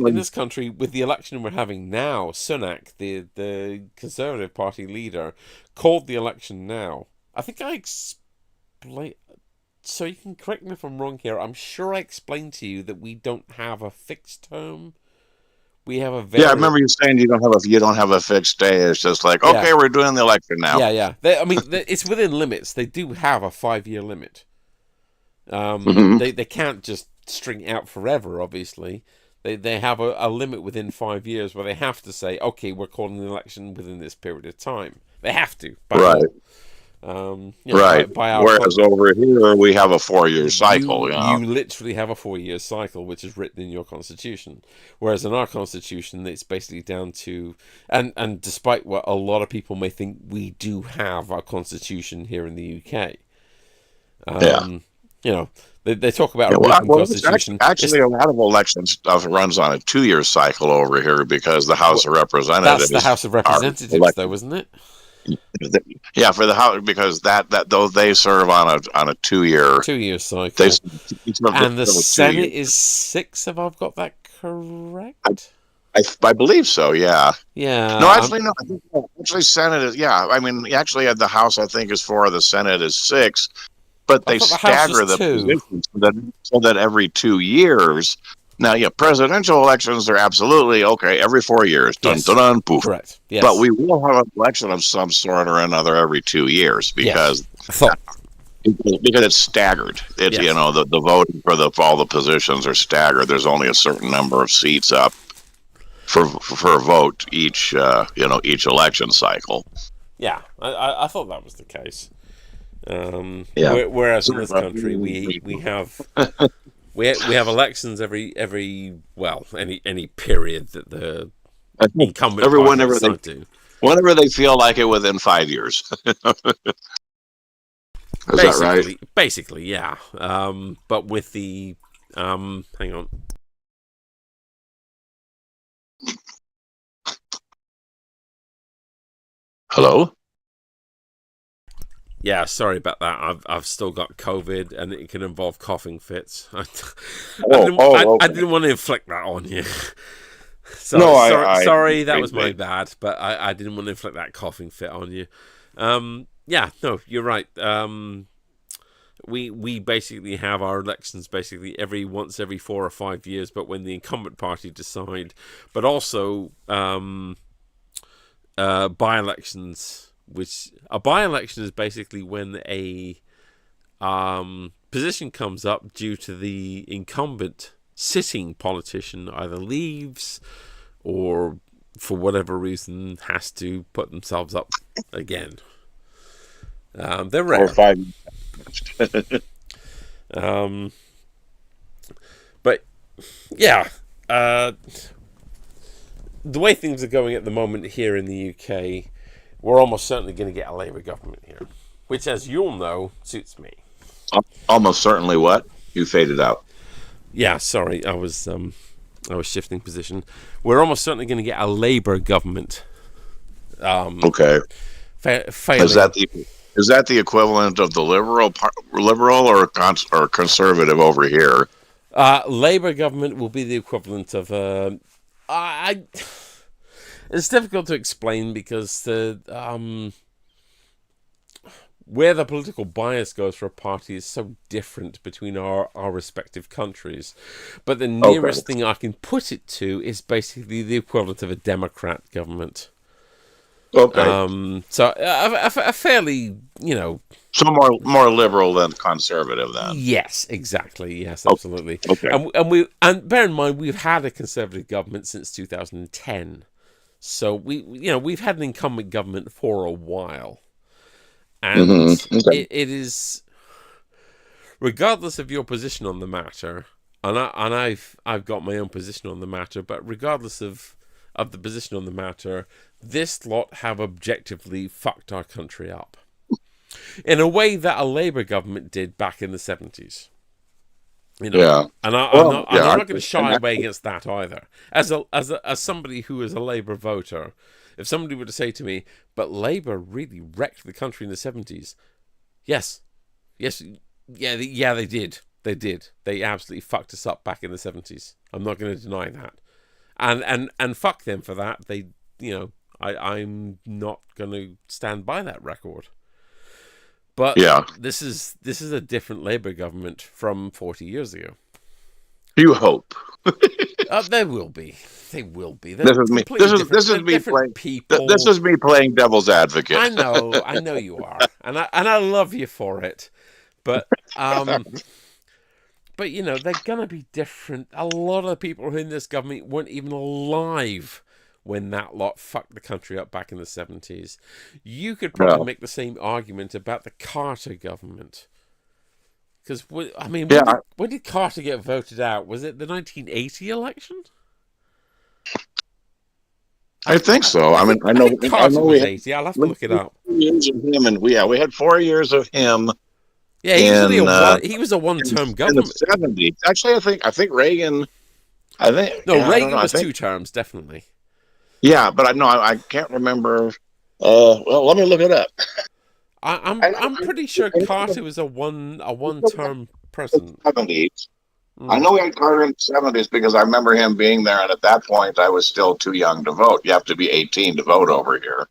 Speaker 2: In this country, with the election we're having now, Sunak, the Conservative Party leader, called the election now. I think I explained. So you can correct me if I'm wrong here. I'm sure I explained to you that we don't have a fixed term. We have a
Speaker 16: I remember you saying you don't have a fixed day. It's just like, okay, we're doing the election now.
Speaker 2: Yeah. It's within limits. They do have a 5-year limit. They can't just string it out forever. Obviously, they have a limit within 5 years where they have to say, okay, we're calling the election within this period of time. They have to, right?
Speaker 16: Whereas over here we have a 4-year cycle.
Speaker 2: You literally have a 4-year cycle, which is written in your constitution. Whereas in our constitution, it's basically down to and despite what a lot of people may think, we do have our constitution here in the UK. They talk about a written constitution.
Speaker 16: Actually, a lot of election stuff runs on a 2-year cycle over here because the House of Representatives.
Speaker 2: That's the House of Representatives, though, isn't it?
Speaker 16: Yeah, for the House, because though they serve on a 2-year
Speaker 2: cycle, and the Senate is 6. Have I got that correct?
Speaker 16: I believe so. Yeah.
Speaker 2: Yeah.
Speaker 16: No, actually, no. I think actually Senate is. Yeah, I mean, actually, the House I think is 4. The Senate is 6, but they stagger the positions so that every 2 years. Now, presidential elections are absolutely okay every 4 years. Dun, dun, dun, poof.
Speaker 2: Correct. Yes.
Speaker 16: But we will have an election of some sort or another every 2 years because it's staggered. It's the voting for all the positions are staggered. There's only a certain number of seats up for a vote each election cycle.
Speaker 2: Yeah, I thought that was the case. Whereas in this country we have. We have elections every any period that the incumbent
Speaker 16: whenever they feel like it within 5 years. Is that right?
Speaker 2: Basically, yeah. But with the hang on.
Speaker 16: Hello?
Speaker 2: Yeah, sorry about that. I've still got COVID, and it can involve coughing fits. I didn't want to inflict that on you. Sorry, that was my bad. But I didn't want to inflict that coughing fit on you. You're right. We basically have our elections every 4 or 5 years, but when the incumbent party decide, but also by-elections. Which a by-election is basically when a position comes up due to the incumbent sitting politician either leaves or for whatever reason has to put themselves up again. They're rare.
Speaker 16: 4 or 5.
Speaker 2: But yeah, the way things are going at the moment here in the UK, we're almost certainly going to get a Labour government here, which, as you'll know, suits me.
Speaker 16: Almost certainly what? You faded out.
Speaker 2: Yeah, sorry, I was shifting position. We're almost certainly going to get a Labour government.
Speaker 16: Okay. Is that the equivalent of the liberal or conservative over here?
Speaker 2: Labour government will be the equivalent of It's difficult to explain because where the political bias goes for a party is so different between our respective countries. But the nearest thing I can put it to is basically the equivalent of a Democrat government.
Speaker 16: Okay.
Speaker 2: So a fairly,
Speaker 16: So more liberal than conservative then.
Speaker 2: Yes, exactly. Yes, absolutely.
Speaker 16: Okay.
Speaker 2: And bear in mind we've had a conservative government since 2010. So we've had an incumbent government for a while. And it is, regardless of your position on the matter, and I've got my own position on the matter, but regardless of the position on the matter, this lot have objectively fucked our country up in a way that a Labour government did back in the 70s. You know?
Speaker 16: Yeah,
Speaker 2: and I'm not going to shy away against that either. As somebody who is a Labour voter, if somebody were to say to me, "But Labour really wrecked the country in the 70s," yes, they did. They did. They absolutely fucked us up back in the 70s. I'm not going to deny that, and fuck them for that. They, I'm not going to stand by that record. But this is a different Labour government from 40 years ago.
Speaker 16: You hope.
Speaker 2: They will be. They will be.
Speaker 16: This is me. This is me playing. People. This is me playing devil's advocate.
Speaker 2: I know you are, and I love you for it. But but they're gonna be different. A lot of the people who are in this government weren't even alive when that lot fucked the country up back in the 70s. You could probably make the same argument about the Carter government. Because, when did Carter get voted out? Was it the 1980 election?
Speaker 16: I think so. I know
Speaker 2: Carter was 80. I'll have to look it up.
Speaker 16: 4 years of him, and we had 4 years of him.
Speaker 2: Yeah, he was a one-term government.
Speaker 16: In the 70s. Actually, I think Reagan.
Speaker 2: Reagan was 2 terms, definitely.
Speaker 16: Yeah, but I can't remember. Well, let me look it up.
Speaker 2: I'm pretty sure Carter was a one-term president.
Speaker 16: 70s. I know we had Carter in the 70s because I remember him being there, and at that point, I was still too young to vote. You have to be 18 to vote over here.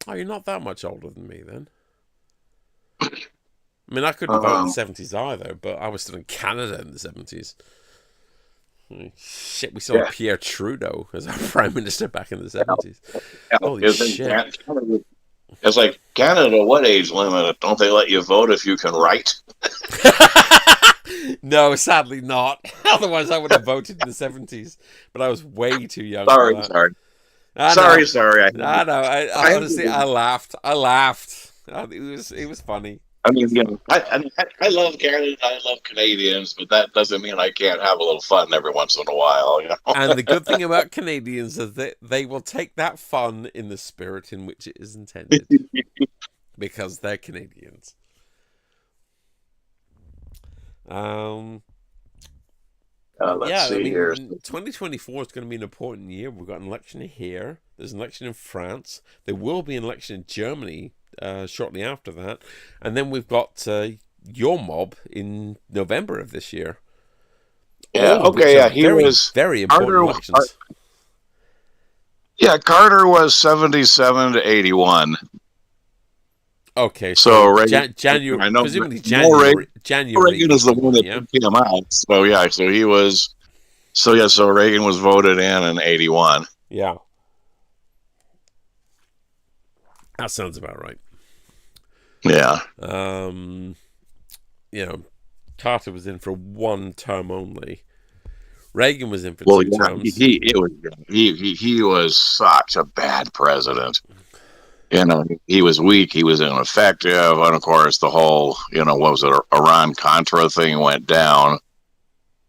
Speaker 2: Oh, you're not that much older than me, then. I mean, I couldn't vote in the 70s either, but I was still in Canada in the 70s. Shit, we still had Pierre Trudeau as our prime minister back in the 70s. Holy shit.
Speaker 16: It's like, Canada, what age limit? Don't they let you vote if you can write?
Speaker 2: No, sadly not. Otherwise, I would have voted in the 70s. But I was way too young.
Speaker 16: Sorry. Sorry.
Speaker 2: I honestly, I laughed. It was funny.
Speaker 16: I mean, I love Canada. I love Canadians, but that doesn't mean I can't have a little fun every once in a while.
Speaker 2: And the good thing about Canadians is that they will take that fun in the spirit in which it is intended, because they're Canadians.
Speaker 16: Let's see here.
Speaker 2: 2024 is going to be an important year. We've got an election here. There's an election in France. There will be an election in Germany shortly after that, and then we've got your mob in November of this year.
Speaker 16: He was
Speaker 2: very important elections.
Speaker 16: Carter was 77 to 81.
Speaker 2: Okay,
Speaker 16: so
Speaker 2: January.
Speaker 16: I know,
Speaker 2: presumably January.
Speaker 16: Reagan is the one that took him out. So he was. So Reagan was voted in 81.
Speaker 2: Yeah. That sounds about right.
Speaker 16: Yeah.
Speaker 2: Carter was in for 1 term only. Reagan was in for 2 terms.
Speaker 16: He was such a bad president. He was weak. He was ineffective, and of course the whole, what was it, Iran-Contra thing went down,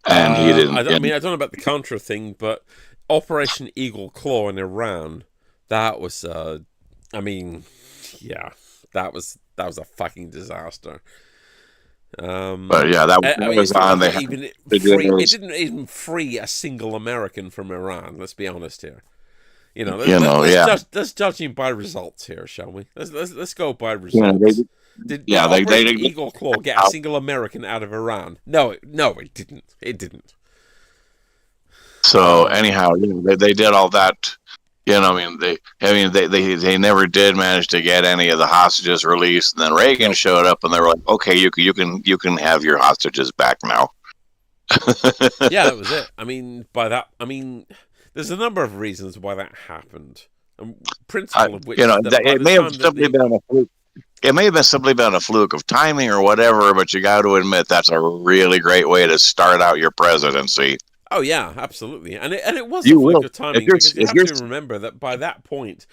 Speaker 16: and he didn't.
Speaker 2: I don't know about the Contra thing, but Operation Eagle Claw in Iran, that was. That was a fucking disaster.
Speaker 16: But yeah, that was on.
Speaker 2: It didn't even free a single American from Iran. Let's be honest here. Let's judge him by results here, shall we? Let's go by results. Did Eagle Claw get a single American out of Iran? No, it didn't. It didn't.
Speaker 16: So anyhow, they did all that. They never did manage to get any of the hostages released. And then Reagan showed up, and they were like, "Okay, you can have your hostages back now."
Speaker 2: Yeah, that was it. There's a number of reasons why that happened. Principle of which,
Speaker 16: it may have simply been a fluke. It may have simply been a fluke of timing or whatever, but you got to admit that's a really great way to start out your presidency.
Speaker 2: Oh yeah, absolutely, and it was a fluke of timing because you have to remember that by that point,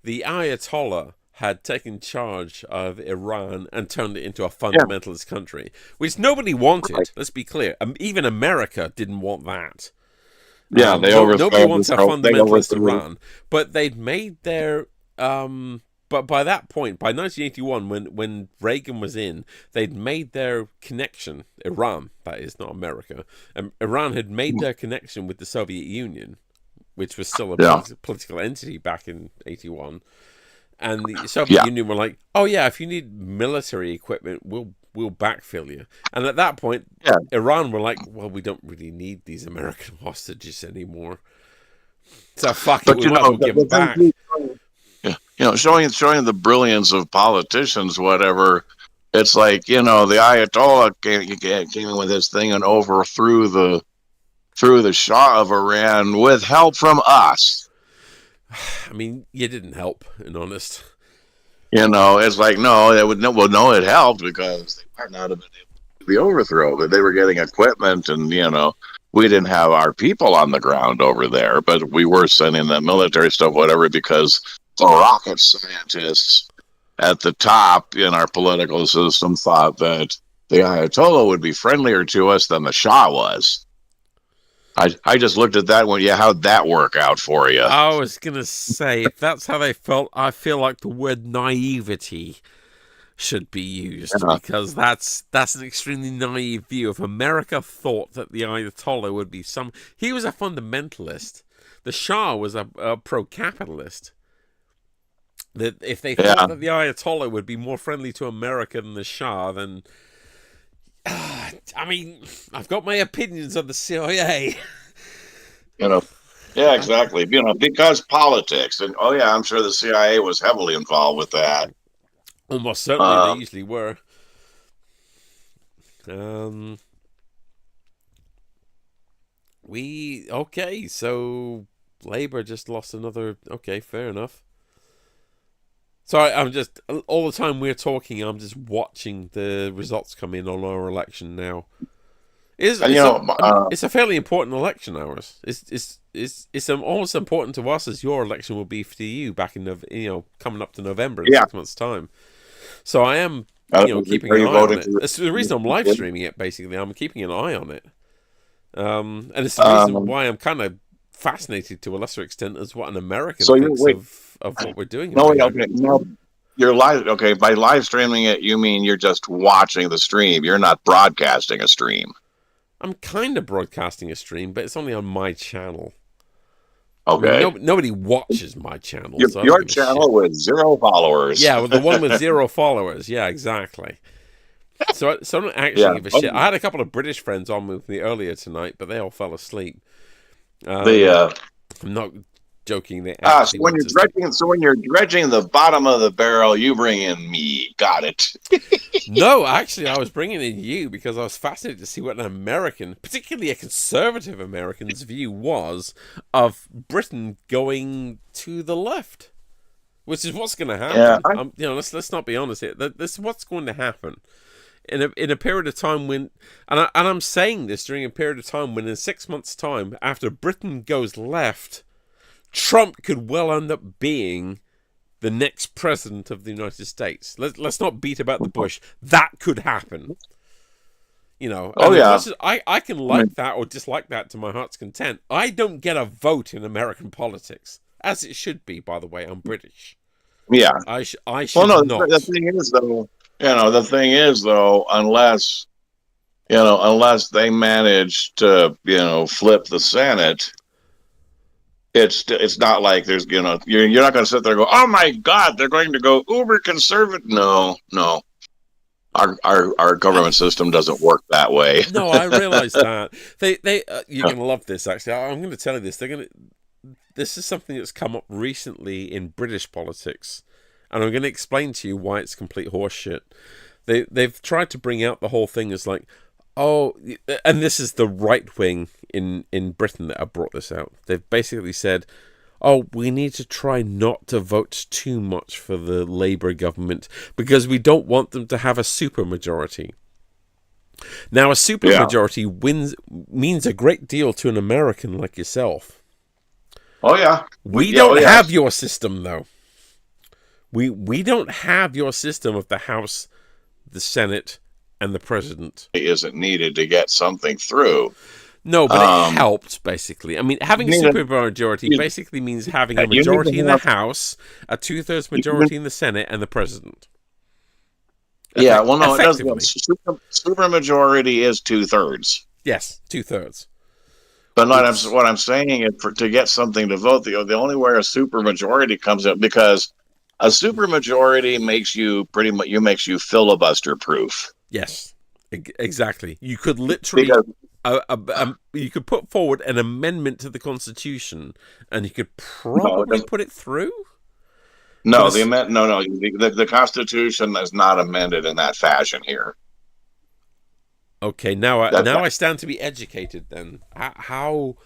Speaker 2: the Ayatollah had taken charge of Iran and turned it into a fundamentalist country, which nobody wanted. Right. Let's be clear. Even America didn't want that.
Speaker 16: Yeah,
Speaker 2: nobody wants a fundamentalist Iran, but they'd made their. But by that point, by 1981, when Reagan was in, they'd made their connection. Iran, that is, not America. Iran had made their connection with the Soviet Union, which was still a political entity back in 81. And the Soviet Union were like, "Oh yeah, if you need military equipment, we'll backfill you." And at that point, Iran were like, "Well, we don't really need these American hostages anymore, so fuck it, we might as well give them back."
Speaker 16: Showing the brilliance of politicians, whatever. It's like, the Ayatollah came in with this thing and overthrew the Shah of Iran with help from us.
Speaker 2: I mean, you didn't help, in honest.
Speaker 16: It's like, no, it helped because they might not have been able to do the overthrow, but they were getting equipment and, we didn't have our people on the ground over there, but we were sending them military stuff, whatever, because the rocket scientists at the top in our political system thought that the Ayatollah would be friendlier to us than the Shah was. I just looked at that one. Yeah, how'd that work out for you?
Speaker 2: I was going to say, if that's how they felt, I feel like the word naivety should be used, because that's an extremely naive view. If America thought that the Ayatollah would be he was a fundamentalist. The Shah was a pro-capitalist. That if they thought that the Ayatollah would be more friendly to America than the Shah, then I mean, I've got my opinions on the CIA.
Speaker 16: Yeah, exactly. Because politics, and I'm sure the CIA was heavily involved with that.
Speaker 2: Almost certainly, they usually were. So Labour just lost another. Okay, fair enough. Sorry, I'm just, all the time we're talking, I'm just watching the results come in on our election now. It's a fairly important election, ours. It's almost important to us as your election will be to you back in coming up to November in 6 months' time. So I am keeping an eye on it. It's the reason I'm live streaming it. Basically, I'm keeping an eye on it, and it's the reason why I'm kind of fascinated to a lesser extent as what an American thinks of what we're doing.
Speaker 16: No, you're live. Okay, by live streaming it, you mean you're just watching the stream. You're not broadcasting a stream.
Speaker 2: I'm kind of broadcasting a stream, but it's only on my channel.
Speaker 16: Okay.
Speaker 2: I mean, nobody watches my channel.
Speaker 16: Your channel with 0 followers.
Speaker 2: Yeah, the one with 0 followers. Yeah, exactly. So I don't actually give a shit. I had a couple of British friends on with me earlier tonight, but they all fell asleep. I'm not joking.
Speaker 16: So when you're dredging the bottom of the barrel, you bring in me. Got it.
Speaker 2: No, actually, I was bringing in you because I was fascinated to see what an American, particularly a conservative American's view was of Britain going to the left, which is what's going to happen. Yeah, let's not be honest here. This is what's going to happen. In a period of time when, and I'm saying this during a period of time when in 6 months' time, after Britain goes left, Trump could well end up being the next president of the United States. Let's not beat about the bush. That could happen. I can like that or dislike that to my heart's content. I don't get a vote in American politics, as it should be. By the way, I'm British.
Speaker 16: Yeah,
Speaker 2: I should not.
Speaker 16: The thing is, though, unless they manage to, flip the Senate, it's not like there's, you're not going to sit there and go, oh my God, they're going to go uber conservative. No. Our government system doesn't work that way.
Speaker 2: No, I realize that. You're going to love this, actually. I'm going to tell you this. This is something that's come up recently in British politics. And I'm going to explain to you why it's complete horseshit. They've tried to bring out the whole thing as like, and this is the right wing in Britain that have brought this out. They've basically said, we need to try not to vote too much for the Labour government because we don't want them to have a supermajority. Now, a supermajority means a great deal to an American like yourself.
Speaker 16: Oh, yeah.
Speaker 2: We don't have your system, though. We don't have your system of the House, the Senate, and the President.
Speaker 16: It isn't needed to get something through.
Speaker 2: No, but it helped, basically. I mean, having a supermajority basically means having a majority in the House, a 2/3 majority in the Senate, and the President.
Speaker 16: Yeah, well, no, it doesn't. Supermajority is 2/3.
Speaker 2: Yes, 2/3.
Speaker 16: But what I'm saying is, to get something to vote, the only way a supermajority comes up, because a supermajority makes you makes you filibuster proof.
Speaker 2: Yes, exactly. You could literally, you could put forward an amendment to the Constitution, and you could probably put it through.
Speaker 16: No, the Constitution is not amended in that fashion here.
Speaker 2: Okay, now I stand to be educated. Then how?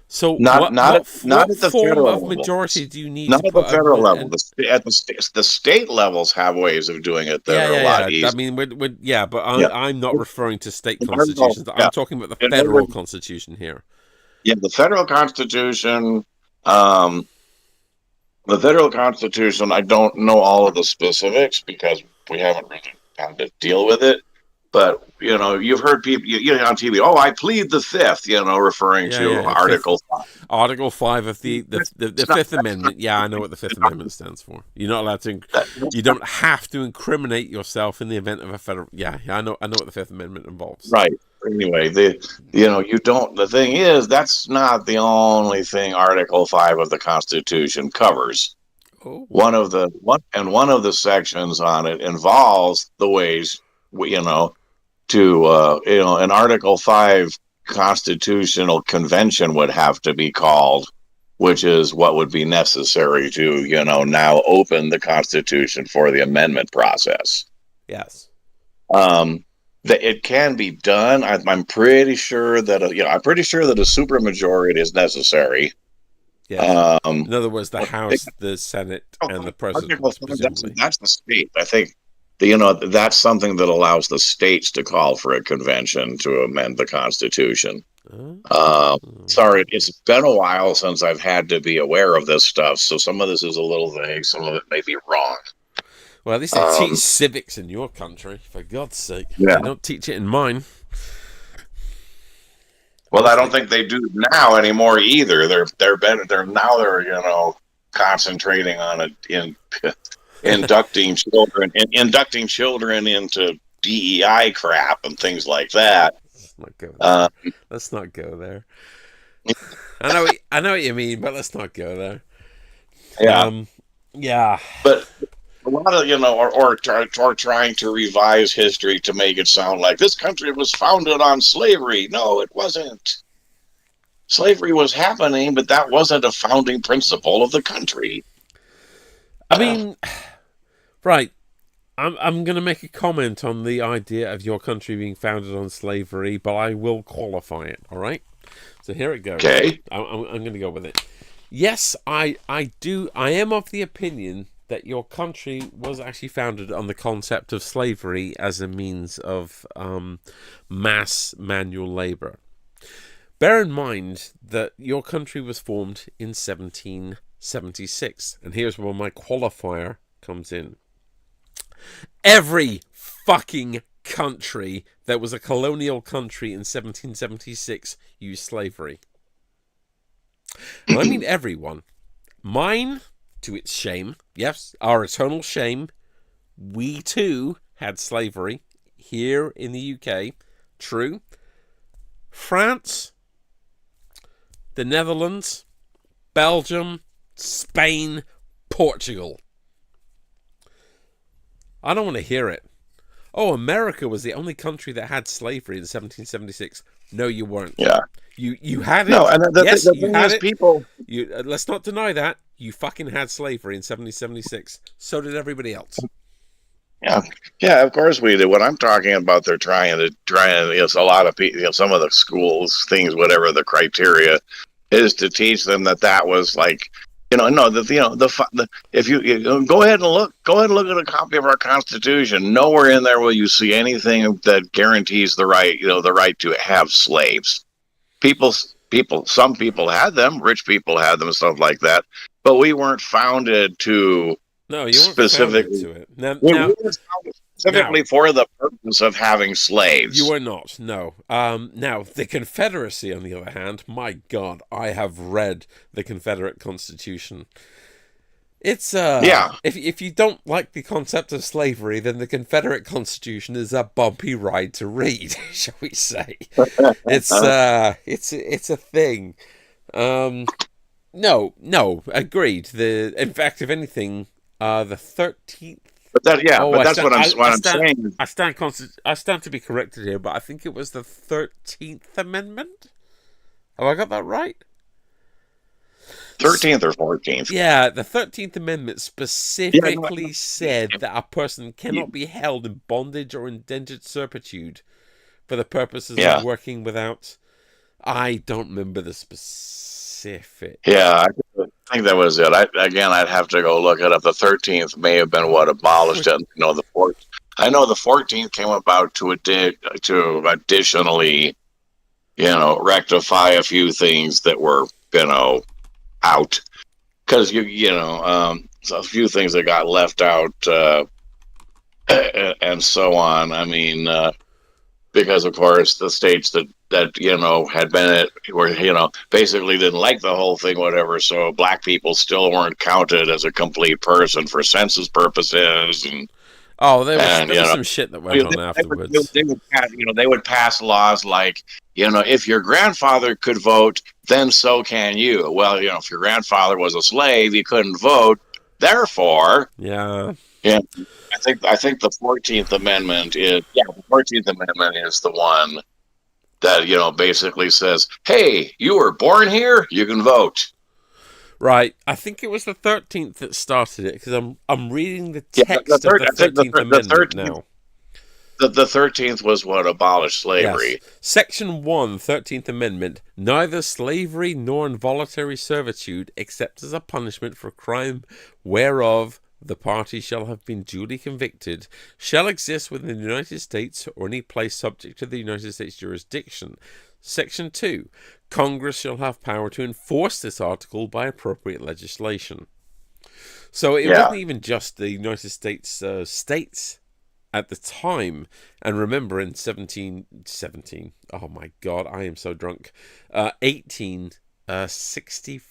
Speaker 2: So
Speaker 16: not at the federal level.
Speaker 2: Majority do you need?
Speaker 16: Not at the federal level. At the state levels have ways of doing it that are a lot easier.
Speaker 2: I mean, but I'm not referring to state constitutions. I'm talking about the federal constitution here.
Speaker 16: Yeah, the federal constitution. The federal constitution. I don't know all of the specifics because we haven't really had to deal with it. But, you've heard people, on TV, I plead the Fifth, referring to Article 5.
Speaker 2: Article 5 of the Fifth Amendment. Yeah, I know what the Fifth Amendment stands for. You're not allowed to, you don't have to incriminate yourself in the event of a federal, I know what the Fifth Amendment involves.
Speaker 16: Right. Anyway, the thing is, that's not the only thing Article 5 of the Constitution covers.
Speaker 2: Oh.
Speaker 16: One of the sections on it involves the ways, an Article 5 constitutional convention would have to be called, which is what would be necessary to, now open the Constitution for the amendment process.
Speaker 2: Yes.
Speaker 16: That it can be done. I'm pretty sure that a supermajority is necessary.
Speaker 2: Yeah. In other words, the House, the Senate, and the President.
Speaker 16: That's the state. I think that's something that allows the states to call for a convention to amend the Constitution. Sorry, it's been a while since I've had to be aware of this stuff, so some of this is a little vague, some of it may be wrong.
Speaker 2: Well, at least they teach civics in your country, for God's sake.
Speaker 16: Yeah.
Speaker 2: They don't teach it in mine.
Speaker 16: Well, I don't think they do now anymore either. They're better. They're concentrating on it in inducting children into DEI crap and things like that.
Speaker 2: Let's not go there. I know what you mean, but let's not go there.
Speaker 16: Yeah.
Speaker 2: Yeah.
Speaker 16: But a lot of or trying to revise history to make it sound like this country was founded on slavery. No, it wasn't. Slavery was happening, but that wasn't a founding principle of the country.
Speaker 2: I mean, right. I'm going to make a comment on the idea of your country being founded on slavery, but I will qualify it. All right. So here it goes.
Speaker 16: Okay.
Speaker 2: I'm going to go with it. Yes, I am of the opinion that your country was actually founded on the concept of slavery as a means of mass manual labor. Bear in mind that your country was formed in 1776, and here's where my qualifier comes in. Every fucking country that was a colonial country in 1776 used slavery. And I mean everyone. Mine, to its shame, yes, our eternal shame, we too had slavery here in the UK. True. France, the Netherlands, Belgium, Spain, Portugal. I don't want to hear it. Oh, America was the only country that had slavery in 1776. No, you weren't.
Speaker 16: Yeah.
Speaker 2: You had it.
Speaker 16: No, and
Speaker 2: yes,
Speaker 16: the
Speaker 2: you
Speaker 16: thing
Speaker 2: had
Speaker 16: is,
Speaker 2: it.
Speaker 16: people.
Speaker 2: Let's not deny that. You fucking had slavery in 1776. So did everybody else.
Speaker 16: Yeah, of course we did. What I'm talking about, they're trying a lot of people, some of the schools, things, whatever the criteria is, to teach them that was like, if you go ahead and look at a copy of our Constitution. Nowhere in there will you see anything that guarantees the right to have slaves. Some people had them, rich people had them, stuff like that. But we weren't founded to
Speaker 2: No, you weren't specifically to it.
Speaker 16: Specifically for the purpose of having slaves.
Speaker 2: You were not, no. Now, the Confederacy, on the other hand, my God, I have read the Confederate Constitution. It's, if you don't like the concept of slavery, then the Confederate Constitution is a bumpy ride to read, shall we say. It's a thing. No, agreed. In fact, if anything, the 13th.
Speaker 16: But that's what I'm saying.
Speaker 2: I stand to be corrected here, but I think it was the 13th Amendment. Have I got that right?
Speaker 16: 13th or 14th?
Speaker 2: Yeah, the 13th Amendment specifically said that a person cannot be held in bondage or indentured servitude for the purposes of working without. I don't remember the specific.
Speaker 16: Yeah, I think that was it. I'd have to go look it up. The 13th may have been what abolished it. I know the 14th came about to additionally, rectify a few things that were, out, because so a few things that got left out, and so on. I mean, because of course the states that had been were basically didn't like the whole thing, whatever. So black people still weren't counted as a complete person for census purposes, and
Speaker 2: there was some shit that went on afterwards.
Speaker 16: They would pass laws like, if your grandfather could vote, then so can you. Well, if your grandfather was a slave, he couldn't vote. Therefore, I think the 14th Amendment is the 14th Amendment is the one that basically says, hey, you were born here, you can vote.
Speaker 2: Right, I think it was the 13th that started it, because I'm reading the text of the 13th Amendment now.
Speaker 16: The 13th was what abolished slavery.
Speaker 2: Yes. Section 1, 13th Amendment, neither slavery nor involuntary servitude, except as a punishment for crime whereof the party shall have been duly convicted, shall exist within the United States or any place subject to the United States jurisdiction. Section 2. Congress shall have power to enforce this article by appropriate legislation. So it wasn't even just the United States states at the time. And remember, in 17, oh my God, I am so drunk, 1865?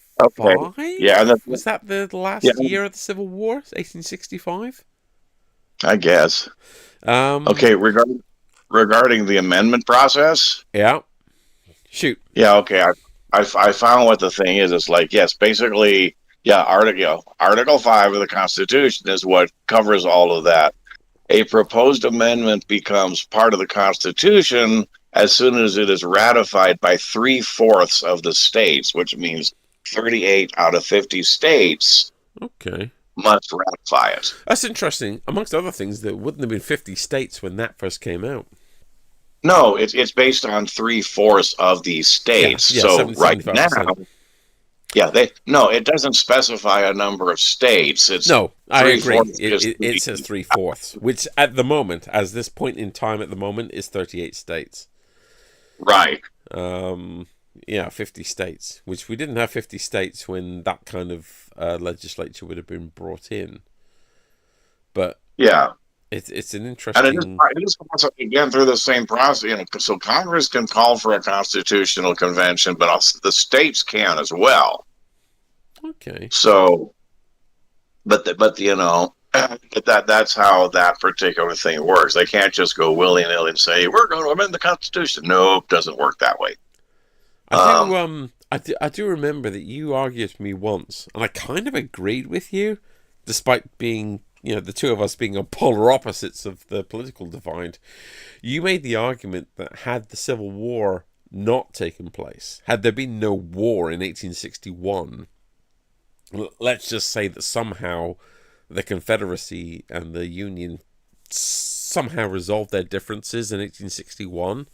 Speaker 16: Okay. Yeah,
Speaker 2: was that the last year of the Civil War? 1865?
Speaker 16: I guess. Okay, regarding the amendment process?
Speaker 2: Yeah. Shoot.
Speaker 16: Yeah, okay. I found what the thing is. It's like, yes, basically, Article 5 of the Constitution is what covers all of that. A proposed amendment becomes part of the Constitution as soon as it is ratified by 3/4 of the states, which means 38 out of 50 states must ratify it.
Speaker 2: That's interesting. Amongst other things, there wouldn't have been 50 states when that first came out.
Speaker 16: No, it's based on 3/4 of these states. So right now, it doesn't specify a number of states.
Speaker 2: I agree. It says 3/4, which at the moment, as this point in time at the moment, is 38 states.
Speaker 16: Right.
Speaker 2: 50 states, which we didn't have 50 states when that kind of legislature would have been brought in. But it's an interesting.
Speaker 16: And it is again through the same process. So Congress can call for a constitutional convention, but also the states can as well.
Speaker 2: Okay.
Speaker 16: So, but that's how that particular thing works. They can't just go willy-nilly and say we're going to amend the Constitution. No, it doesn't work that way.
Speaker 2: I do remember that you argued with me once, and I kind of agreed with you, despite being, the two of us being on polar opposites of the political divide. You made the argument that had the Civil War not taken place, had there been no war in 1861, let's just say that somehow the Confederacy and the Union somehow resolved their differences in 1861.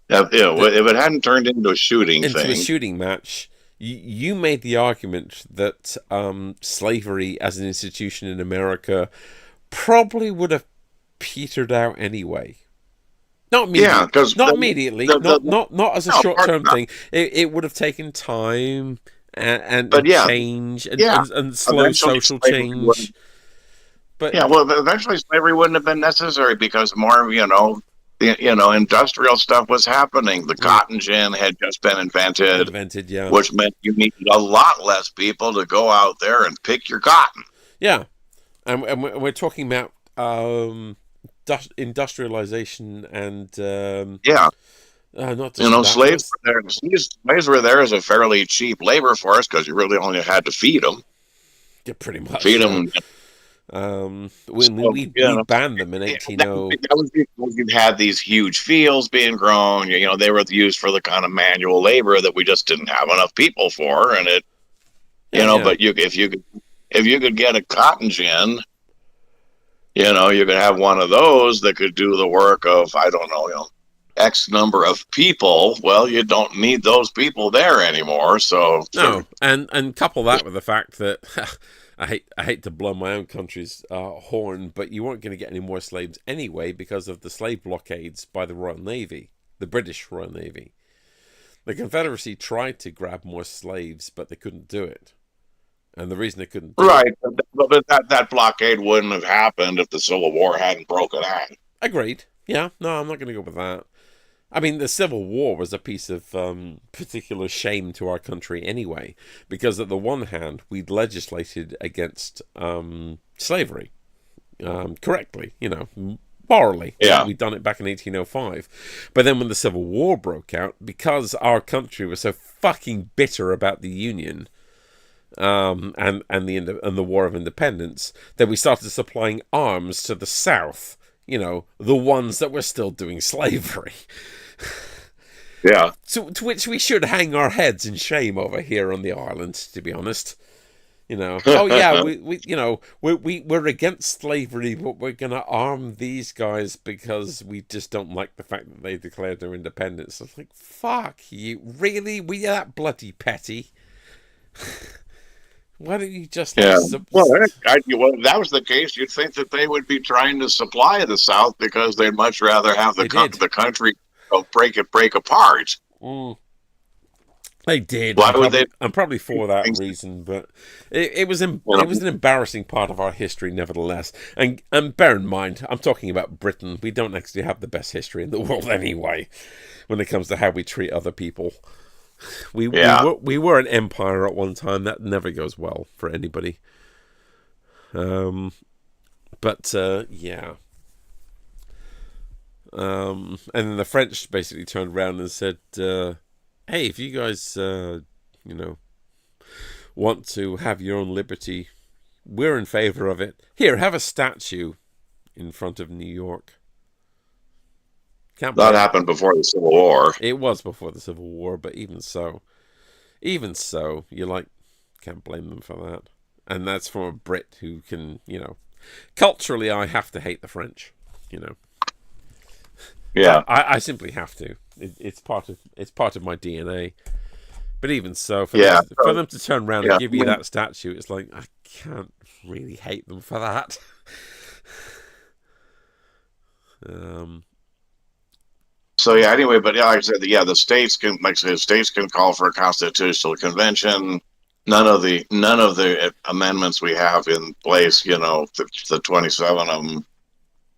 Speaker 16: If it hadn't turned into a shooting
Speaker 2: match, you made the argument that slavery as an institution in America probably would have petered out anyway. Not immediately. Not immediately. Not as a short-term thing. It would have taken time, and
Speaker 16: yeah,
Speaker 2: change and slow social change. But
Speaker 16: eventually slavery wouldn't have been necessary because more, industrial stuff was happening. The cotton gin had just been invented, which meant you needed a lot less people to go out there and pick your cotton.
Speaker 2: Yeah, and we're talking about industrialization and not just
Speaker 16: slaves were there. Slaves were there as a fairly cheap labor force because you really only had to feed them.
Speaker 2: Yeah, pretty much.
Speaker 16: Feed them.
Speaker 2: We banned them in 1800.
Speaker 16: That was because you had these huge fields being grown. They were used for the kind of manual labor that we just didn't have enough people for, and it. But if you could get a cotton gin, you could have one of those that could do the work of X number of people. Well, you don't need those people there anymore. So
Speaker 2: no, and couple that with the fact that I hate to blow my own country's horn, but you weren't going to get any more slaves anyway because of the slave blockades by the Royal Navy, the British Royal Navy. The Confederacy tried to grab more slaves, but they couldn't do it. And the reason they couldn't do
Speaker 16: it... But that blockade wouldn't have happened if the Civil War hadn't broken out.
Speaker 2: Agreed. Yeah, no, I'm not going to go with that. I mean, the Civil War was a piece of particular shame to our country anyway, because at the one hand, we'd legislated against slavery correctly, morally.
Speaker 16: Yeah.
Speaker 2: We'd done it back in 1805. But then when the Civil War broke out, because our country was so fucking bitter about the Union and the War of Independence, that we started supplying arms to the South. The ones that were still doing slavery.
Speaker 16: Yeah.
Speaker 2: To which we should hang our heads in shame over here on the island, to be honest. Oh yeah, we're against slavery, but we're gonna arm these guys because we just don't like the fact that they declared their independence. I'm like, fuck you, really? We that bloody petty? Why don't you just...
Speaker 16: Yeah. Well, that was the case. You'd think that they would be trying to supply the South because they'd much rather have the country break apart.
Speaker 2: They did. I'm probably for that reason, but it was an embarrassing part of our history, nevertheless. And bear in mind, I'm talking about Britain. We don't actually have the best history in the world anyway, when it comes to how we treat other people. We were an empire at one time. That never goes well for anybody. Yeah. And then the French basically turned around and said, hey, if you guys, want to have your own liberty, we're in favor of it. Here, have a statue in front of New York.
Speaker 16: That happened before the Civil War.
Speaker 2: It was before the Civil War, but even so, you can't blame them for that. And that's from a Brit who can, culturally, I have to hate the French,
Speaker 16: Yeah,
Speaker 2: I simply have to. It's part of my DNA. But even so, for them to turn around and give you that statue, it's like I can't really hate them for that.
Speaker 16: So anyway, but like I said, the states can, call for a constitutional convention. None of the amendments we have in place, the 27 of them,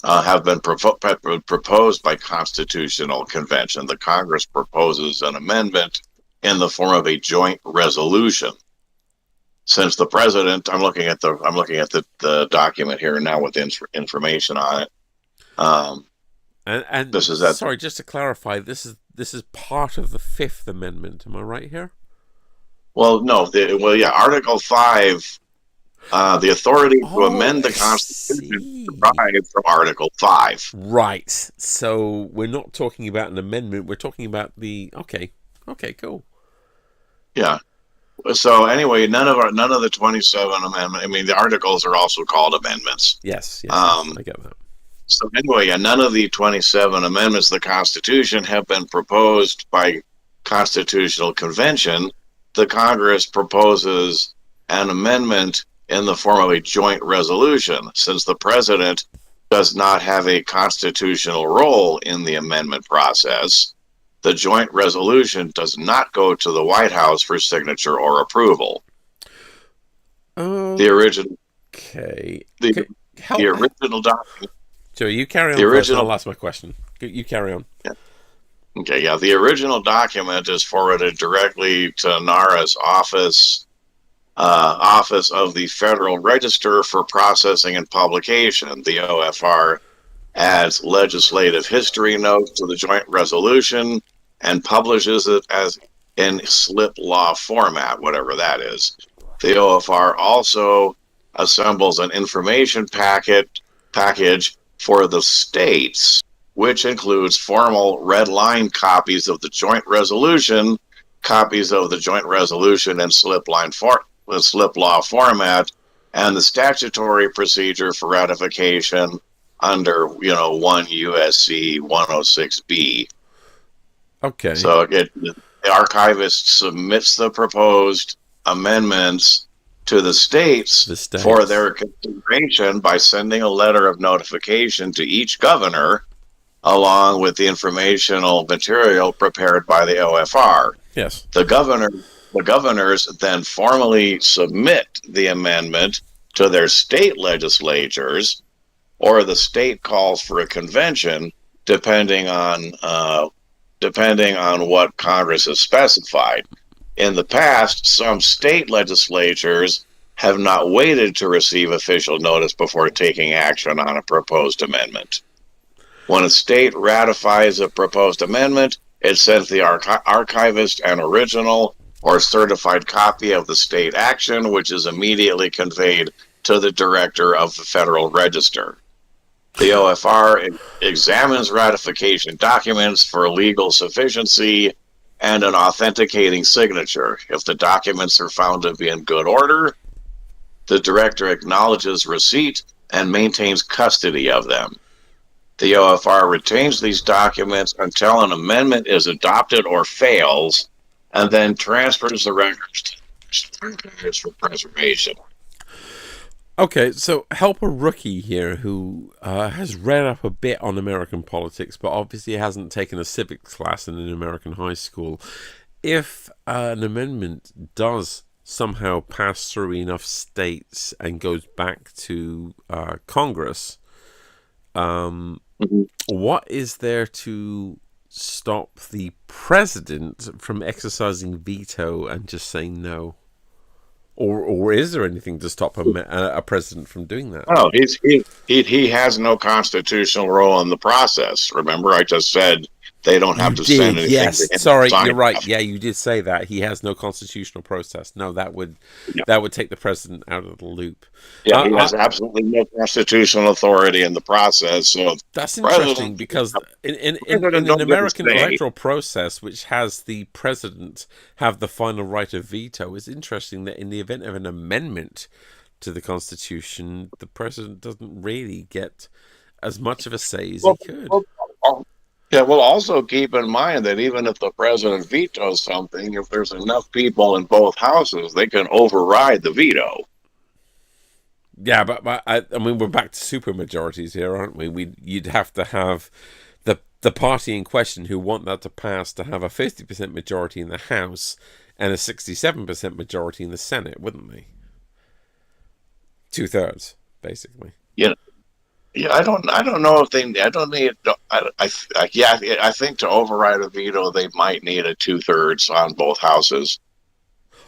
Speaker 16: have been proposed by constitutional convention. The Congress proposes an amendment in the form of a joint resolution. Since the president, I'm looking at the document here now with information on it.
Speaker 2: And
Speaker 16: this is
Speaker 2: sorry, just to clarify, this is part of the Fifth Amendment. Am I right here?
Speaker 16: Well, no. Article 5, the authority to amend the Constitution derives from Article 5.
Speaker 2: Right. So we're not talking about an amendment. We're talking about the okay, cool.
Speaker 16: Yeah. So anyway, none of the 27 amendments. I mean, the articles are also called amendments.
Speaker 2: Yes, I get that.
Speaker 16: So anyway, none of the 27 amendments to the Constitution have been proposed by Constitutional Convention. The Congress proposes an amendment in the form of a joint resolution, since the president does not have a constitutional role in the amendment process. the joint resolution does not go to the White House for signature or approval. The original.
Speaker 2: Okay.
Speaker 16: The original document.
Speaker 2: So you carry on first, and I'll ask my question. You carry on.
Speaker 16: Yeah. Okay, yeah. The original document is forwarded directly to NARA's office of the Federal Register for Processing and Publication. The OFR adds legislative history notes to the joint resolution and publishes it as in slip law format, whatever that is. The OFR also assembles an information package for the states, which includes formal red line copies of the joint resolution, copies of the joint resolution in slip law format, and the statutory procedure for ratification under 1 USC 106B.
Speaker 2: Okay.
Speaker 16: So the archivist submits the proposed amendments to the states for their consideration by sending a letter of notification to each governor, along with the informational material prepared by the OFR.
Speaker 2: Yes.
Speaker 16: The governors then formally submit the amendment to their state legislatures, or the state calls for a convention, depending on what Congress has specified. In the past, some state legislatures have not waited to receive official notice before taking action on a proposed amendment. When a state ratifies a proposed amendment, it sends the archivist an original or certified copy of the state action, which is immediately conveyed to the director of the Federal Register. The OFR examines ratification documents for legal sufficiency and an authenticating signature. If the documents are found to be in good order, the director acknowledges receipt and maintains custody of them. The OFR retains these documents until an amendment is adopted or fails, and then transfers the records for preservation.
Speaker 2: Okay, so help a rookie here who has read up a bit on American politics, but obviously hasn't taken a civics class in an American high school. If an amendment does somehow pass through enough states and goes back to Congress, what is there to stop the president from exercising veto and just saying no? Or is there anything to stop a president from doing that?
Speaker 16: No, he has no constitutional role in the process. Remember, I just said they don't have to send anything.
Speaker 2: Yes, sorry, you're right. Yeah, you did say that. He has no constitutional process. No, that would take the president out of the loop.
Speaker 16: Yeah, he has absolutely no constitutional authority in the process. So
Speaker 2: that's interesting because in an American electoral process, which has the president have the final right of veto, it's interesting that in the event of an amendment to the Constitution, the president doesn't really get as much of a say as he could.
Speaker 16: Yeah, well, also keep in mind that even if the president vetoes something, if there's enough people in both houses, they can override the veto.
Speaker 2: Yeah, but I mean, we're back to supermajorities here, aren't we? You'd have to have the party in question who want that to pass to have a 50% majority in the House and a 67% majority in the Senate, wouldn't they? 2/3, basically.
Speaker 16: Yeah. Yeah, I don't know if I think to override a veto, they might need a 2/3 on both houses.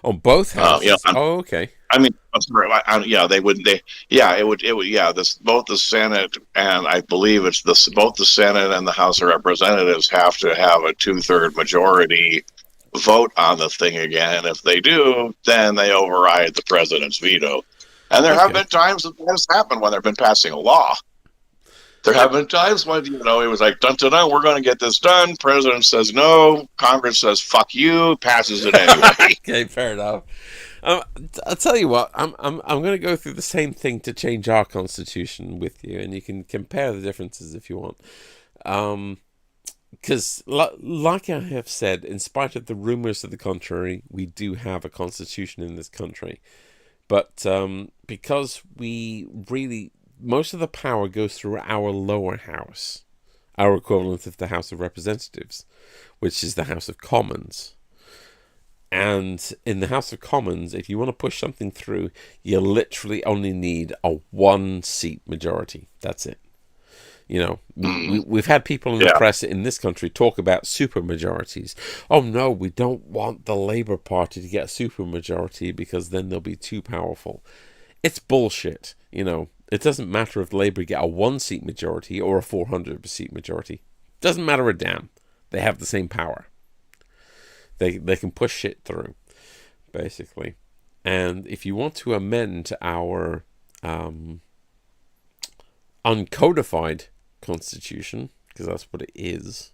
Speaker 2: On both houses? Okay.
Speaker 16: I mean, they would. It would. Both the Senate and I believe it's both the Senate and the House of Representatives have to have a 2/3 majority vote on the thing again. And if they do, then they override the president's veto. And there have been times that this happened when they've been passing a law. There have been times when, it was like, dun, dun, dun, we're going to get this done. President says no. Congress says, fuck you, passes it anyway.
Speaker 2: Okay, fair enough. I'll tell you what, I'm going to go through the same thing to change our Constitution with you, and you can compare the differences if you want. Because, like I have said, in spite of the rumors to the contrary, we do have a Constitution in this country. But because most of the power goes through our lower house, our equivalent of the House of Representatives, which is the House of Commons. And in the House of Commons, if you want to push something through, you literally only need a 1-seat majority. That's it. You know, we've had people in the press in this country talk about supermajorities. Oh no, we don't want the Labour Party to get a supermajority because then they'll be too powerful. It's bullshit. You know, it doesn't matter if Labour get a 1-seat majority or a 400-seat majority. Doesn't matter a damn. They have the same power. They can push shit through, basically. And if you want to amend our uncodified constitution, because that's what it is.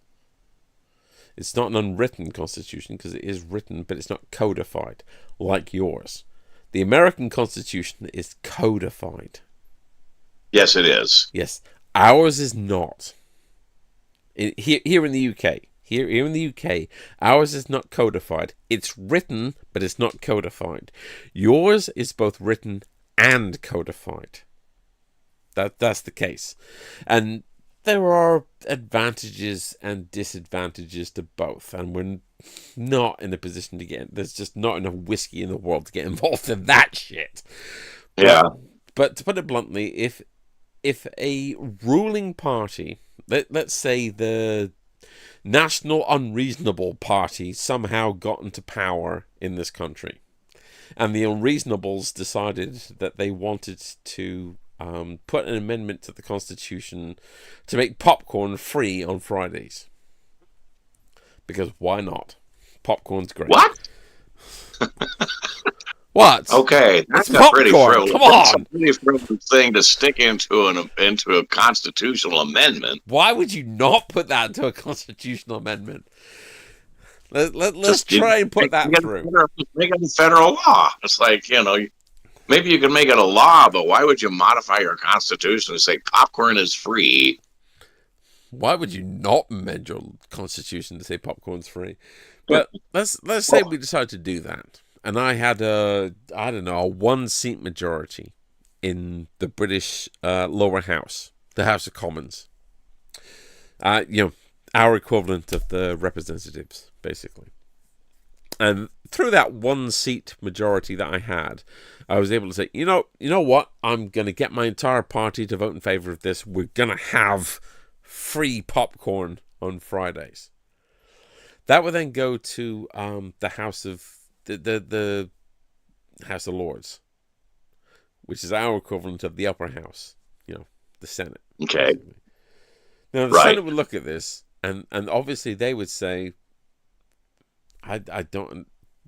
Speaker 2: It's not an unwritten constitution because it is written, but it's not codified like yours. The American Constitution is codified.
Speaker 16: Yes, it is.
Speaker 2: Yes, ours is not. Here in the UK. Here in the UK, ours is not codified. It's written, but it's not codified. Yours is both written and codified. That's the case. And there are advantages and disadvantages to both. And we're not in a position to get... There's just not enough whiskey in the world to get involved in that shit.
Speaker 16: Yeah.
Speaker 2: But to put it bluntly, if a ruling party... Let's say the National Unreasonable Party somehow got into power in this country, and the Unreasonables decided that they wanted to put an amendment to the Constitution to make popcorn free on Fridays. Because why not? Popcorn's great.
Speaker 16: What?
Speaker 2: What?
Speaker 16: Okay, that's a pretty frivolous. Come on, a pretty frivolous thing to stick into a constitutional amendment.
Speaker 2: Why would you not put that into a constitutional amendment? Let's try and put that through.
Speaker 16: Make it a federal law. It's like, you know, maybe you can make it a law, but why would you modify your constitution to say popcorn is free?
Speaker 2: Why would you not amend your constitution to say popcorn's free? But let's say we decide to do that. And I had a 1-seat majority in the British lower house, the House of Commons. Our equivalent of the representatives, basically. And through that 1-seat majority that I had, I was able to say, you know what? I'm going to get my entire party to vote in favor of this. We're going to have free popcorn on Fridays. That would then go to the House of the House of Lords, which is our equivalent of the upper house, the Senate.
Speaker 16: Okay.
Speaker 2: Basically. Now the Senate would look at this, and obviously they would say,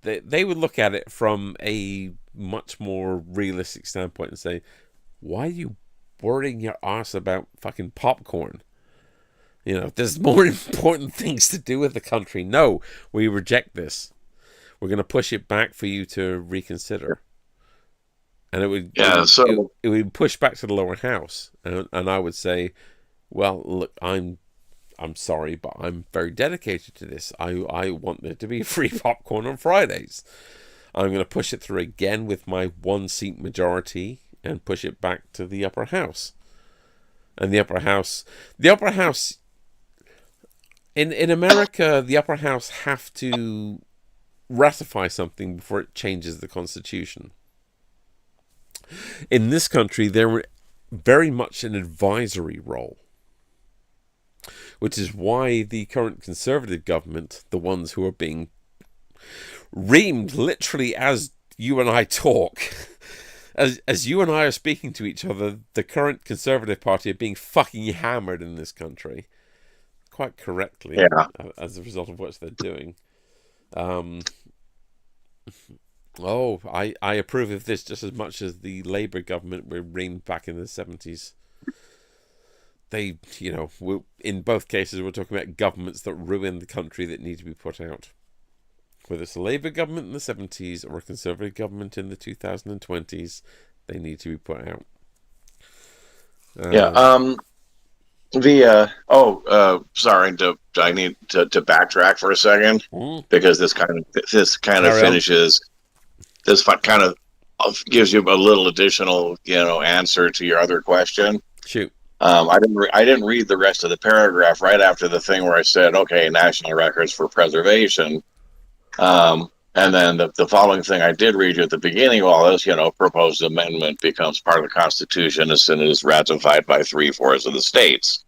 Speaker 2: They would look at it from a much more realistic standpoint and say, why are you worrying your arse about fucking popcorn? There's more important things to do with the country. No, we reject this. We're going to push it back for you to reconsider. And it would it would push back to the lower house. And I would say, well, look, I'm sorry, but I'm very dedicated to this. I want there to be free popcorn on Fridays. I'm going to push it through again with my 1-seat majority and push it back to the upper house. And the upper house, in America, the upper house have to ratify something before it changes the Constitution. In this country, they're very much an advisory role, which is why the current Conservative government, the ones who are being reamed literally as you and I talk, as you and I are speaking to each other, the current Conservative Party are being fucking hammered in this country, quite correctly, as a result of what they're doing. I approve of this just as much as the Labour government were reamed back in the 70s. They, in both cases, we're talking about governments that ruin the country that need to be put out. Whether it's a Labour government in the 70s or a Conservative government in the 2020s, they need to be put out.
Speaker 16: Sorry, I need to backtrack for a second because this kind of finishes. This kind of gives you a little additional, answer to your other question.
Speaker 2: Shoot.
Speaker 16: I didn't read the rest of the paragraph right after the thing where I said, okay, national records for preservation. And then the following thing I did read you at the beginning of all this, proposed amendment becomes part of the Constitution as soon as it's ratified by 3/4 of the states.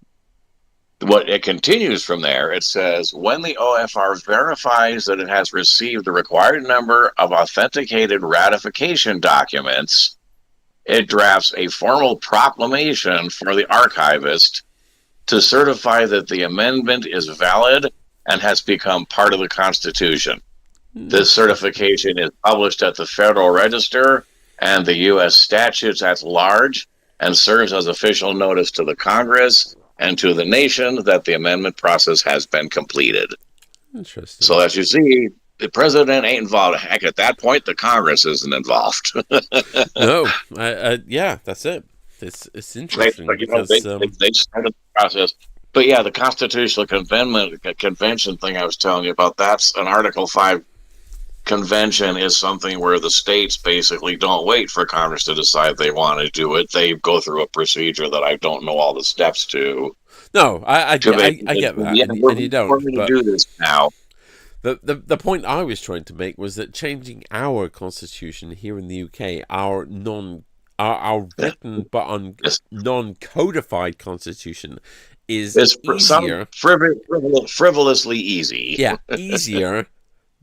Speaker 16: What it continues from there, it says, when the OFR verifies that it has received the required number of authenticated ratification documents, it drafts a formal proclamation for the archivist to certify that the amendment is valid and has become part of the Constitution. This certification is published at the Federal Register and the U.S. statutes at large and serves as official notice to the Congress and to the nation that the amendment process has been completed.
Speaker 2: Interesting.
Speaker 16: So as you see, the president ain't involved. Heck, at that point, the Congress isn't involved.
Speaker 2: No, yeah, that's it. It's interesting because
Speaker 16: they started the process. But yeah, the Constitutional Convention thing I was telling you about, that's an Article 5 convention is something where the states basically don't wait for Congress to decide they want to do it. They go through a procedure that I don't know all the steps to.
Speaker 2: No, I get that,
Speaker 16: yeah,
Speaker 2: and you don't.
Speaker 16: We're going to do this now.
Speaker 2: The point I was trying to make was that changing our constitution here in the UK, our written but non-codified constitution, is easier,
Speaker 16: frivolously easy.
Speaker 2: Yeah, easier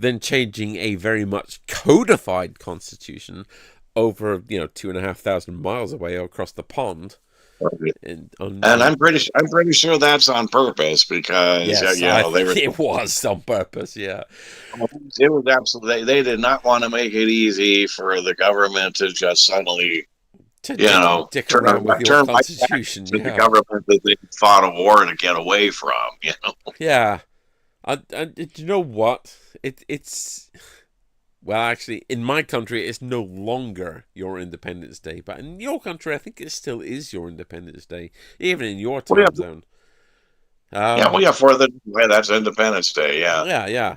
Speaker 2: than changing a very much codified constitution over 2,500 miles away across the pond.
Speaker 16: And I'm pretty sure that's on purpose because
Speaker 2: it was on purpose. Yeah,
Speaker 16: it was absolutely. They did not want to make it easy for the government to just suddenly,
Speaker 2: dick around with your constitution.
Speaker 16: To the government that they fought a war to get away from.
Speaker 2: Yeah, and you know what? It's. Well, actually, in my country, it's no longer your Independence Day. But in your country, I think it still is your Independence Day, even in your time zone.
Speaker 16: Yeah, 4th of July, that's Independence Day. Yeah,
Speaker 2: yeah.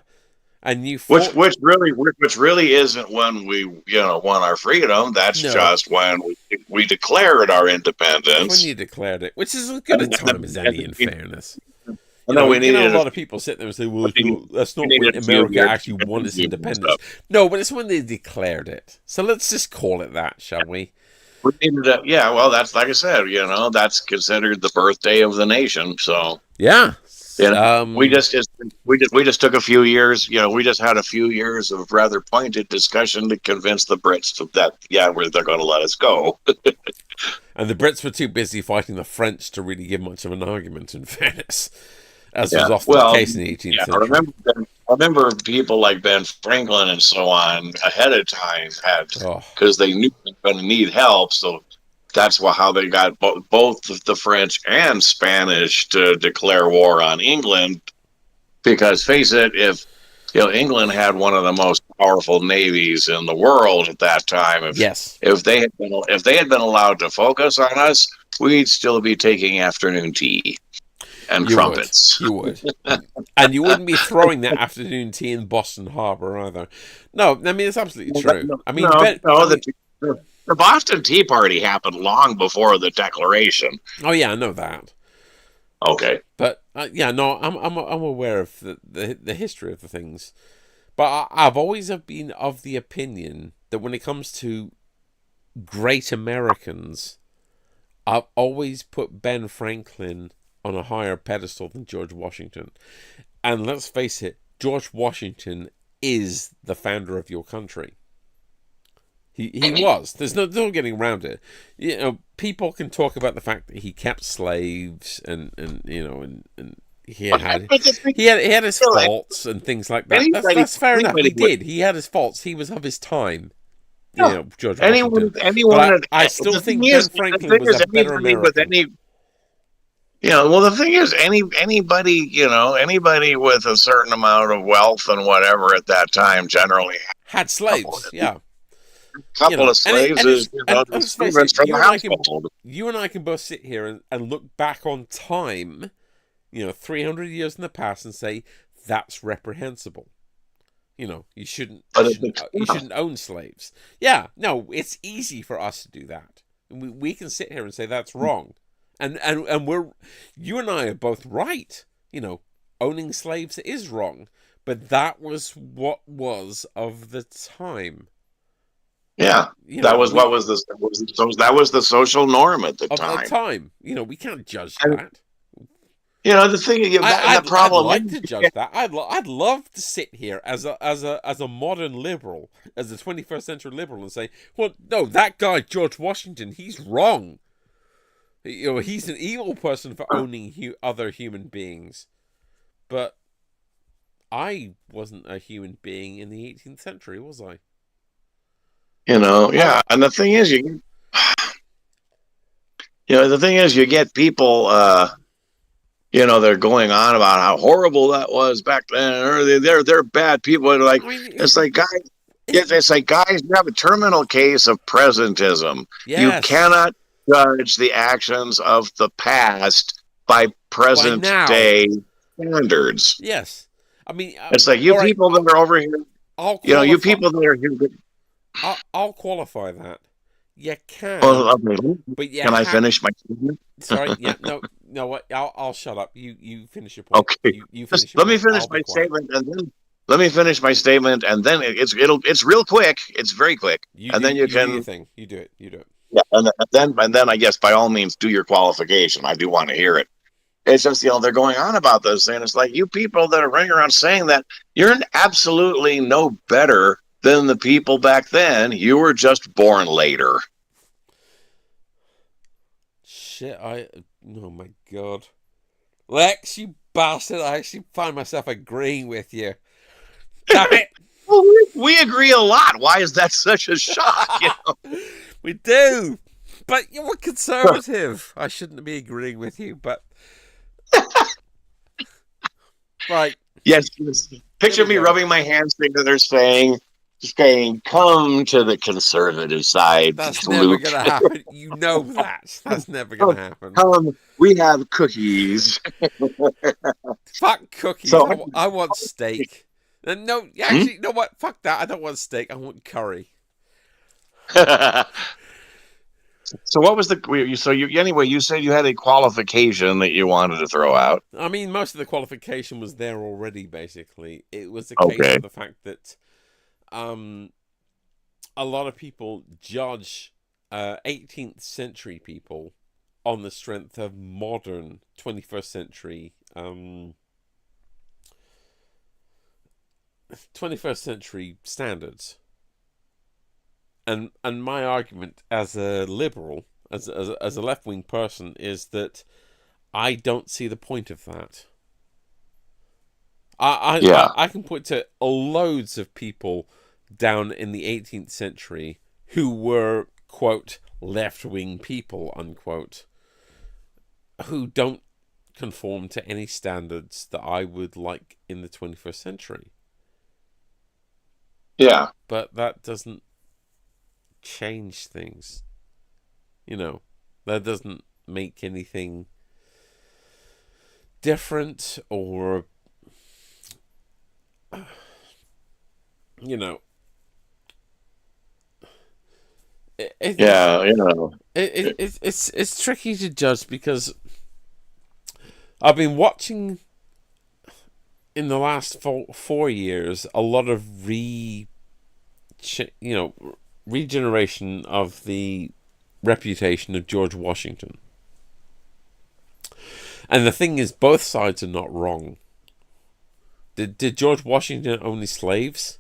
Speaker 2: And you
Speaker 16: which really isn't when we won our freedom. That's just when we declared our independence.
Speaker 2: When you declared it, which is as good a time as any, in fairness. A lot of people sit there and say, well, that's not when America actually won its independence. No, but it's when they declared it. So let's just call it that, shall we?
Speaker 16: We needed well, that's like I said, that's considered the birthday of the nation. So
Speaker 2: yeah,
Speaker 16: we just took a few years. We just had a few years of rather pointed discussion to convince the Brits that they're going to let us go.
Speaker 2: And the Brits were too busy fighting the French to really give much of an argument. In fairness. As was often the case in the 18th century.
Speaker 16: I remember people like Ben Franklin and so on ahead of time because they knew they were going to need help. So that's how they got both the French and Spanish to declare war on England. Because face it, if England had one of the most powerful navies in the world at that time, if they had been allowed to focus on us, we'd still be taking afternoon tea. And trumpets.
Speaker 2: You would. And you wouldn't be throwing that afternoon tea in Boston Harbor either. No, I mean, it's absolutely true.
Speaker 16: The Boston Tea Party happened long before the Declaration.
Speaker 2: Oh, yeah, I know that.
Speaker 16: Okay.
Speaker 2: But, I'm aware of the history of the things. But I've always been of the opinion that when it comes to great Americans, I've always put Ben Franklin on a higher pedestal than George Washington. And let's face it, George Washington is the founder of your country. He was. There's no getting around it. People can talk about the fact that he kept slaves and he had his faults and things like that. That's fair enough. He did. He had his faults. He was of his time. George Washington. I still think Ben Franklin was a better American.
Speaker 16: The thing is, anybody with a certain amount of wealth and whatever at that time generally
Speaker 2: had slaves. Yeah,
Speaker 16: a couple of slaves is servants from the household.
Speaker 2: You and I can both sit here and look back on time, 300 years in the past, and say that's reprehensible. You shouldn't own slaves. Yeah, no, it's easy for us to do that. We can sit here and say that's wrong. And you and I are both right. Owning slaves is wrong, but that was what was of the time.
Speaker 16: Yeah, that was the social norm at the time.
Speaker 2: Of the time, we can't judge that.
Speaker 16: The thing, the problem.
Speaker 2: I'd like to judge that. I'd love to sit here as a modern liberal, as a 21st century liberal, and say, well, no, that guy George Washington, he's wrong. He's an evil person for owning other human beings. But I wasn't a human being in the 18th century, was I?
Speaker 16: Yeah. And the thing is, you get people, they're going on about how horrible that was back then, or they're bad people. Like, it's like, guys, you have a terminal case of presentism.
Speaker 2: Yes.
Speaker 16: You cannot judge the actions of the past by present day standards.
Speaker 2: Yes. I mean,
Speaker 16: it's like you people that are over here. You people that are here.
Speaker 2: I'll qualify that. You can.
Speaker 16: Well,
Speaker 2: but
Speaker 16: can I finish my statement?
Speaker 2: Sorry. Yeah. No. What? I'll shut up. You finish your point.
Speaker 16: Okay.
Speaker 2: You finish.
Speaker 16: Let me finish my statement, and then it's real quick. It's very quick, and then you can
Speaker 2: do your thing. You do it.
Speaker 16: Yeah, and then I guess by all means do your qualification. I do want to hear it. It's just, they're going on about this, and it's like, you people that are running around saying that, you're absolutely no better than the people back then. You were just born later.
Speaker 2: Shit, oh my God. Lex, you bastard, I actually find myself agreeing with you. Damn it.
Speaker 16: Well, we agree a lot. Why is that such a shock?
Speaker 2: We do. But you're conservative. I shouldn't be agreeing with you, but... Right.
Speaker 16: Yes. Picture me rubbing my hands together saying, come to the conservative side.
Speaker 2: That's never going to happen. You know that. That's never going to happen.
Speaker 16: Come, we have cookies.
Speaker 2: Fuck cookies. So, I want steak. No, actually, you know what? Fuck that. I don't want steak. I want curry.
Speaker 16: So what was you said you had a qualification that you wanted to throw out.
Speaker 2: I mean, most of the qualification was there already, basically. It was a case of the fact that a lot of people judge 18th century people on the strength of modern 21st century 21st century standards. And my argument as a liberal, as a left-wing person, is that I don't see the point of that. I can point to loads of people down in the 18th century who were, quote, left-wing people, unquote, who don't conform to any standards that I would like in the 21st century.
Speaker 16: Yeah.
Speaker 2: But that doesn't change things. That doesn't make anything different or it's tricky to judge, because I've been watching in the last 4 years a lot of regeneration of the reputation of George Washington. And the thing is, both sides are not wrong. Did George Washington own his slaves?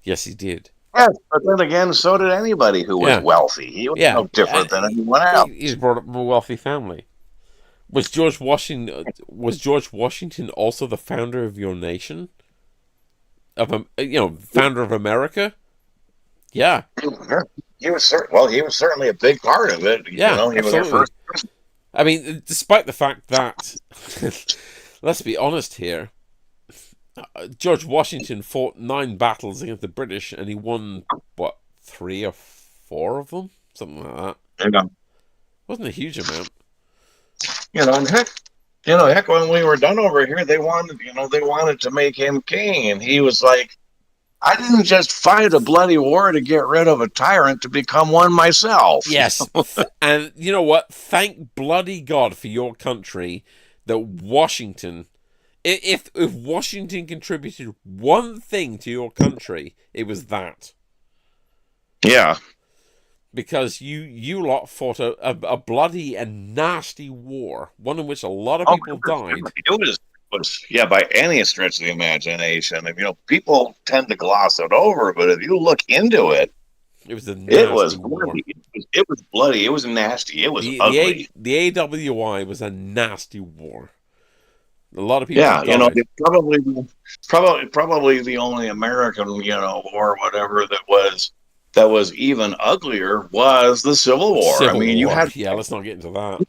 Speaker 2: Yes, he did.
Speaker 16: Yes, but then again, so did anybody who was wealthy. He was no different than anyone else.
Speaker 2: He's brought up from a wealthy family. Was George Washington also the founder of your nation? Founder of America? Yeah.
Speaker 16: He was certainly a big part of it.
Speaker 2: Yeah,
Speaker 16: he was our first person.
Speaker 2: I mean, despite the fact that, let's be honest here, George Washington fought 9 battles against the British, and he won, 3 or 4 of them? Something like that. Wasn't a huge amount.
Speaker 16: And heck, when we were done over here, they wanted to make him king, and he was like, I didn't just fight a bloody war to get rid of a tyrant to become one myself.
Speaker 2: Yes. And you know what? Thank bloody God for your country that Washington, if Washington contributed one thing to your country, it was that.
Speaker 16: Yeah.
Speaker 2: Because you lot fought a bloody and nasty war, one in which a lot of people died.
Speaker 16: It was by any stretch of the imagination. And, people tend to gloss it over, but if you look into it,
Speaker 2: it was
Speaker 16: war. It was bloody. It was nasty. It was ugly.
Speaker 2: The AWI was a nasty war. A lot of people.
Speaker 16: Yeah, probably the only American, war, whatever that was even uglier was the Civil War.
Speaker 2: You had let's not get into that.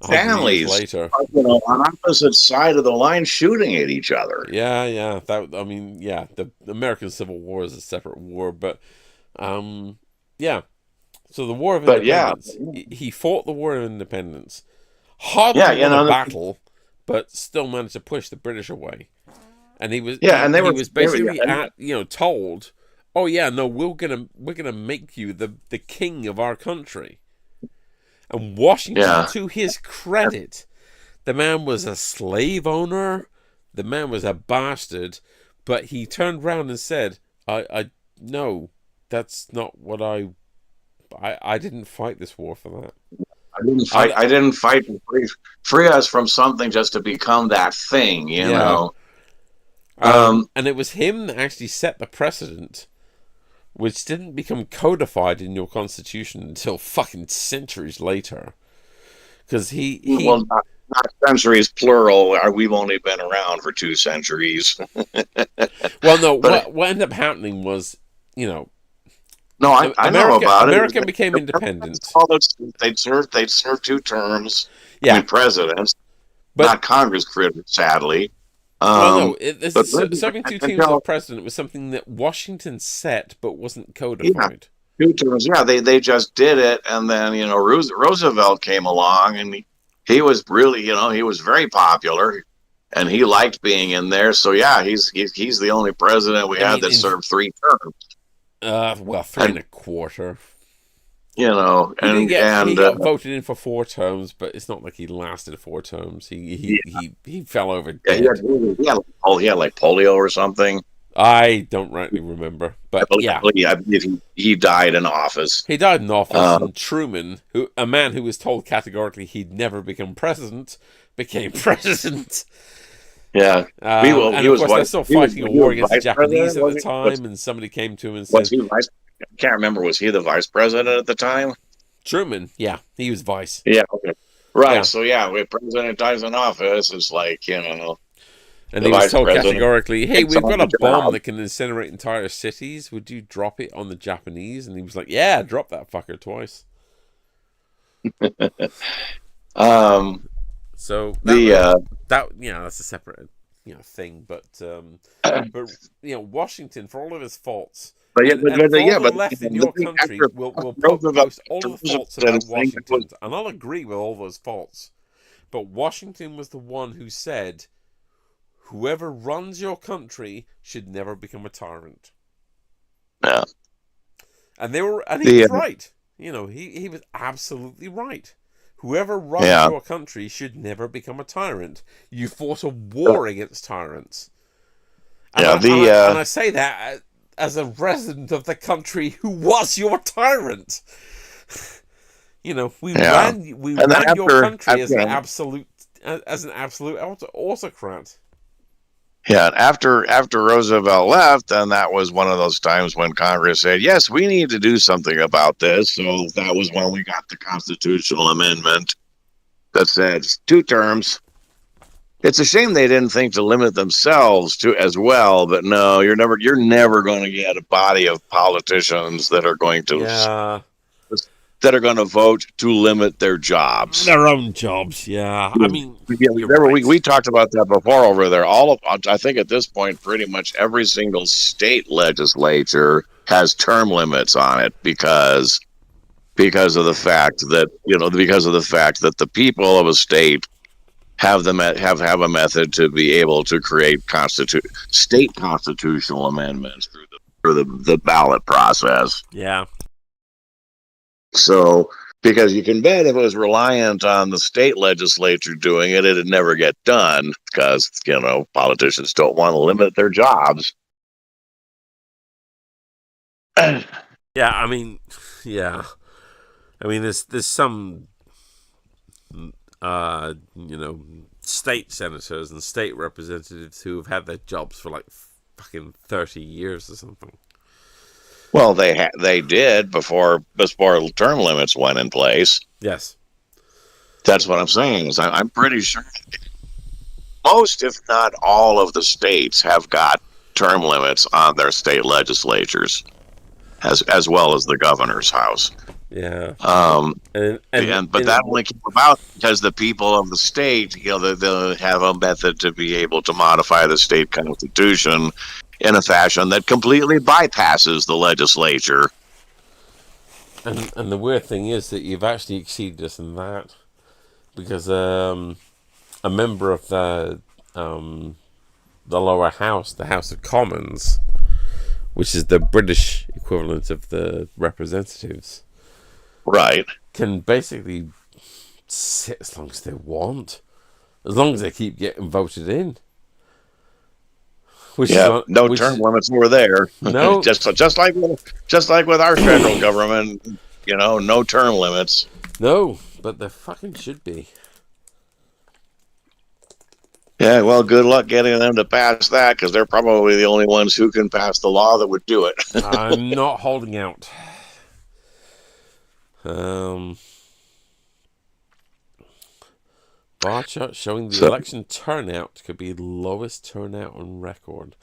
Speaker 16: Families
Speaker 2: later,
Speaker 16: on opposite side of the line shooting at each other.
Speaker 2: Yeah. The American Civil War is a separate war, but yeah. So the War of Independence, he fought the War of Independence, hardly won a battle, but still managed to push the British away. And he was basically told, "Oh yeah, no, we're gonna make you the king of our country." And Washington, to his credit, the man was a slave owner, the man was a bastard, but he turned around and said, "I no, that's not what I didn't fight this war for that.
Speaker 16: I didn't fight to free us from something just to become that thing, you know."
Speaker 2: And it was him that actually set the precedent, which didn't become codified in your constitution until fucking centuries later. Because
Speaker 16: well, not centuries plural. We've only been around for 2 centuries.
Speaker 2: Well, no. What ended up happening was,
Speaker 16: No, I know about it.
Speaker 2: America became independent.
Speaker 16: They'd serve 2 terms.
Speaker 2: Yeah,
Speaker 16: presidents, but not Congress, sadly.
Speaker 2: Serving 2 terms of president was something that Washington set, but wasn't codified.
Speaker 16: 2 terms, they just did it, and then Roosevelt came along, and he was really, he was very popular, and he liked being in there. So he's the only president we had that served 3 terms.
Speaker 2: 3 1/4.
Speaker 16: He got
Speaker 2: voted in for 4 terms, but it's not like he lasted 4 terms. He fell over dead.
Speaker 16: He had like polio or something.
Speaker 2: I don't rightly remember, but
Speaker 16: I believe he died in office.
Speaker 2: He died in office, and Truman, a man who was told categorically he'd never become president, became president.
Speaker 16: Yeah,
Speaker 2: and of course they're still fighting a war against the Japanese at the time, and somebody came to him and said,
Speaker 16: I can't remember, was he the vice president at the time?
Speaker 2: Truman, yeah, he was vice.
Speaker 16: Yeah, okay. Right, so when president dies in office, it's like,
Speaker 2: and he was told categorically, "Hey, we've got a bomb that can incinerate entire cities. Would you drop it on the Japanese?" And he was like, "Yeah, drop that fucker twice." So that's a separate thing, but Washington, for all of his faults, left in your country will post all the faults about Washington, and I'll agree with all those faults. But Washington was the one who said, "Whoever runs your country should never become a tyrant."
Speaker 16: Yeah,
Speaker 2: and he was right. He was absolutely right. Whoever runs your country should never become a tyrant. You fought a war against tyrants. And I say that as a resident of the country who was your tyrant. We ran your country as an absolute autocrat.
Speaker 16: Yeah, after Roosevelt left, and that was one of those times when Congress said, "Yes, we need to do something about this." So that was when we got the constitutional amendment that said 2 terms. It's a shame they didn't think to limit themselves to as well, but no, you're never going to get a body of politicians that are going to vote to limit their jobs.
Speaker 2: Their own jobs, yeah. I mean,
Speaker 16: we talked about that before over there. I think at this point, pretty much every single state legislature has term limits on it because of the fact that the people of a state have a method to be able to create state constitutional amendments through the the ballot process.
Speaker 2: Yeah.
Speaker 16: So, because you can bet if it was reliant on the state legislature doing it, it'd never get done because, politicians don't want to limit their jobs.
Speaker 2: Yeah, I mean, there's some, state senators and state representatives who have had their jobs for like fucking 30 years or something.
Speaker 16: Well, they did before term limits went in place.
Speaker 2: Yes.
Speaker 16: That's what I'm saying. Is I'm pretty sure most, if not all, of the states have got term limits on their state legislatures, as well as the governor's house.
Speaker 2: Yeah.
Speaker 16: But that only came about because the people of the state, they'll have a method to be able to modify the state constitution in a fashion that completely bypasses the legislature.
Speaker 2: And the weird thing is that you've actually exceeded us in that, because a member of the lower house, the House of Commons, which is the British equivalent of the representatives,
Speaker 16: right,
Speaker 2: can basically sit as long as they want, as long as they keep getting voted in.
Speaker 16: No term limits were there.
Speaker 2: No,
Speaker 16: just like with our federal government, no term limits.
Speaker 2: No, but there fucking should be.
Speaker 16: Yeah, well, good luck getting them to pass that, because they're probably the only ones who can pass the law that would do it.
Speaker 2: I'm not holding out. Bar chart showing the election turnout could be the lowest turnout on record.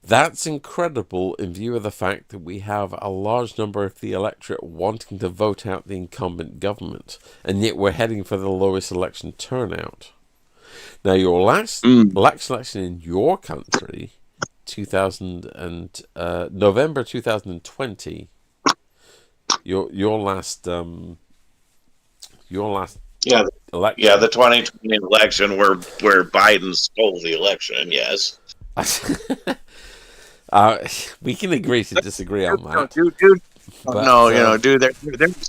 Speaker 2: That's incredible in view of the fact that we have a large number of the electorate wanting to vote out the incumbent government, and yet we're heading for the lowest election turnout. Now, your last election in your country, November 2020, your last election.
Speaker 16: Yeah, the 2020 election where Biden stole the election. Yes.
Speaker 2: We can agree to disagree on that.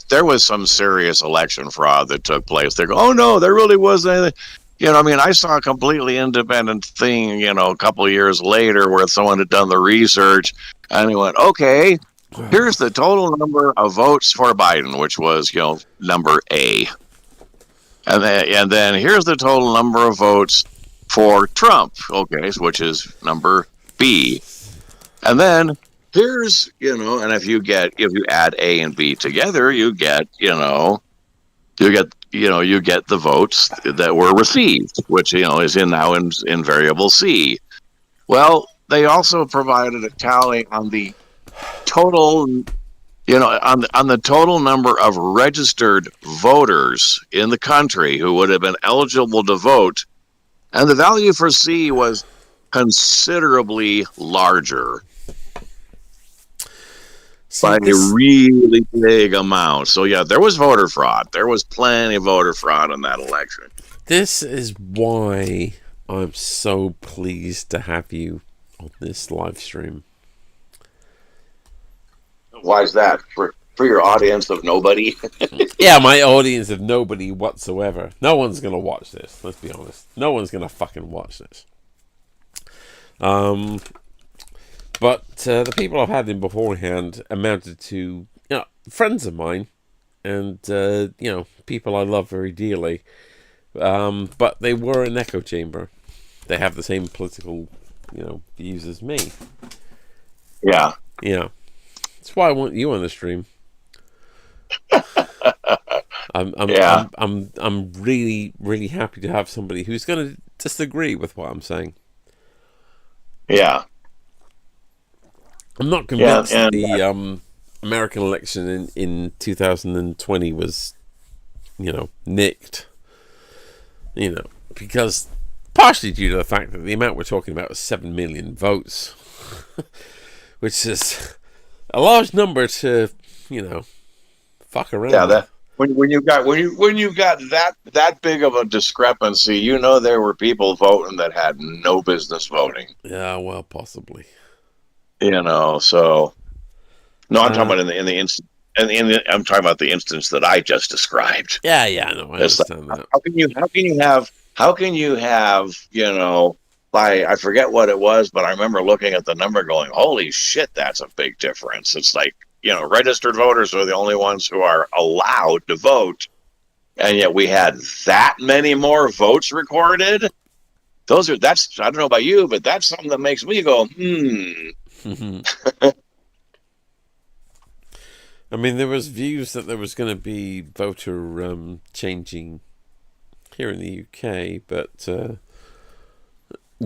Speaker 16: There was some serious election fraud that took place. They go, oh no, there really wasn't anything. I saw a completely independent thing, a couple of years later where someone had done the research and he went, okay, here's the total number of votes for Biden, which was, number A. And then here's the total number of votes for Trump, okay, which is number B. And then here's, and if you add A and B together, you get the votes that were received, which, is now in variable C. Well, they also provided a tally on the total, on the total number of registered voters in the country who would have been eligible to vote, and the value for C was considerably larger. By a really big amount. So, yeah, there was voter fraud. There was plenty of voter fraud in that election.
Speaker 2: This is why I'm so pleased to have you on this live stream.
Speaker 16: Why is that? For your audience of nobody?
Speaker 2: Yeah, my audience of nobody whatsoever. No one's going to watch this, let's be honest. No one's going to fucking watch this. But the people I've had in beforehand amounted to friends of mine and people I love very dearly. But they were an echo chamber. They have the same political views as me.
Speaker 16: Yeah.
Speaker 2: Yeah. That's why I want you on the stream. I'm really, really happy to have somebody who's going to disagree with what I'm saying.
Speaker 16: Yeah.
Speaker 2: I'm not convinced the American election in 2020 was, nicked. Because partially due to the fact that the amount we're talking about is 7 million votes, which is a large number to, fuck around.
Speaker 16: Yeah, that when you got that big of a discrepancy, there were people voting that had no business voting.
Speaker 2: Yeah, well, possibly.
Speaker 16: So no, I'm talking about in the instant. And I'm talking about the instance that I just described.
Speaker 2: Yeah, no, I understand that.
Speaker 16: How can you have, I forget what it was, but I remember looking at the number going, holy shit, that's a big difference. It's like, registered voters are the only ones who are allowed to vote. And yet we had that many more votes recorded. I don't know about you, but that's something that makes me go,
Speaker 2: I mean, there was views that there was going to be voter changing here in the UK, but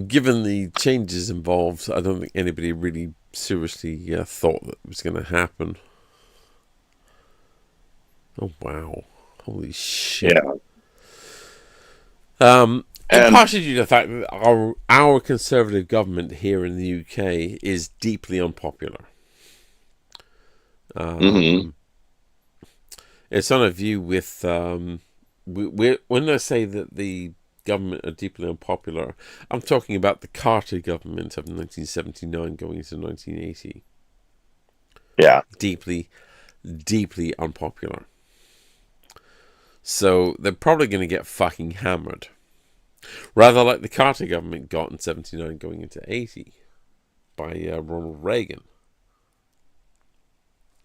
Speaker 2: given the changes involved, I don't think anybody really seriously thought that it was going to happen. Oh, wow. Holy shit.
Speaker 16: Yeah.
Speaker 2: And partially due to the fact that our Conservative government here in the UK is deeply unpopular. It's on a view with when I say that the government are deeply unpopular, I'm talking about the Carter government of 1979 going into 1980.
Speaker 16: Yeah,
Speaker 2: deeply unpopular. So they're probably going to get fucking hammered, rather like the Carter government got in 79 going into 80 by Ronald Reagan.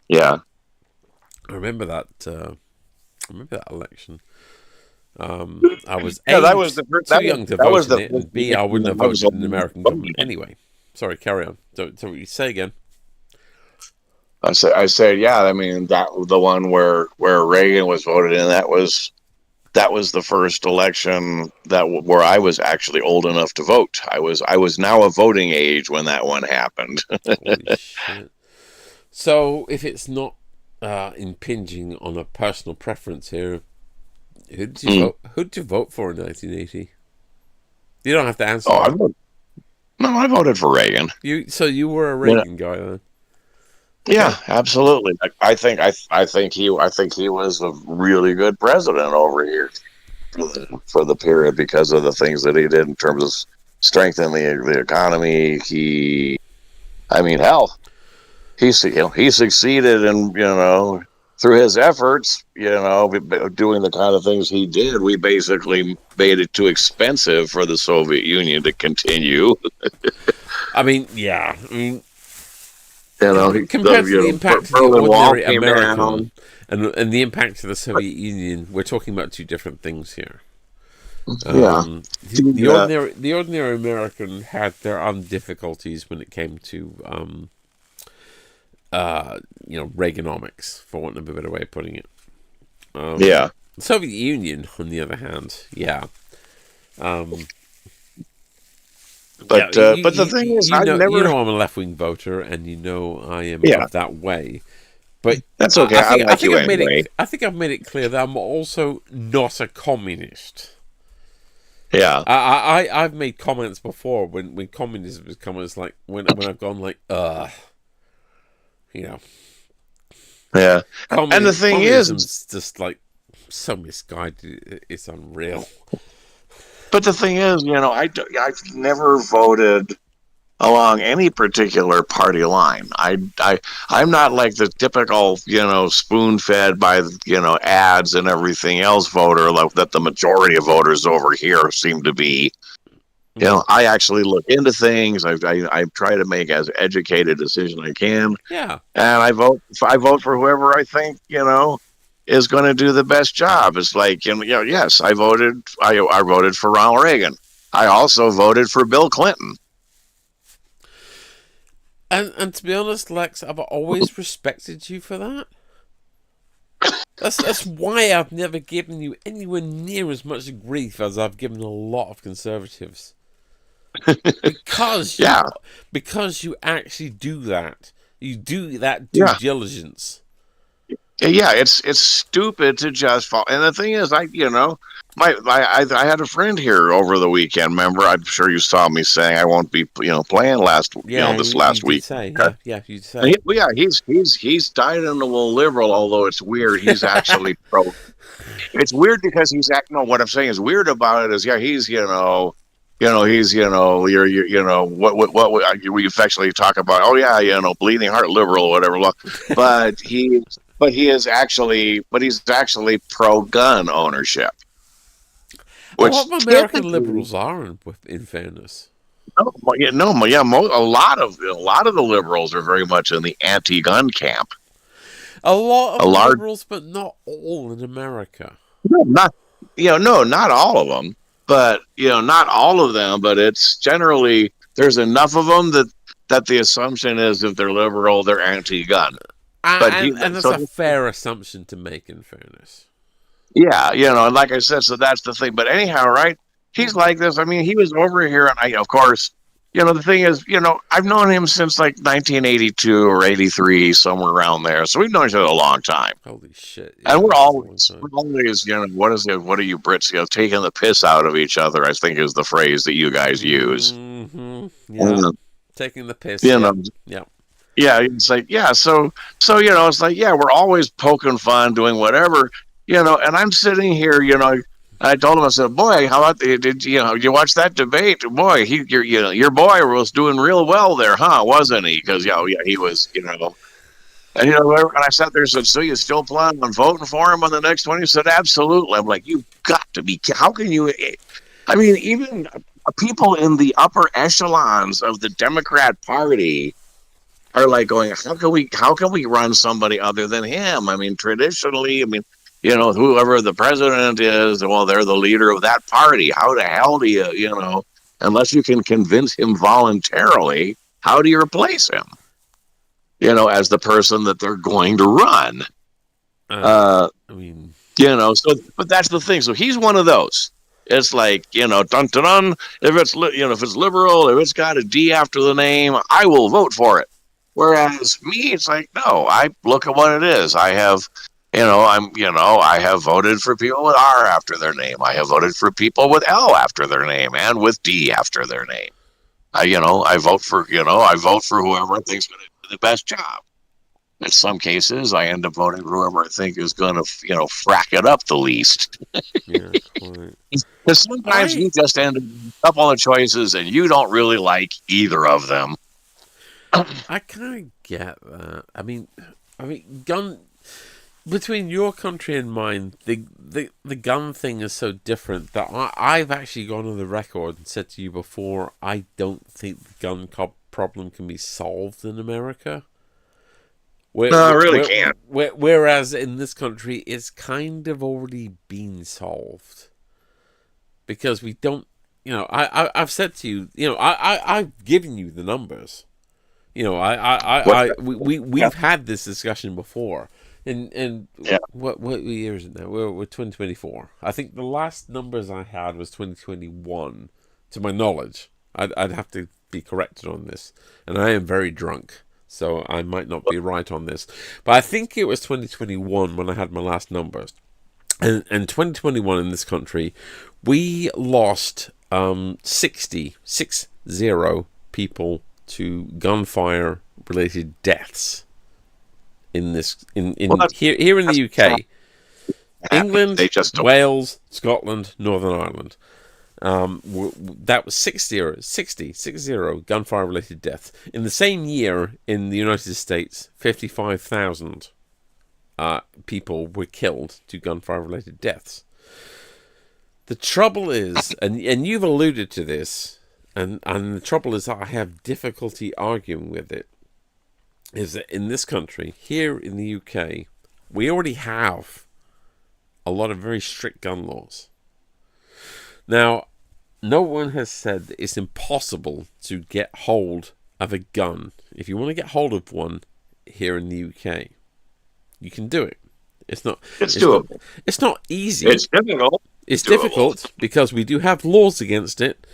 Speaker 16: Yeah,
Speaker 2: I remember that. Election. I was A,
Speaker 16: that was the first,
Speaker 2: too young to vote in it, and B, I wouldn't have voted in the American government anyway. Sorry, carry on. So what you say again?
Speaker 16: I said, yeah. I mean, that the one where Reagan was voted in. That was the first election where I was actually old enough to vote. I was now of voting age when that one happened.
Speaker 2: Holy shit. So, if it's not impinging on a personal preference here, who did you vote for in 1980? You don't have to answer.
Speaker 16: I voted for Reagan.
Speaker 2: You were a Reagan guy then?
Speaker 16: Yeah, absolutely. I think he was a really good president over here for the period because of the things that he did in terms of strengthening the economy. He succeeded in, through his efforts, doing the kind of things he did. We basically made it too expensive for the Soviet Union to continue.
Speaker 2: Compared to the impact of the ordinary American and the impact of the Soviet Union, we're talking about two different things here. The ordinary American had their own difficulties when it came to Reaganomics, for want of a better way of putting it. The Soviet Union, on the other hand, But the thing is, I'm a left-wing voter, and I am of that way. But
Speaker 16: that's okay. I think
Speaker 2: I've made it clear that I'm also not a communist.
Speaker 16: Yeah,
Speaker 2: I've made comments before when communism was coming. It's like when I've gone like,
Speaker 16: Yeah,
Speaker 2: and the thing is, just like so misguided. It's unreal.
Speaker 16: But the thing is, I've never voted along any particular party line. I'm not like the typical, spoon-fed by, ads and everything else voter that the majority of voters over here seem to be. I actually look into things. I try to make as educated a decision I can.
Speaker 2: Yeah.
Speaker 16: And I vote for whoever I think, is going to do the best job. It's like, yes, I voted for Ronald Reagan. I also voted for Bill Clinton.
Speaker 2: And to be honest, Lex, I've always respected you for that. That's why I've never given you anywhere near as much grief as I've given a lot of conservatives. Because you actually do that. You do that due diligence.
Speaker 16: Yeah, it's stupid to just fall. And the thing is, I had a friend here over the weekend. Remember, I'm sure you saw me saying I won't be, playing last week.
Speaker 2: You'd say.
Speaker 16: He's dyed-in-the-wool liberal. Although it's weird, he's actually pro. It's weird because what I'm saying is weird about it is, he's he's, what we affectionately talk about. Oh yeah, bleeding heart liberal or whatever. But he's actually pro-gun ownership.
Speaker 2: A lot of American liberals are, in fairness.
Speaker 16: A lot of the liberals are very much in the anti-gun camp.
Speaker 2: A lot of liberals, but not all in America.
Speaker 16: No, not all of them. But not all of them. But it's generally there's enough of them that the assumption is if they're liberal, they're anti-gun.
Speaker 2: And that's a fair assumption to make, in fairness.
Speaker 16: Yeah, and like I said, so that's the thing. But anyhow, right? He's like this. I mean, he was over here, and of course, the thing is, I've known him since like 1982 or 83, somewhere around there. So we've known each other a long time.
Speaker 2: Holy shit! Yeah,
Speaker 16: and we're always, what is it? What are you Brits? Taking the piss out of each other, I think is the phrase that you guys use.
Speaker 2: Mm-hmm. Yeah, taking the piss.
Speaker 16: Yeah. Yeah, it's like, so it's like, we're always poking fun, doing whatever, and I'm sitting here, I told him, I said, boy, how about did you watch that debate? Boy, your boy was doing real well there, huh? Wasn't he? Because he was, and and I sat there and said, so you still plan on voting for him on the next one? He said, absolutely. I'm like, you've got to be. How can you? I mean, even people in the upper echelons of the Democrat Party are like going, how can we run somebody other than him? I mean, traditionally, whoever the president is, well, they're the leader of that party. How the hell do you, unless you can convince him voluntarily, how do you replace him? As the person that they're going to run. So, but that's the thing. So he's one of those. It's like, dun dun dun. If it's liberal, if it's got a D after the name, I will vote for it. Whereas me, it's like, no, I look at what it is. I have, I have voted for people with R after their name. I have voted for people with L after their name and with D after their name. I vote for whoever I think's going to do the best job. In some cases, I end up voting for whoever I think is going to, frack it up the least. Because sometimes you just end up with a couple of choices and you don't really like either of them.
Speaker 2: I kind of get that. I mean, gun between your country and mine, the gun thing is so different that I've actually gone on the record and said to you before, I don't think the gun problem can be solved in America.
Speaker 16: Can't.
Speaker 2: Whereas in this country, it's kind of already been solved because we don't. I've said to you, I've given you the numbers. We've had this discussion before, and what year is it now? We're 2024. I think the last numbers I had was 2021, to my knowledge. I'd have to be corrected on this, and I am very drunk, so I might not be right on this. But I think it was 2021 when I had my last numbers, and 2021 in this country, we lost 60 people to gunfire related deaths in here in the UK, England, Wales, Scotland, Northern Ireland. That was 60 gunfire related deaths. In the same year in the United States, 55,000 people were killed to gunfire related deaths. The trouble is, and you've alluded to this, and the trouble is that I have difficulty arguing with it, is that in this country, here in the UK, we already have a lot of very strict gun laws. Now, no one has said that it's impossible to get hold of a gun. If you want to get hold of one here in the UK, you can do it. It's doable. It's not easy.
Speaker 16: It's difficult.
Speaker 2: It's difficult because we do have laws against it.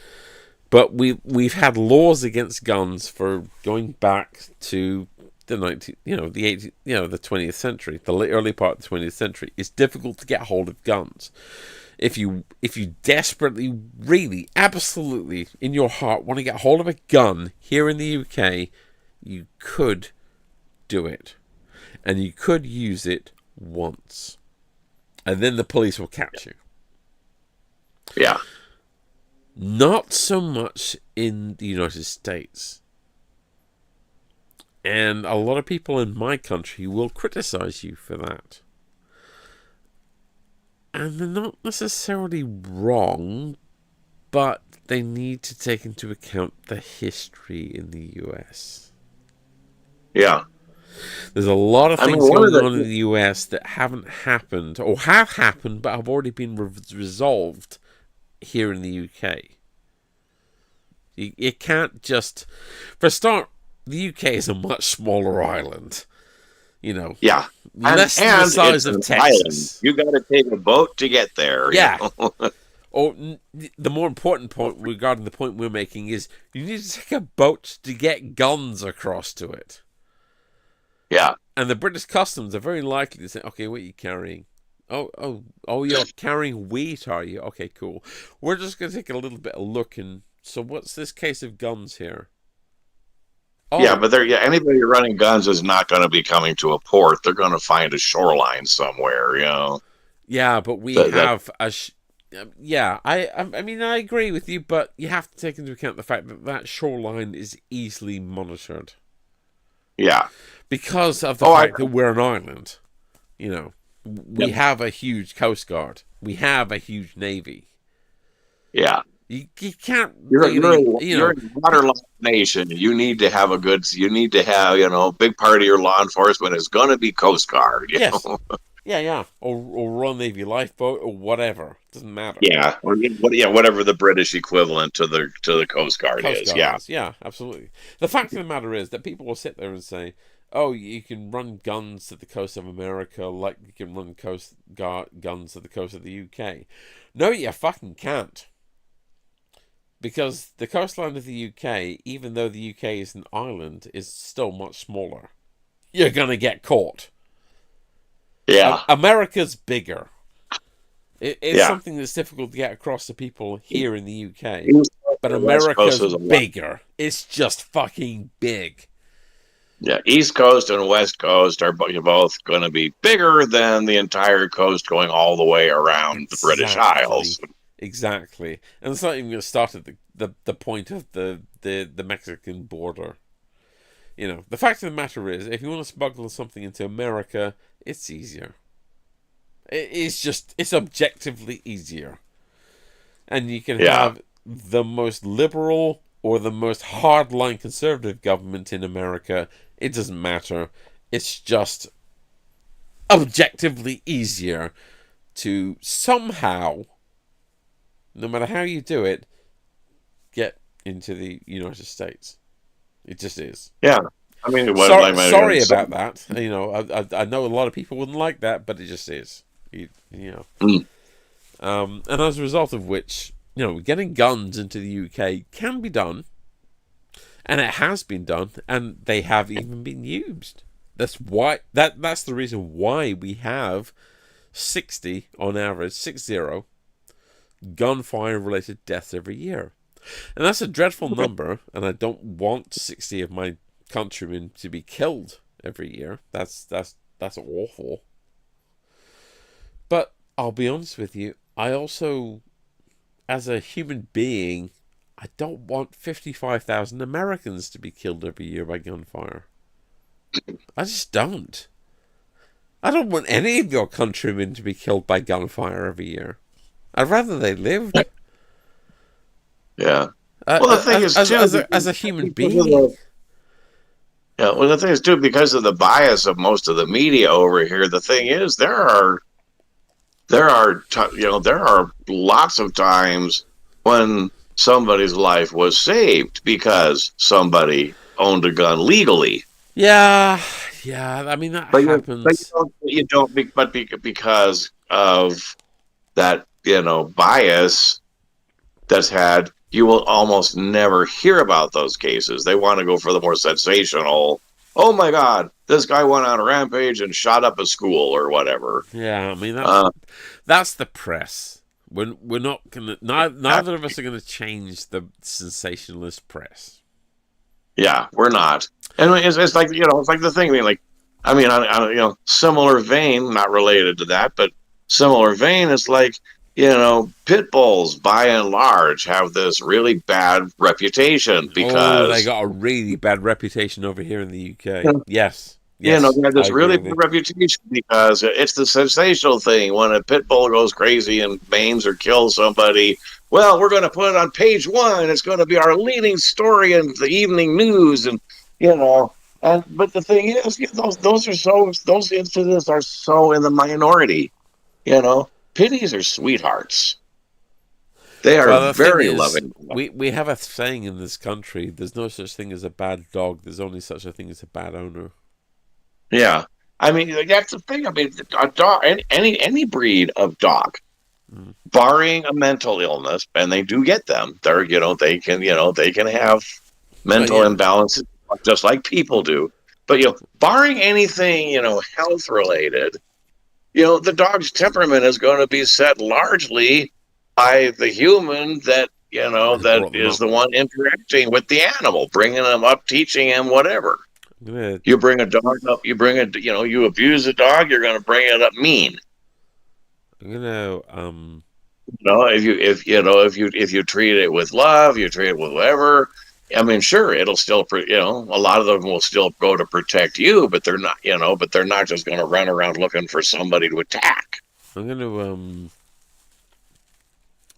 Speaker 2: But we've had laws against guns for going back to the 20th century, the early part of the 20th century. It's difficult to get hold of guns. If you desperately, really, absolutely, in your heart want to get hold of a gun here in the UK, you could do it, and you could use it once, and then the police will catch you.
Speaker 16: Yeah.
Speaker 2: Not so much in the United States. And a lot of people in my country will criticize you for that. And they're not necessarily wrong, but they need to take into account the history in the US.
Speaker 16: Yeah.
Speaker 2: There's a lot of things going on in the US that haven't happened, or have happened, but have already been resolved here in the UK. You can't just... For a start, the UK is a much smaller island. You know.
Speaker 16: Yeah.
Speaker 2: Less than the size of Texas.
Speaker 16: Island. You got to take a boat to get there.
Speaker 2: Yeah.
Speaker 16: You know?
Speaker 2: Or the more important point regarding the point we're making is you need to take a boat to get guns across to it.
Speaker 16: Yeah.
Speaker 2: And the British Customs are very likely to say, okay, what are you carrying? Oh, you're carrying wheat, are you? Okay, cool. We're just going to take a little bit of look and... So what's this case of guns here? Oh.
Speaker 16: Yeah, but anybody running guns is not going to be coming to a port. They're going to find a shoreline somewhere, you know.
Speaker 2: Yeah, but we have a... yeah, I mean, I agree with you, but you have to take into account the fact that that shoreline is easily monitored.
Speaker 16: Yeah.
Speaker 2: Because of the fact that we're an island. You know, we have a huge coast guard. We have a huge navy.
Speaker 16: Yeah.
Speaker 2: You can't
Speaker 16: you're
Speaker 2: a
Speaker 16: waterlogged nation. You need to have big part of your law enforcement is going to be Coast Guard. You know?
Speaker 2: Yeah. Or Royal Navy lifeboat or whatever. Doesn't matter.
Speaker 16: Yeah. Whatever the British equivalent to the Coast Guard is.
Speaker 2: Yeah, absolutely. The fact of the matter is that people will sit there and say, oh, you can run guns at the coast of America like you can run guns at the coast of the UK. No, you fucking can't. Because the coastline of the UK, even though the UK is an island, is still much smaller. You're going to get caught.
Speaker 16: Yeah.
Speaker 2: America's bigger. It's something that's difficult to get across to people here in the UK. But America's bigger. It's just fucking big.
Speaker 16: Yeah, East Coast and West Coast are both going to be bigger than the entire coast going all the way around the British Isles.
Speaker 2: Exactly. And it's not even going to start at the point of the Mexican border. You know, the fact of the matter is, if you want to smuggle something into America, it's easier. It's objectively easier. And you can have the most liberal or the most hardline conservative government in America. It doesn't matter. It's just objectively easier to somehow, no matter how you do it, get into the United States. It just is.
Speaker 16: Yeah. I mean,
Speaker 2: sorry about that. You know, I know a lot of people wouldn't like that, but it just is. You know. And as a result of which, you know, getting guns into the UK can be done, and it has been done, and they have even been used. That's why that's the reason why we have 60 on average, 60 gunfire-related deaths every year. And that's a dreadful number, and I don't want 60 of my countrymen to be killed every year. That's awful. But I'll be honest with you, I also, as a human being, I don't want 55,000 Americans to be killed every year by gunfire. I just don't. I don't want any of your countrymen to be killed by gunfire every year. I'd rather they lived.
Speaker 16: Yeah. Well, the thing is, too,
Speaker 2: as a human being.
Speaker 16: Yeah. Well, the thing is, too, because of the bias of most of the media over here, the thing is, there are lots of times when somebody's life was saved because somebody owned a gun legally.
Speaker 2: Yeah. I mean, that happens.
Speaker 16: But because of that, bias that's had, you will almost never hear about those cases. They want to go for the more sensational, oh my God, this guy went on a rampage and shot up a school or whatever.
Speaker 2: Yeah, I mean, that's the press. We're not going to, neither of us are going to change the sensationalist press.
Speaker 16: Yeah, we're not. And it's like, it's like the thing, similar vein, not related to that, but similar vein is like, pit bulls, by and large, have this really bad reputation because
Speaker 2: they got a really bad reputation over here in the UK. Yes.
Speaker 16: They have this really bad reputation because it's the sensational thing. When a pit bull goes crazy and maims or kills somebody, well, we're going to put it on page 1. It's going to be our leading story in the evening news, and but the thing is, those incidents are so in the minority. Pitties are sweethearts. They are very loving.
Speaker 2: We have a saying in this country: "There's no such thing as a bad dog. There's only such a thing as a bad owner."
Speaker 16: Yeah, I mean that's the thing. I mean, a dog, any breed of dog, barring a mental illness, and they do get them. They can have mental imbalances just like people do. But barring anything health related, the dog's temperament is going to be set largely by the human that is the one interacting with the animal, bringing them up, teaching him whatever. You bring a dog up. You abuse a dog. You're going to bring it up mean. If you treat it with love, you treat it with whatever. I mean, sure, it'll still, a lot of them will still go to protect you, but they're not, but they're not just going to run around looking for somebody to attack.
Speaker 2: I'm going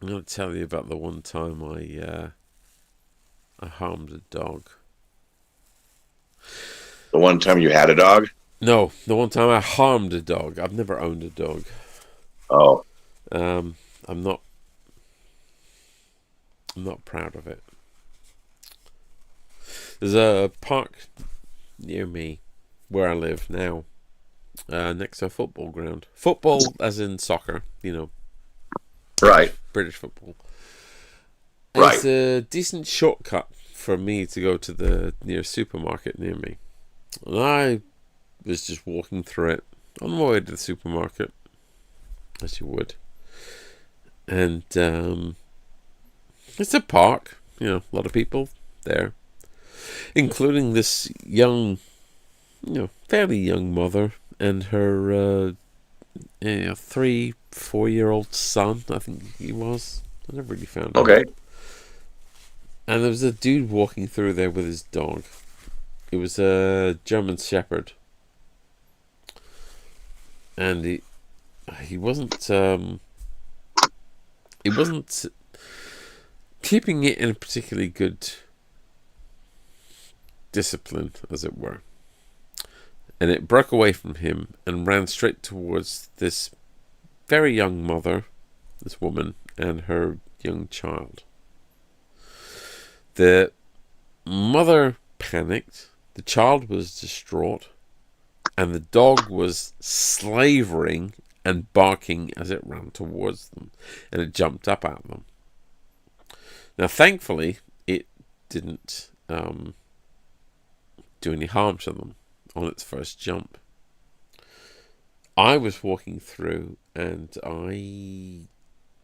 Speaker 2: to tell you about the one time I harmed a dog.
Speaker 16: The one time you had a dog?
Speaker 2: No, the one time I harmed a dog. I've never owned a dog.
Speaker 16: Oh.
Speaker 2: I'm not proud of it. There's a park near me where I live now, next to a football ground. Football as in soccer,
Speaker 16: Right.
Speaker 2: British football.
Speaker 16: Right.
Speaker 2: It's a decent shortcut for me to go to the nearest supermarket near me. And I was just walking through it on my way to the supermarket, as you would. And it's a park, a lot of people there, including this young, fairly young mother and her 3-4-year-old son, I think he was. I never really found out.
Speaker 16: Okay.
Speaker 2: And there was a dude walking through there with his dog. It was a German Shepherd, and he wasn't keeping it in a particularly good discipline, as it were. And it broke away from him and ran straight towards this very young mother, this woman, and her young child. The mother panicked. The child was distraught, and the dog was slavering and barking as it ran towards them, and it jumped up at them. Now, thankfully, it didn't do any harm to them on its first jump. I was walking through, and I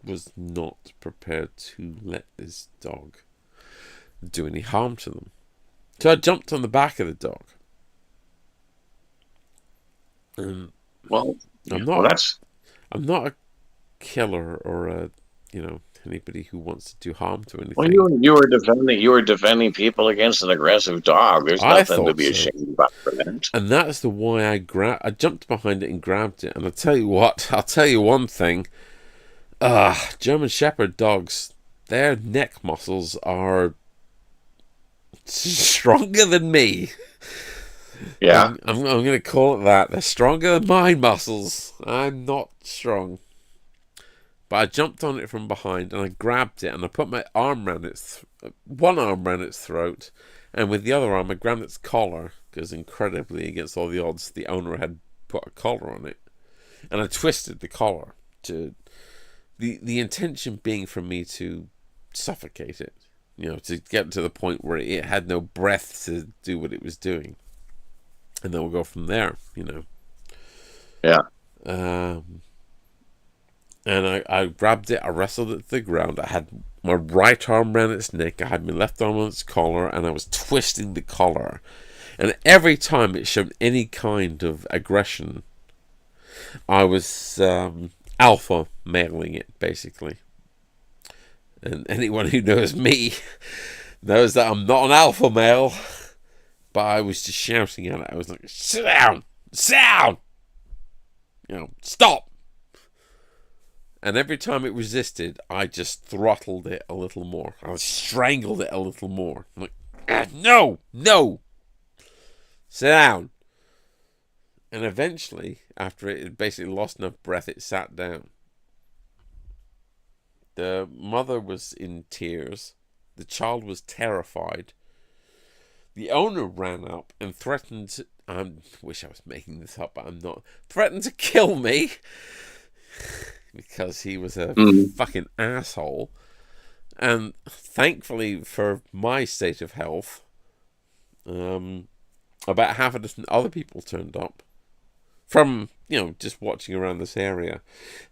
Speaker 2: was not prepared to let this dog do any harm to them. So I jumped on the back of the dog. And I'm not a killer or anybody who wants to do harm to anything.
Speaker 16: Well, you were defending people against an aggressive dog. There's nothing to be ashamed about for that.
Speaker 2: And that's the why I jumped behind it and grabbed it. And I'll tell you one thing. German Shepherd dogs, their neck muscles are stronger than me.
Speaker 16: Yeah.
Speaker 2: I'm going to call it that. They're stronger than my muscles. I'm not strong. But I jumped on it from behind and I grabbed it and I put my arm around one arm around its throat, and with the other arm I grabbed its collar, because incredibly against all the odds the owner had put a collar on it, and I twisted the collar to the intention being for me to suffocate it, to get to the point where it had no breath to do what it was doing, and then we'll go from there.
Speaker 16: Yeah.
Speaker 2: And I grabbed it, I wrestled it to the ground, I had my right arm around its neck, I had my left arm on its collar, and I was twisting the collar. And every time it showed any kind of aggression, I was alpha mailing it, basically. And anyone who knows me knows that I'm not an alpha male. But I was just shouting at it. I was like, sit down! Sit down! Stop! And every time it resisted, I just throttled it a little more. I strangled it a little more. I'm like, no! Sit down! And eventually, after it had basically lost enough breath, it sat down. The mother was in tears. The child was terrified. The owner ran up and threatened to, I wish I was making this up, but I'm not. Threatened to kill me because he was a fucking asshole. And thankfully for my state of health, about half a dozen other people turned up from, just watching around this area.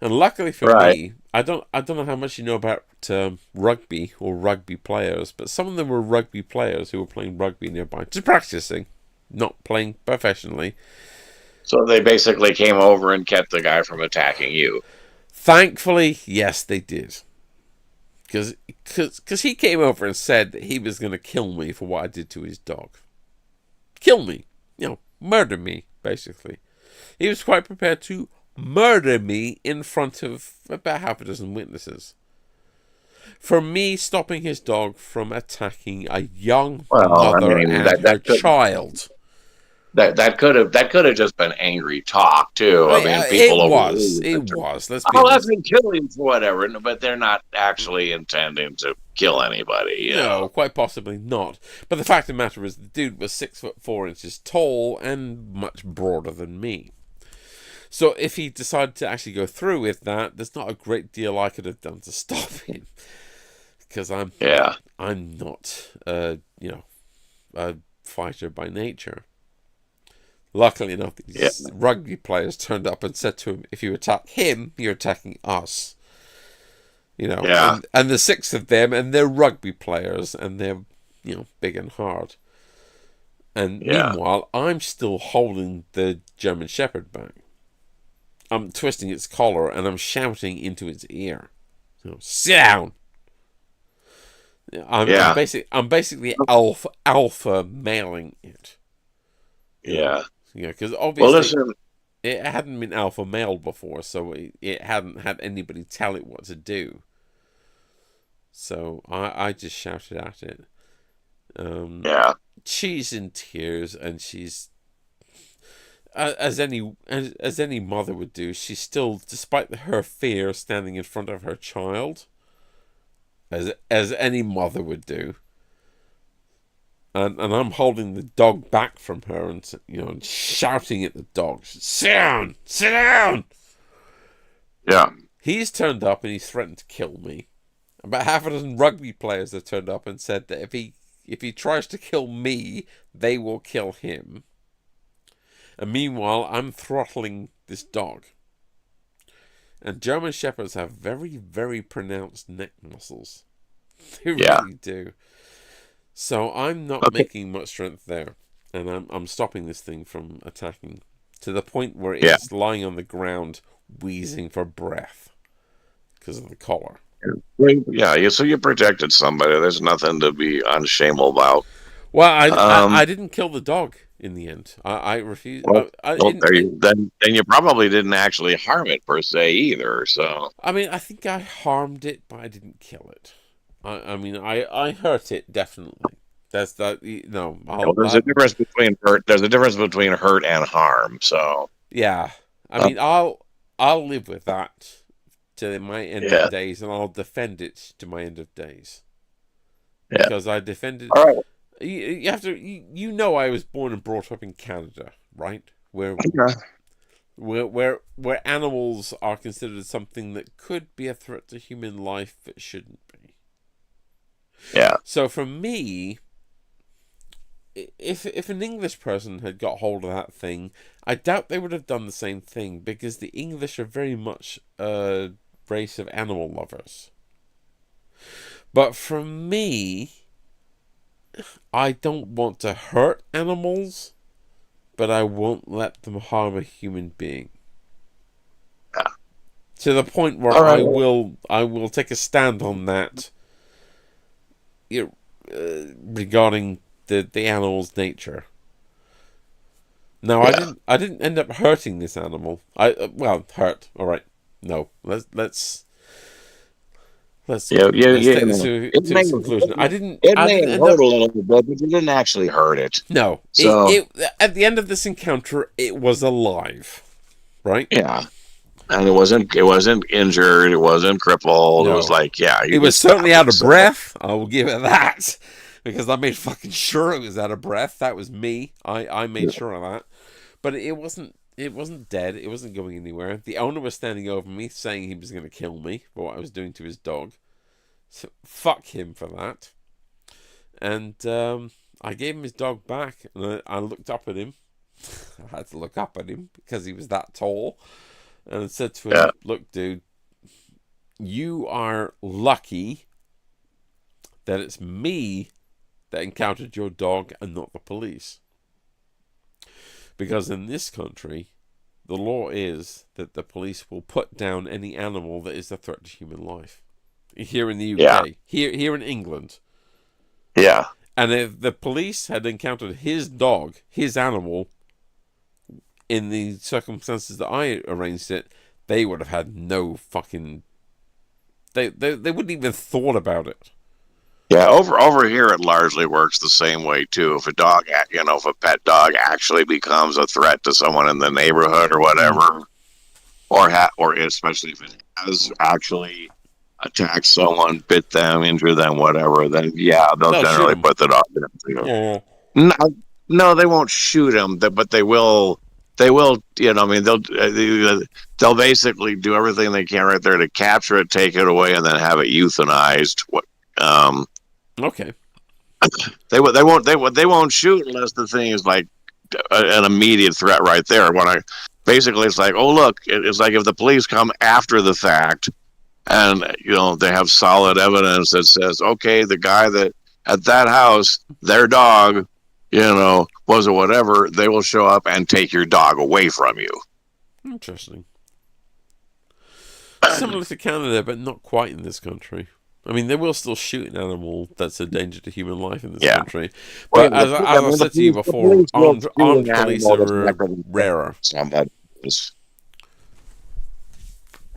Speaker 2: And luckily for me, I don't know how much you know about rugby or rugby players, but some of them were rugby players who were playing rugby nearby, just practicing, not playing professionally.
Speaker 16: So they basically came over and kept the guy from attacking you.
Speaker 2: Thankfully, yes, they did. Because he came over and said that he was going to kill me for what I did to his dog. Kill me. Murder me, basically. He was quite prepared to murder me in front of about half a dozen witnesses. For me stopping his dog from attacking a young mother and her child.
Speaker 16: That could have just been angry talk too. I mean, people
Speaker 2: it was. Let's be honest.
Speaker 16: Let me kill him for whatever, but they're not actually intending to kill anybody.
Speaker 2: No, quite possibly not. But the fact of the matter is, the dude was 6'4" tall and much broader than me. So if he decided to actually go through with that, there's not a great deal I could have done to stop him, because I'm not a fighter by nature. Luckily enough, these rugby players turned up and said to him, if you attack him, you're attacking us. And the 6 of them, and they're rugby players, and they're, big and hard. And meanwhile, I'm still holding the German Shepherd back. I'm twisting its collar, and I'm shouting into its ear. Sit down! I'm basically alpha mailing it. Because obviously it hadn't been alpha mailed before, so it hadn't had anybody tell it what to do. So I just shouted at it. She's in tears, and she's as any mother would do. She's still, despite her fear, standing in front of her child, as any mother would do. And I'm holding the dog back from her and shouting at the dog, sit down! Sit down!
Speaker 16: Yeah.
Speaker 2: He's turned up and he's threatened to kill me. About half a dozen rugby players have turned up and said that if he tries to kill me, they will kill him. And meanwhile, I'm throttling this dog. And German Shepherds have very, very pronounced neck muscles. They really do. So I'm not making much strength there, and I'm stopping this thing from attacking to the point where it's lying on the ground, wheezing for breath because of the collar.
Speaker 16: Yeah, so you protected somebody. There's nothing to be unshameful about.
Speaker 2: Well, I didn't kill the dog in the end. I refused.
Speaker 16: Then you probably didn't actually harm it per se either. So
Speaker 2: I mean, I think I harmed it, but I didn't kill it. I hurt it, definitely. That's that.
Speaker 16: There's a difference between hurt. There's a difference between hurt and harm. So
Speaker 2: yeah, I mean, I'll live with that to my end of days, and I'll defend it to my end of days. Because I defended.
Speaker 16: All right.
Speaker 2: You have to. I was born and brought up in Canada, right? Where animals are considered something that could be a threat to human life, but shouldn't be.
Speaker 16: Yeah.
Speaker 2: So for me, if an English person had got hold of that thing, I doubt they would have done the same thing, because the English are very much a race of animal lovers. But for me, I don't want to hurt animals, but I won't let them harm a human being. To the point where I will take a stand on that, regarding the animal's nature. No, yeah. I didn't end up hurting this animal. Hurt. All right. No, let's take this to its conclusion.
Speaker 16: It may have hurt a little bit, but you didn't actually hurt it.
Speaker 2: No. So at the end of this encounter, it was alive, right?
Speaker 16: Yeah. And it wasn't injured. It wasn't crippled. No. It was like,
Speaker 2: it was certainly out of breath. I will give it that, because I made fucking sure it was out of breath. That was me. I made sure of that. But it wasn't dead. It wasn't going anywhere. The owner was standing over me, saying he was going to kill me for what I was doing to his dog. So fuck him for that. And I gave him his dog back, and I looked up at him. I had to look up at him because he was that tall. And I said to him, look, dude, you are lucky that it's me that encountered your dog and not the police. Because in this country, the law is that the police will put down any animal that is a threat to human life. Here in the UK. Here in England.
Speaker 16: Yeah.
Speaker 2: And if the police had encountered his dog, his animal, in the circumstances that I arranged it, they would have had no fucking... They wouldn't even have thought about it.
Speaker 16: Yeah, over here it largely works the same way too. If a dog, if a pet dog actually becomes a threat to someone in the neighborhood or whatever, or especially if it has actually attacked someone, bit them, injured them, whatever, then they'll generally put the dog in. No, they won't shoot him, but they will. They will, they'll basically do everything they can right there to capture it, take it away, and then have it euthanized.
Speaker 2: Okay.
Speaker 16: They won't shoot unless the thing is like an immediate threat right there. Basically it's like, oh look, it's like if the police come after the fact, and they have solid evidence that says, okay, the guy that at that house, their dog, was or whatever, they will show up and take your dog away from you.
Speaker 2: Interesting. Similar to Canada, but not quite in this country. I mean, they will still shoot an animal that's a danger to human life in this country. But as I said to you before, armed police are rarer.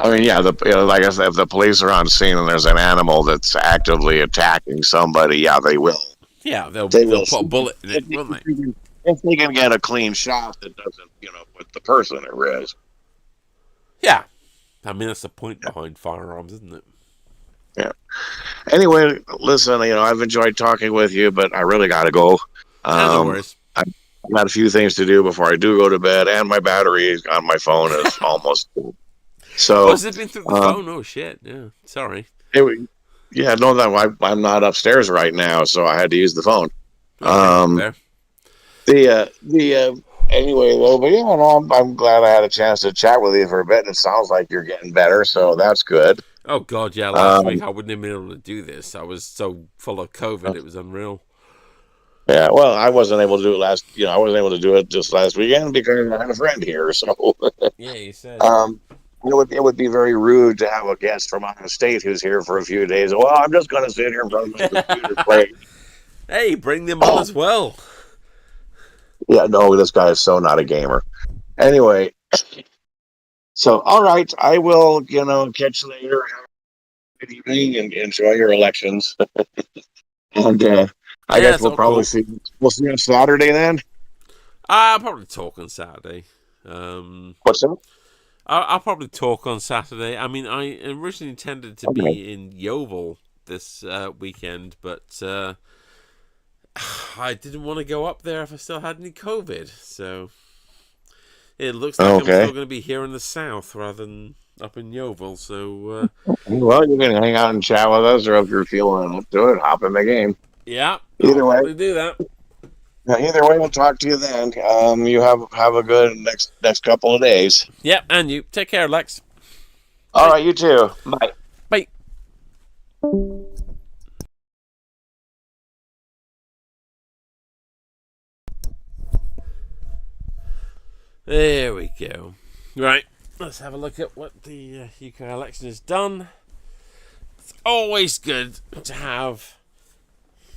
Speaker 16: I mean, like I said, if the police are on scene and there's an animal that's actively attacking somebody, they will.
Speaker 2: Yeah, they'll put a bullet in it, won't they?
Speaker 16: If they can get a clean shot that doesn't, put the person at risk.
Speaker 2: Yeah. I mean, that's the point behind firearms, isn't it?
Speaker 16: Yeah. Anyway, listen, I've enjoyed talking with you, but I really got to go.
Speaker 2: No worries.
Speaker 16: I've got a few things to do before I do go to bed, and my battery on my phone is almost full. So,
Speaker 2: has it been through the phone? Oh, shit. Yeah. Sorry.
Speaker 16: I'm not upstairs right now, so I had to use the phone. Anyway, though, but I'm glad I had a chance to chat with you for a bit, and it sounds like you're getting better, so that's good.
Speaker 2: Oh, God, yeah. Last week I wouldn't have been able to do this. I was so full of COVID, it was unreal.
Speaker 16: Yeah, well, I wasn't able to do it I wasn't able to do it just last weekend because I had a friend here, so.
Speaker 2: Yeah, you said.
Speaker 16: It would be very rude to have a guest from out of state who's here for a few days. Well, I'm just going to sit here in front of my computer playing.
Speaker 2: Hey, bring them on as well.
Speaker 16: Yeah, no, this guy is so not a gamer. Anyway, so, all right, I will, catch you later. Have a good evening and enjoy your elections. And I guess we'll probably see you on Saturday then.
Speaker 2: I'll probably talk on Saturday.
Speaker 16: What's that?
Speaker 2: I'll probably talk on Saturday. I mean, I originally intended to be in Yeovil this weekend, but I didn't want to go up there if I still had any COVID. So it looks like I'm still going to be here in the south rather than up in Yeovil. So
Speaker 16: well, you can hang out and chat with us, or if you're feeling up to it, hop in the game.
Speaker 2: Yeah,
Speaker 16: either way,
Speaker 2: probably do that.
Speaker 16: Either way, we'll talk to you then. You have a good next couple of days.
Speaker 2: Yep, and you take care, Lex.
Speaker 16: All right, you too. Bye.
Speaker 2: Bye. There we go. Right. let's have a look at what the UK election has done. It's always good to have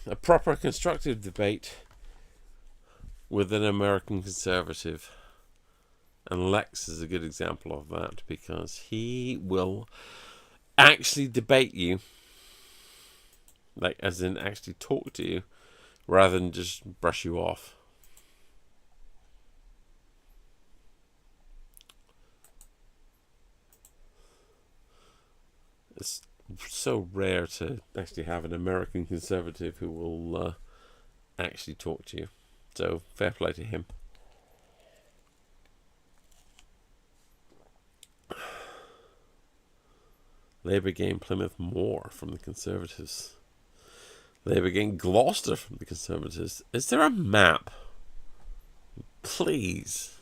Speaker 2: a proper constructive debate with an American conservative. And Lex is a good example of that, because he will actually debate you, like as in actually talk to you, rather than just brush you off. It's so rare to actually have an American conservative who will actually talk to you. So fair play to him. Labour gain Plymouth Moor from the Conservatives. Labour gain Gloucester from the Conservatives. Is there a map? Please.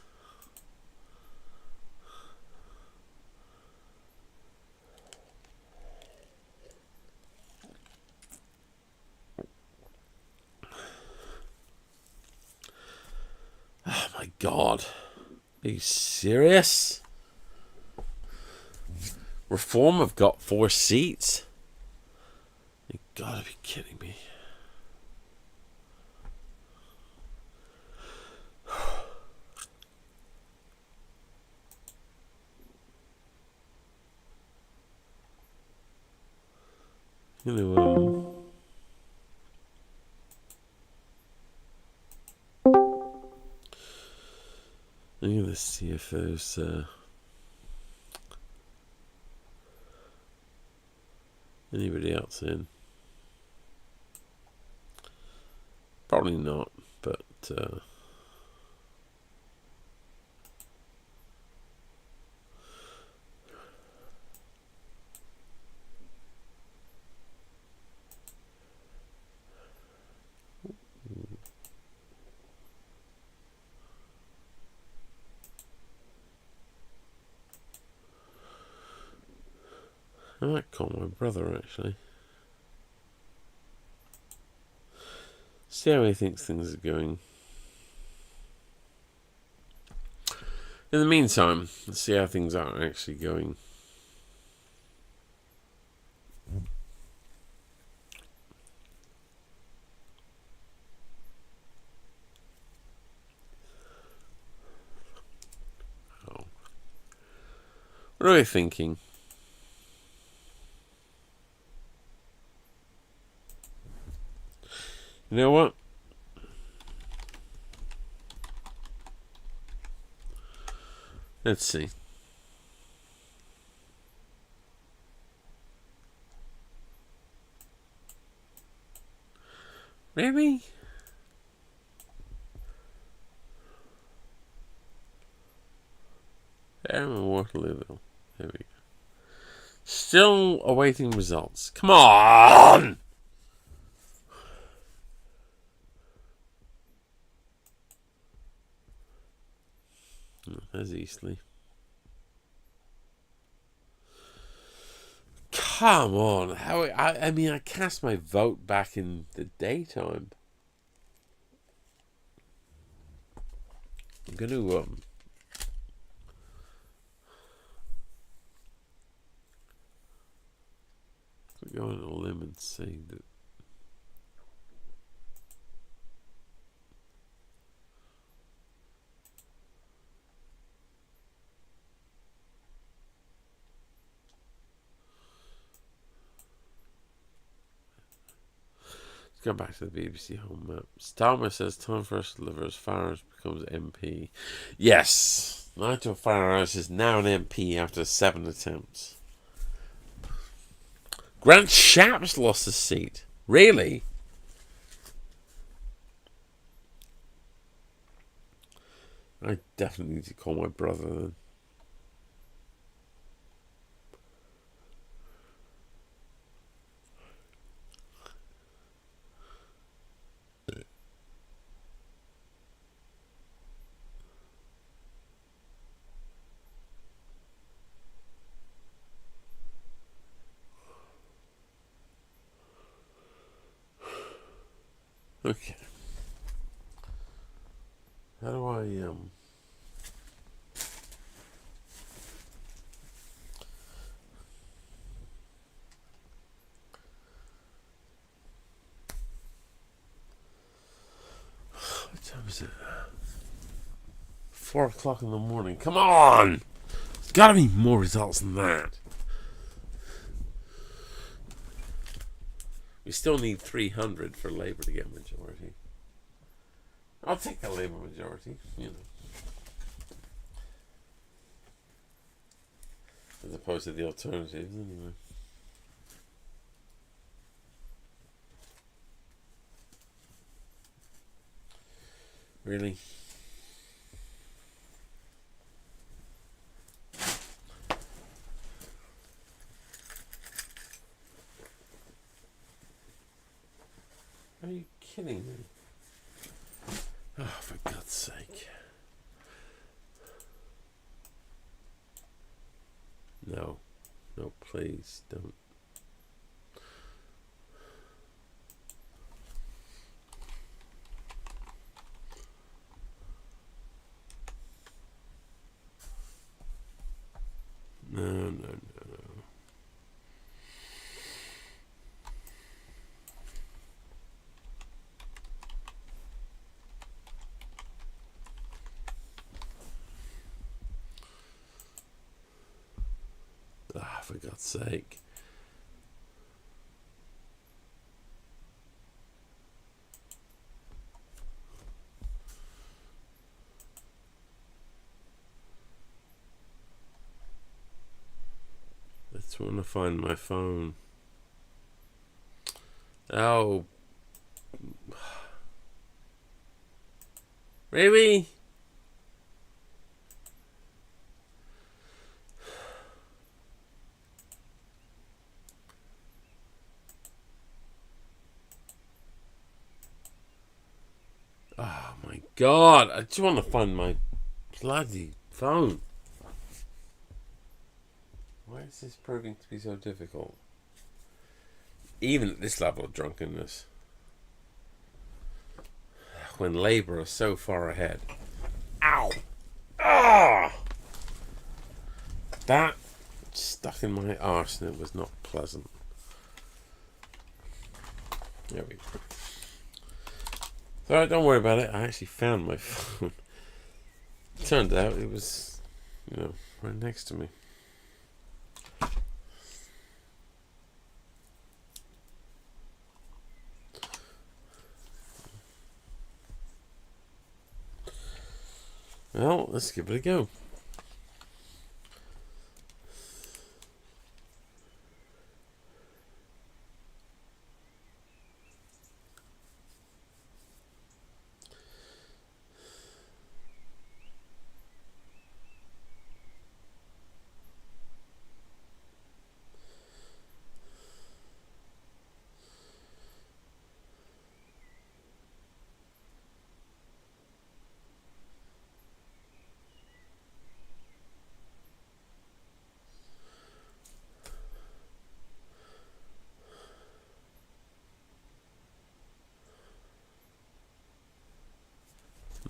Speaker 2: Oh my God. Are you serious? Reform have got 4 seats? You gotta be kidding me. You know, I'm gonna see if there's anybody else in. Probably not, but I might call my brother, actually. See how he thinks things are going. In the meantime, let's see how things are actually going. Oh. What are we thinking? You know what? Let's see. Maybe? Waterlooville. There we go. Still awaiting results. Come on! There's Eastleigh. Come on. How? I mean, I cast my vote back in the daytime. I'm going to go on a limb and say that go back to the BBC home map. Starmer says time for us to deliver as Farage becomes MP. Yes, Nigel Farage is now an MP after 7 attempts. Grant Shapps lost his seat. Really? I definitely need to call my brother then. Okay. How do I 4 o'clock in the morning. Come on! There's got to be more results than that. We still need 300 for Labour to get majority. I'll take the Labour majority, you know. As opposed to the alternatives, anyway. Really? Are you kidding me? Oh, for God's sake. No. No, please don't. No. Ah, for God's sake. I just want to find my phone. Oh. Really? Oh my God, I just want to find my bloody phone. Why is this proving to be so difficult? Even at this level of drunkenness. When Labour are so far ahead. Ow! Ah! That stuck in my arse and it was not pleasant. There we go. Alright, don't worry about it. I actually found my phone. Turned out it was, right next to me. Well, let's give it a go.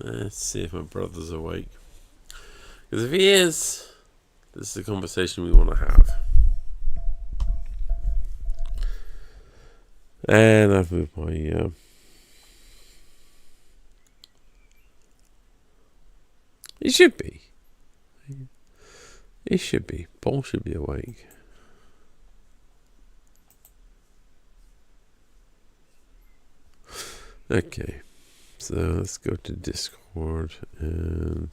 Speaker 2: Let's see if my brother's awake. Because if he is, this is the conversation we want to have. And I've moved my... He should be. He should be. Paul should be awake. Okay. So let's go to Discord and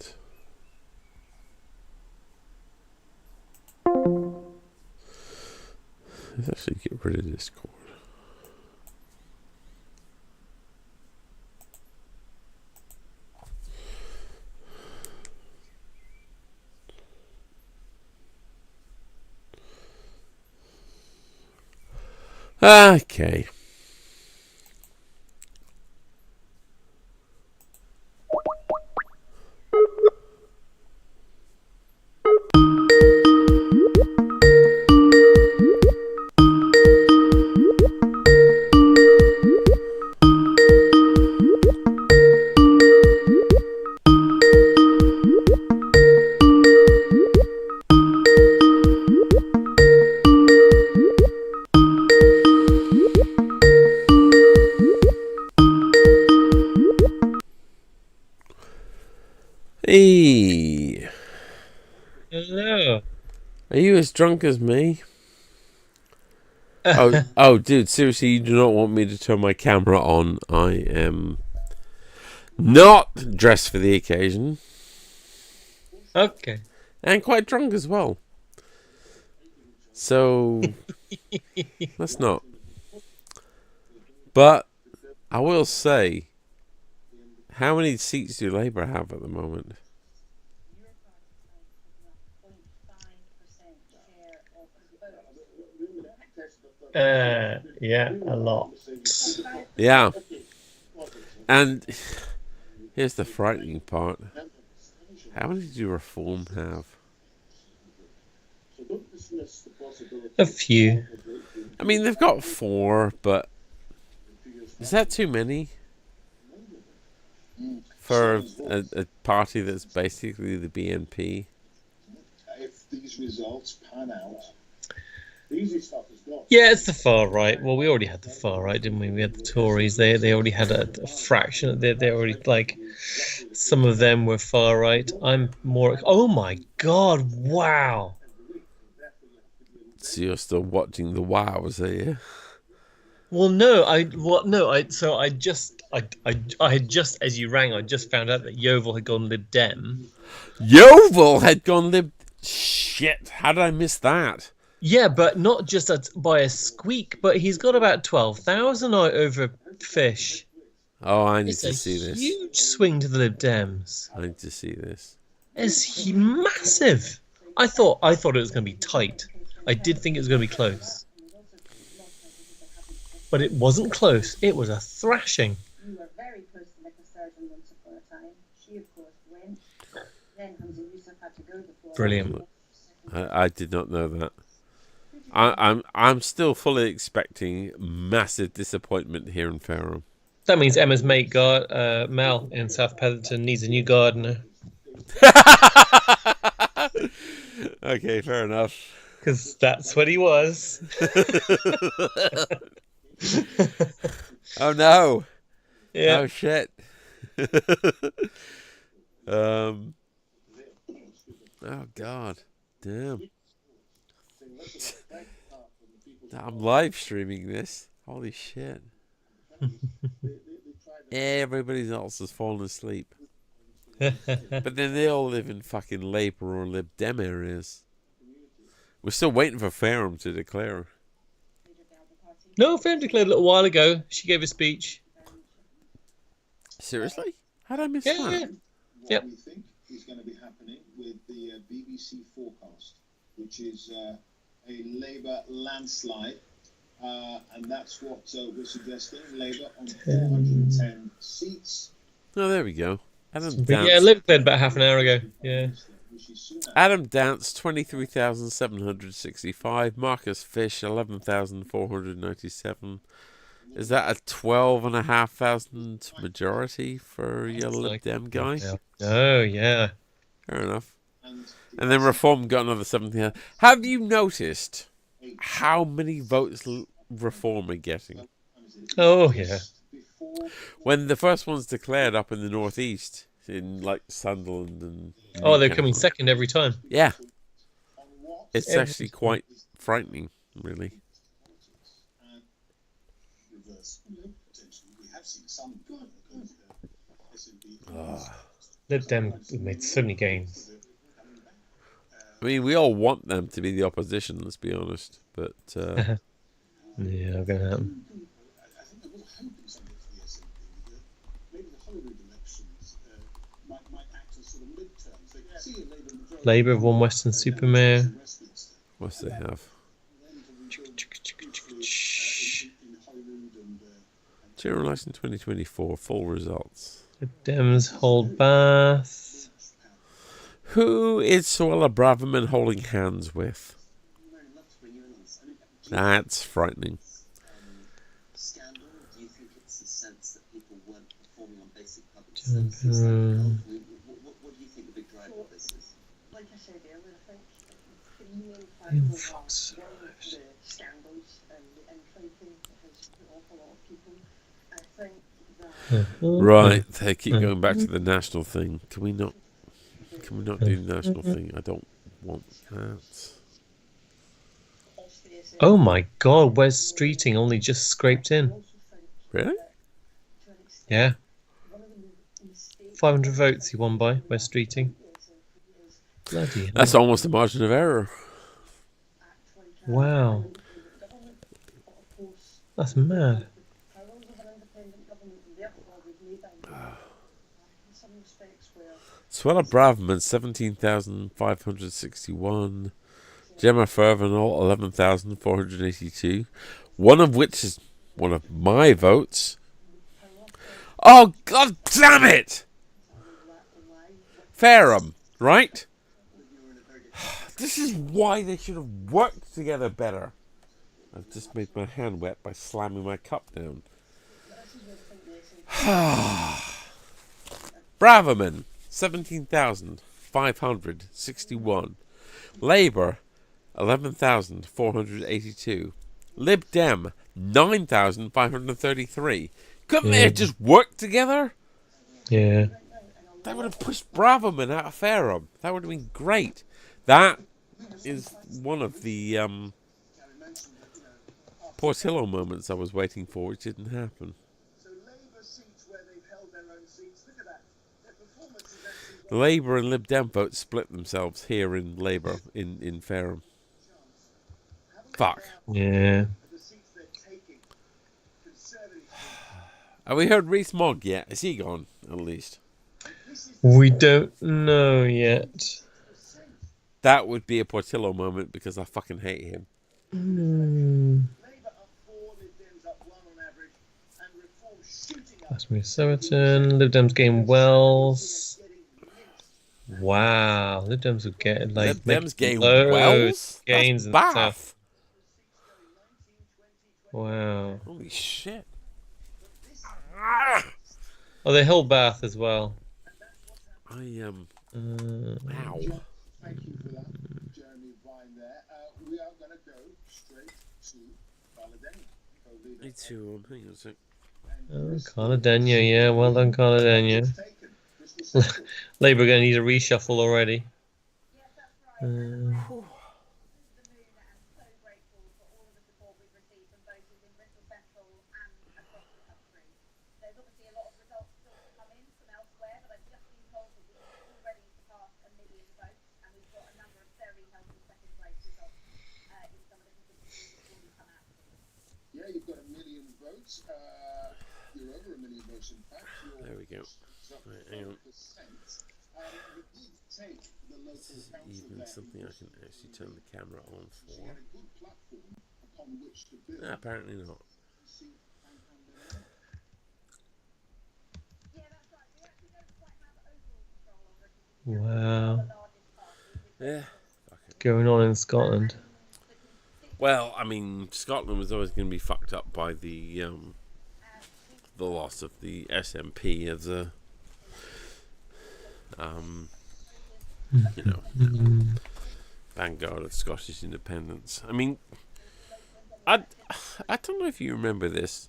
Speaker 2: let's actually get rid of Discord. Okay. Hey!
Speaker 17: Hello.
Speaker 2: Are you as drunk as me? Oh, dude, seriously, you do not want me to turn my camera on. I am not dressed for the occasion.
Speaker 17: Okay.
Speaker 2: And quite drunk as well. So, let's not. But, I will say, how many seats do Labour have at the moment?
Speaker 17: Yeah, a lot.
Speaker 2: Yeah. And here's the frightening part. How many do Reform have?
Speaker 17: A few.
Speaker 2: I mean, they've got 4, but is that too many? For a party that's basically the BNP?
Speaker 9: If these results pan out,
Speaker 17: yeah, it's the far right. Well, we already had the far right, didn't we? We had the Tories. They already had a fraction. They already, like, some of them were far right. I'm more. Oh my God! Wow.
Speaker 2: So you're still watching the wows, are you?
Speaker 17: Well, no. So I had just, as you rang, I just found out that Yeovil had gone Lib Dem.
Speaker 2: Yeovil had gone Lib. Shit! How did I miss that?
Speaker 17: Yeah, but not just by a squeak, but he's got about 12,000 over Fish.
Speaker 2: Oh, I need to see this.
Speaker 17: Huge swing to the Lib Dems.
Speaker 2: I need to see this.
Speaker 17: It's massive. I thought it was going to be tight. I did think it was going to be close. But it wasn't close. It was a thrashing.
Speaker 8: You were very close to Nicola Sturgeon once upon a time. She, of course, went. Then Hamza Yusuf had to go before.
Speaker 17: Brilliant.
Speaker 2: I did not know that. I'm still fully expecting massive disappointment here in Fareham.
Speaker 17: That means Emma's mate, Mel, in South Petherton needs a new gardener.
Speaker 2: Okay, fair enough.
Speaker 17: Because that's what he was.
Speaker 2: Oh no!
Speaker 17: Yeah.
Speaker 2: Oh shit! Oh god! Damn! I'm live streaming this. Holy shit! Everybody else has fallen asleep. But then they all live in fucking Labour or Lib Dem areas. We're still waiting for Fareham to declare.
Speaker 17: No, Fareham declared a little while ago. She gave a speech.
Speaker 2: Seriously? How did I miss that?
Speaker 17: Yeah. Yep.
Speaker 9: What we think is going to be happening with the BBC forecast, which is a Labour landslide, and that's what we're suggesting. Labour on 410 seats.
Speaker 2: Oh, there we go. Adam Dance.
Speaker 17: Yeah, Liv declared about half an hour ago. Yeah.
Speaker 2: Adam Dance, 23,765. Marcus Fish, 11,497. Is that a 12,500 majority for your Lib Dem guy?
Speaker 17: Oh, yeah.
Speaker 2: Fair enough. And then Reform got another 17,000. Have you noticed how many votes Reform are getting?
Speaker 17: Oh, yeah.
Speaker 2: When the first one's declared up in the northeast, in like Sunderland and
Speaker 17: they're coming second every time.
Speaker 2: Yeah, it's actually quite frightening, really.
Speaker 17: Lib Dem made so many gains.
Speaker 2: I mean, we all want them to be the opposition. Let's be honest, but
Speaker 17: yeah, not gonna happen. Labour have won Western Supermare.
Speaker 2: What do they have? General election 2024 full results.
Speaker 17: The Dems hold Bath.
Speaker 2: Who is Suella Braverman holding hands with? That's frightening.
Speaker 17: Fox
Speaker 2: Right, they keep going back to the national thing. Can we not Can we not do the national thing? I don't want that.
Speaker 17: Oh my God, Wes Streeting only just scraped in.
Speaker 2: Really?
Speaker 17: Yeah. 500 votes he won by Wes Streeting. Bloody
Speaker 2: That's
Speaker 17: hell.
Speaker 2: almost a margin of error.
Speaker 17: Wow. That's mad.
Speaker 2: Swella Braverman, 17,561. Gemma Fervenal, 11,482. One of which is one of my votes. Oh, God damn it! Fareham, right? This is why they should have worked together better. I've just made my hand wet by slamming my cup down. Braverman, 17,561. Labour, 11,482. Lib Dem, 9,533. Couldn't they have just worked together?
Speaker 17: Yeah.
Speaker 2: That would have pushed Braverman out of Fareham. That would have been great. That is one of the Portillo moments I was waiting for, which didn't happen. The Labour and Lib Dem votes split themselves here in Labour, in Fareham. Fuck.
Speaker 17: Yeah.
Speaker 2: Have we heard Rees Mogg yet? Is he gone, at least?
Speaker 17: We don't know yet.
Speaker 2: That would be a Portillo moment because I fucking hate him.
Speaker 17: Casimir Somerton. Lib Dems gain Wells. Wow. Lib Dems would get like
Speaker 2: Lib Dems gain Wells?
Speaker 17: Gains
Speaker 2: That's
Speaker 17: and
Speaker 2: Bath.
Speaker 17: stuff. Wow.
Speaker 2: Holy shit.
Speaker 17: Oh, they held Bath as well.
Speaker 2: Wow. Me too. Hang on a sec.
Speaker 17: Oh, Carnadenia, yeah. Well done, Carnadenia. Labour are going to need a reshuffle already.
Speaker 2: There we go. Right, hang on. This is even something I can actually turn the camera on for. Apparently not.
Speaker 17: Wow.
Speaker 2: Yeah.
Speaker 17: Going on in Scotland.
Speaker 2: Well, I mean, Scotland was always going to be fucked up by the loss of the SNP as a, vanguard of Scottish independence. I mean, I don't know if you remember this,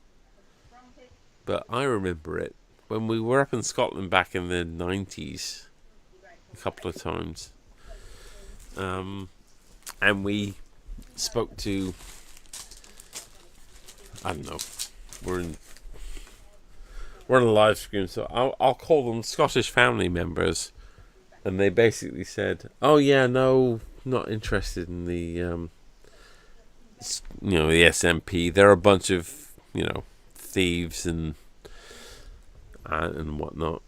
Speaker 2: but I remember it when we were up in Scotland back in the 90s, a couple of times, and we spoke to, I don't know, we're on a live stream, so I'll call them Scottish family members, and they basically said, "Oh yeah, no, not interested in the the SNP. They're a bunch of thieves and whatnot."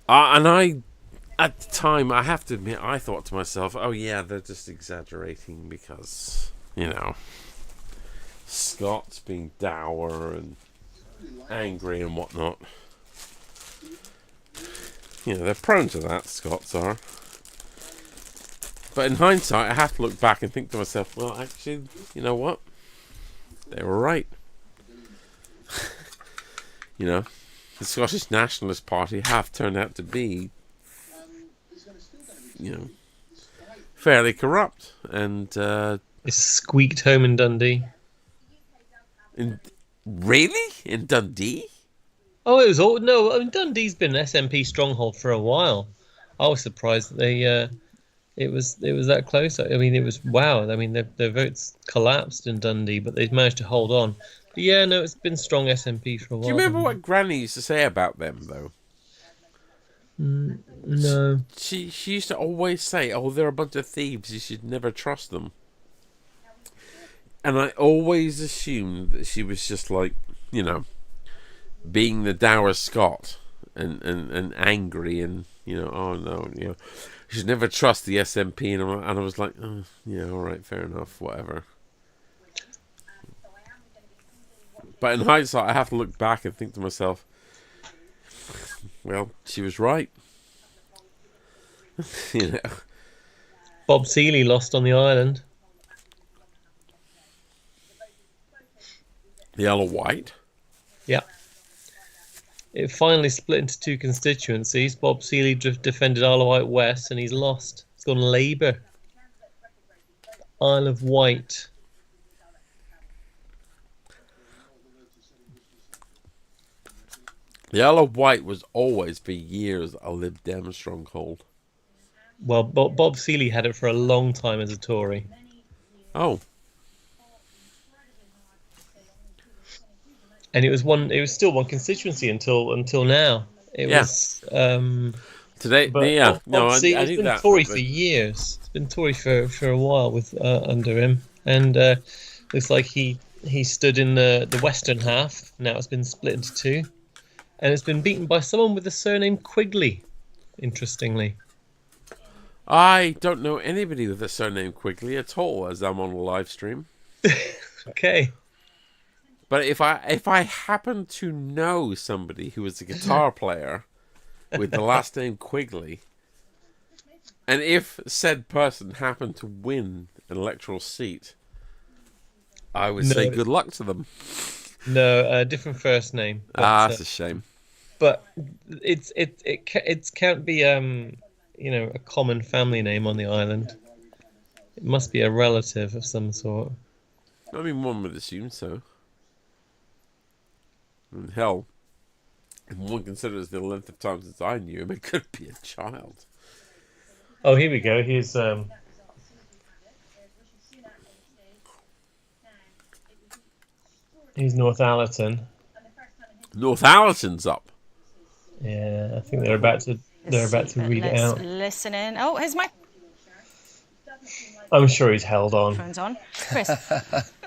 Speaker 2: And I, at the time, I have to admit, I thought to myself, "Oh yeah, they're just exaggerating because Scots being dour and angry and whatnot. They're prone to that, Scots are. But in hindsight, I have to look back and think to myself, well, actually, you know what? They were right. The Scottish Nationalist Party have turned out to be, fairly corrupt. And
Speaker 17: it's squeaked home in Dundee.
Speaker 2: Really? In Dundee?
Speaker 17: Oh, it was all no. I mean, Dundee's been an SNP stronghold for a while. I was surprised that they it was that close. I mean, it was wow. I mean, their votes collapsed in Dundee, but they've managed to hold on. But yeah, no, it's been strong SNP for a while.
Speaker 2: Do you remember what Granny used to say about them, though?
Speaker 17: No.
Speaker 2: She used to always say, "Oh, they're a bunch of thieves. You should never trust them." And I always assumed that she was just like, you know, being the dour Scot and angry and, you know, oh no, you know, you should never trust the SNP. And I was like, oh, yeah, all right, fair enough, whatever. But in hindsight, I have to look back and think to myself, well, she was right. You know.
Speaker 17: Bob Seeley lost on the island.
Speaker 2: The Isle of Wight?
Speaker 17: Yeah. It finally split into two constituencies. Bob Seeley defended Isle of Wight West, and he's lost. He's gone Labour. Isle of Wight.
Speaker 2: The Isle of Wight was always, for years, a Lib Dem stronghold.
Speaker 17: Well, Bob Seeley had it for a long time as a Tory.
Speaker 2: Oh.
Speaker 17: And it was still one constituency until now. It was
Speaker 2: today. Yeah, no, I
Speaker 17: it's
Speaker 2: knew
Speaker 17: been
Speaker 2: that.
Speaker 17: Tory for years. It's been Tory for a while with under him, and looks like he stood in the western half. Now it's been split into two, and it's been beaten by someone with the surname Quigley. Interestingly,
Speaker 2: I don't know anybody with the surname Quigley at all, as I'm on a live stream.
Speaker 17: Okay.
Speaker 2: But if I happen to know somebody who is a guitar player with the last name Quigley, and if said person happened to win an electoral seat, I would say good luck to them.
Speaker 17: No, a different first name.
Speaker 2: But, that's a shame.
Speaker 17: But it can't be a common family name on the island. It must be a relative of some sort.
Speaker 2: I mean, one would assume so. And hell, if one considers the length of time since I knew him, it could be a child.
Speaker 17: Oh, here we go. Here's Northallerton.
Speaker 2: Northallerton's up.
Speaker 17: Yeah, I think they're about to read it out.
Speaker 7: Listen in. Oh, here's my.
Speaker 17: I'm sure he's held on.
Speaker 7: Phone's on. Chris,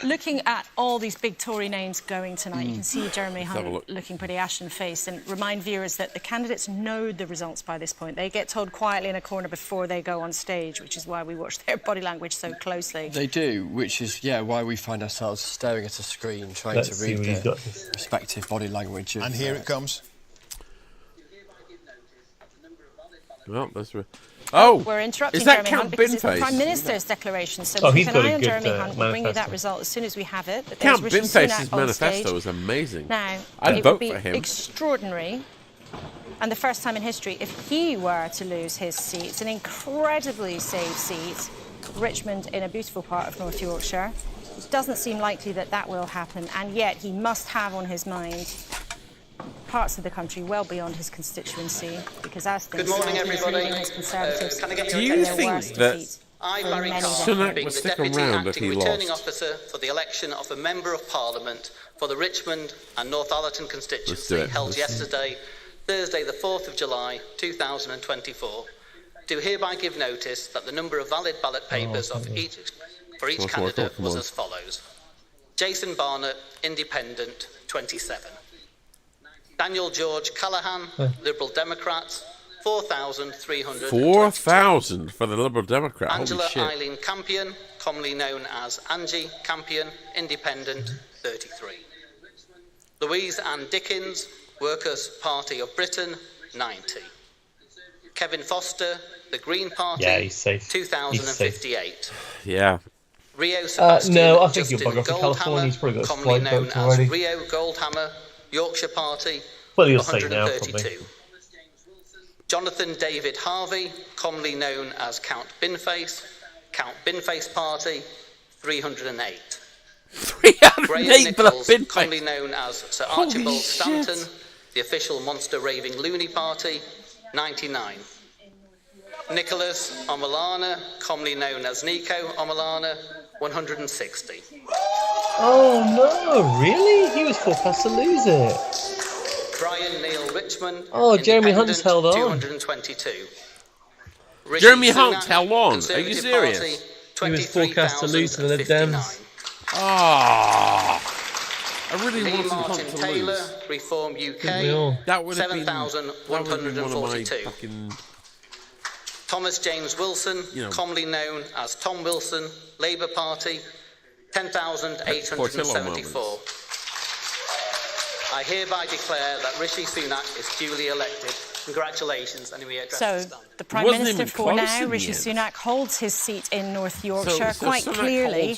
Speaker 7: looking at all these big Tory names going tonight, you can see Jeremy Hunt looking pretty ashen-faced, and remind viewers that the candidates know the results by this point. They get told quietly in a corner before they go on stage, which is why we watch their body language so closely.
Speaker 11: They do, which is, why we find ourselves staring at a screen trying to read their respective body language.
Speaker 9: And here it comes.
Speaker 2: Well, that's right. Oh,
Speaker 7: we're interrupting
Speaker 2: is that
Speaker 7: Jeremy
Speaker 2: Count
Speaker 7: Hunt because it's the
Speaker 2: Binface?
Speaker 7: Prime Minister's declaration. So keep an eye on Jeremy Hunt. We'll bring you that result as soon as we have it. But
Speaker 2: Count
Speaker 7: Rishi
Speaker 2: Binface's
Speaker 7: Sunak on
Speaker 2: manifesto
Speaker 7: stage.
Speaker 2: was amazing.
Speaker 7: Now,
Speaker 2: I'd
Speaker 7: it
Speaker 2: vote
Speaker 7: would
Speaker 2: for
Speaker 7: be
Speaker 2: him.
Speaker 7: Extraordinary, and the first time in history, if he were to lose his seat. It's an incredibly safe seat, Richmond, in a beautiful part of North Yorkshire. It doesn't seem likely that that will happen, and yet he must have on his mind parts of the country well beyond his constituency, because as things
Speaker 18: Good morning, everybody.
Speaker 7: His Conservatives
Speaker 2: Do you think that Sunak would stick around if he
Speaker 18: returning
Speaker 2: lost?
Speaker 18: officer for the election of a Member of Parliament for the Richmond and Northallerton constituency held yesterday, Thursday the 4th of July 2024, do hereby give notice that the number of valid ballot papers for each candidate was as follows. Jason Barnett, Independent, 27. Daniel George Callaghan, Liberal Democrat, 4,300.
Speaker 2: 4,000 for the Liberal Democrat.
Speaker 18: Angela
Speaker 2: Holy shit.
Speaker 18: Eileen Campion, commonly known as Angie Campion, Independent, 33. Louise Ann Dickens, Workers' Party of Britain, 90. Kevin Foster, the Green Party,
Speaker 17: he's safe.
Speaker 18: 2,058.
Speaker 2: Yeah.
Speaker 18: Rio Sebastian
Speaker 17: no, I think
Speaker 18: Justin
Speaker 17: you'll bugger for California. He's probably got a
Speaker 18: commonly
Speaker 17: flight
Speaker 18: known
Speaker 17: booked
Speaker 18: as
Speaker 17: already.
Speaker 18: Rio Goldhammer, Yorkshire Party,
Speaker 17: Well, he'll say now,
Speaker 18: 132. Jonathan David Harvey, commonly known as Count Binface Party, 308.
Speaker 2: 308
Speaker 18: Graham
Speaker 2: for the
Speaker 18: Nichols,
Speaker 2: Binface.
Speaker 18: commonly known as Sir Archibald Stanton, the official monster raving loony party, 99. Nicholas Omalana, commonly known as Nico Omalana, 160.
Speaker 17: Oh no, really? He was forecast to lose it.
Speaker 18: Brian Neil Richmond.
Speaker 17: Oh, Jeremy Hunt's held on.
Speaker 18: 222.
Speaker 2: Jeremy Hunt held on. Are you serious?
Speaker 17: He was forecast to lose to the Lib Dems.
Speaker 2: Ah. I really wanted
Speaker 18: Martin
Speaker 2: Hunt to
Speaker 18: Taylor,
Speaker 2: lose.
Speaker 18: Reform UK,
Speaker 2: That would have been
Speaker 18: 7,142. Thomas James Wilson, commonly known as Tom Wilson, Labour Party, 10,874. I hereby declare that Rishi Sunak is duly elected. Congratulations, and we address
Speaker 7: So the Prime Minister for now, Rishi Sunak, holds his seat in North Yorkshire quite clearly.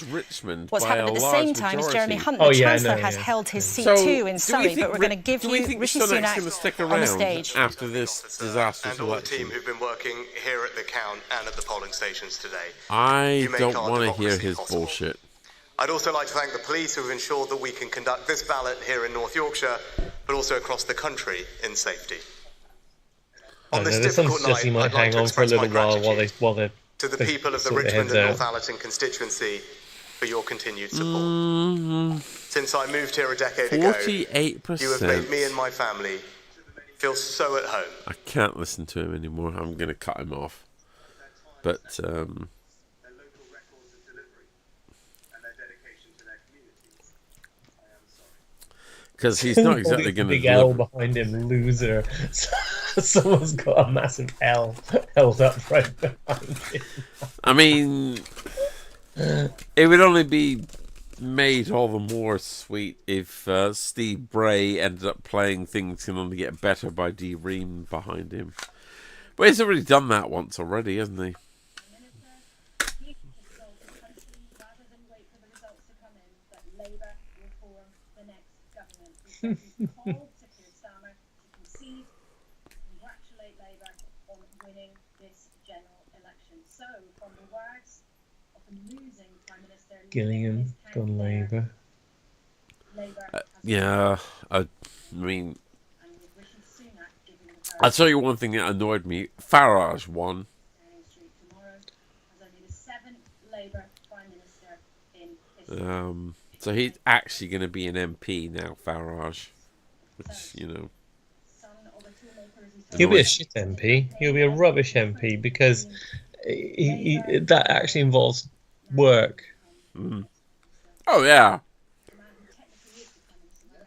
Speaker 7: What's happened at the same time is Jeremy Hunt, the Chancellor, has held his seat too in Surrey, but we're going to give you Rishi Sunak
Speaker 2: on
Speaker 7: the stage.
Speaker 2: After this disastrous
Speaker 19: and all the
Speaker 2: election.
Speaker 19: team who've been working here at the count and at the polling stations today.
Speaker 2: I don't want to hear his bullshit.
Speaker 19: I'd also like to thank the police who have ensured that we can conduct this ballot here in North Yorkshire, but also across the country in safety. On this difficult night,
Speaker 17: he might
Speaker 19: I'd like
Speaker 17: hang
Speaker 19: to
Speaker 17: on for a
Speaker 19: express
Speaker 17: little
Speaker 19: my
Speaker 17: while
Speaker 19: gratitude to the people of the Richmond and Northallerton constituency for your continued support. Since I moved here a decade ago,
Speaker 2: 48%.
Speaker 19: you have made me and my family feel so at home.
Speaker 2: I can't listen to him anymore. I'm going to cut him off. But, because he's not exactly going to
Speaker 17: big L behind him, loser. Someone's got a massive L held up right behind him.
Speaker 2: I mean, it would only be made all the more sweet if Steve Bray ended up playing Things Can Only Get Better by D. Ream behind him. But he's already done that once already, hasn't he?
Speaker 17: Gillingham gone Labour.
Speaker 2: Yeah, I mean, I'll tell you one thing that annoyed me. Farage won. So he's actually going to be an MP now, Farage. Which, you know.
Speaker 17: He'll be a shit MP. He'll be a rubbish MP because that actually involves work.
Speaker 2: Mm. Oh, yeah.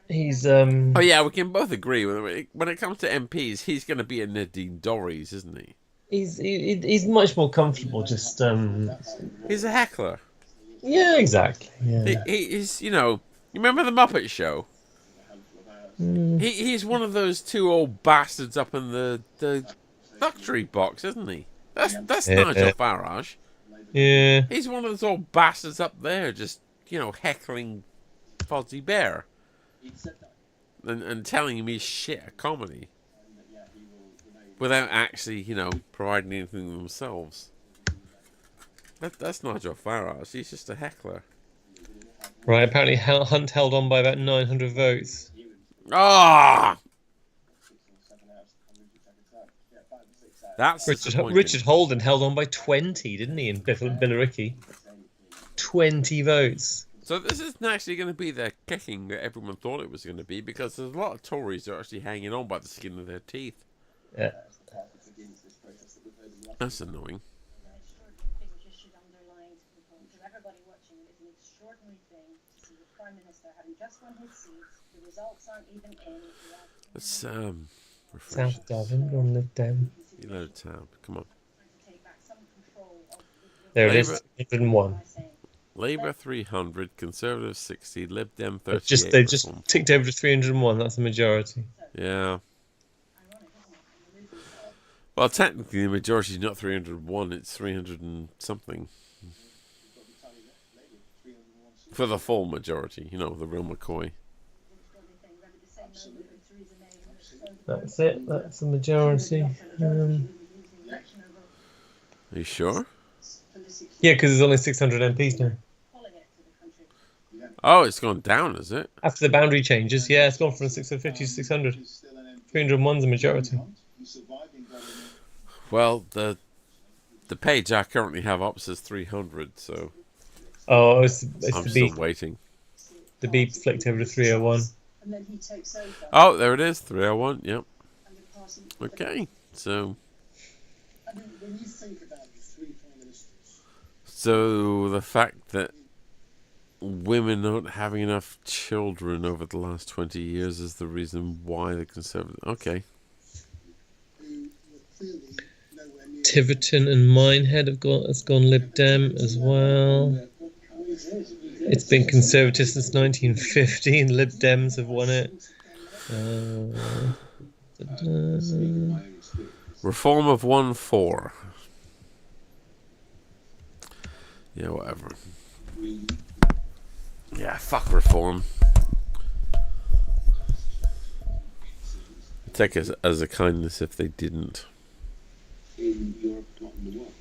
Speaker 17: He's
Speaker 2: Oh yeah, we can both agree when it comes to MPs, he's going to be a Nadine Dorries, isn't he?
Speaker 17: He's much more comfortable. Just
Speaker 2: he's a heckler.
Speaker 17: Yeah, exactly. Yeah.
Speaker 2: He's you know, you remember the Muppet Show? He's one of those two old bastards up in the luxury box, isn't he? That's Nigel Farage.
Speaker 17: Yeah.
Speaker 2: He's one of those old bastards up there, just heckling Fozzie Bear. And telling him he's shit at comedy without actually, providing anything themselves. That's Nigel Farage. He's just a heckler.
Speaker 17: Right, apparently Hunt held on by about 900 votes.
Speaker 2: Ah! That's
Speaker 17: Richard Holden held on by 20, didn't he, in Billericay? 20 votes.
Speaker 2: So this isn't actually going to be the kicking that everyone thought it was going to be, because there's a lot of Tories that are actually hanging on by the skin of their teeth.
Speaker 17: Yeah.
Speaker 2: That's annoying. Let's
Speaker 17: South Devon on Lib Dem.
Speaker 2: Yellow tab, come on.
Speaker 17: There it is, 301.
Speaker 2: Labour 300, Conservative 60, Lib Dem 38.
Speaker 17: They just ticked over to 301. That's the majority.
Speaker 2: Yeah. Well, technically the majority is not 301. It's 300 and something. For the full majority, the real McCoy.
Speaker 17: That's it. That's the majority.
Speaker 2: Are you sure?
Speaker 17: Yeah, because there's only 600 MPs now.
Speaker 2: Oh, it's gone down, is it?
Speaker 17: After the boundary changes, yeah, it's gone from 650 to 600. 301's a majority.
Speaker 2: Well, the page I currently have up says 300, so
Speaker 17: I'm
Speaker 2: still waiting.
Speaker 17: The beep flicked over to 301.
Speaker 2: Oh, there it is, 301. Yep. Okay, so the fact that women aren't having enough children over the last 20 years is the reason why the Conservatives... Okay.
Speaker 17: Tiverton and Minehead has gone Lib Dem as well. It's been Conservative since 1950 and Lib Dems have won it.
Speaker 2: Reform of 1-4. Yeah, whatever. Yeah, fuck reform. I'd take it as a kindness if they didn't.
Speaker 20: In Europe, not in the world.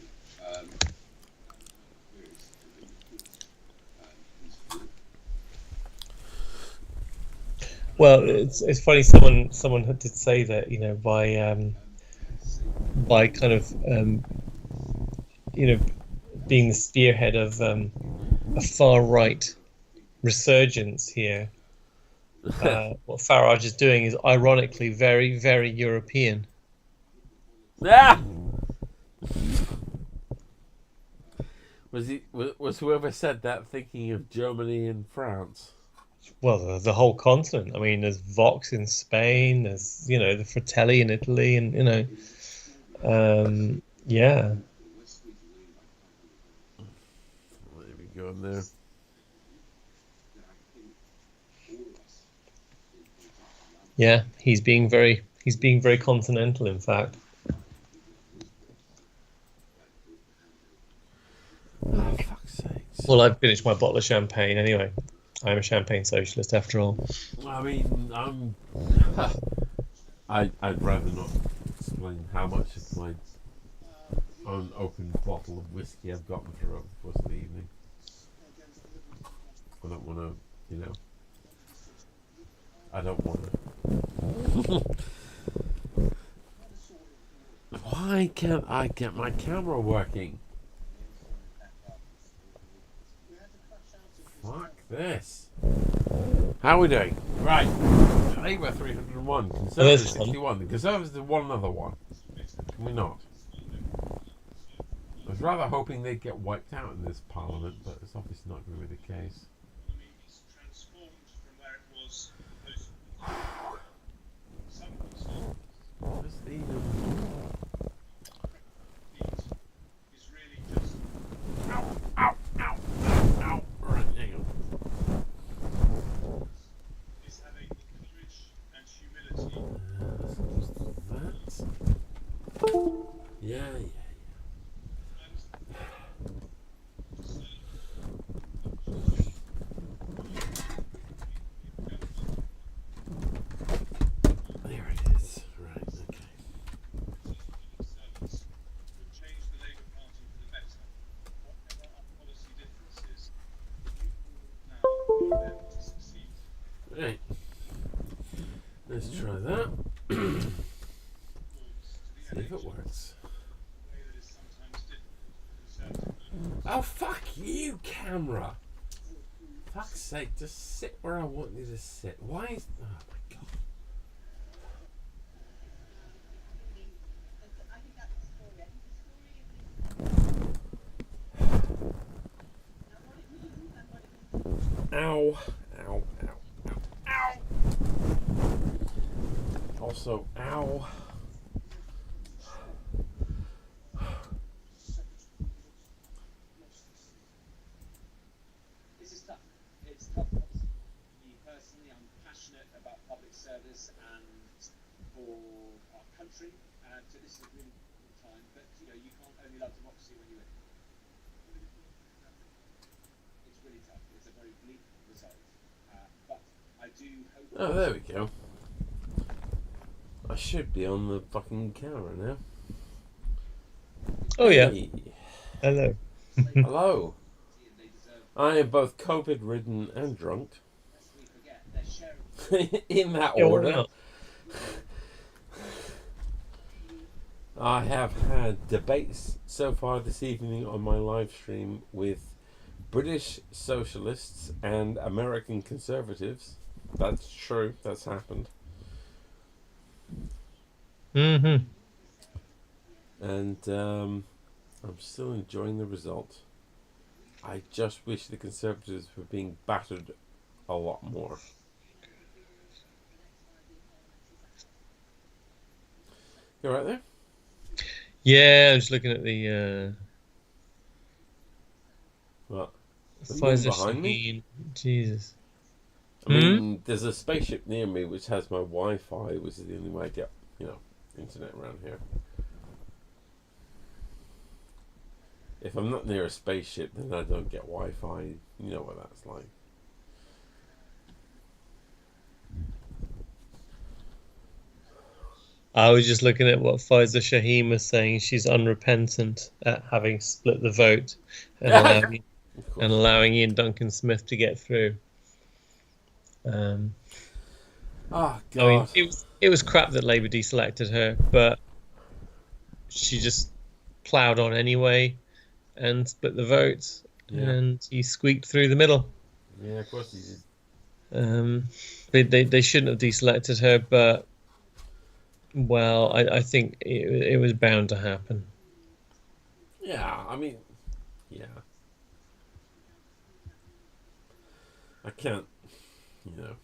Speaker 17: Well, it's funny. Someone did say that, you know, by kind of being the spearhead of a far right resurgence here. What Farage is doing is ironically very, very European.
Speaker 2: Yeah. Was whoever said that thinking of Germany and France?
Speaker 17: Well, the whole continent. I mean, there's Vox in Spain. There's the Fratelli in Italy, and yeah.
Speaker 2: There we go in there.
Speaker 17: Yeah, he's being very continental, in fact.
Speaker 2: Oh, fuck's sakes.
Speaker 17: Well, I've finished my bottle of champagne anyway. I'm a champagne socialist after all.
Speaker 2: I mean, I'd rather not explain how much of my unopened bottle of whiskey I've gotten through over the course of the evening. I don't want to, I don't want to. Why can't I get my camera working? Fuck this. How are we doing? Right. Labour 301. Conservatives 61. The Conservatives did one another one. Can we not? I was rather hoping they'd get wiped out in this parliament, but it's obviously not going to be the case. Just need them. Ow, ow, ow, ow. Right, hang on. Yeah. There it is. Right, okay. Right. Let's try that. See if it works. Oh, fuck you, camera! Fuck's sake, just sit where I want you to sit. Why is... Oh, my God. Ow. Ow, ow, ow, ow! Also, ow.
Speaker 20: This is tough. It's tough for me personally. I'm passionate about public service and for our country. So this is a really good time. But you can't only love democracy when you win. It's really tough. It's a very bleak result. But I do hope.
Speaker 2: Oh, there we go. I should be on the fucking camera now.
Speaker 17: Oh, yeah.
Speaker 2: Hey.
Speaker 17: Hello.
Speaker 2: Hello. I am both COVID-ridden and drunk. In that order. I have had debates so far this evening on my live stream with British socialists and American conservatives. That's true. That's happened.
Speaker 17: Mm-hmm.
Speaker 2: And I'm still enjoying the result. I just wish the Conservatives were being battered a lot more. You all right there?
Speaker 17: Yeah, I was looking at the
Speaker 2: What?
Speaker 17: Pfizer
Speaker 2: Behind
Speaker 17: Shaheen.
Speaker 2: me?
Speaker 17: Jesus.
Speaker 2: I mean, there's a spaceship near me which has my Wi-Fi, which is the only way I get, internet around here. If I'm not near a spaceship, then I don't get Wi-Fi. You know what that's like.
Speaker 17: I was just looking at what Pfizer Shaheen was saying. She's unrepentant at having split the vote and allowing Ian Duncan Smith to get through.
Speaker 2: Oh God!
Speaker 17: I mean, it was crap that Labour deselected her, but she just ploughed on anyway and split the vote, and he squeaked through the middle.
Speaker 2: Yeah, of course he did.
Speaker 17: They shouldn't have deselected her, but well, I think it was bound to happen.
Speaker 2: Yeah, I mean, yeah. I can't, I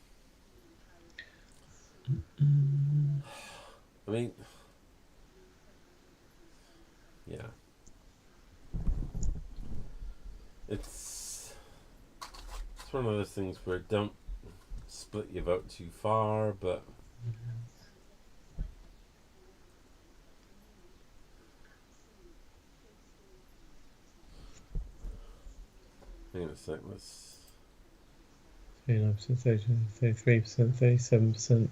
Speaker 2: mean, yeah. It's one of those things where don't split your vote too far, but hang on a sec, let's
Speaker 17: 39%, 33%, 37%.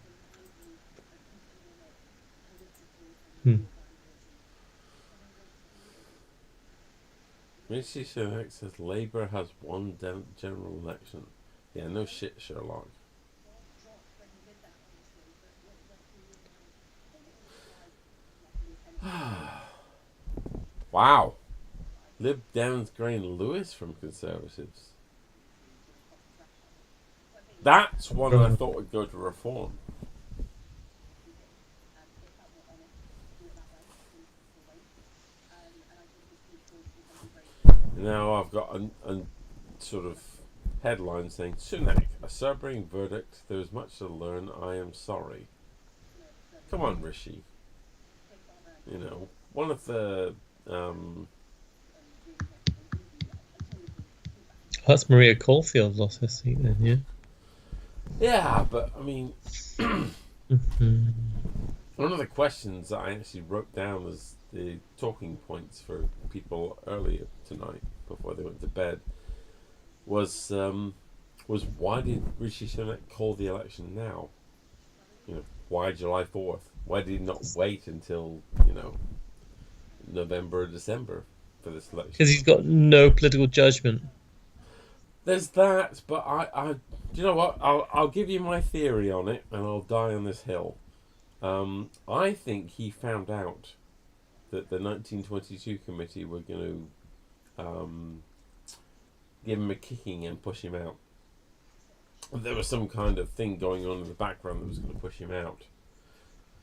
Speaker 2: Rishi Sunak says Labour has won general election. Yeah, no shit, Sherlock. Wow. Lib Dems Graham Lewis from Conservatives. That's one I thought would go to Reform. Now I've got a sort of headline saying, Sunak, a sobering verdict. There is much to learn. I am sorry. Come on, Rishi. One of the...
Speaker 17: That's Maria Caulfield lost her seat then, yeah?
Speaker 2: Yeah, but, I mean... One of the questions that I actually wrote down as the talking points for people earlier tonight, before they went to bed, was why did Rishi Sunak call the election now? Why July 4th? Why did he not wait until, November or December for this election?
Speaker 17: Because he's got no political judgment.
Speaker 2: There's that, but I do you know what? I'll give you my theory on it, and I'll die on this hill. I think he found out that the 1922 committee were going to give him a kicking and push him out. There was some kind of thing going on in the background that was going to push him out.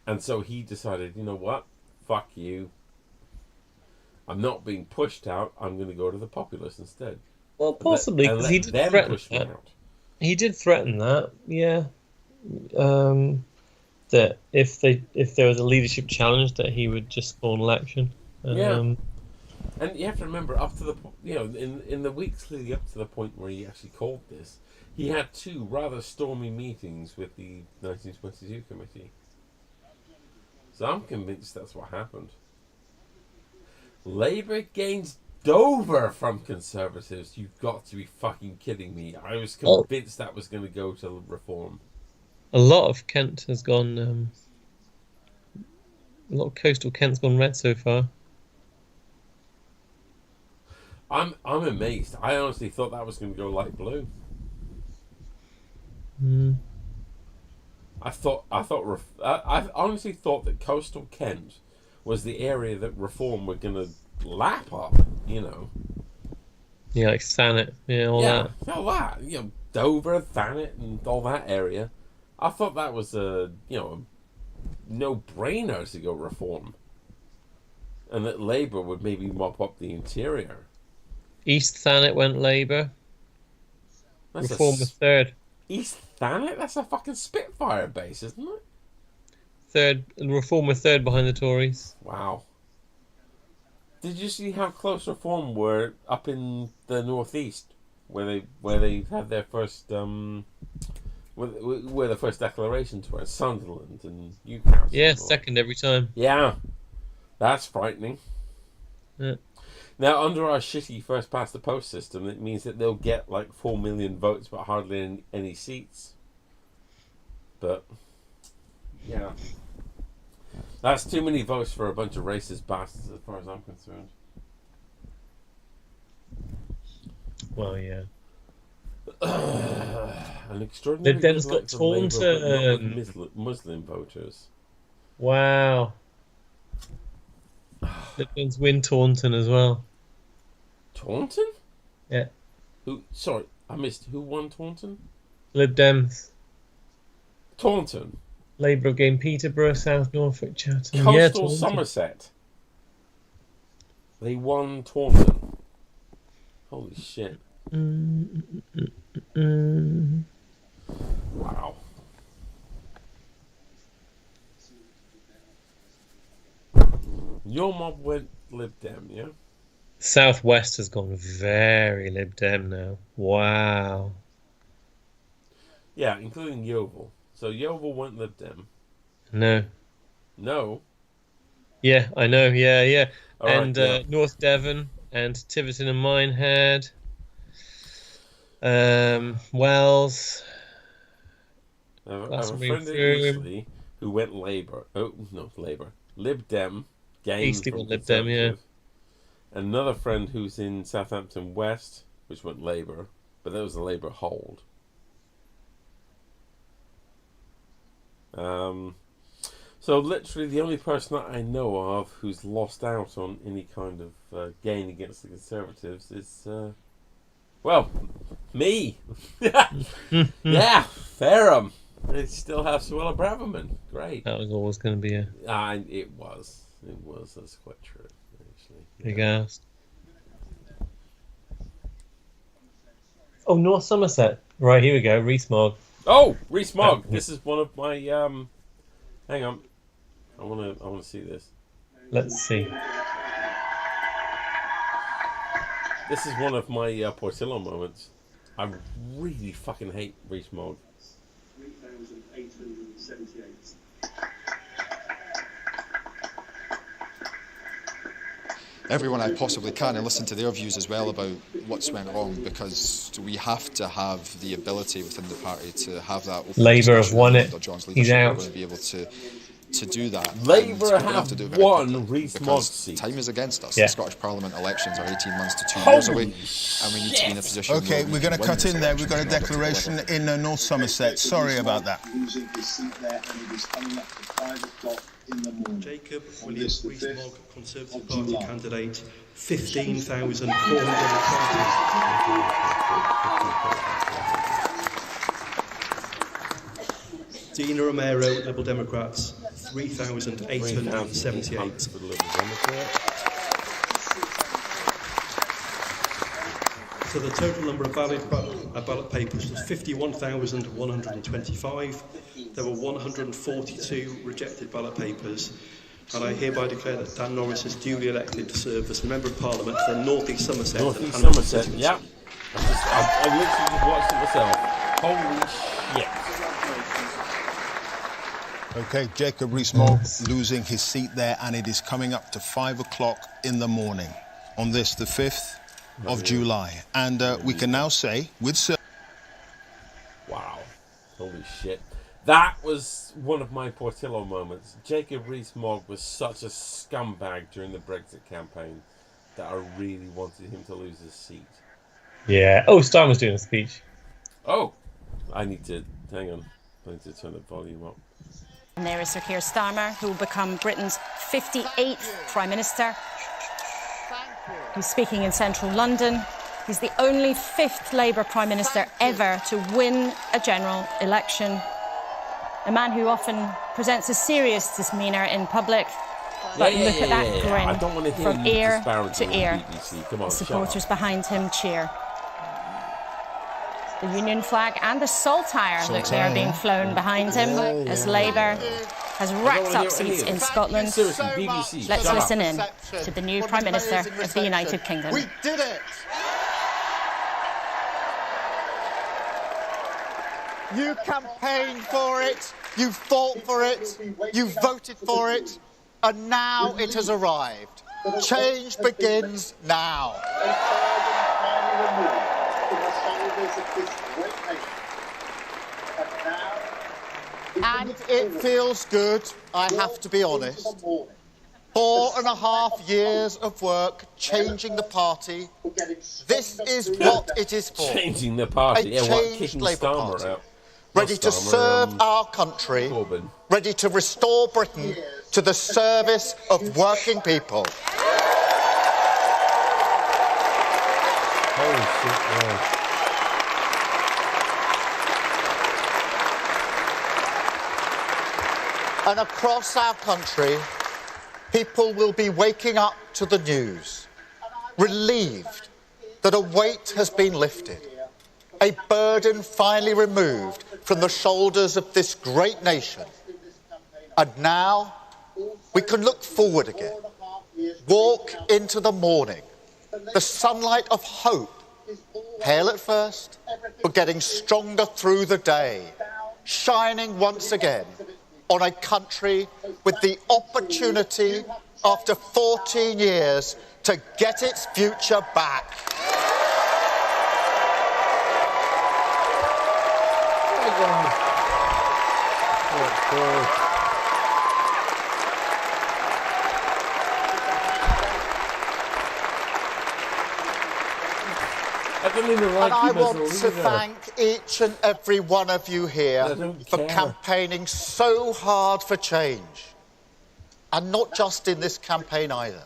Speaker 2: And so he decided, you know what? Fuck you. I'm not being pushed out. I'm going to go to the populace instead.
Speaker 17: Well, possibly, because he did threaten that. He did threaten that, yeah. That if there was a leadership challenge, that he would just call an election.
Speaker 2: Yeah. And you have to remember, up to the in the weeks leading up to the point where he actually called this, he had two rather stormy meetings with the 1922 committee. So I'm convinced that's what happened. Labour gains Dover from Conservatives. You've got to be fucking kidding me. I was convinced that was going to go to Reform.
Speaker 17: A lot of Kent has gone... a lot of coastal Kent's gone red so far.
Speaker 2: I'm amazed. I honestly thought that was going to go light blue. I honestly thought that coastal Kent was the area that Reform were going to lap up, you know.
Speaker 17: Yeah, like Thanet, all that.
Speaker 2: You know, Dover, Thanet, and all that area. I thought that was a no-brainer to go Reform, and that Labour would maybe mop up the interior.
Speaker 17: East Thanet went Labour. Reform was third.
Speaker 2: East Thanet? That's a fucking Spitfire base, isn't it?
Speaker 17: Third, Reform were third behind the Tories.
Speaker 2: Wow. Did you see how close Reform were up in the northeast, where they had their first where the first declarations were? Sunderland and Newcastle.
Speaker 17: Yeah, second every time.
Speaker 2: Yeah, that's frightening.
Speaker 17: Yeah.
Speaker 2: Now, under our shitty first past the post system, it means that they'll get like 4 million votes, but hardly any seats. But yeah. That's too many votes for a bunch of racist bastards, as far as I'm concerned.
Speaker 17: Well, yeah.
Speaker 2: An extraordinary.
Speaker 17: The Dems got Taunton.
Speaker 2: Muslim voters.
Speaker 17: Wow. The Dems win Taunton as well.
Speaker 2: Taunton?
Speaker 17: Yeah.
Speaker 2: Who? Sorry, I missed. Who won Taunton?
Speaker 17: Lib Dems.
Speaker 2: Taunton.
Speaker 17: Labour gained Peterborough, South Norfolk, Chatham.
Speaker 2: Coastal Somerset. They won Taunton. Holy shit. Wow. Your mob went Lib Dem, yeah?
Speaker 17: Southwest has gone very Lib Dem now. Wow.
Speaker 2: Yeah, including Yeovil. So Yeovil went Lib Dem.
Speaker 17: No.
Speaker 2: No?
Speaker 17: Yeah, I know. Yeah.
Speaker 2: All
Speaker 17: and
Speaker 2: right, yeah.
Speaker 17: North Devon and Tiverton and Minehead. Wells.
Speaker 2: I have a friend in Eastleigh who went Labour. Oh, no, Labour. Lib Dem.
Speaker 17: Eastleigh went Lib Dem, yeah.
Speaker 2: Another friend who's in Southampton West, which went Labour, but that was a Labour hold. So literally the only person that I know of who's lost out on any kind of gain against the Conservatives is, well, me. Yeah, Fairham. They still have Suella Braverman. Great.
Speaker 17: That was always going to be a...
Speaker 2: It was. That's quite true, actually.
Speaker 17: Big ass. Oh, North Somerset. Right, here we go. Rees-Mogg.
Speaker 2: Oh, Rees-Mogg. This is one of my... hang on. I want to see this.
Speaker 17: Let's see.
Speaker 2: This is one of my Portillo moments. I really fucking hate Rees-Mogg.
Speaker 20: 3,878.
Speaker 21: Everyone I possibly can and listen to their views as well about what's went wrong, because we have to have the ability within the party to have that.
Speaker 17: Labour have won it.
Speaker 21: He's out. We're going to be able to do that.
Speaker 2: Labour have won Rees-Mogg seat.
Speaker 21: Time is against us.
Speaker 17: Yeah.
Speaker 21: The Scottish Parliament elections are 18 months to 2 years away, and we need to be in a position.
Speaker 9: Okay, we're going to cut in there. We've got a declaration in North Somerset. Sorry about that.
Speaker 20: Losing his seat there, and it is coming up to 5 o'clock in the morning. Jacob William Rees-Mogg, Conservative Party candidate, 15,420. Dina Romero, Liberal Democrats, 3,878. So the total number of valid ballot papers was 51,125. There were 142 rejected ballot papers. And I hereby declare that Dan Norris is duly elected to serve as Member of Parliament for North East Somerset.
Speaker 2: North East Somerset, yeah. I literally just watched it myself. Holy shit.
Speaker 9: Okay, Jacob Rees-Mogg losing his seat there, and it is coming up to 5 o'clock in the morning on this, the 5th of July. And we can now say, with certainty...
Speaker 2: Wow. Holy shit. That was one of my Portillo moments. Jacob Rees-Mogg was such a scumbag during the Brexit campaign that I really wanted him to lose his seat.
Speaker 17: Yeah. Oh, Stein was doing a speech.
Speaker 2: Oh! I need to... Hang on. I need to turn the volume up.
Speaker 7: And there is Sir Keir Starmer, who will become Britain's 58th Prime Minister. He's speaking in central London. He's the only 5th Labour Prime Minister ever to win a general election. A man who often presents a serious demeanour in public. But look at that grin
Speaker 2: I don't want to hear
Speaker 7: from
Speaker 2: you
Speaker 7: ear
Speaker 2: disparaging
Speaker 7: to ear.
Speaker 2: the BBC. Come on,
Speaker 7: The
Speaker 2: shut
Speaker 7: supporters
Speaker 2: up.
Speaker 7: behind him cheer. The Union flag and the Saltire, look, they are being flown behind him as Labour has racked up seats in Scotland.
Speaker 2: Seriously, BBC,
Speaker 7: Let's
Speaker 2: shut
Speaker 7: listen
Speaker 2: up.
Speaker 7: in to the new Prime Minister of the United Kingdom.
Speaker 4: We did it! You campaigned for it, you fought for it, you voted for it, and now it has arrived. Change begins now. And it feels good, I have to be honest. 4.5 years of work changing the party. This is what it is for.
Speaker 2: Changing the party.
Speaker 4: A
Speaker 2: Yeah, what?
Speaker 4: changed
Speaker 2: Kicking
Speaker 4: Labour
Speaker 2: Starmer
Speaker 4: Party.
Speaker 2: out.
Speaker 4: Ready to serve our country, ready to restore Britain to the service of working people.
Speaker 2: Holy shit, yeah.
Speaker 4: And across our country, people will be waking up to the news, relieved that a weight has been lifted, a burden finally removed from the shoulders of this great nation. And now we can look forward again, walk into the morning, the sunlight of hope, pale at first, but getting stronger through the day, shining once again on a country with the opportunity, after 14 years, to get its future back. And I want to thank each and every one of you here for campaigning so hard for change. And not just in this campaign either.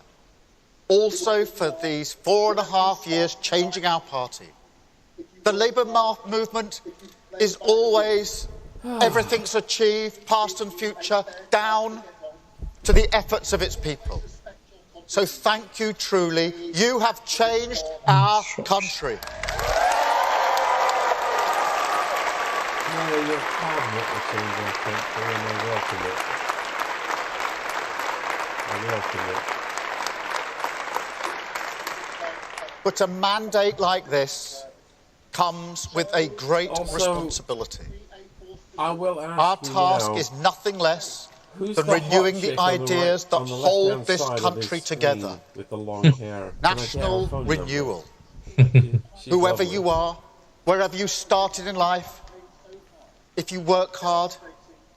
Speaker 4: Also for these 4.5 years changing our party. The Labour movement is always everything's achieved, past and future, down to the efforts of its people. So thank you truly. You have changed our country.
Speaker 2: No, your cabinet will change our country, and I welcome it. I welcome it.
Speaker 4: But a mandate like this comes with a great
Speaker 2: Also,
Speaker 4: responsibility.
Speaker 2: I will ask
Speaker 4: Our
Speaker 2: you
Speaker 4: task
Speaker 2: now,
Speaker 4: is nothing less
Speaker 2: who's
Speaker 4: than
Speaker 2: the hot
Speaker 4: renewing
Speaker 2: chick
Speaker 4: the
Speaker 2: on
Speaker 4: ideas
Speaker 2: right,
Speaker 4: that
Speaker 2: on the
Speaker 4: hold
Speaker 2: left-hand
Speaker 4: this
Speaker 2: side of
Speaker 4: country
Speaker 2: screen
Speaker 4: together.
Speaker 2: with the long hair? Can I get her
Speaker 4: National
Speaker 2: phone number?
Speaker 4: renewal.
Speaker 2: She's
Speaker 4: Whoever
Speaker 2: lovely.
Speaker 4: you are, wherever you started in life, if you work hard,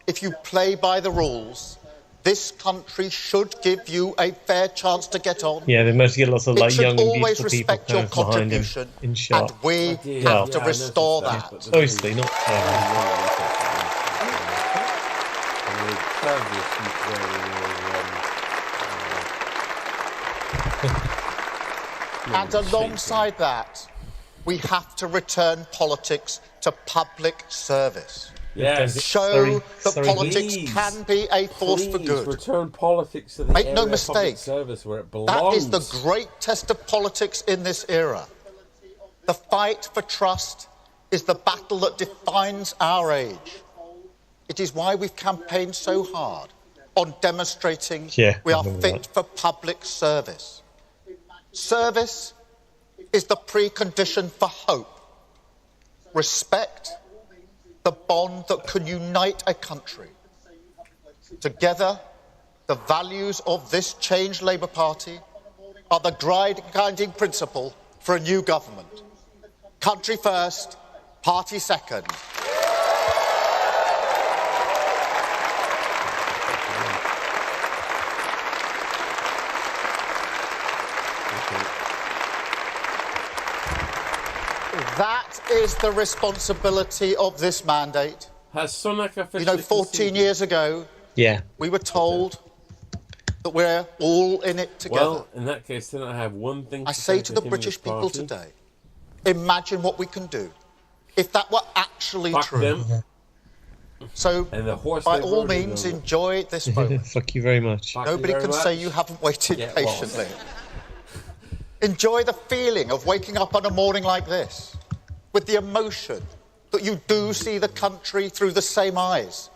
Speaker 4: if you play by the rules, this country should give you a fair chance to get on.
Speaker 17: Yeah, they mostly get lots of like
Speaker 4: It should
Speaker 17: young and
Speaker 4: always
Speaker 17: beautiful people
Speaker 4: respect your
Speaker 17: kind of behind him
Speaker 4: contribution,
Speaker 17: in shot.
Speaker 4: and we have to restore that.
Speaker 17: Obviously, not.
Speaker 4: And alongside that, we have to return politics to public service.
Speaker 2: Yes.
Speaker 4: Show that politics can be a force for good.
Speaker 2: Return politics to the
Speaker 4: Make no
Speaker 2: area of public
Speaker 4: mistake,
Speaker 2: service where it
Speaker 4: that
Speaker 2: belongs.
Speaker 4: is the great test of politics in this era. The fight for trust is the battle that defines our age. It is why we've campaigned so hard on demonstrating we are fit for public service. Service is the precondition for hope. Respect, the bond that can unite a country. Together, the values of this changed Labour Party are the guiding principle for a new government. Country first, party second. That is the responsibility of this mandate.
Speaker 2: Has Sunak officially
Speaker 4: You know, 14 years ago,
Speaker 17: Yeah.
Speaker 4: We were told that we're all in it together.
Speaker 2: Well, in that case, then I have one thing
Speaker 4: I say to the British people today, imagine what we can do if that were actually true. So, by all means, enjoy this moment.
Speaker 17: Fuck you very much.
Speaker 4: Nobody can say you haven't waited patiently. Enjoy the feeling of waking up on a morning like this, with the emotion that you do see the country through the same eyes.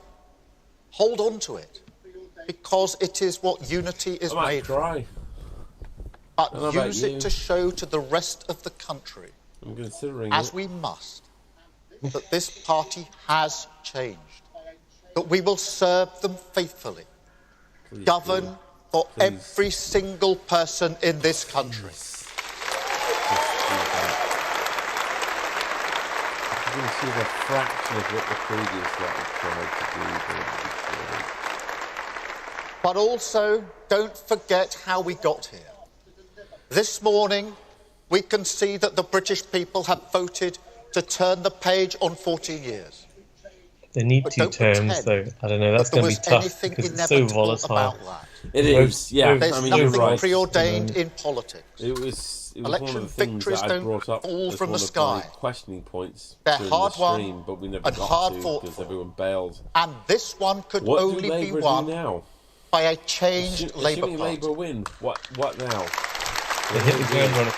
Speaker 4: Hold on to it, because it is what unity is made of. But use it to show to the rest of the country, as we must, that this party has changed, that we will serve them faithfully, govern for every single person in this country.
Speaker 2: You can see the fraction of what the previous lot tried to do.
Speaker 4: But also, don't forget how we got here. This morning, we can see that the British people have voted to turn the page on 14 years.
Speaker 17: They need two terms, though. I don't know, that's going to be tough because it's so volatile.
Speaker 2: It is, yeah.
Speaker 4: There's nothing preordained in politics.
Speaker 2: It was
Speaker 4: election victories don't fall from the sky.
Speaker 2: Questioning points.
Speaker 4: They're hard won
Speaker 2: but we never
Speaker 4: and
Speaker 2: got
Speaker 4: hard
Speaker 2: to
Speaker 4: fought
Speaker 2: because
Speaker 4: for.
Speaker 2: everyone bailed.
Speaker 4: And this one could only be won by a changed Labour Party.
Speaker 2: Labour win. What now?
Speaker 17: They hit the ground running.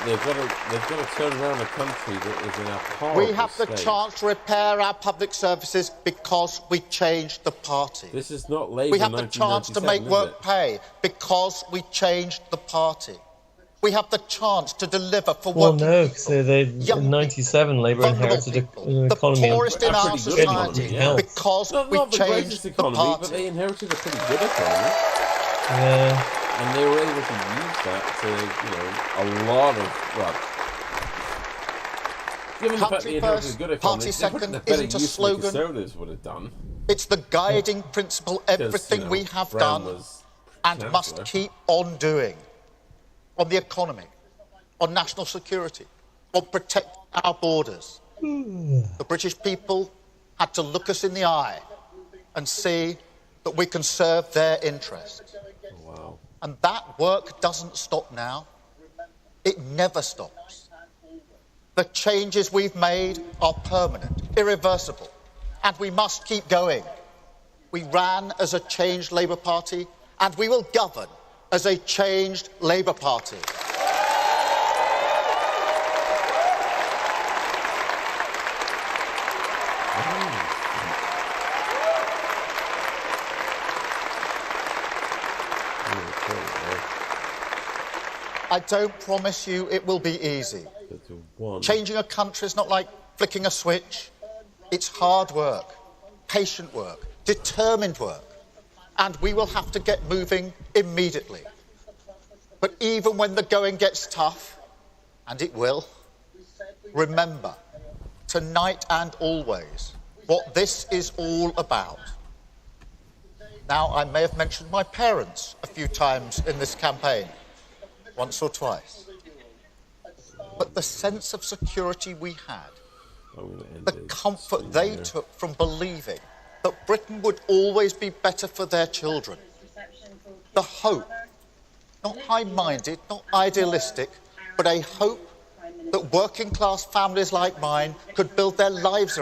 Speaker 2: They've got to turn around a country that is in a horrible
Speaker 4: We have the chance to repair our public services because we changed the party.
Speaker 2: This is not Labour.
Speaker 4: We have the chance to make work pay because we changed the party. We have the chance to deliver for
Speaker 17: well,
Speaker 4: working
Speaker 17: no, because in 97 Labour inherited an economy.
Speaker 4: The poorest in our society because we changed the party.
Speaker 2: But they inherited a pretty good economy.
Speaker 17: Yeah.
Speaker 2: And they were able to use that to, a lot of, given the fact they inherited a good economy,
Speaker 4: party second isn't a slogan.
Speaker 2: Conservatives would have done.
Speaker 4: It's the guiding principle, everything we have done and must keep on doing. On the economy, on national security, on protect our borders. The British people had to look us in the eye and see that we can serve their interests.
Speaker 2: Wow.
Speaker 4: And that work doesn't stop now. It never stops. The changes we've made are permanent, irreversible, and we must keep going. We ran as a changed Labour Party, and we will govern as a changed Labour Party. I don't promise you it will be easy. Changing a country is not like flicking a switch. It's hard work, patient work, determined work. And we will have to get moving immediately. But even when the going gets tough, and it will, remember, tonight and always, what this is all about. Now, I may have mentioned my parents a few times in this campaign, once or twice. But the sense of security we had, the comfort they took from believing that Britain would always be better for their children. The hope, not high-minded, not idealistic, but a hope that working-class families like mine could build their lives around.